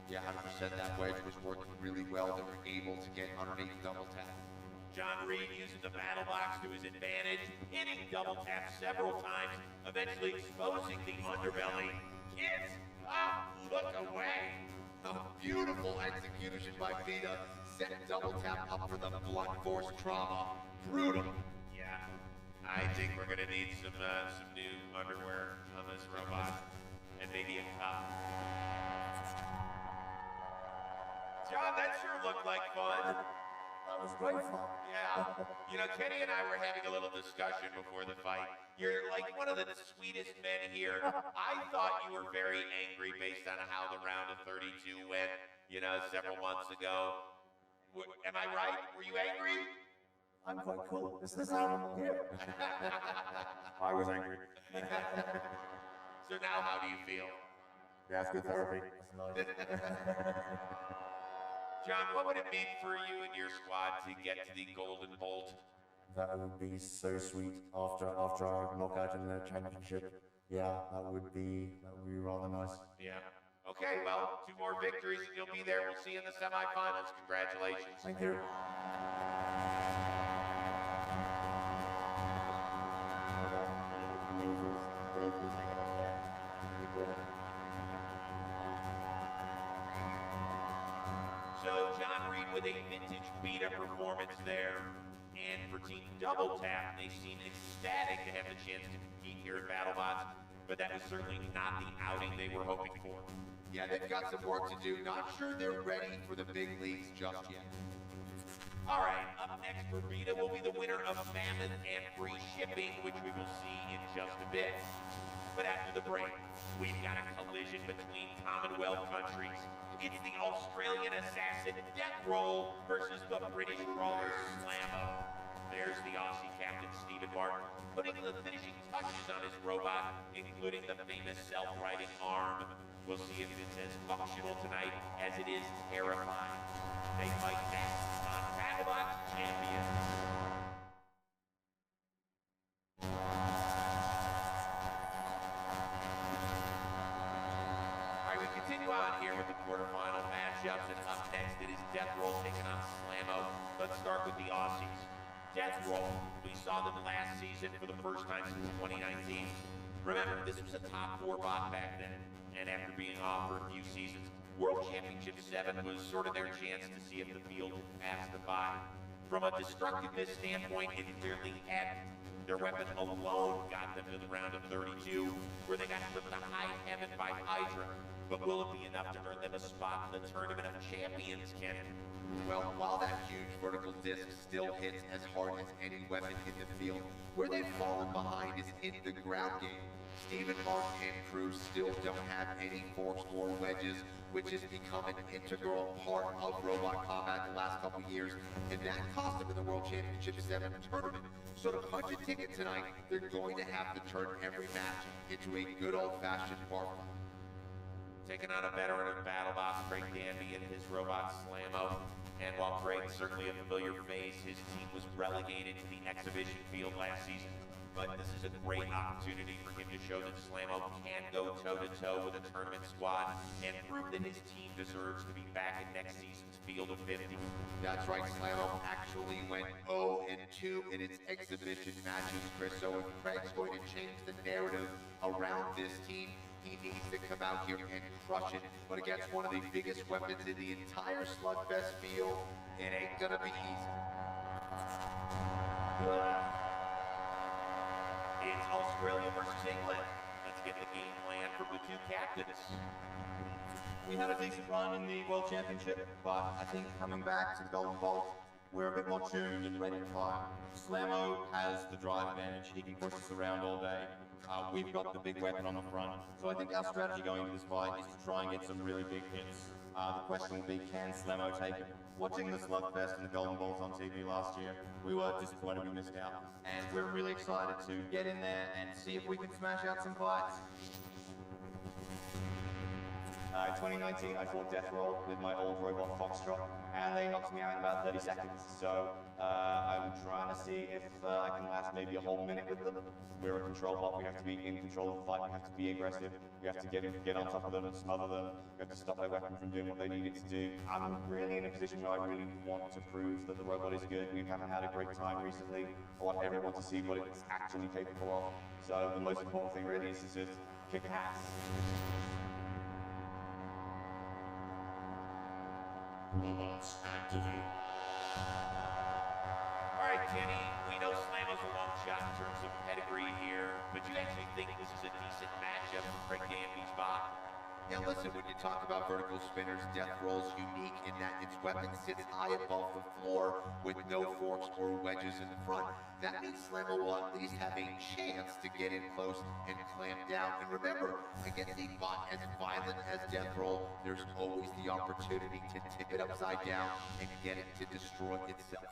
Yeah, 100%. That wedge was working really well. They were able to get underneath double tap. John Reed using the battle box to his advantage, hitting double tap several times, eventually exposing the underbelly. Kids, look away! A beautiful execution by Vita. Set double tap up for the blunt force trauma. Brutal. Yeah, I think we're gonna need some new underwear on this robot, and maybe a cup. John, that sure looked like fun. That was great fun. Yeah. You know, Kenny and I were having a little discussion before the fight. You're like one of the sweetest men here. I thought you were very angry based on how the round of 32 went, you know, several months ago. Am I right? Were you angry? I'm quite cool. Is this animal here? I was angry. So now how do you feel? Yeah, it's good therapy. John, what would it mean for you and your squad to get to the Golden Bolt? That would be so sweet after our knockout in the championship. Yeah, that would be rather nice. Yeah. Okay, well, 2 more victories and you'll be there. We'll see you in the semifinals. Congratulations. Thank you. So John Reed with a vintage Vita performance there. And for Team Double Tap, they seem ecstatic to have the chance to compete here at BattleBots, but that was certainly not the outing they were hoping for. Yeah, they've got some work to do. Not sure they're ready for the big leagues just yet. All right, up next for Vita will be the winner of Mammoth and free shipping, which we will see in just a bit. But after the break, we've got a collision between Commonwealth countries. It's the Australian assassin Death Roll versus the British brawler Slammo. There's the Aussie captain Stephen Martin putting the finishing touches on his robot, including the famous self-righting arm. We'll see if it's as functional tonight as it is terrifying. They fight next on BattleBots Champions. Alright, we continue on here with the quarterfinal matchups, and up next it is Death Roll taking on Slammo. Let's start with the Aussies. Death Roll, we saw them last season for the first time since 2019. Remember, this was a top 4 bot back then, and after being off for a few seasons, World Championship 7 was sort of their chance to see if the field passed them by. From a destructiveness standpoint, it clearly hadn't. Their weapon alone got them to the round of 32, where they got put to high heaven by Hydra. But will it be enough to earn them a spot in the Tournament of Champions, Ken? Well, while that huge vertical disc still hits as hard as any weapon in the field, where they've fallen behind is in the ground game. Stephen Martin and crew still don't have any force or wedges, which has become an integral part of robot combat the last couple years, and that cost them in the World Championship 7 tournament. So to punch a ticket tonight, they're going to have to turn every match into a good old-fashioned bar fight. Taking on a veteran of BattleBots, Craig Danby and his robot Slammo. And while Craig's certainly a familiar face, his team was relegated to the exhibition field last season. But this is a great opportunity for him to show that Slammo can go toe-to-toe with a tournament squad and prove that his team deserves to be back in next season's field of 50. That's right, Slammo actually went 0-2 in its exhibition matches, Chris. So if Craig's going to change the narrative around this team, he needs to come out here and crush it. But against one of the biggest weapons in the entire Slugfest field, it ain't gonna be easy. It's Australia versus England. Let's get the game plan from the 2 captains. We had a decent run in the World Championship, but I think coming back to the Golden Bolt, we're a bit more tuned and ready to fire. Slammo has the drive advantage. He can push us around all day. We've got the big weapon on the front. So I think our strategy going into this fight is to try and get some really big hits. The question will be, can Slammo take it? Watching the Slugfest and the Golden Balls on TV last year, we were disappointed we missed out. And we're really excited to get in there and see if we can smash out some fights. 2019, I fought Death Roll with my old robot Foxtrot, and they knocked me out in about 30 seconds. So I'm trying to see if I can last maybe a whole minute with them. We're a control bot. We have to be in control of the fight. We have to be aggressive. We have to get on top of them and smother them. We have to stop their weapon from doing what they need it to do. I'm really in a position where I really want to prove that the robot is good. We haven't had a great time recently. I want everyone to see what it's actually capable of. So the most important thing really is to just kick ass. Robots activate. Alright, Kenny, we know Slamo's a long shot in terms of pedigree here, but you actually think this is a decent matchup for Craig Danby's bot? Now listen, when you talk about vertical spinners, Death Roll's unique in that its weapon sits high above the floor with no forks or wedges in the front. That means Slamo will at least have a chance to get in close and clamp down. And remember, against a bot as violent as Death Roll, there's always the opportunity to tip it upside down and get it to destroy itself.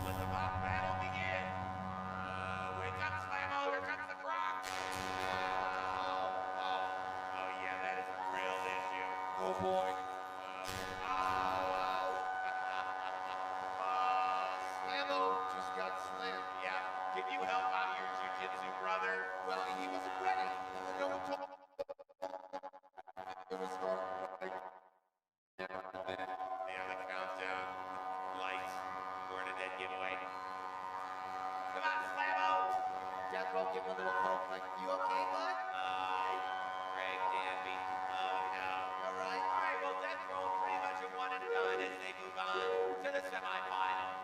Let the bot battle begin! Wake up, Slamo! Here comes the croc! Oh yeah, that is a real issue. Oh boy. Slamo just got slammed. Yeah, can you help out your jiu-jitsu brother? Well, he wasn't ready. No one told it was starting. Yeah, the countdown. Lights. We're in a dead giveaway. Come on, Slamo! Death Roll, give him a little poke, like, you okay, bud? Craig Danby. Oh no. Alright. Alright, well, Death Roll pretty much a one and done as they move on to the semifinals.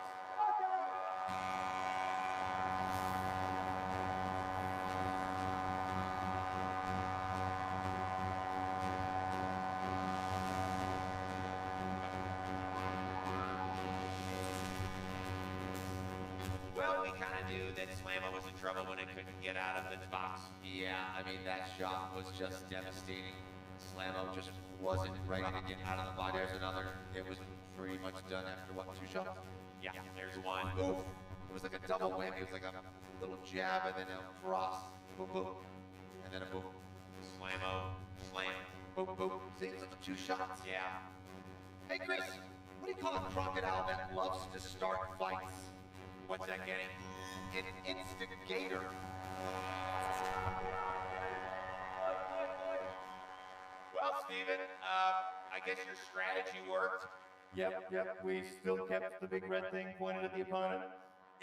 Well, we kind of knew that Slamo was in trouble when it couldn't get out of its box. Yeah, I mean, that shot was just devastating. Slamo just wasn't ready to get out of the box. There's another. It was pretty much done after, what, 2 shots? Yeah, there's one. Oof. It was like a double whammy. It was like a little jab and then a cross. Boom, boom. And then a boom. Slamo, slam. Boom, boom. See, it's like 2 shots. Yeah. Hey, Chris, what do you call a crocodile that loves to start fights? What's that, Kenny? An instigator. Well, Steven, I guess your strategy worked. Yep, we still kept the big red thing pointed at the opponent.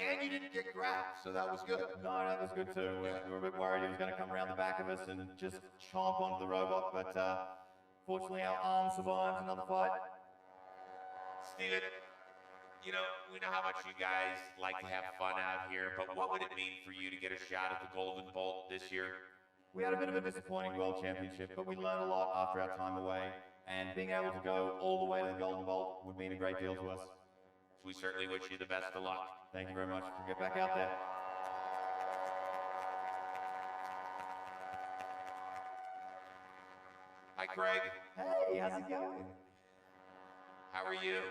And you didn't get grabbed, so that was good. No, that was good too. We were a bit worried he was going to come around the back of us and just chomp onto the robot, but fortunately our arm survived another fight. Steven, you know, we know how much you guys like to have fun out here, but what would it mean for you to get a shot at the Golden Bolt this year? We had a bit of a disappointing World Championship, but we learned a lot after our time away, and being able to go all the way to the Golden Bolt would mean a great deal to us. We certainly wish you the best of luck. Thank you very much. We'll get back out there. Hi, Craig. Hey, how's it going? How are you?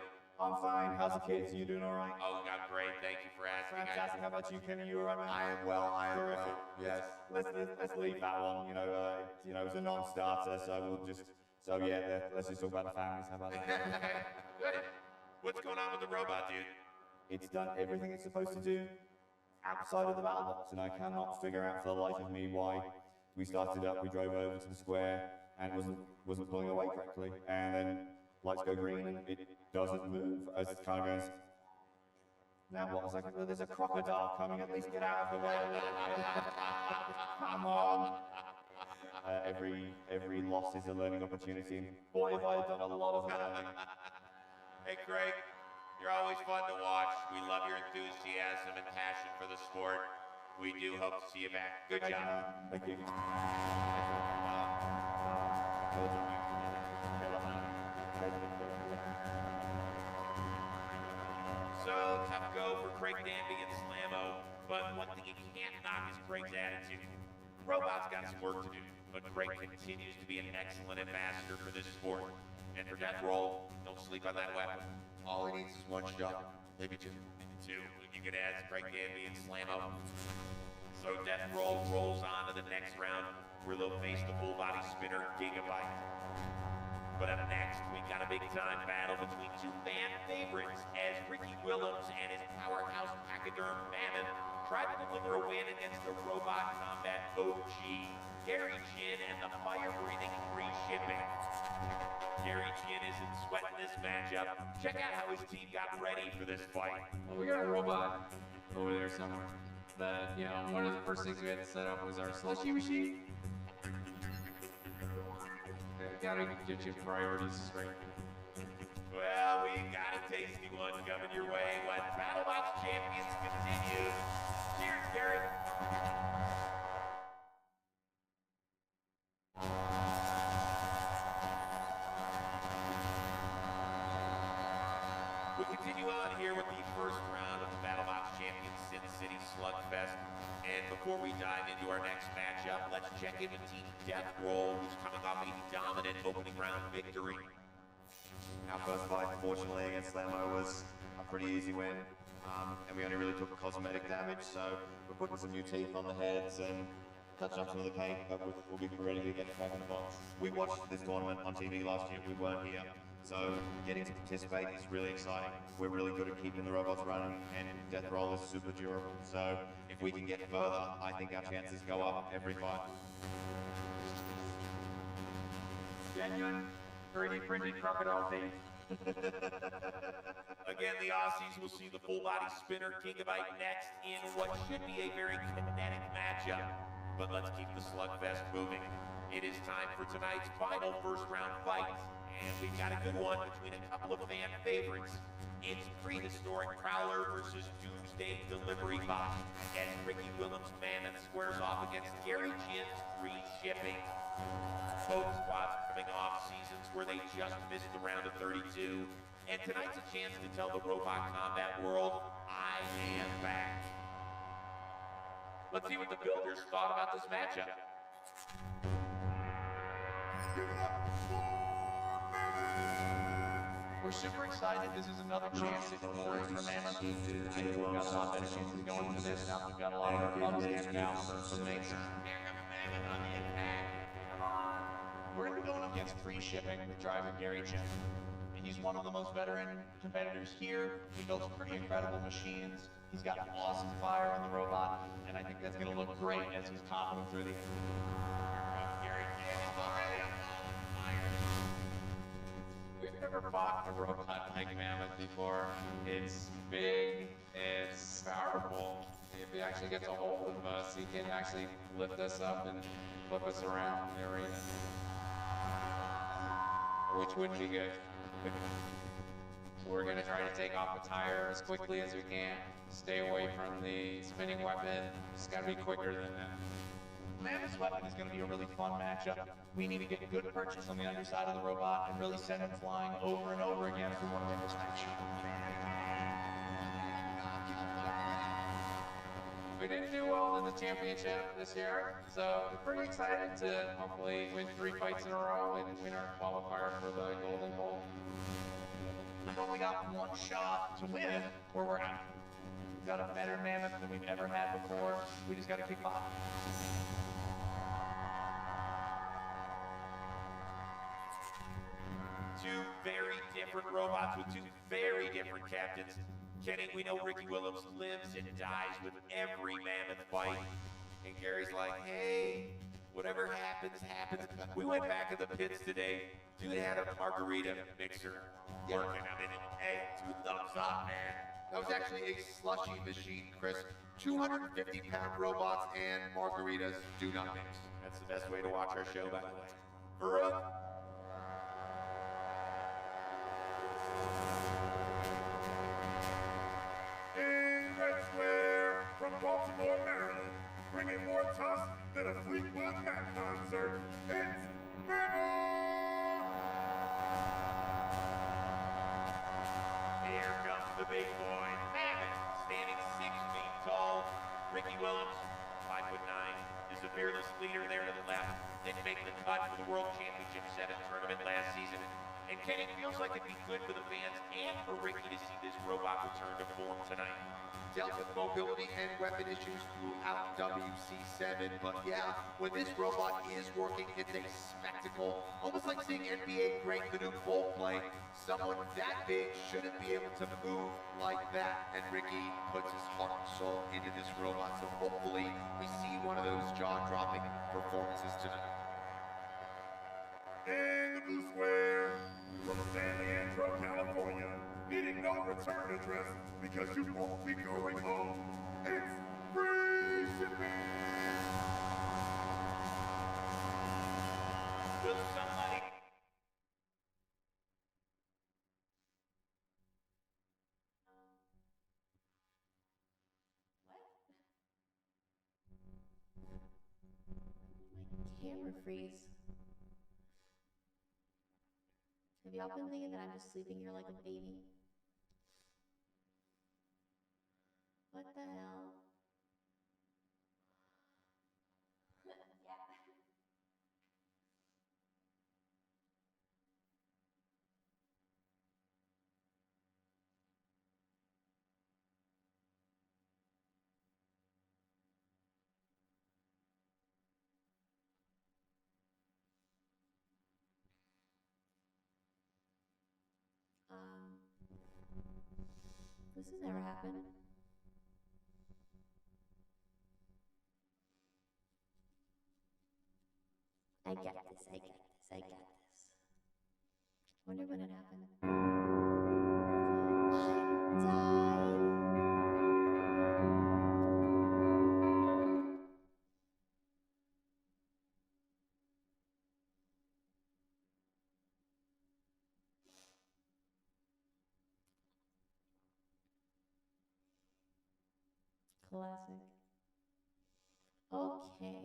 I'm fine. How's the kids? You doing all right? Oh, I'm great. Thank you for asking. Fantastic. How about you, Kenny? You all right, man? I am well. Terrific. Yes. Let's leave that one. You know, it's a non-starter, so we'll just. So yeah, let's just talk about the families. How about that? Good. What's going on with the robot, dude? It's done everything it's supposed to do outside of the battle box, and I cannot figure out for the life of me why we started up, we drove over to the square, and it wasn't pulling away correctly, and then lights go green and it doesn't move. As it kind of goes, now what? It's like, well, there's a crocodile coming, at least get out of the way a little bit. Come on. Every loss is a learning opportunity. Boy, have I done a lot of learning. Hey, Craig, you're always fun to watch. We love your enthusiasm and passion for the sport. We do hope to see you back. Good job. Thank you. So, tough go for Craig Dan. but one thing you can't knock is Craig's attitude. Robot's got some work to do, but Craig continues to be an excellent ambassador for this sport. And for Death Roll, don't sleep on that weapon. All he needs is one shot, maybe two. Two, you could add Craig Danby and Slamo. So Death Roll rolls on to the next round, where they'll face the full body spinner Gigabyte. But up next, we got a big time battle between two fan favorites as Ricky Willems and his powerhouse pachyderm Mammoth try to deliver a win against the Robot Combat OG, Gary Chin and the fire-breathing free shipping. Gary Chin isn't sweating this matchup. Check out how his team got ready for this fight. Well, we got a robot over there somewhere. That, one of the first things we had to set up was our slushy machine. Gotta get your priorities straight. Well, we got a tasty one coming your way when BattleBots Champions continues. Cheers, Garrett. We continue on here with the first round of the BattleBots Champions Sin City Slugfest. And before we dive into our next matchup, let's check in with Team Death Roll, who's coming off a dominant opening round victory. Our first fight, fortunately, against Slamo was a pretty easy win, and we only really took cosmetic damage, so we're putting some new teeth on the heads and touching up some of the paint, but we'll be ready to get back in the box. We watched this tournament on TV last year, we weren't here, so getting to participate is really exciting. We're really good at keeping the robots running, and Death Roll is super durable, so if we can get further, I think our chances go up every fight. Genuine 3D printed crocodile teeth. Again, the Aussies will see the full body spinner Gigabyte next in what should be a very kinetic matchup. But let's keep the slugfest moving. It is time for tonight's final first round fight. And we've got a good one between a couple of fan favorites. It's Prehistoric Prowler versus Doomsday Delivery Bot, as Ricky Willems' Mammoth squares off against Gary Chin's Free Shipping. Both squads coming off seasons where they just missed the round of 32, and tonight's a chance to tell the robot combat world, I am back. Let's see what the builders thought about this matchup. Give it up for We're super excited. This is another chance at glory for Mammoth. I think we've got a lot better chances going into this now. We've got a lot of our clubs standing out for mates. Here comes Mammoth on the attack. Come on. We're going to be going up against Free Shipping with driver Gary Chin. He's one of the most veteran competitors here. He builds pretty incredible machines. He's got awesome fire on the robot, and I think that's going to look great as he's toppling through the air. Gary Chin is already on fire. We've never fought a robot like Mammoth before. It's big, it's powerful. If he actually gets a hold of us, he can actually lift us up and flip us around the arena. Which would be good. We're gonna try to take off the tire as quickly as we can. Stay away from the spinning weapon. Just gotta be quicker than that. Mammoth's weapon is gonna be a really fun matchup. We need to get a good purchase on the underside of the robot and really send him flying over and over again if we want to win this match. We didn't do well in the championship this year, so we're pretty excited to hopefully win 3 fights in a row and win our qualifier for the Golden Bowl. We've only got one shot to win, or we're out. We've got a better Mammoth than we've ever had before. We just got to kick off. Two very different robots with two very different captains. Kenny, we know Ricky Willems lives and dies with every Mammoth fight. And Gary's like, hey, whatever happens, happens. We went back to the pits today. Dude had a margarita mixer working. I mean, hey, 2 thumbs up, man. That was actually a slushy machine, Chris. 250-pound robots and margaritas do not mix. That's the best way to watch our show, by the way. Farouk? In Red Square, from Baltimore, Maryland, bringing more toss than a Fleetwood Mac concert, it's Mammoth! Here comes the big boy, Mammoth, standing 6 feet tall. Ricky Willems, 5'9", is a fearless leader there to the left. Didn't make the cut for the World Championship 7 tournament last season. And Kenny, feels like it'd be good for the fans and for Ricky to see this robot return to form tonight. Dealt with mobility and weapon issues throughout WC7, but yeah, when this robot is working, it's a spectacle. Almost like seeing NBA great Manute Bol play. Someone that big shouldn't be able to move like that. And Ricky puts his heart and soul into this robot, so hopefully we see one of those jaw-dropping performances tonight. In the blue square, from San Leandro, California, needing no return address because you won't be going home. It's free shipping! Will somebody... Camera freeze. Have y'all been thinking that I'm just sleeping here like a baby? What the hell? This has never happened. I get this, I get this, I get this. Wonder when it happened. I died. Classic. Okay.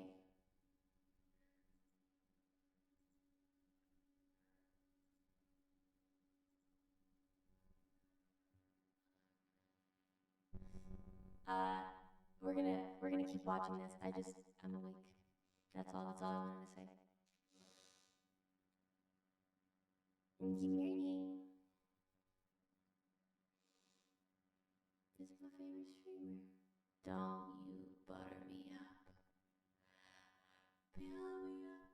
We're gonna keep watching this. I'm awake. That's all I wanted to say. Good morning. This is my favorite streamer. Don't you butter me up. Fill me up,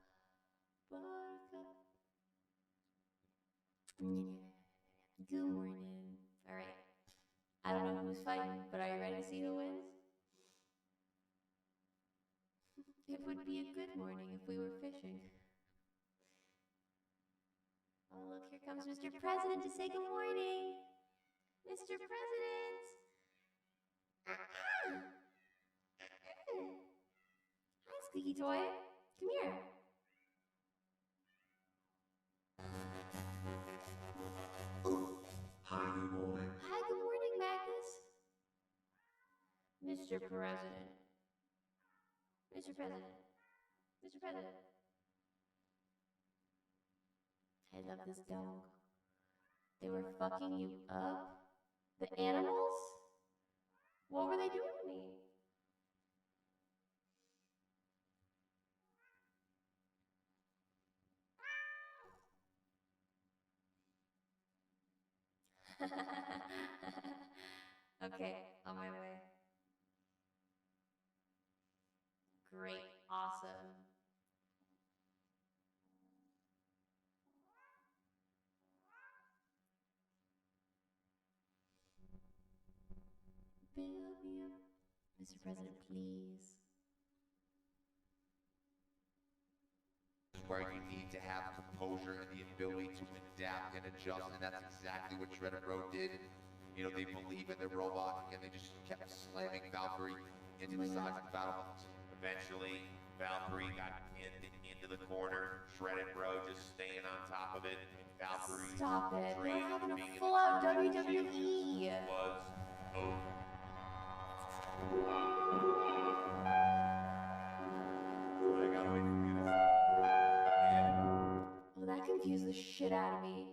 buttercup. Good morning. Alright. I don't know who's fighting, but are you ready to see who wins? It would be a good morning if we were fishing. Oh, look, here comes Mr. President to say good morning. Mr. President! Hi, Squeaky Toy. Come here. Hi, good morning. Hi, good morning, Magnus. Mr. President. Mr. President. Mr. President. I love this dog. They were fucking you up? The animals? What were they doing to me? Okay, on my way. Great, awesome. Fill me up. Mr. President, please. Where you need to have composure and the ability to adapt and adjust, and that's exactly what Shredded Bro did. You know, they believe in their robot, and they just kept slamming Valkyrie into the sides of the battle box. Eventually, Valkyrie got into the corner. Shredded Bro just staying on top of it. Valkyrie, Stop it. We're dream of having a being in the full-out tournament WWE. was over. Well, that confused the shit out of me.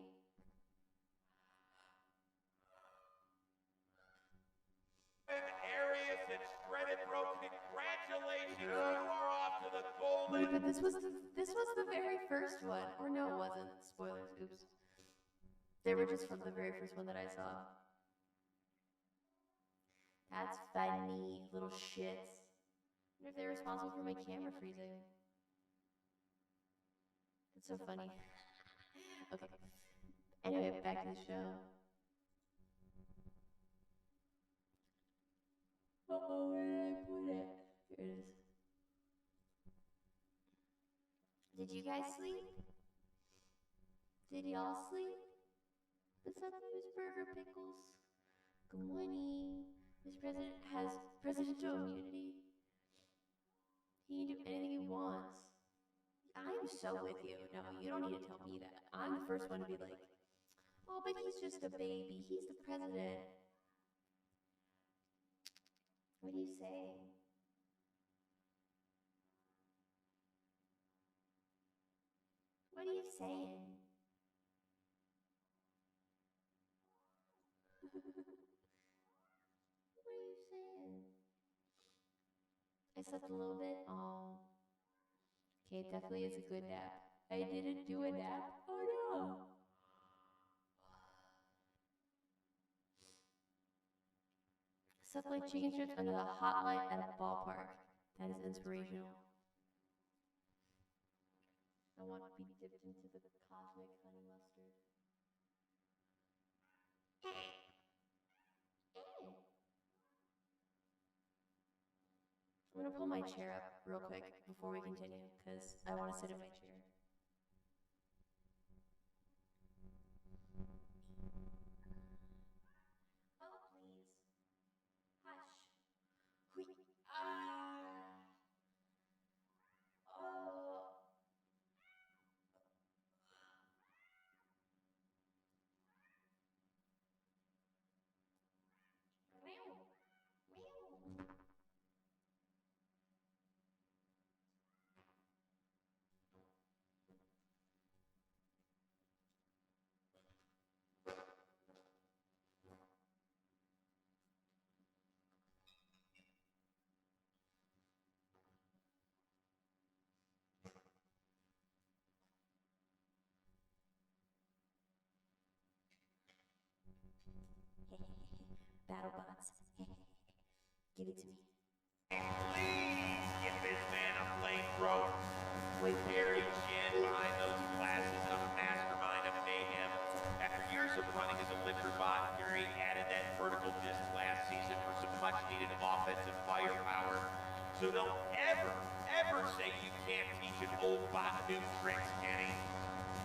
And Arius and Shredded Bro, congratulations! You are off to the golden. Wait, but this was the very first one, or no, it wasn't. Spoilers. Oops. They were just from the very first one that I saw. That's funny, little shits. I wonder if they're responsible for my camera freezing. That's so funny. Okay. Anyway, back to the show. Uh-oh, where did I put it? Here it is. Did you guys sleep? Did y'all sleep? What's up, News Burger Pickles? Good morning. This president has presidential immunity. He can do anything he wants. I'm so with you. No, you don't need to tell me that. I'm the first one to be like, oh, but he's just a baby. He's the president. What are you saying? What are you saying? What are you saying? I slept a little bit. Oh. Okay, it definitely is a good nap. I didn't do a nap. Oh no. Slept like chicken strips under the hot light at a ballpark. That is inspirational. I want to be dipped into the cosmic honey mustard. I'm gonna pull my chair up real quick before we continue because I want to sit in my chair. Oh, please. Hush. Hui. Ah. Oh. Meow. Meow. BattleBots. Give it to me. Please give this man a flamethrower. Wait, Gary Shin behind those glasses and a mastermind of mayhem. After years of running as a lifter bot, Gary added that vertical disc last season for some much needed offensive firepower. So don't ever say you can't teach an old bot new tricks, Kenny.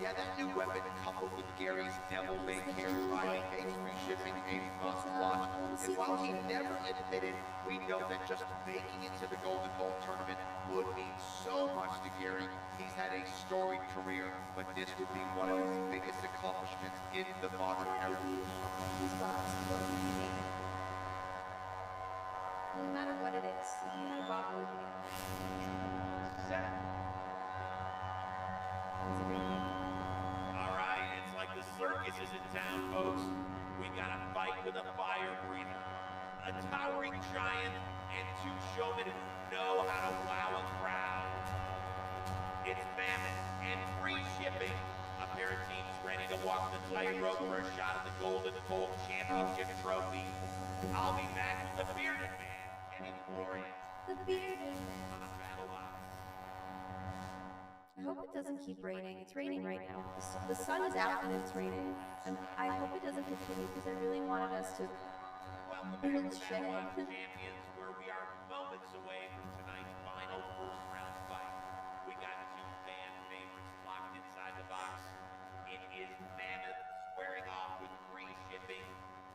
Yeah, that new weapon coupled with Gary's devil may care driving makes free shipping a must-watch. And while he never admitted, we know that just making it to the Golden Bolt tournament would mean so much to Gary. He's had a storied career, but this would be one of his biggest accomplishments in the modern era. These bots will be made. No matter what it is, the bot will be Set. All right, it's like the circus is in town, folks. We got a fight with a fire breather, a towering giant, and two showmen who know how to wow a crowd. It's Mammoth and free shipping. A pair of teams ready to walk the tightrope for a shot at the Golden Bolt Championship trophy. I'll be back with the bearded man, Kenny Florian. The bearded man. On BattleBots. I hope it doesn't keep raining. It's raining right now. The sun is out and it's raining. And I hope it doesn't continue because I really wanted us to build shed. Champions, where we are moments away from tonight's final first round fight. We got two fan favorites locked inside the box. It is Mammoth squaring off with free shipping.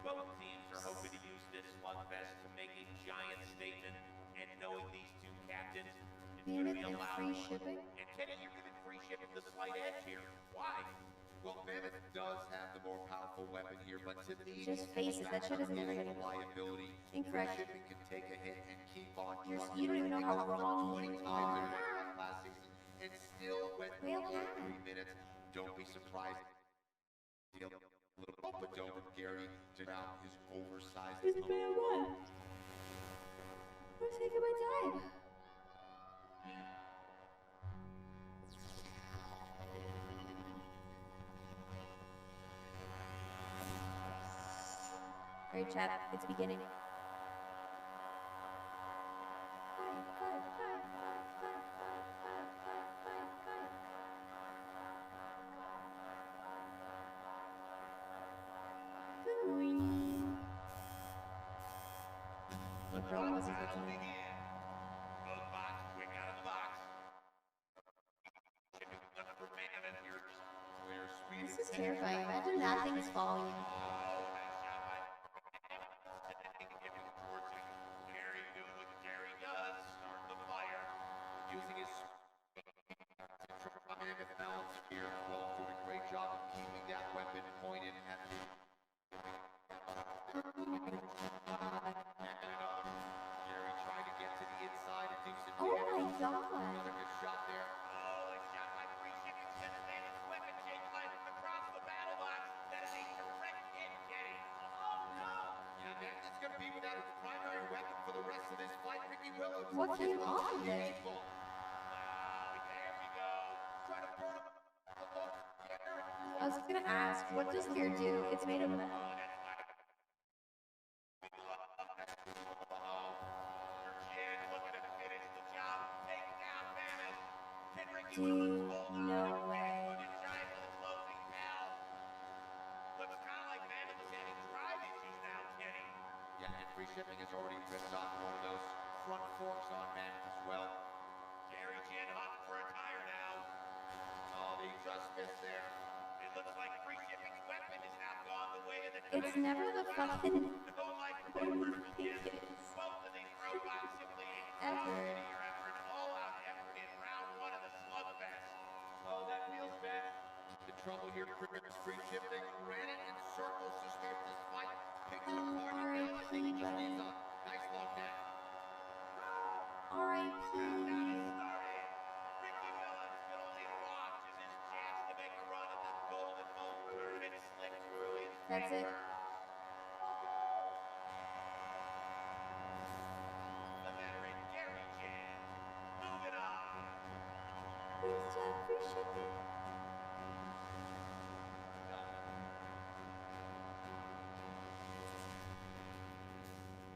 Both teams are hoping to use this slugfest to make a giant statement. And knowing these two captains, it's going to be a loud free one. shipping? And Kenny, you're giving free shipping the slight edge here. Why? Well, Mammoth does have the more powerful weapon here, but to me, Just face it, that shit isn't getting very good. liability. Incorrect. Free shipping can take a hit and keep on You trucking. don't even know how wrong 20 you times are. last season, and still went Well, all yeah. 3 minutes. Don't be surprised. A little opened over Gary to out his oversized Where's the bear one? Where's chat. It's beginning. Good morning. April wasn't here tonight. This is terrifying. Imagine that thing is following you. Using his mammoth balance here, well, doing a great job of keeping that weapon pointed at the. Gary trying to get to the inside and do some Oh damage. my god. Another good shot there. Oh, a shot by free shipping sent a mammoth's weapon shaped like across the battle box. That is a direct hit, Kenny. Oh no! And that's going to be without his primary weapon for the rest of this fight. Ricky Willows. What came off of it? There we go. Trying to burn him. I was gonna ask, what does gear do? It's made of metal. Dude, no way. Looks kind of like Mammoth is having drive issues now, Kenny. Yeah, and free shipping has already ripped off one of those front forks on Mammoth as well. Gary Chen hopping for a tire now. Oh, he just missed there. It looks like free shipping's weapon is now gone the way of the It's never the fucking no life what do you think it is? Both of these robots simply Ever. exhausted here after an all-out effort in round one of the slugfest. Oh, that feels bad. The trouble here, Chris, free shipping ran it in circles to start this fight. Picked it apart, and now I think he just needs a nice long neck. R.I.P. Ricky Willis will only watch as his chance to make a run at the Golden Bull tournament slipped through his That's it. The veteran Gary Chen. Moving on. Thanks, Chad. Appreciate it.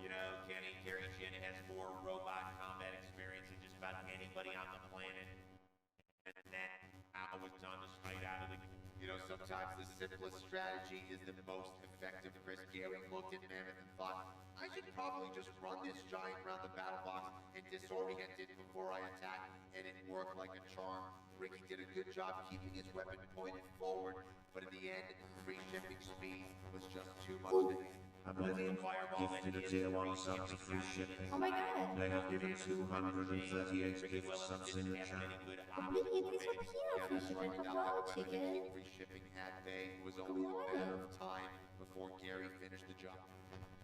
You know, Kenny, Gary Chen has more robot combat experience than just about anybody on the planet. And that was on the straight out of the. You know, sometimes the simplest strategy is the most effective. Chris Gary looked at Mammoth and thought, I should probably just run this giant around the battle box and disorient it before I attack, and it worked like a charm. Ricky did a good job keeping his weapon pointed forward, but in the end, free shipping speed was just too much to him. I've been gifted a tier 1 sub to free shipping. Oh my god. They have given 238 gift subs in the chat. Oblivion, thanks for peanut free shipping. Hello, chicken. Free shipping at bay was only a matter of time before Gary finished the job.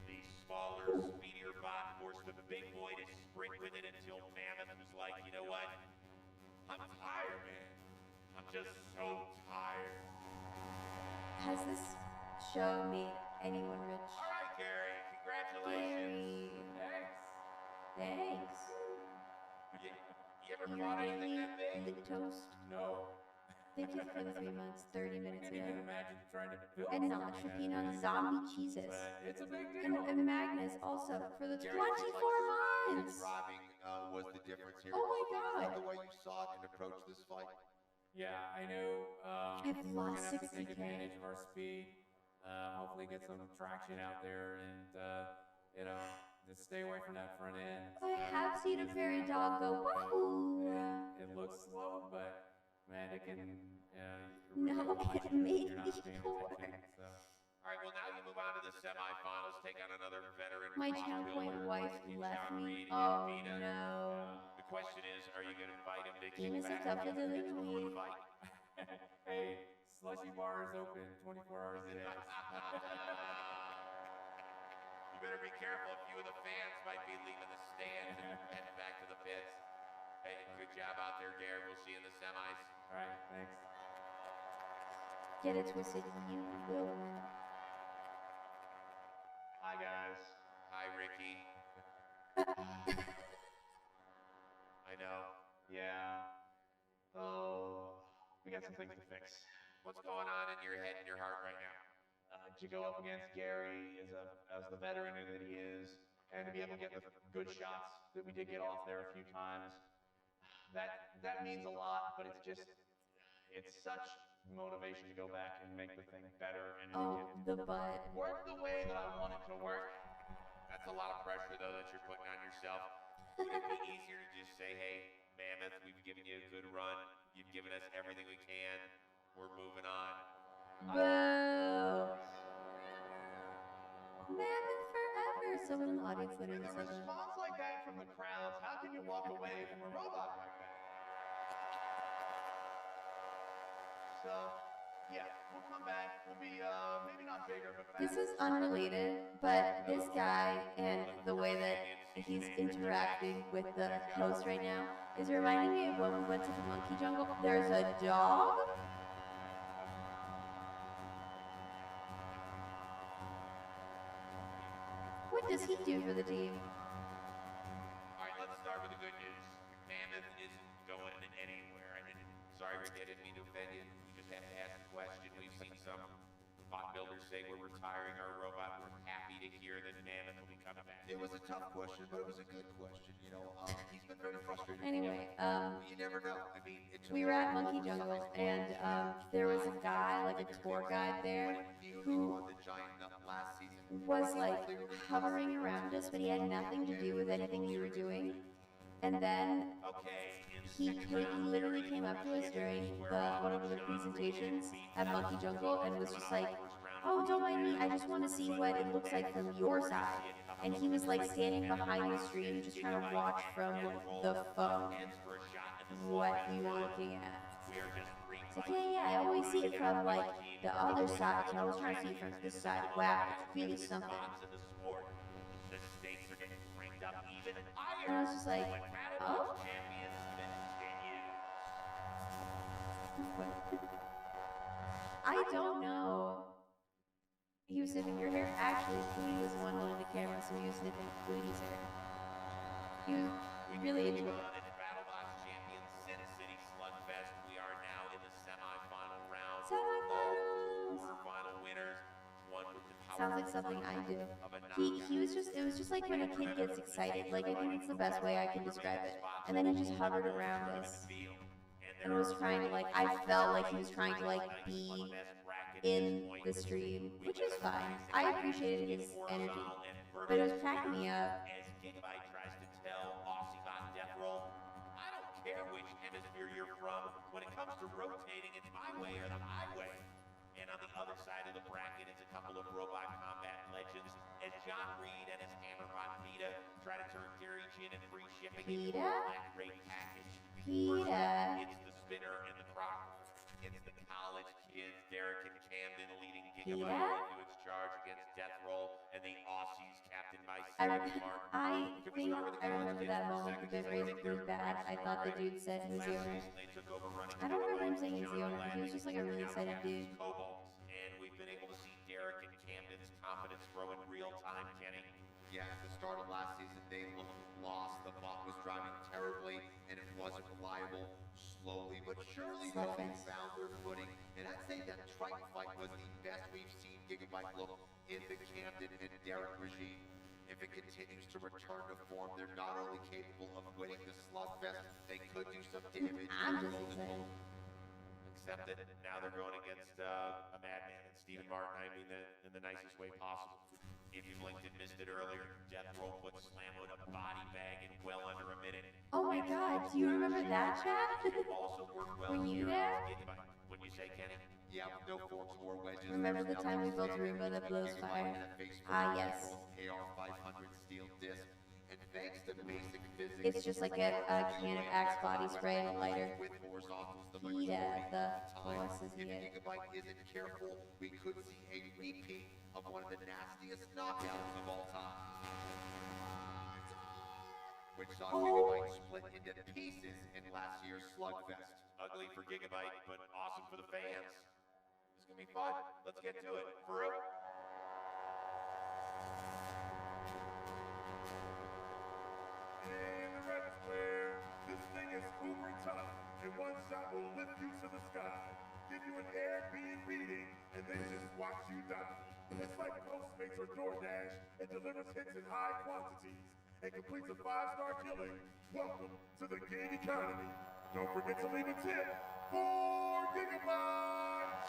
The smaller, speedier bot forced the big boy to sprint with it until Mammoth was like, you know what? I'm tired, man. I'm just so tired. Has this show made anyone rich? All right, Gary. Congratulations. Gary. Thanks. You ever bought anything that big? Lick toast. No. Thank you for the 3 months, 30 minutes I can't ago. even imagine trying to build And something Notch for that peanut big. zombie cheeses. But it's a big deal. And Magnus also for the 24 months. Driving was the difference here. Oh my Is god. that the way you saw it and approached this fight? Yeah, I know. I've we're lost gonna have to take 60K. advantage of our speed. Hopefully get some traction out there and, you know, just stay away from that front end. I have seen a prairie dog go wahoo. It looks slow, but man, it can. No, it made me poor. So. All right, well, now you move on to the semifinals. Take on another veteran. My bot channel point builder wife in left John me. Reed and Oh Vita. no. The question is, are you going to invite him to Give kick me some back tough and to get the one tweet. fight? Hey, slushy bar is open 24 hours a day. You better be careful. A few of the fans might be leaving the stands and heading back to the pits. Hey, good job out there, Gary. We'll see you in the semis. All right, thanks. Get it twisted, you will win. Hi, guys. Hi, Ricky. I know. Yeah. Oh, we got some things to fix. What's going on in your head and your heart right now? to go up against Gary as the veteran that he is, and to be able to get the good shots that we did get off there a few times, that means a lot. But it's such motivation to go back and make the thing better and make it the butt. work the way that I want it to work. That's a lot of pressure, though, that you're putting on yourself. Would it be easier to just say, hey, Mammoth, we've given you a good run. You've given us everything we can. We're moving on. Boo! Mammoth forever! Someone in the audience literally With a said that. response like that from the crowds, how can you walk away from a robot like that? So, yeah, we'll come back. We'll be maybe not bigger, but This is unrelated, but this guy and the way that he's interacting with the host right now is reminding me of when we went to the monkey jungle. There's a dog? What does he do for the team? All right, let's start with the good news. Mammoth isn't going anywhere. Sorry, Rick, I didn't mean to offend you. We just have to ask the question. We've seen some bot builders say we're retiring our robot. We're happy to hear that Mammoth will be coming back. It was a tough question, but it was a good question. You know, he's been very frustrated. Anyway, you never know. I mean, we were at Monkey Jungle, and there was a guy, like a tour guide there, who was like hovering around us, but he had nothing to do with anything we were doing. And then he literally came up to us during one of the presentations at Monkey Jungle and was just like, "Oh, don't mind me, I just want to see what it looks like from your side." And he was like standing behind the stream, just trying to watch from the phone what we were looking at. It's like, yeah, I always see it from like the other side, so I was trying to see it from this side. Wow, it's really something. And I was just like, oh? I don't know. He was sniffing your hair. Actually, Flutie was the one holding the camera, so he was sniffing Flutie's hair. He was really into it. Semi-finals! Sounds like something I do. He was just, it was just like when a kid gets excited. Like, I think it's the best way I can describe it. And then he just hovered around us. And was trying to, like, I felt like he was trying to, like, be in the stream, which is fine. I appreciated his energy. But it was cracking me up. As Gigabyte tries to tell Aussie Death Roll, I don't care which hemisphere you're from. When it comes to rotating, it's my way or the highway. And on the other side of the bracket is a couple of robot combat legends, as John Reed and his Hammerbot PETA try to turn Gary Chin and free shipping into a flat rate package. PETA. It's the Spinner and the Croc. It's the college kids, Derek and Camden, leading Gigabyte into its charge against Death Roll, and the Aussies, captained by Simon Martin. I remember that moment that raised pretty bad. I thought the dude said he was the owner. I don't remember him saying he's the owner. He was just like a really excited dude. And we've been able to see Derek and Camden's confidence grow in real time, Kenny. Yeah, at the start of last season, they looked lost. The bot was driving terribly, and it wasn't reliable. Slowly but surely, though, they found their footing. And I'd say that Triton fight was the best we've seen Gigabyte look in the Camden and Derek regime. If it continues to return to form, they're not only capable of winning the slugfest, they could do some damage. I'm just excited. Except that now they're going against a madman, and Stephen Martin, I mean that in the nicest way possible. If you blinked and missed it earlier, Death Roll put Slammo in a body bag in well under a minute. Oh my god, do you remember that, chat? Were you there? Wouldn't you say, Kenny? Yeah, no forks or wedges. Remember the time we built a Roomba that blows fire? Ah, yes. AR500 steel disc. And thanks to basic physics, it's just like a can of Axe body spray and a lighter. PETA, the boss is If here. Gigabyte isn't careful, we could see a repeat of one of the nastiest knockouts of all time. Which saw Gigabyte split into pieces in last year's Slugfest. Ugly for Gigabyte, but awesome for the fans. It's gonna be fun. Let's get to it. For real. In the red square, this thing is uber tough, and one shot will lift you to the sky, give you an Airbnb beating, and then just watch you die. and delivers hits in high quantities and completes a 5-star killing. Welcome to the gig economy. Don't forget to leave a tip for Gigabyte!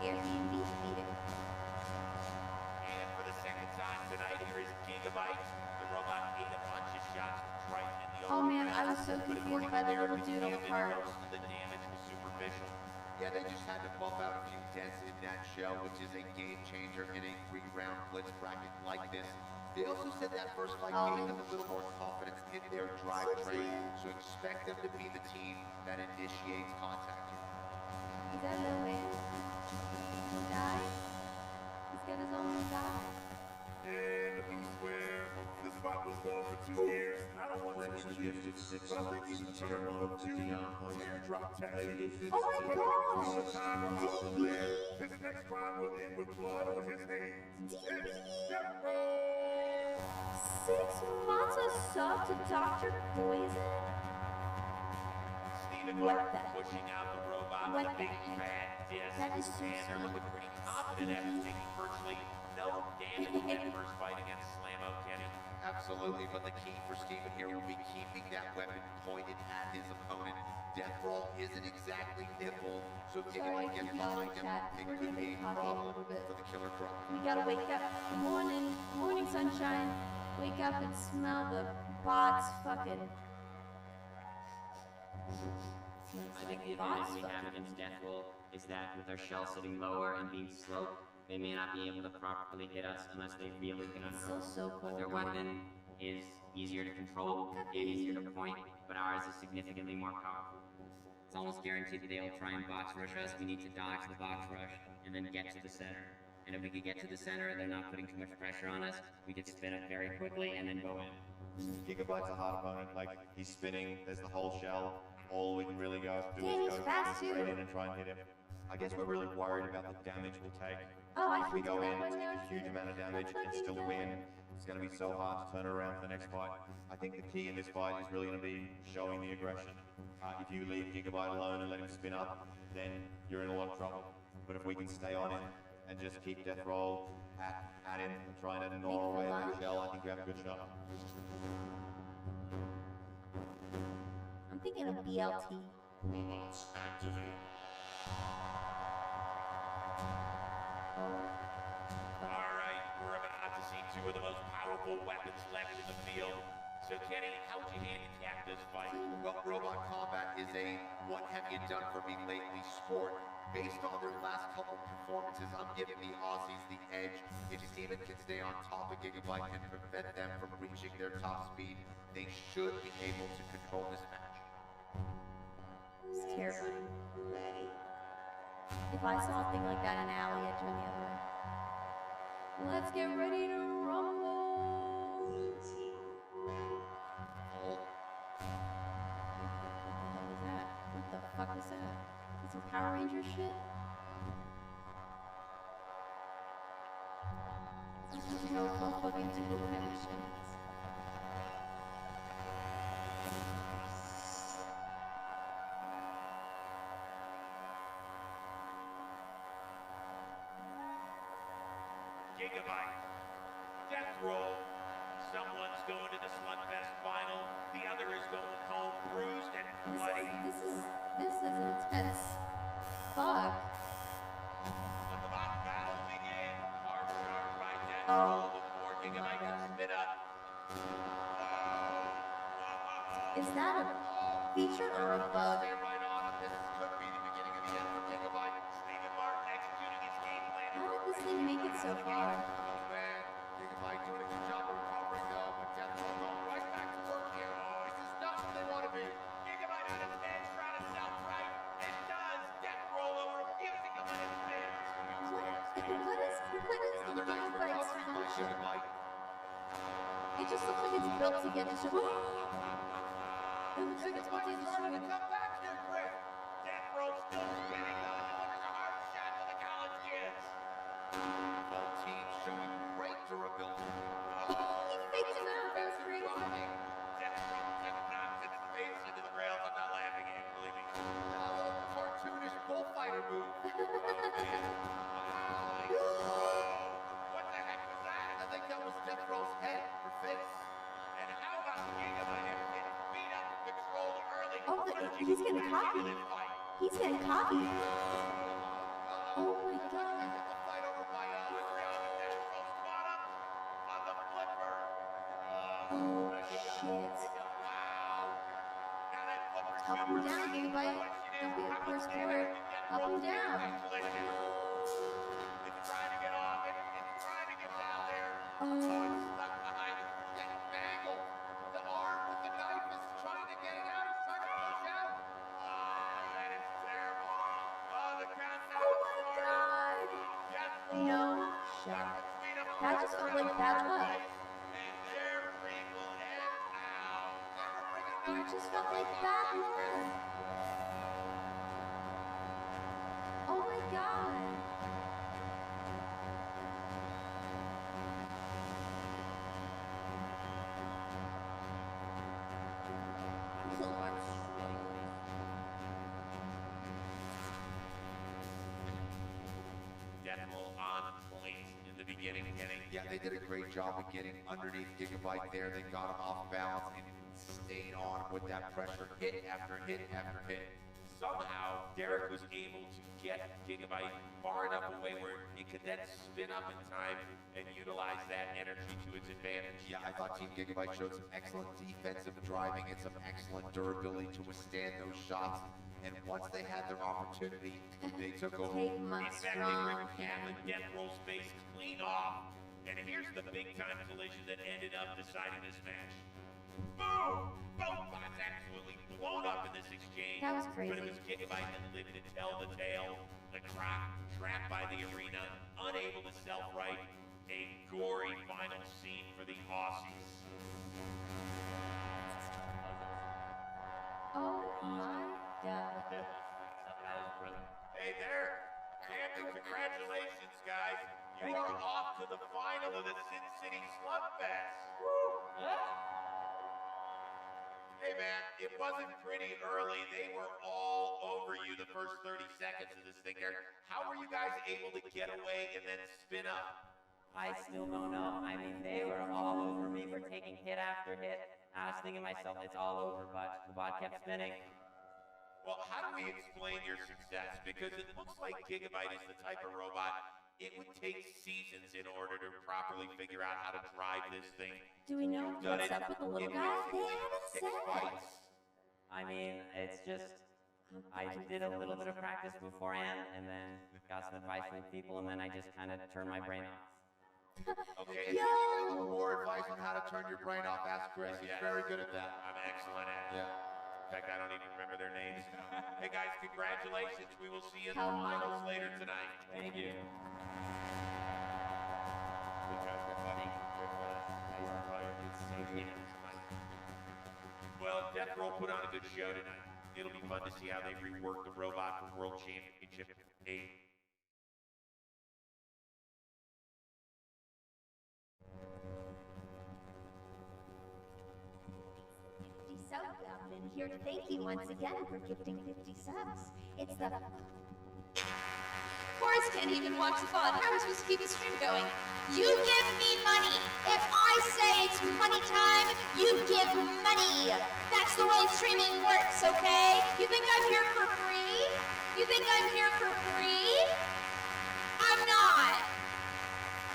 Airbnb meeting. And for the second time tonight, here is Gigabyte. The robot ate a bunch of shots from Triton in the Oh man, opener. I was so confused by the little dude on the cart. Most of the damage was superficial. Yeah, they just had to bump out a few dents in that shell, which is a game changer in a 3-round blitz bracket like this. They also said that first fight gave them a little more confidence in their drivetrain, so expect them to be the team that initiates contact. Is that little man? He died? He's got his own little guy. And I swear, this spot was going for 2 years. I don't want to gifted 6 months in teardrop to Dion teardrop tattoo. Oh my gosh! His next crime will end with blood on his hands. It's Death Row! 6 months of sub to Dr. Poison? Steven What Martin the- pushing out the robot What with a big the heck? fat disc. That is so and they're sweet. looking pretty confident after taking virtually no damage in that first fight against Slammo Kenny. Absolutely, but the key for Steven here will be keeping that weapon pointed at his opponent. Death Roll isn't exactly nimble, so if Sorry, Gigabyte gets keep going, behind him, chat. it We're could gonna be be a talking a problem little bit. for the Killer Croc. We gotta wake up. Good morning. Good morning, sunshine. Wake up and smell the bots fucking. I think the advantage we have against Death Roll is that with our shell sitting lower and being sloped, they may not be able to properly hit us unless they really get under Still us. so cold. Their weapon is easier to control and easier to point, but ours is significantly more powerful. It's almost guaranteed that they'll try and box rush us. We need to dodge the box rush and then get to the center. And if we could get to the center, they're not putting too much pressure on us, we could spin it very quickly and then go in. Gigabyte's a hard opponent. Like, he's spinning, there's the whole shell. All we can really do Damn, is he's go fast straight too. in and try and hit him. I guess we're really worried about the damage we'll take. Oh, I If we can go do in, that one now. huge amount of damage, and still win, it's going to be so hard to turn around for the next fight. I think the key in this fight is really going to be showing the aggression. If you leave Gigabyte alone and let him spin up, then you're in a lot of trouble. But if we can stay on him and just keep Death Roll at him and trying to gnaw away at the shell, I think we have a good shot. I'm thinking of BLT. Robots activate. Alright, we're about to see two of the most powerful weapons left in the field. So Kenny, how would you handicap this fight? Well, Robot Combat is a what have you done for me lately sport. Based on their last couple performances, I'm giving the Aussies the edge. If Steven can stay on top of Gigabyte and prevent them from reaching their top speed, they should be able to control this match. It's terrifying. If I saw a thing like that in an alley, I'd turn the other way. Let's get ready to rumble! Oh. What the fuck was that? Is some Power Ranger shit? No, fucking do the connections. Gigabyte. Death Roll. Someone's going to the Slugfest final. The other is going home bruised and bloody. This is intense. Fuck. Let the mock battle begin. Hard charge by Death Oh. Roll before Gigabyte can spit up. Is that a feature or a bug? Stay right on. This could be the beginning of the end for Gigabyte. Steven Martin executing his game plan. How did this thing make it so far? Oh man, Gigabyte doing a good job of recovering though, but Death Roll going right back to work here. This is not what they want to be. Gigabyte out of the bench, trying to self right. It does. Death Roll over refusing to let it spin. What is Another nice recovery by Gigabyte. It just looks like it's built to get destroyed. It looks like it's built to get Starting to destroyed. come back here, Chris. Death Roll still spinning though, and delivers a hard shot to the college kids. Both teams showing great durability. He faked him out. That was crazy. Death Roll just knocks its face into the rails. I'm not laughing at it, believe me. A little cartoonish bullfighter move. He's getting cocky. He's getting cocky. Oh my god. Oh shit. Up and down, Gigabyte. Don't be a poor sport. Up and down. Oh. No shot. That just felt like bad luck. That just felt like bad luck. Oh my god. Deathroll on point in the beginning. Yeah, they did a great job of getting underneath Gigabyte there. They got him off balance and stayed on with that pressure, hit after hit after hit. Somehow, Derek was able to get Gigabyte far enough away where it could then spin up in time and utilize that energy to its advantage. Yeah, I thought Team Gigabyte showed some excellent defensive driving and some excellent durability to withstand those shots. And once they had their opportunity, they took over. Take my In fact, they ripped Cam and Deathroll space clean off. And here's the big-time collision that ended up deciding this match. Boom! Both bots absolutely blown up in this exchange. That was crazy. But it was Gigabyte that lived to tell the tale. The Croc trapped by the arena, unable to self-right. A gory final scene for the Aussies. Oh my god. Hey there! Camden, congratulations, guys! You are off to the final of the Sin City Slugfest! Woo! Hey man, it wasn't pretty early. They were all over you the first 30 seconds of this thing there. How were you guys able to get away and then spin up? I still don't know. I mean, they were all over me for taking hit after hit. I was thinking to myself, it's all over, but the bot kept spinning. Well, how do we explain your success? Because it looks like Gigabyte is the type of robot it would take seasons in order to properly figure out how to drive this thing. Do we know what's up with the little guy? They haven't said. I mean, it's just, I did a little bit of practice beforehand, and then got some advice from people, and then I just kind of turned my brain off. Okay, if you need a little more advice on how to turn your brain off, ask Chris. He's very good at that. I'm excellent at it. Yeah. In fact, I don't even remember their names. Hey guys, congratulations. We will see you in the finals later tonight. Thank you. Well, Deathroll put on a good show tonight. It'll be fun to see how they rework the robot for World Championship 8. Goblin here to thank you once again for gifting 50 subs. It's the... Chorus can't even watch the VOD. How are we supposed to keep the stream going? You give me money. If I say it's money time, you give money. That's the way streaming works, okay? You think I'm here for free? You think I'm here for free? I'm not.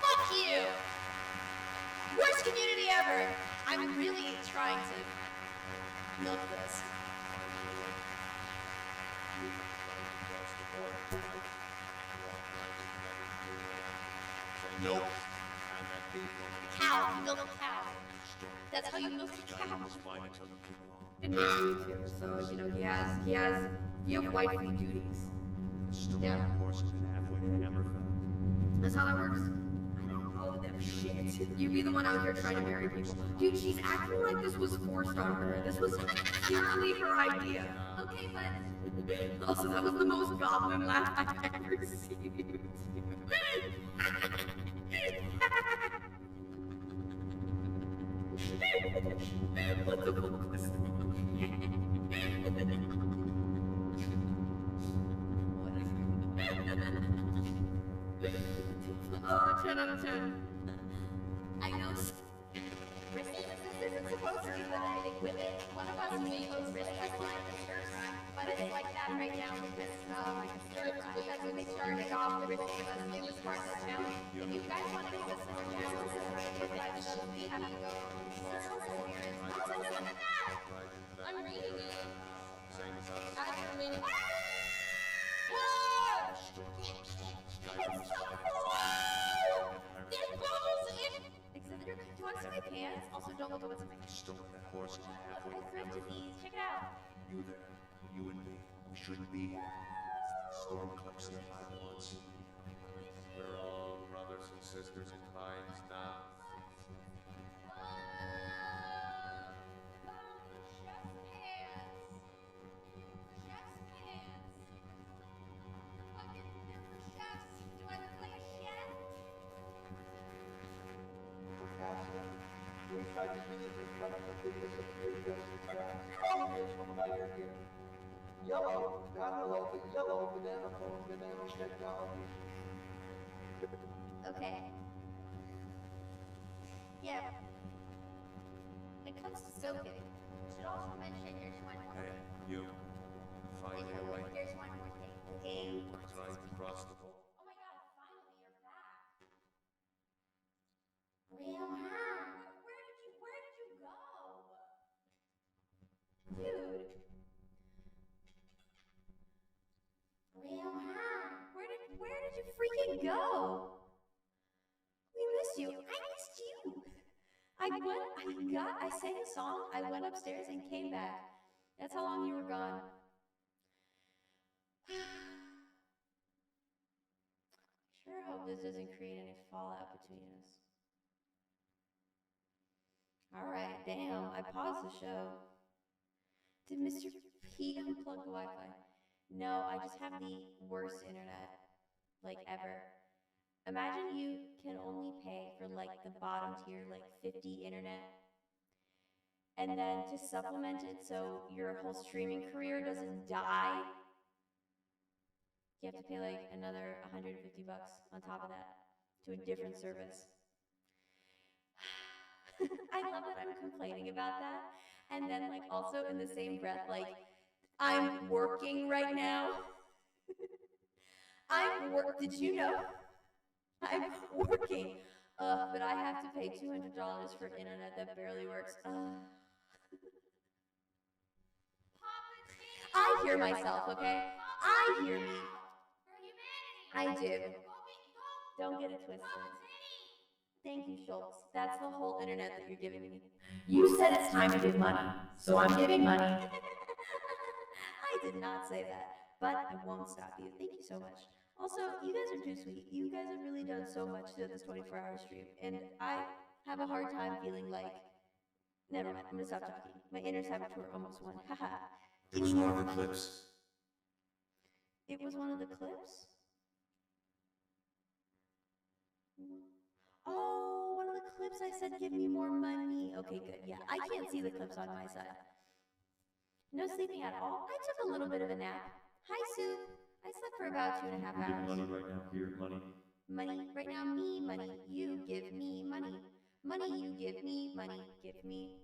Fuck you. Worst community ever. I'm really trying to milk this. Nope. Cow. You milk a cow. That's how you milk a cow. And me too. So, you know, you have wifely duties. Yeah. That's how that works. I don't know them shit. You be the one out here trying to marry people. Dude, she's acting like this was forced on her. This was purely her idea. Okay, but... Also, that was the most goblin laugh I've ever seen. What the fuck was that? Oh, 10 out of 10. I know. This isn't supposed to be the equipment. One of us may go risk us like the first time. It was part of the challenge. If you guys want to give us some challenges for any of that stuff, we have to go. Social experience. Oh, look at that! I'm reading it. Add remaining. Whoa! It's so cool! There's bubbles in. Exhibitor, do you want to see my pants? Also, don't look at what's in my pants. Stole that horse in halfway. I thrifted these. Check it out. You there, you and me, we shouldn't be here. Storm cloaks and pylons. We're all brothers and sisters in minds now. Yellow, not hello, but yellow banana phone, banana technology. Okay. Yeah. When it comes to soaking, we should also mention there's one more Hey, thing. you. Finally awake. There's one more thing. Okay. We're trying to cross the pole. Oh my god, finally you're back. Wilhelm. Where did you go? Dude. Wilhelm. Where did you freaking go? We missed you. I missed you. I sang a song, I went upstairs and came back. That's how long you were gone. Sure hope this doesn't create any fallout between us. Alright, damn, I paused the show. Did Mr. P unplug the Wi-Fi? No, I just have the worst internet, like, ever. Imagine you can only pay for, like, the bottom tier, like, 50 internet. And then to supplement it so your whole streaming career doesn't die, you have to pay, like, another $150 on top of that to a different service. I love that I'm complaining about that. And then, like, also in the same breath, like, I'm working right now. Did you know? I'm working. But I have to pay $200 for internet that barely works. I hear myself, okay? I hear me. I do. Don't get it twisted. Thank you, Schultz. That's the whole internet that you're giving me. You said it's time to give money, so I'm giving money. I did not say that, but I won't stop you. Thank you so much. Also, you guys are too sweet. You guys have really done so much throughout this 24-hour stream, and I have a hard time feeling like... Never mind, I'm gonna stop talking. My inner saboteur almost won. Haha. It was one of the clips. It was one of the clips? Oh, one of the clips I said give me more money. Okay, good. Yeah, I can't see the clips on my side. No sleeping at all? I took a little bit of a nap. Hi, Soup. I slept for about 2.5 You're hours. getting money right now. Here, money. Money. Right now, me, money. You give me money. Money, you give me money. Give me.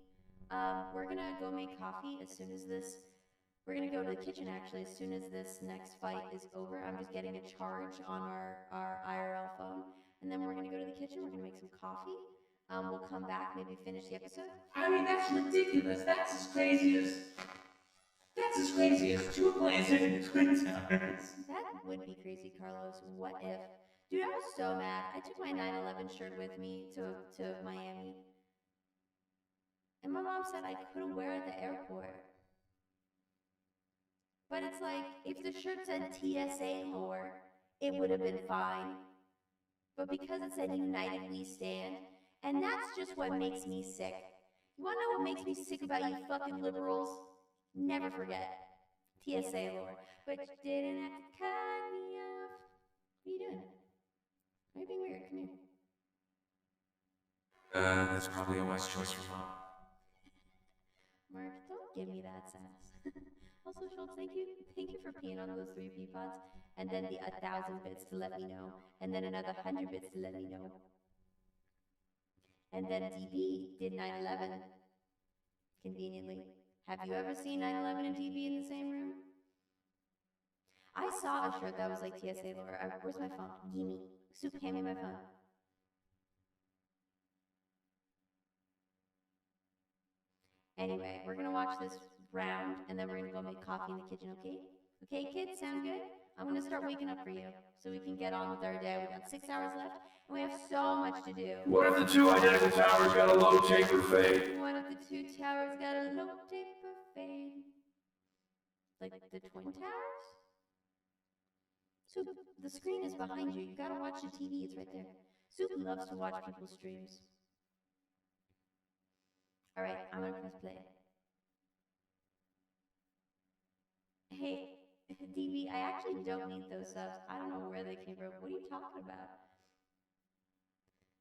We're gonna go make coffee as soon as this... We're gonna go to the kitchen, actually, as soon as this next fight is over. I'm just getting a charge on our IRL phone. And then we're gonna go to the kitchen. We're gonna make some coffee. We'll come back, maybe finish the episode. I mean, that's ridiculous. That's as crazy as two planes hitting the Twin Towers. That would be crazy, Carlos. What if? Dude, I was so mad. I took my 9/11 shirt with me to Miami. And my mom said I couldn't wear it at the airport. But it's like, if the shirt said TSA lore, it would have been fine. But because it said United We Stand, and that's just what makes me sick. You wanna know what makes me sick about you fucking liberals? Never forget. TSA lore. But you didn't have to cut me off. What are you doing? Are you being weird? Come here. That's probably a wise choice for Mom. Mark, don't give me that sass. Also, Schultz, thank you for peeing on those 3 pea pods, and then the 1,000 bits to let me know, and then another 100 bits to let me know. And then DB did 9/11 conveniently. Have you ever seen 9/11 and DB in the same room? I saw a shirt that was like TSA Laura. Where's my phone? Gimme. Soup, hand me my phone. Anyway, we're gonna watch this round, and then we're gonna go make coffee in the kitchen, okay? Okay, kids, sound good? I'm gonna start waking up for you, so we can get on with our day. We got 6 hours left, and we have so much to do. What if the two identical towers got a low taper fade? What if the two towers got a low taper fade? Like the Twin Towers? Soup, the screen is behind you. You gotta watch the TV, it's right there. Soup loves to watch people's streams. Alright, I'm gonna press play. Hey, DB, I actually don't need those subs. I don't know where they came from. What are you talking about?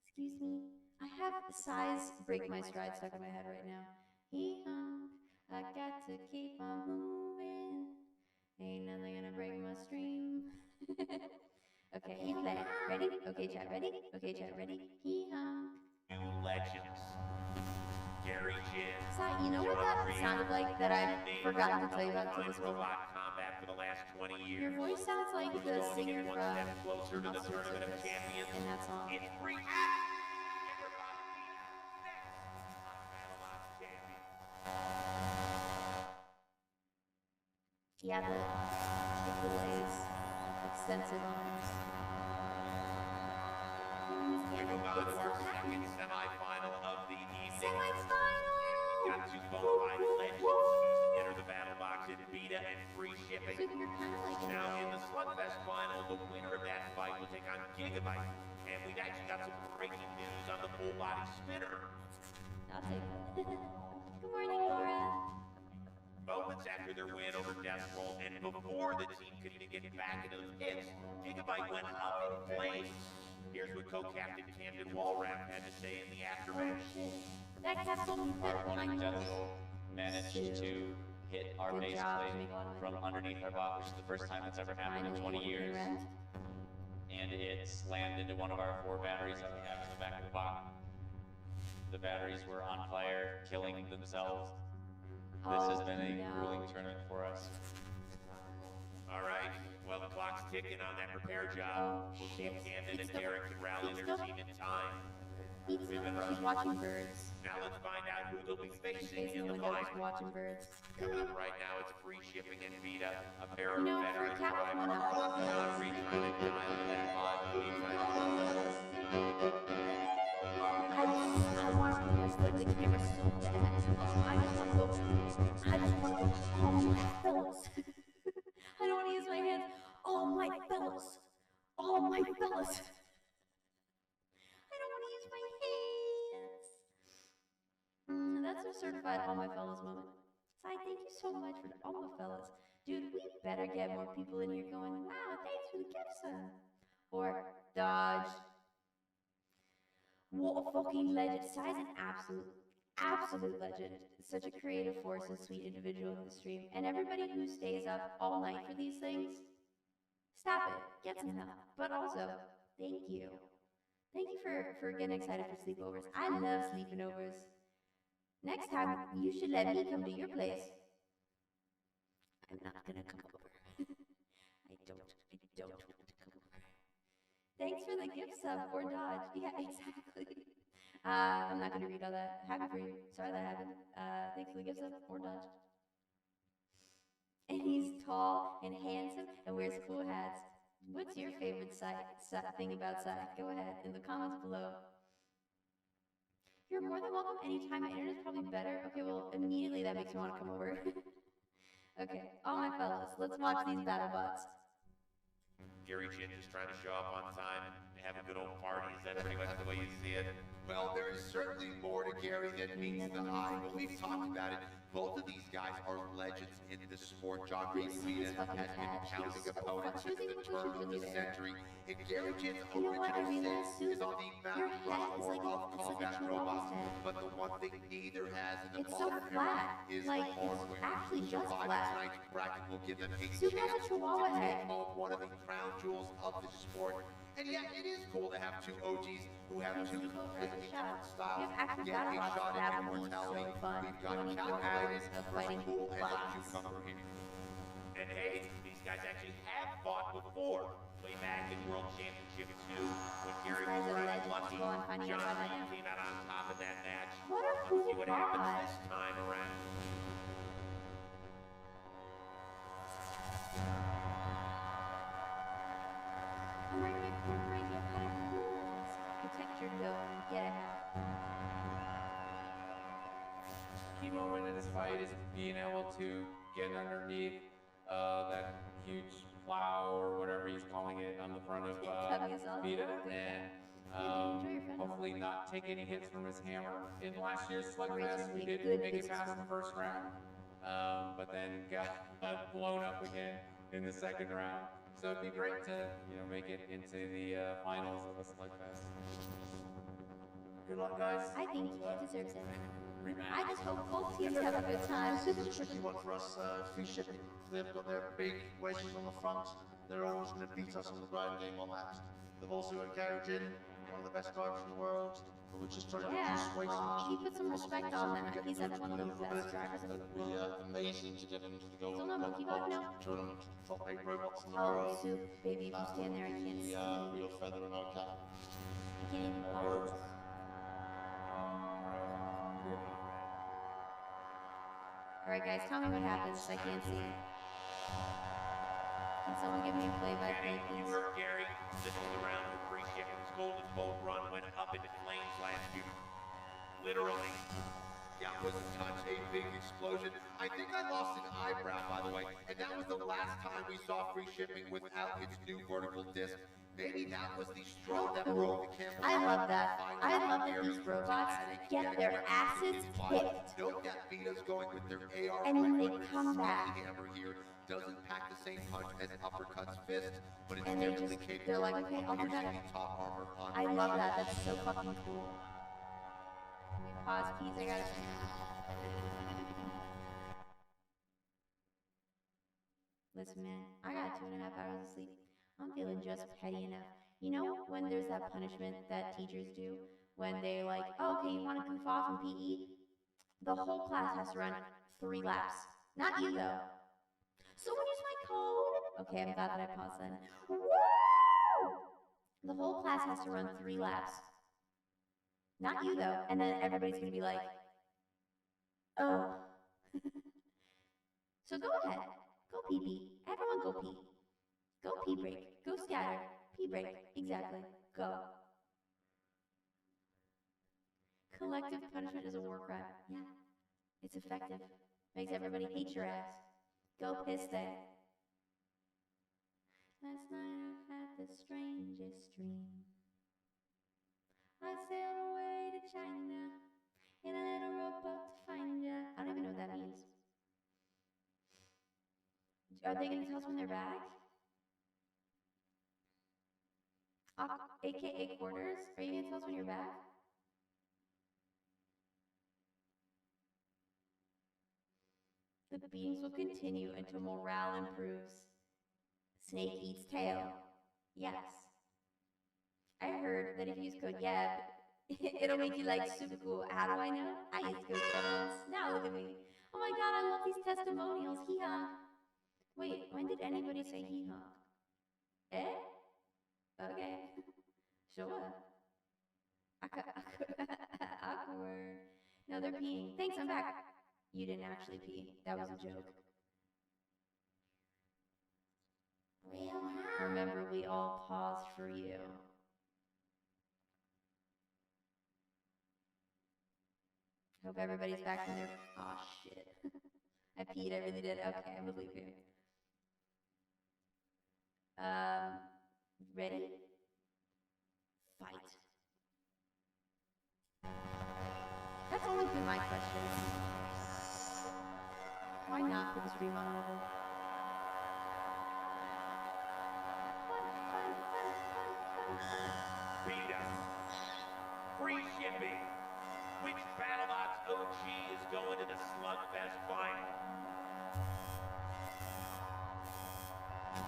Excuse me. I have size break my stride stuck in my head right now. Hee hum, I got to keep on moving. Ain't nothing gonna break my stream. Okay, you play. Ready? Okay, chat, ready? Okay, chat, ready? Hee hum. New legends. Gary Jin. Sai, you know what that sounded like that I've forgotten to tell you about until this moment? Robot combat for the last 20 years. Your voice sounds like the singer one step from closer to the Tournament of Champions. in that song. It's free. Yeah, the delay is extensive on this. We move on to our second semi-final of the evening. Semi-final! Got two bona fide legends. Enter the battle box at Vita and free shipping. Now in the Slugfest final, the winner of that fight will take on Gigabyte. And we've actually got some breaking news on the full body spinner. I'll take that. Good morning, Laura. Moments after their win over Death Roll, and before the team could even get back into the pits, Gigabyte went up in flames. Here's what co-captain Camden Walrap had to say in the aftermath. That castle behind Death Roll managed to hit our base plate from underneath our bot, which is the first time that's ever happened in 20 years. And it slammed into one of our 4 batteries that we have in the back of the bot. The batteries were on fire, killing themselves. This has been a grueling tournament for us. All right, well, the clock's ticking on that repair job. We'll see if Camden and Derek can rally their team in time. She's watching birds. Now let's find out who they'll be facing Facing in the the window, final. just watching birds. Coming up right now, it's free shipping and Vita, a pair You of Oh, know, veteran for a cat with one drivers. eye. Not retrying to dial in that mod. I want to press the camera so bad. I just want to go. Oh my fellas. I don't want to use my hands. Oh my fellas. Oh my fellas. I don't want to use my hands. That's a certified all my fellas moment. Sai, thank you so much for the all my fellas. Dude, we better get more people in here going, wow, thanks for the gift, son. Or dodge. What a fucking legend. Sai's an absolute legend. Such a creative force and sweet individual in the stream. And everybody who stays up all night for these things, stop it. Get some help. But also, thank you. Thank you for getting excited for sleepovers. I love sleeping overs. Next time, you should let me come to your place. I'm not gonna come over. I don't want to come over. Thanks for the gift sub or dodge. Yeah, exactly. I'm not gonna read all that. Happy for you. Sorry that happened. Thanks for the gift sub or dodge. And he's tall and handsome and wears cool hats. What's your favorite thing about Sai? Go ahead in the comments below. You're more than welcome anytime. My internet's probably better. Okay, well, immediately that makes me want to come over. Okay, all my fellas, let's watch these battle bots. Gary Chin just trying to show up on time and have a good old party. Is that pretty much the way you see it? Well, there is certainly more to Gary than meets the eye, but we've talked about it. Both of these guys are legends in this sport. John Reed has been counting opponents since the turn of the century. And Gary Chin's original sin is on the Mount Rushmore of combat robots. But the one thing neither has in the modern era is hardware. Surviving tonight's bracket will give them a chance to take home one of the crown jewels of the sport. And yet, it is cool to have two OGs who have two completely different styles get a shot at immortality. We've got calculators versus cool as a cucumber here. And hey, these guys actually have fought before. Way back in World Championship 2, when Gary was riding lucky, John Reed came out on top in that match. What a Let's cool see what happens pod. this time around. I'm right in my corner right here. How cool. Protect your dome. Get it out. Key moment in this fight is being able to get underneath that huge plow or whatever he's calling it on the front of Vita, and hopefully not take any hits from his hammer. In last year's Slugfest, we did make it past the first round, but then got blown up again in the second round. So it'd be great to make it into the finals of a Slugfest. Good luck, guys. I think he deserves it. I just hope both teams have a good time. This is a tricky one for us, free shipping. They've got their big wedges on the front. They're always going to beat us on the ground game on that. They've also encouraged in one of the best drivers in the world. But we're just trying to reduce weight. He put some respect on that. He's one of the best drivers in the It'd be world. amazing to get into the Still no monkey bot, no? tournament. Top 8 robots in the Oh, world. Soup, baby, if you stand there, I can't see. Real feather in our cap. I can't even pose. Alright guys, tell me what happens. I can't see. Can someone give me a play-by-play, You please? heard Gary. This is the round where free shipping's golden boat run went up into flames last year. Literally. Yeah, it was such a big explosion. I think I lost an eyebrow, by the way, and that was the last time we saw free shipping without its new vertical disc. Maybe that was the straw that broke the camera. I love that. I love that these robots get their asses kicked. Note that Vita's going with their AR and then they come back. hammer here. Doesn't pack the same punch as uppercut's fist, but it's And they definitely just, capable they're like, of okay, I'll do piercing better. the top armor on I free love shipping. that. That's so fucking cool. Can we pause, please? I gotta say. Listen, man, I got 2.5 hours of sleep. I'm feeling just petty enough. You know when there's that punishment that teachers do when they're like, oh, okay, you want to goof off in PE? The whole class has to run 3 laps. Not you, though. Someone use my code? Okay, I'm glad that I paused then. Woo! The whole class has to run 3 laps. Not you, though. And then everybody's going to be like, oh. So go ahead. Go pee-pee. Everyone go pee. Go pee break. Go scatter. Pee break. Exactly. Go. Collective punishment is a war crime. Yeah. It's effective. Makes everybody hate your ass. Go piss day. Last night I had the strangest dream. I sailed away to China in a little rowboat to find ya. I don't even know what that means. Are they going to tell us when they're back? AKA quarters? Are you going to tell us when you're back? The beatings will continue until morale improves. Snake eats tail. Yes. I heard that if you use code YEB, it'll make you like super cool. How do I know? I used code YEB once. Now look at me. Oh my god, I love these testimonials. Hee haw. Wait, when did anybody say hee haw? Eh? Okay. Sure. Awkward. No, they're peeing. Thanks, I'm back. You didn't actually pee. That was a joke. Remember, we all paused for you. Hope everybody's back from their... Aw, shit. I peed, I really did. Okay, I believe you. Ready? Fight. That's always been my question. Why not put the stream on level? Vita. Free shipping. Which BattleBots OG is going to the Slugfest final?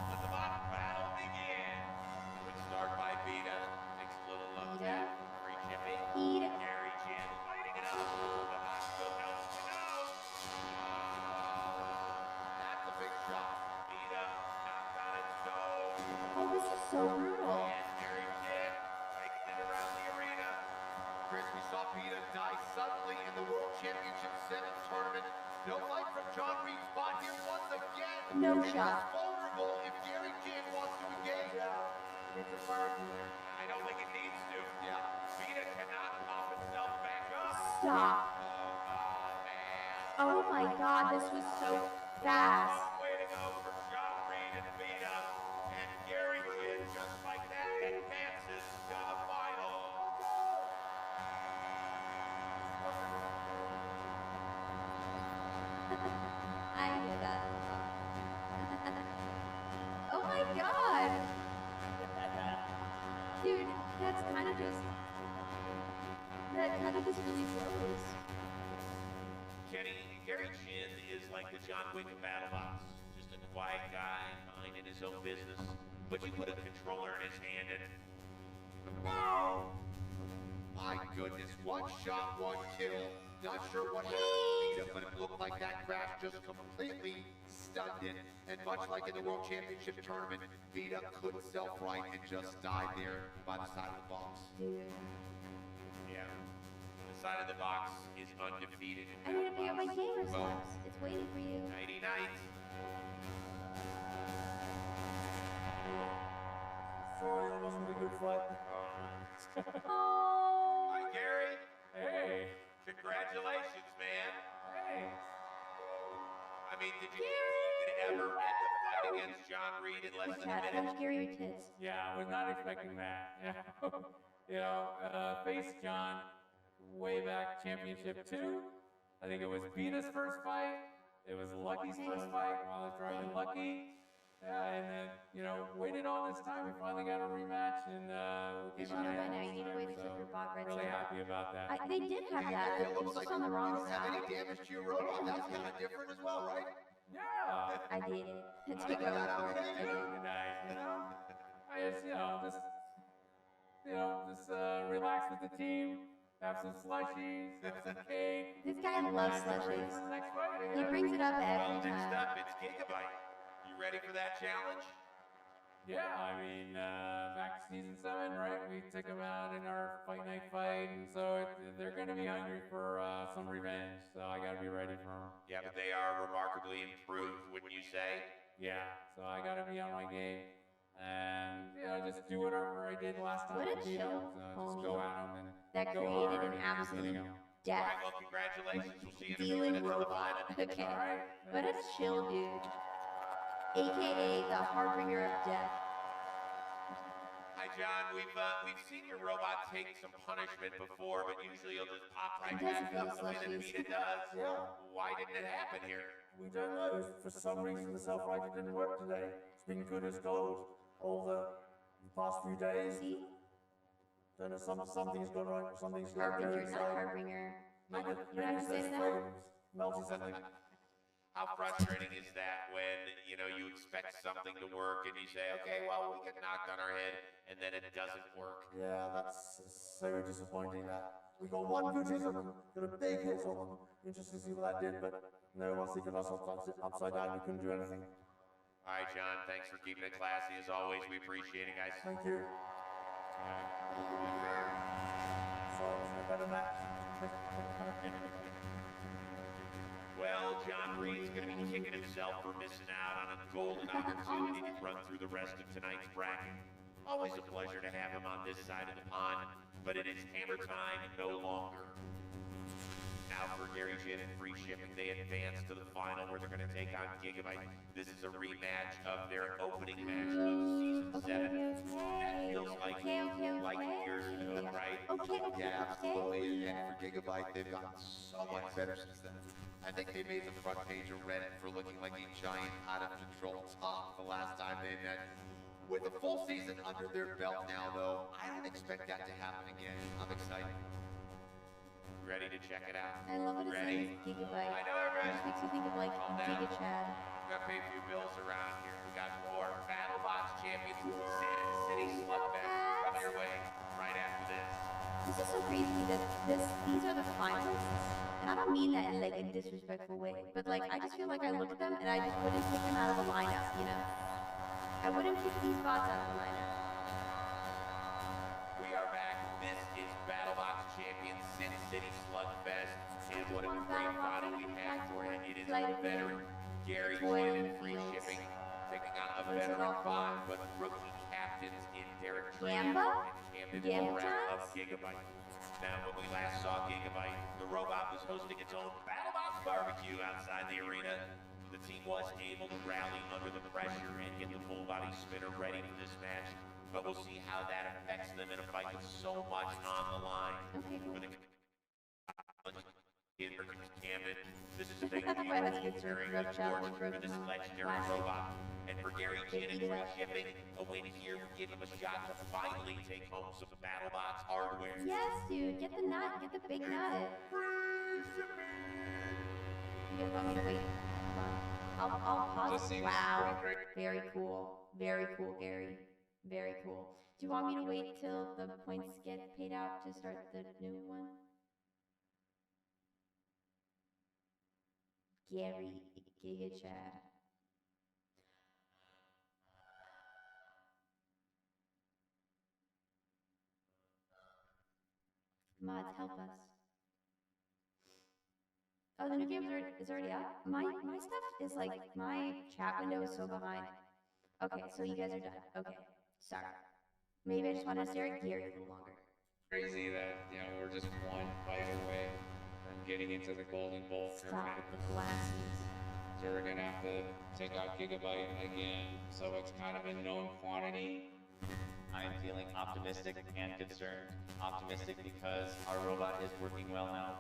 Let the bot battle begin. Quick start by Vita. Takes a little love tap. Free shipping. Gary Jin fighting it up. The bot goes out No It is shot. vulnerable if Gary Jin wants to engage. I don't think it needs to. Yeah. Vita cannot pop himself back up. Stop. Oh, man. Oh my god, this was so fast. Long way to go for John Reed and Vita. And Gary Jin, just like that, advances to the final. I knew that. Oh my god. Dude, that's kind of just... That kind of just really blows. Kenny, Gary Jin is like the John Wick of BattleBots. Just a quiet guy, minding his own business. But you put a controller in his hand and... Boom! My goodness, one shot, one kill. Not sure what happened to Vita, but it looked like that crash just completely stunned it. And much like in the World Championship tournament, Vita couldn't self-right and just died there by the side of the box. Yeah. The side of the box is undefeated. I need to pick up my gamer slaps. It's waiting for you. Nighty night. Sorry, that wasn't a good fight. Oh. Hi, Gary. Hey. Congratulations, man. Thanks. I mean, did you think you could ever win the fight against John Reed in less than a Chad, minute? punch Gary your tits. Yeah, I was not expecting that. Faced John way back championship 2. I think it was Vita's first fight. It was Lucky's first fight while I was driving Lucky. And then, waited all this time. We finally got a rematch, and we You came should know out by now. ahead. You need to wait until your bot right Really side. happy about that. They did have that. It looks It's like just on the you wrong don't have any side. damage to your robot. That's kind of different as well, right? Yeah. I did it. It's I got out over. okay, too. Nice, I just relax with the team, have some slushies, have some cake. This guy loves slushies. Next fight. He brings it up Well, every next time. up, it's Gigabyte. You ready for that challenge? Yeah, I mean, back to season 7, right? We took them out in our fight night fight, and so they're going to be hungry for some revenge. So I got to be ready for them. Yeah, but they are remarkably improved, wouldn't you say? Yeah, so I got to be on my game, and just do whatever I did last time. What a I beat chill them. So just homie go at them and that go created hard an and absolute you know. All death right, well, congratulations. We'll see you in a few dealing minutes on the robot. final. Okay. All right. What a chill dude. AKA the harbinger of death. Hi, John. We've seen your robot take some punishment before, but usually you'll just pop right He does back up the way that slushies. Vita does. Yeah. Why didn't it happen here? We don't know. For some reason, the self-right didn't work today. It's been good as gold all the past few days. See? Don't know, something's gone right, something's gone Harbinger, good. not harbinger. Maybe You know how to say there's that? flames melting something. How frustrating is that when, you expect something to work and you say, okay, well, we get knocked on our head, and then it doesn't work. Yeah, that's so disappointing that we got one good hit on them, got a big hit on them. Interesting to see what that did, but no, once they got us upside down, we couldn't do anything. All right, John, thanks for keeping it classy as always. We appreciate it, guys. Thank you. Sorry, it wasn't a better match. Well, John Reed's going to be kicking himself for missing out on a golden opportunity to run through the rest of tonight's bracket. Always a pleasure to have him on this side of the pond, but it is hammer time no longer. Now for Gary Jin and free shipping, they advance to the final where they're going to take on Gigabyte. This is a rematch of their opening match of season 7. That feels like years ago, right? Yeah, absolutely. And for Gigabyte, they've gotten so much better since then. I think they made the front page of Reddit for looking like a giant out-of-control top the last time they met. With a full season under their belt now, though, I don't expect that to happen again. I'm excited. Ready to check it out? I love it. It Ready? says Gigabyte. I know, It everybody. just makes me think of like Calm down. Giga Chad. We got to pay a few bills around here. We got more BattleBots champions, Sin City Slugfest coming your way right after this. This is so crazy that these are the finalists. And I don't mean that in like a disrespectful way, but like I just feel like I look at them and I just wouldn't pick them out of a lineup, I wouldn't pick these bots out of a lineup. We are back. This is BattleBots champion Sin City Slugfest. And what a great final we have for you. It is the veteran Gary Jin and free shipping Gamba? Camden Gamba will wrap up times? Gigabyte. Now, when we last saw Gigabyte, the robot was hosting its own BattleBox barbecue outside the arena. The team was able to rally under the pressure and get the full-body spinner ready for this match. But we'll see how that affects them in a fight with so much on the line. Okay, cool. For the Camden, this is a big deal. Right, that's good, sir. Very Rough good challenge, fortune for broken this arm. legendary Classic. robot. And for Gary Chin and Eat it free up. shipping, a win here would give him a shot to finally take home some BattleBox hardware. Yes, dude. Get the nut. Get the big nut. You guys want me to wait? Hold on. I'll pause. Wow. Very cool. Very cool, Gary. Very cool. Do you want me to wait till the points get paid out to start the new one? Gary Giga Chad. Mods, help us. Oh, the new game is already up? My stuff is like, my chat window is so behind. Okay, so you guys are done. Okay, sorry. Maybe I just wanted to stare at Gary a little longer. Crazy that, we're just one fight away from getting into the Golden Bolt Stop tournament. with the glasses. So we're gonna have to take out Gigabyte again. So it's kind of a known quantity. I'm feeling optimistic and concerned. Optimistic because our robot is working well now.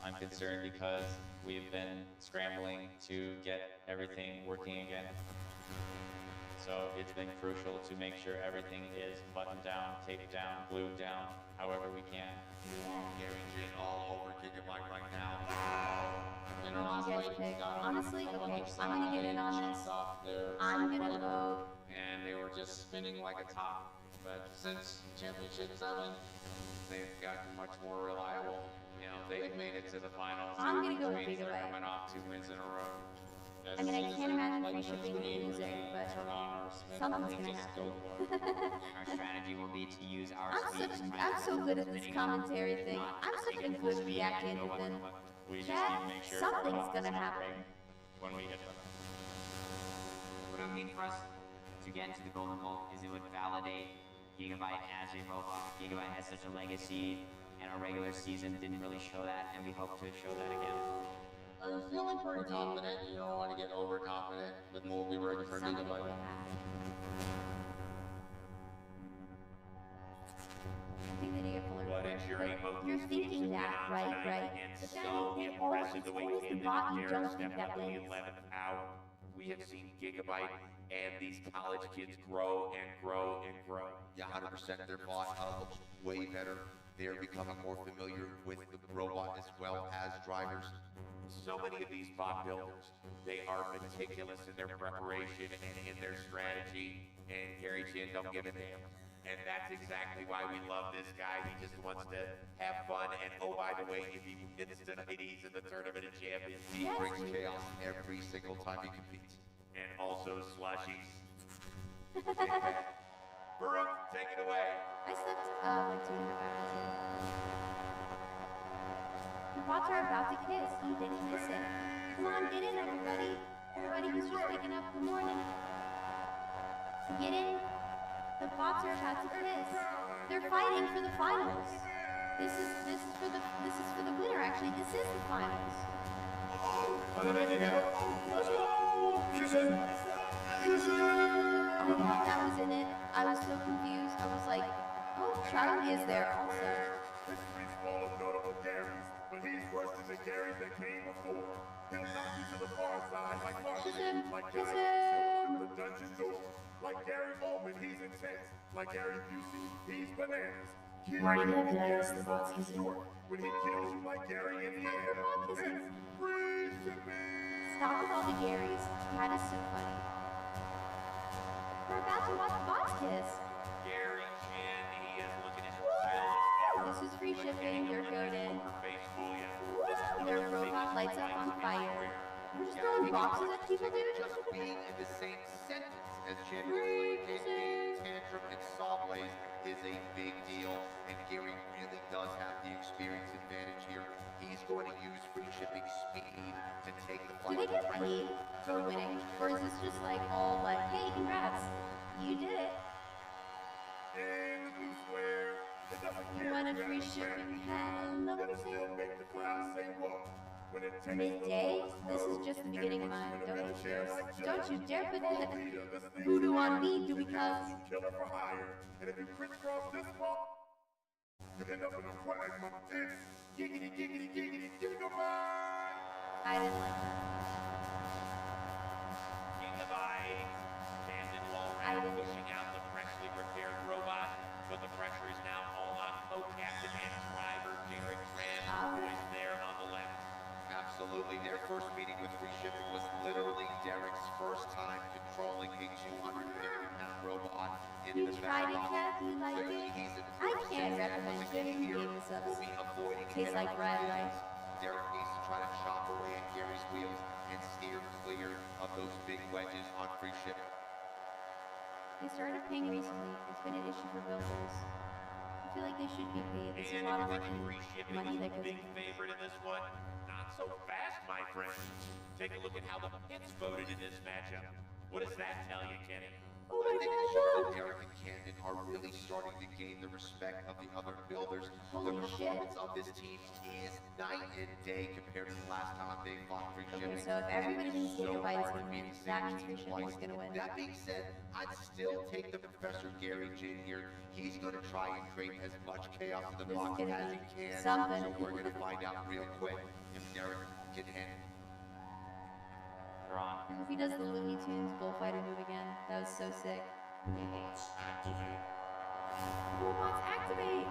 I'm concerned because we've been scrambling to get everything working again. So it's been crucial to make sure everything is buttoned down, taped down, glued down, however we can. Gary Chin all over Gigabyte right now. What do you guys pick? Honestly, okay, I'm gonna get in on this. I'm gonna vote. And they were just spinning like a top. But since Championship 7, they've gotten much more reliable. They've made it to the finals. I'm gonna go with which means they're Gigabyte. coming off 2 wins in a row. I mean, I can't imagine free shipping losing, but something's gonna happen. Our strategy will be to use our speed to try I'm to so good at this commentary thing. I'm such a good reacting to them. We just Chat, need to make sure something's our gonna bots happen. when we hit them. What it would mean for us to get into the Golden Bolt is it would validate Gigabyte as a robot. Gigabyte has such a legacy, and our regular season didn't really show that, and we hope to show that again. I'm feeling pretty confident. You don't want to get overconfident, but we'll be ready for Gigabyte. I think they need to get fuller. What a journey both You're these thinking teams that, have right, been on right. tonight, and But so then impressive the way always the Camden bot and you Darren don't think stepped that up in the wins. 11th hour. We have seen Gigabyte and these college kids grow and grow and grow. Yeah, 100%. Their bot looks way better. They're becoming more familiar with the robot as well as drivers. So many of these bot builders, they are meticulous in their preparation and in their strategy, and Gary Chin don't give a damn. And that's exactly why we love this guy. He just wants to have fun, and oh, by the way, if he wins tonight, he's in the Tournament of Champions. He brings chaos every single time he competes. And also slushies. Baruch, take it away. I slept like 2.5 hours ago. The bots are about to kiss. You didn't miss it. Come on, get in, everybody. Everybody who's just waking up in the morning. Get in. The bots are about to kiss. They're fighting for the finals. This is for the winner. Actually, this is the finals. I thought that was in it. I was so confused. I was like, oh, Charlie is there also. History's full of notable Garys, but he's worse than the Garys that came before. He'll knock you to the far side like Martin, like Gary the dungeon door. Like Gary Oldman, he's intense. Like Gary Busey, he's bananas. Marty Lopez, the bots is short. When he kills you like Gary in the air, it's free shipping. Stop with all the Garys. That is so funny. We're about to watch bots kiss. Gary Chin, he is looking as wild as This is free shipping. They're goaded. face fool ya. Their robot lights up on fire. We're just throwing boxes at people, dude. Just being in the same sentence as Champions League, Tantrum, and Sawblaze is a big deal, and Gary really does have the experience advantage here. He's going to use free shipping speed to take the Do fight. they get paid for winning? Or is this just like all like, hey, congrats, you did it? In Midday? This is just the beginning of mine. Don't you dare put that voodoo on me, do because... Killer for hire. And if you crisscross this ball, you end up in a quagmire. It's giggity, giggity, giggity, gigabyte! I didn't like that. Gigabyte! Camden Walrat pushing out the freshly repaired robot, but the pressure is now all on co-captain and driver Derek Tran, who is there on the left. Absolutely. Their first meeting with free shipping was literally Derek's first time controlling a 250-pound robot in You the tried it, back. Kath? You liked it? I can't recommend it. You gave us Will be avoiding tastes like red, right? Derek needs to try to chop away at Gary's wheels and steer clear of those big wedges on free shipping. They started paying recently. It's been an issue for builders. I feel like they should be paid. There's a lot of Free shipping money was that the goes big favorite in this one. Not so fast, my friend. Take a look at how the pits voted in this matchup. What does that tell you, Kenny? Oh my I think gosh, both Derek and Camden are really starting to gain the respect of the other builders. The performance of this team is night and day compared to the last time they fought free shipping. Okay, so if everybody thinks So Gigabyte is hard gonna to be win, the same that means team free shipping is twice. gonna win. That being said, I'd still take the Professor Gary Jin here. He's going to try and create as much chaos in the This is box gonna as be he can. something. So we're going to find out real quick if Derek can handle it. I hope he does the Looney Tunes bullfighter move again. That was so sick. Robots activate. Robots activate!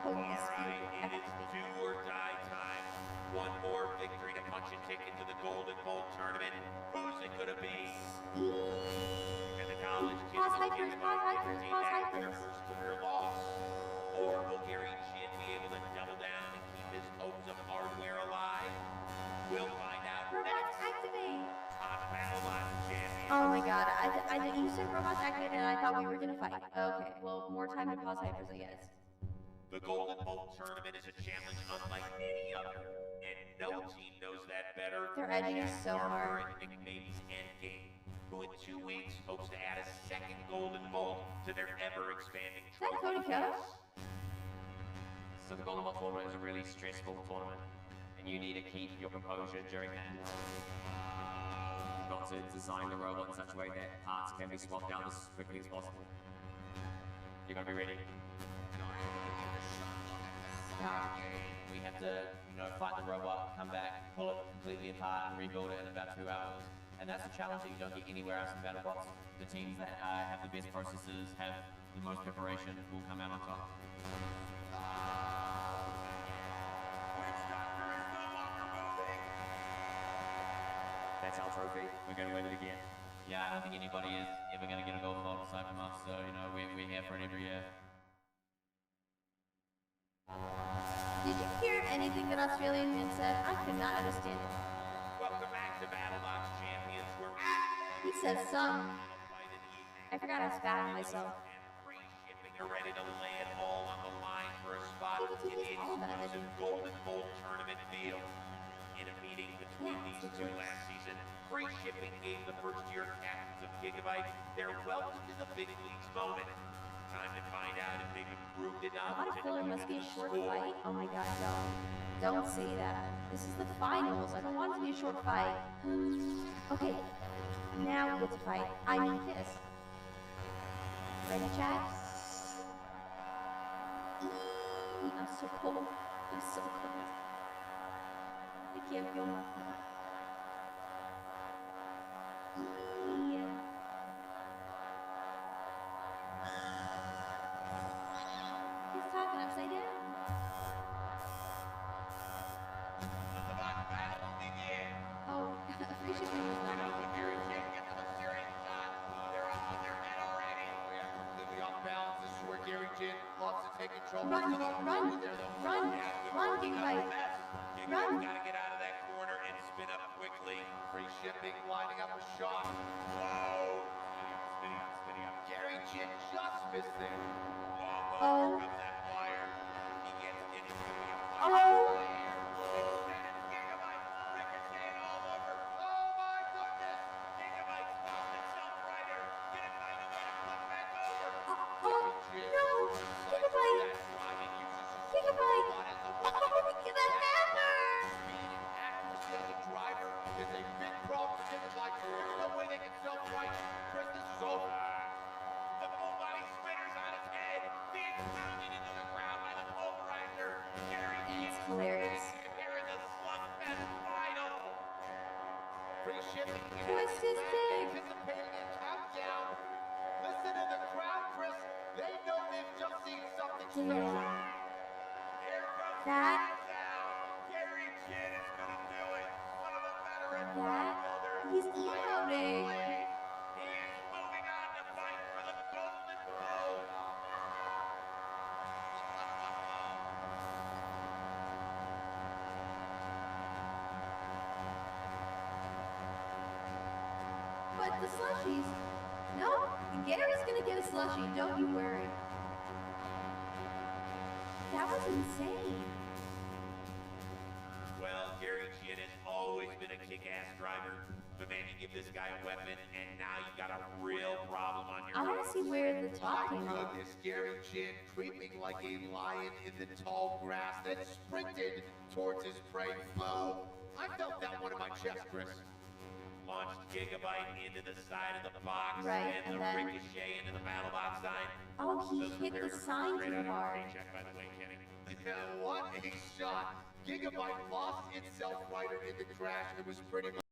Oh, yes. Alright, it is do or die time. One more victory to punch a ticket to the Golden Bolt tournament. Who's it gonna be? And the college kids Pause will hypers, get pause the hypers, team pause back for their hypers. first career loss. Or will Gary Chin be able to double down and keep his hopes of hardware alive? We'll find out Robots next activate! on BattleBot Champions. Oh my god, you said robots activated and I thought we were gonna fight. Okay, well, more time to pause hypers, I guess. The Golden Bolt tournament is a challenge unlike any other, and no team knows that better They're than edging us Jack so Barber hard. and McMady's Endgame, who in 2 weeks hopes to add a second Golden Bolt to their ever-expanding Is that Cody trophy Koch? case. So the Golden Ball tournament is a really stressful tournament, and you need to keep your composure during that. You've got to design the robot in such a way that parts can be swapped out as quickly as possible. You're gonna be ready. We have to, fight the robot, come back, pull it completely apart, and rebuild it in about 2 hours. And that's a challenge that you don't get anywhere else in BattleBots. The teams that have the best processes, have the most preparation, will come out on top. That's our trophy. We're gonna win it again. Yeah, I don't think anybody is ever going to get a golden ball aside from us, so, we're here for it every year. Did you hear anything that Australian man said? I could not understand it. Welcome back to BattleBots Champions, where He said something. I forgot I spat on myself. free shipping are ready to lay it all on the line for a spot People in think the it's all about it. exclusive Golden Bolt tournament field. In a meeting between these two last season, free shipping gave the first-year captains of Gigabyte their welcome to the big leagues moment. Time to find out if they've improved A enough lot of to filler even must be a short score. fight. Oh my god, don't say that. This is the finals. I don't want it to be a short fight. Okay, now let's fight. I need this. Ready, chat? I'm so cold. I'm so cold. I can't feel nothing. He's talking upside down. Oh, free shipping was not my thing. Completely off balance. This is where Gary Jin loves to take control. Run, Gigabyte. Run. Gotta get out of that corner and spin up quickly. Free shipping lining up a shot. Whoa! Spinning up. Gary Jin just missed there. Oh. That wire. He gets it. Oh. Oh, no! Gigabyte! Gigabyte! Oh, look at that hammer! Pre-shift. Twist his dick. Anticipating a countdown. Listen to the crowd, Chris. They know they've just seen something special. Here comes That. Gary Kidd is gonna do it. One of the veteran That. bodybuilders. He's emoting. He is moving on to fight for the golden boot. But the slushies. No, Gary's gonna get a slushie, don't you worry. That was insane. Well, Gary Kidd has always been a kick-ass driver. But man, you give this guy a weapon, and now you got a real problem on your I want to see where the top My came off. goodness, Gary Kidd creeping like a lion in the tall grass that sprinted towards his prey. Boom! I felt that one in my chest, Chris. Launched Gigabyte into the side of the box, Right, and the and then- ricochet into the battle box sign. Oh, he Those hit the repairs sign straight too out of your hard. paycheck, by the way, Kenny. What a shot! Gigabyte lost itself right in the crash. It was pretty much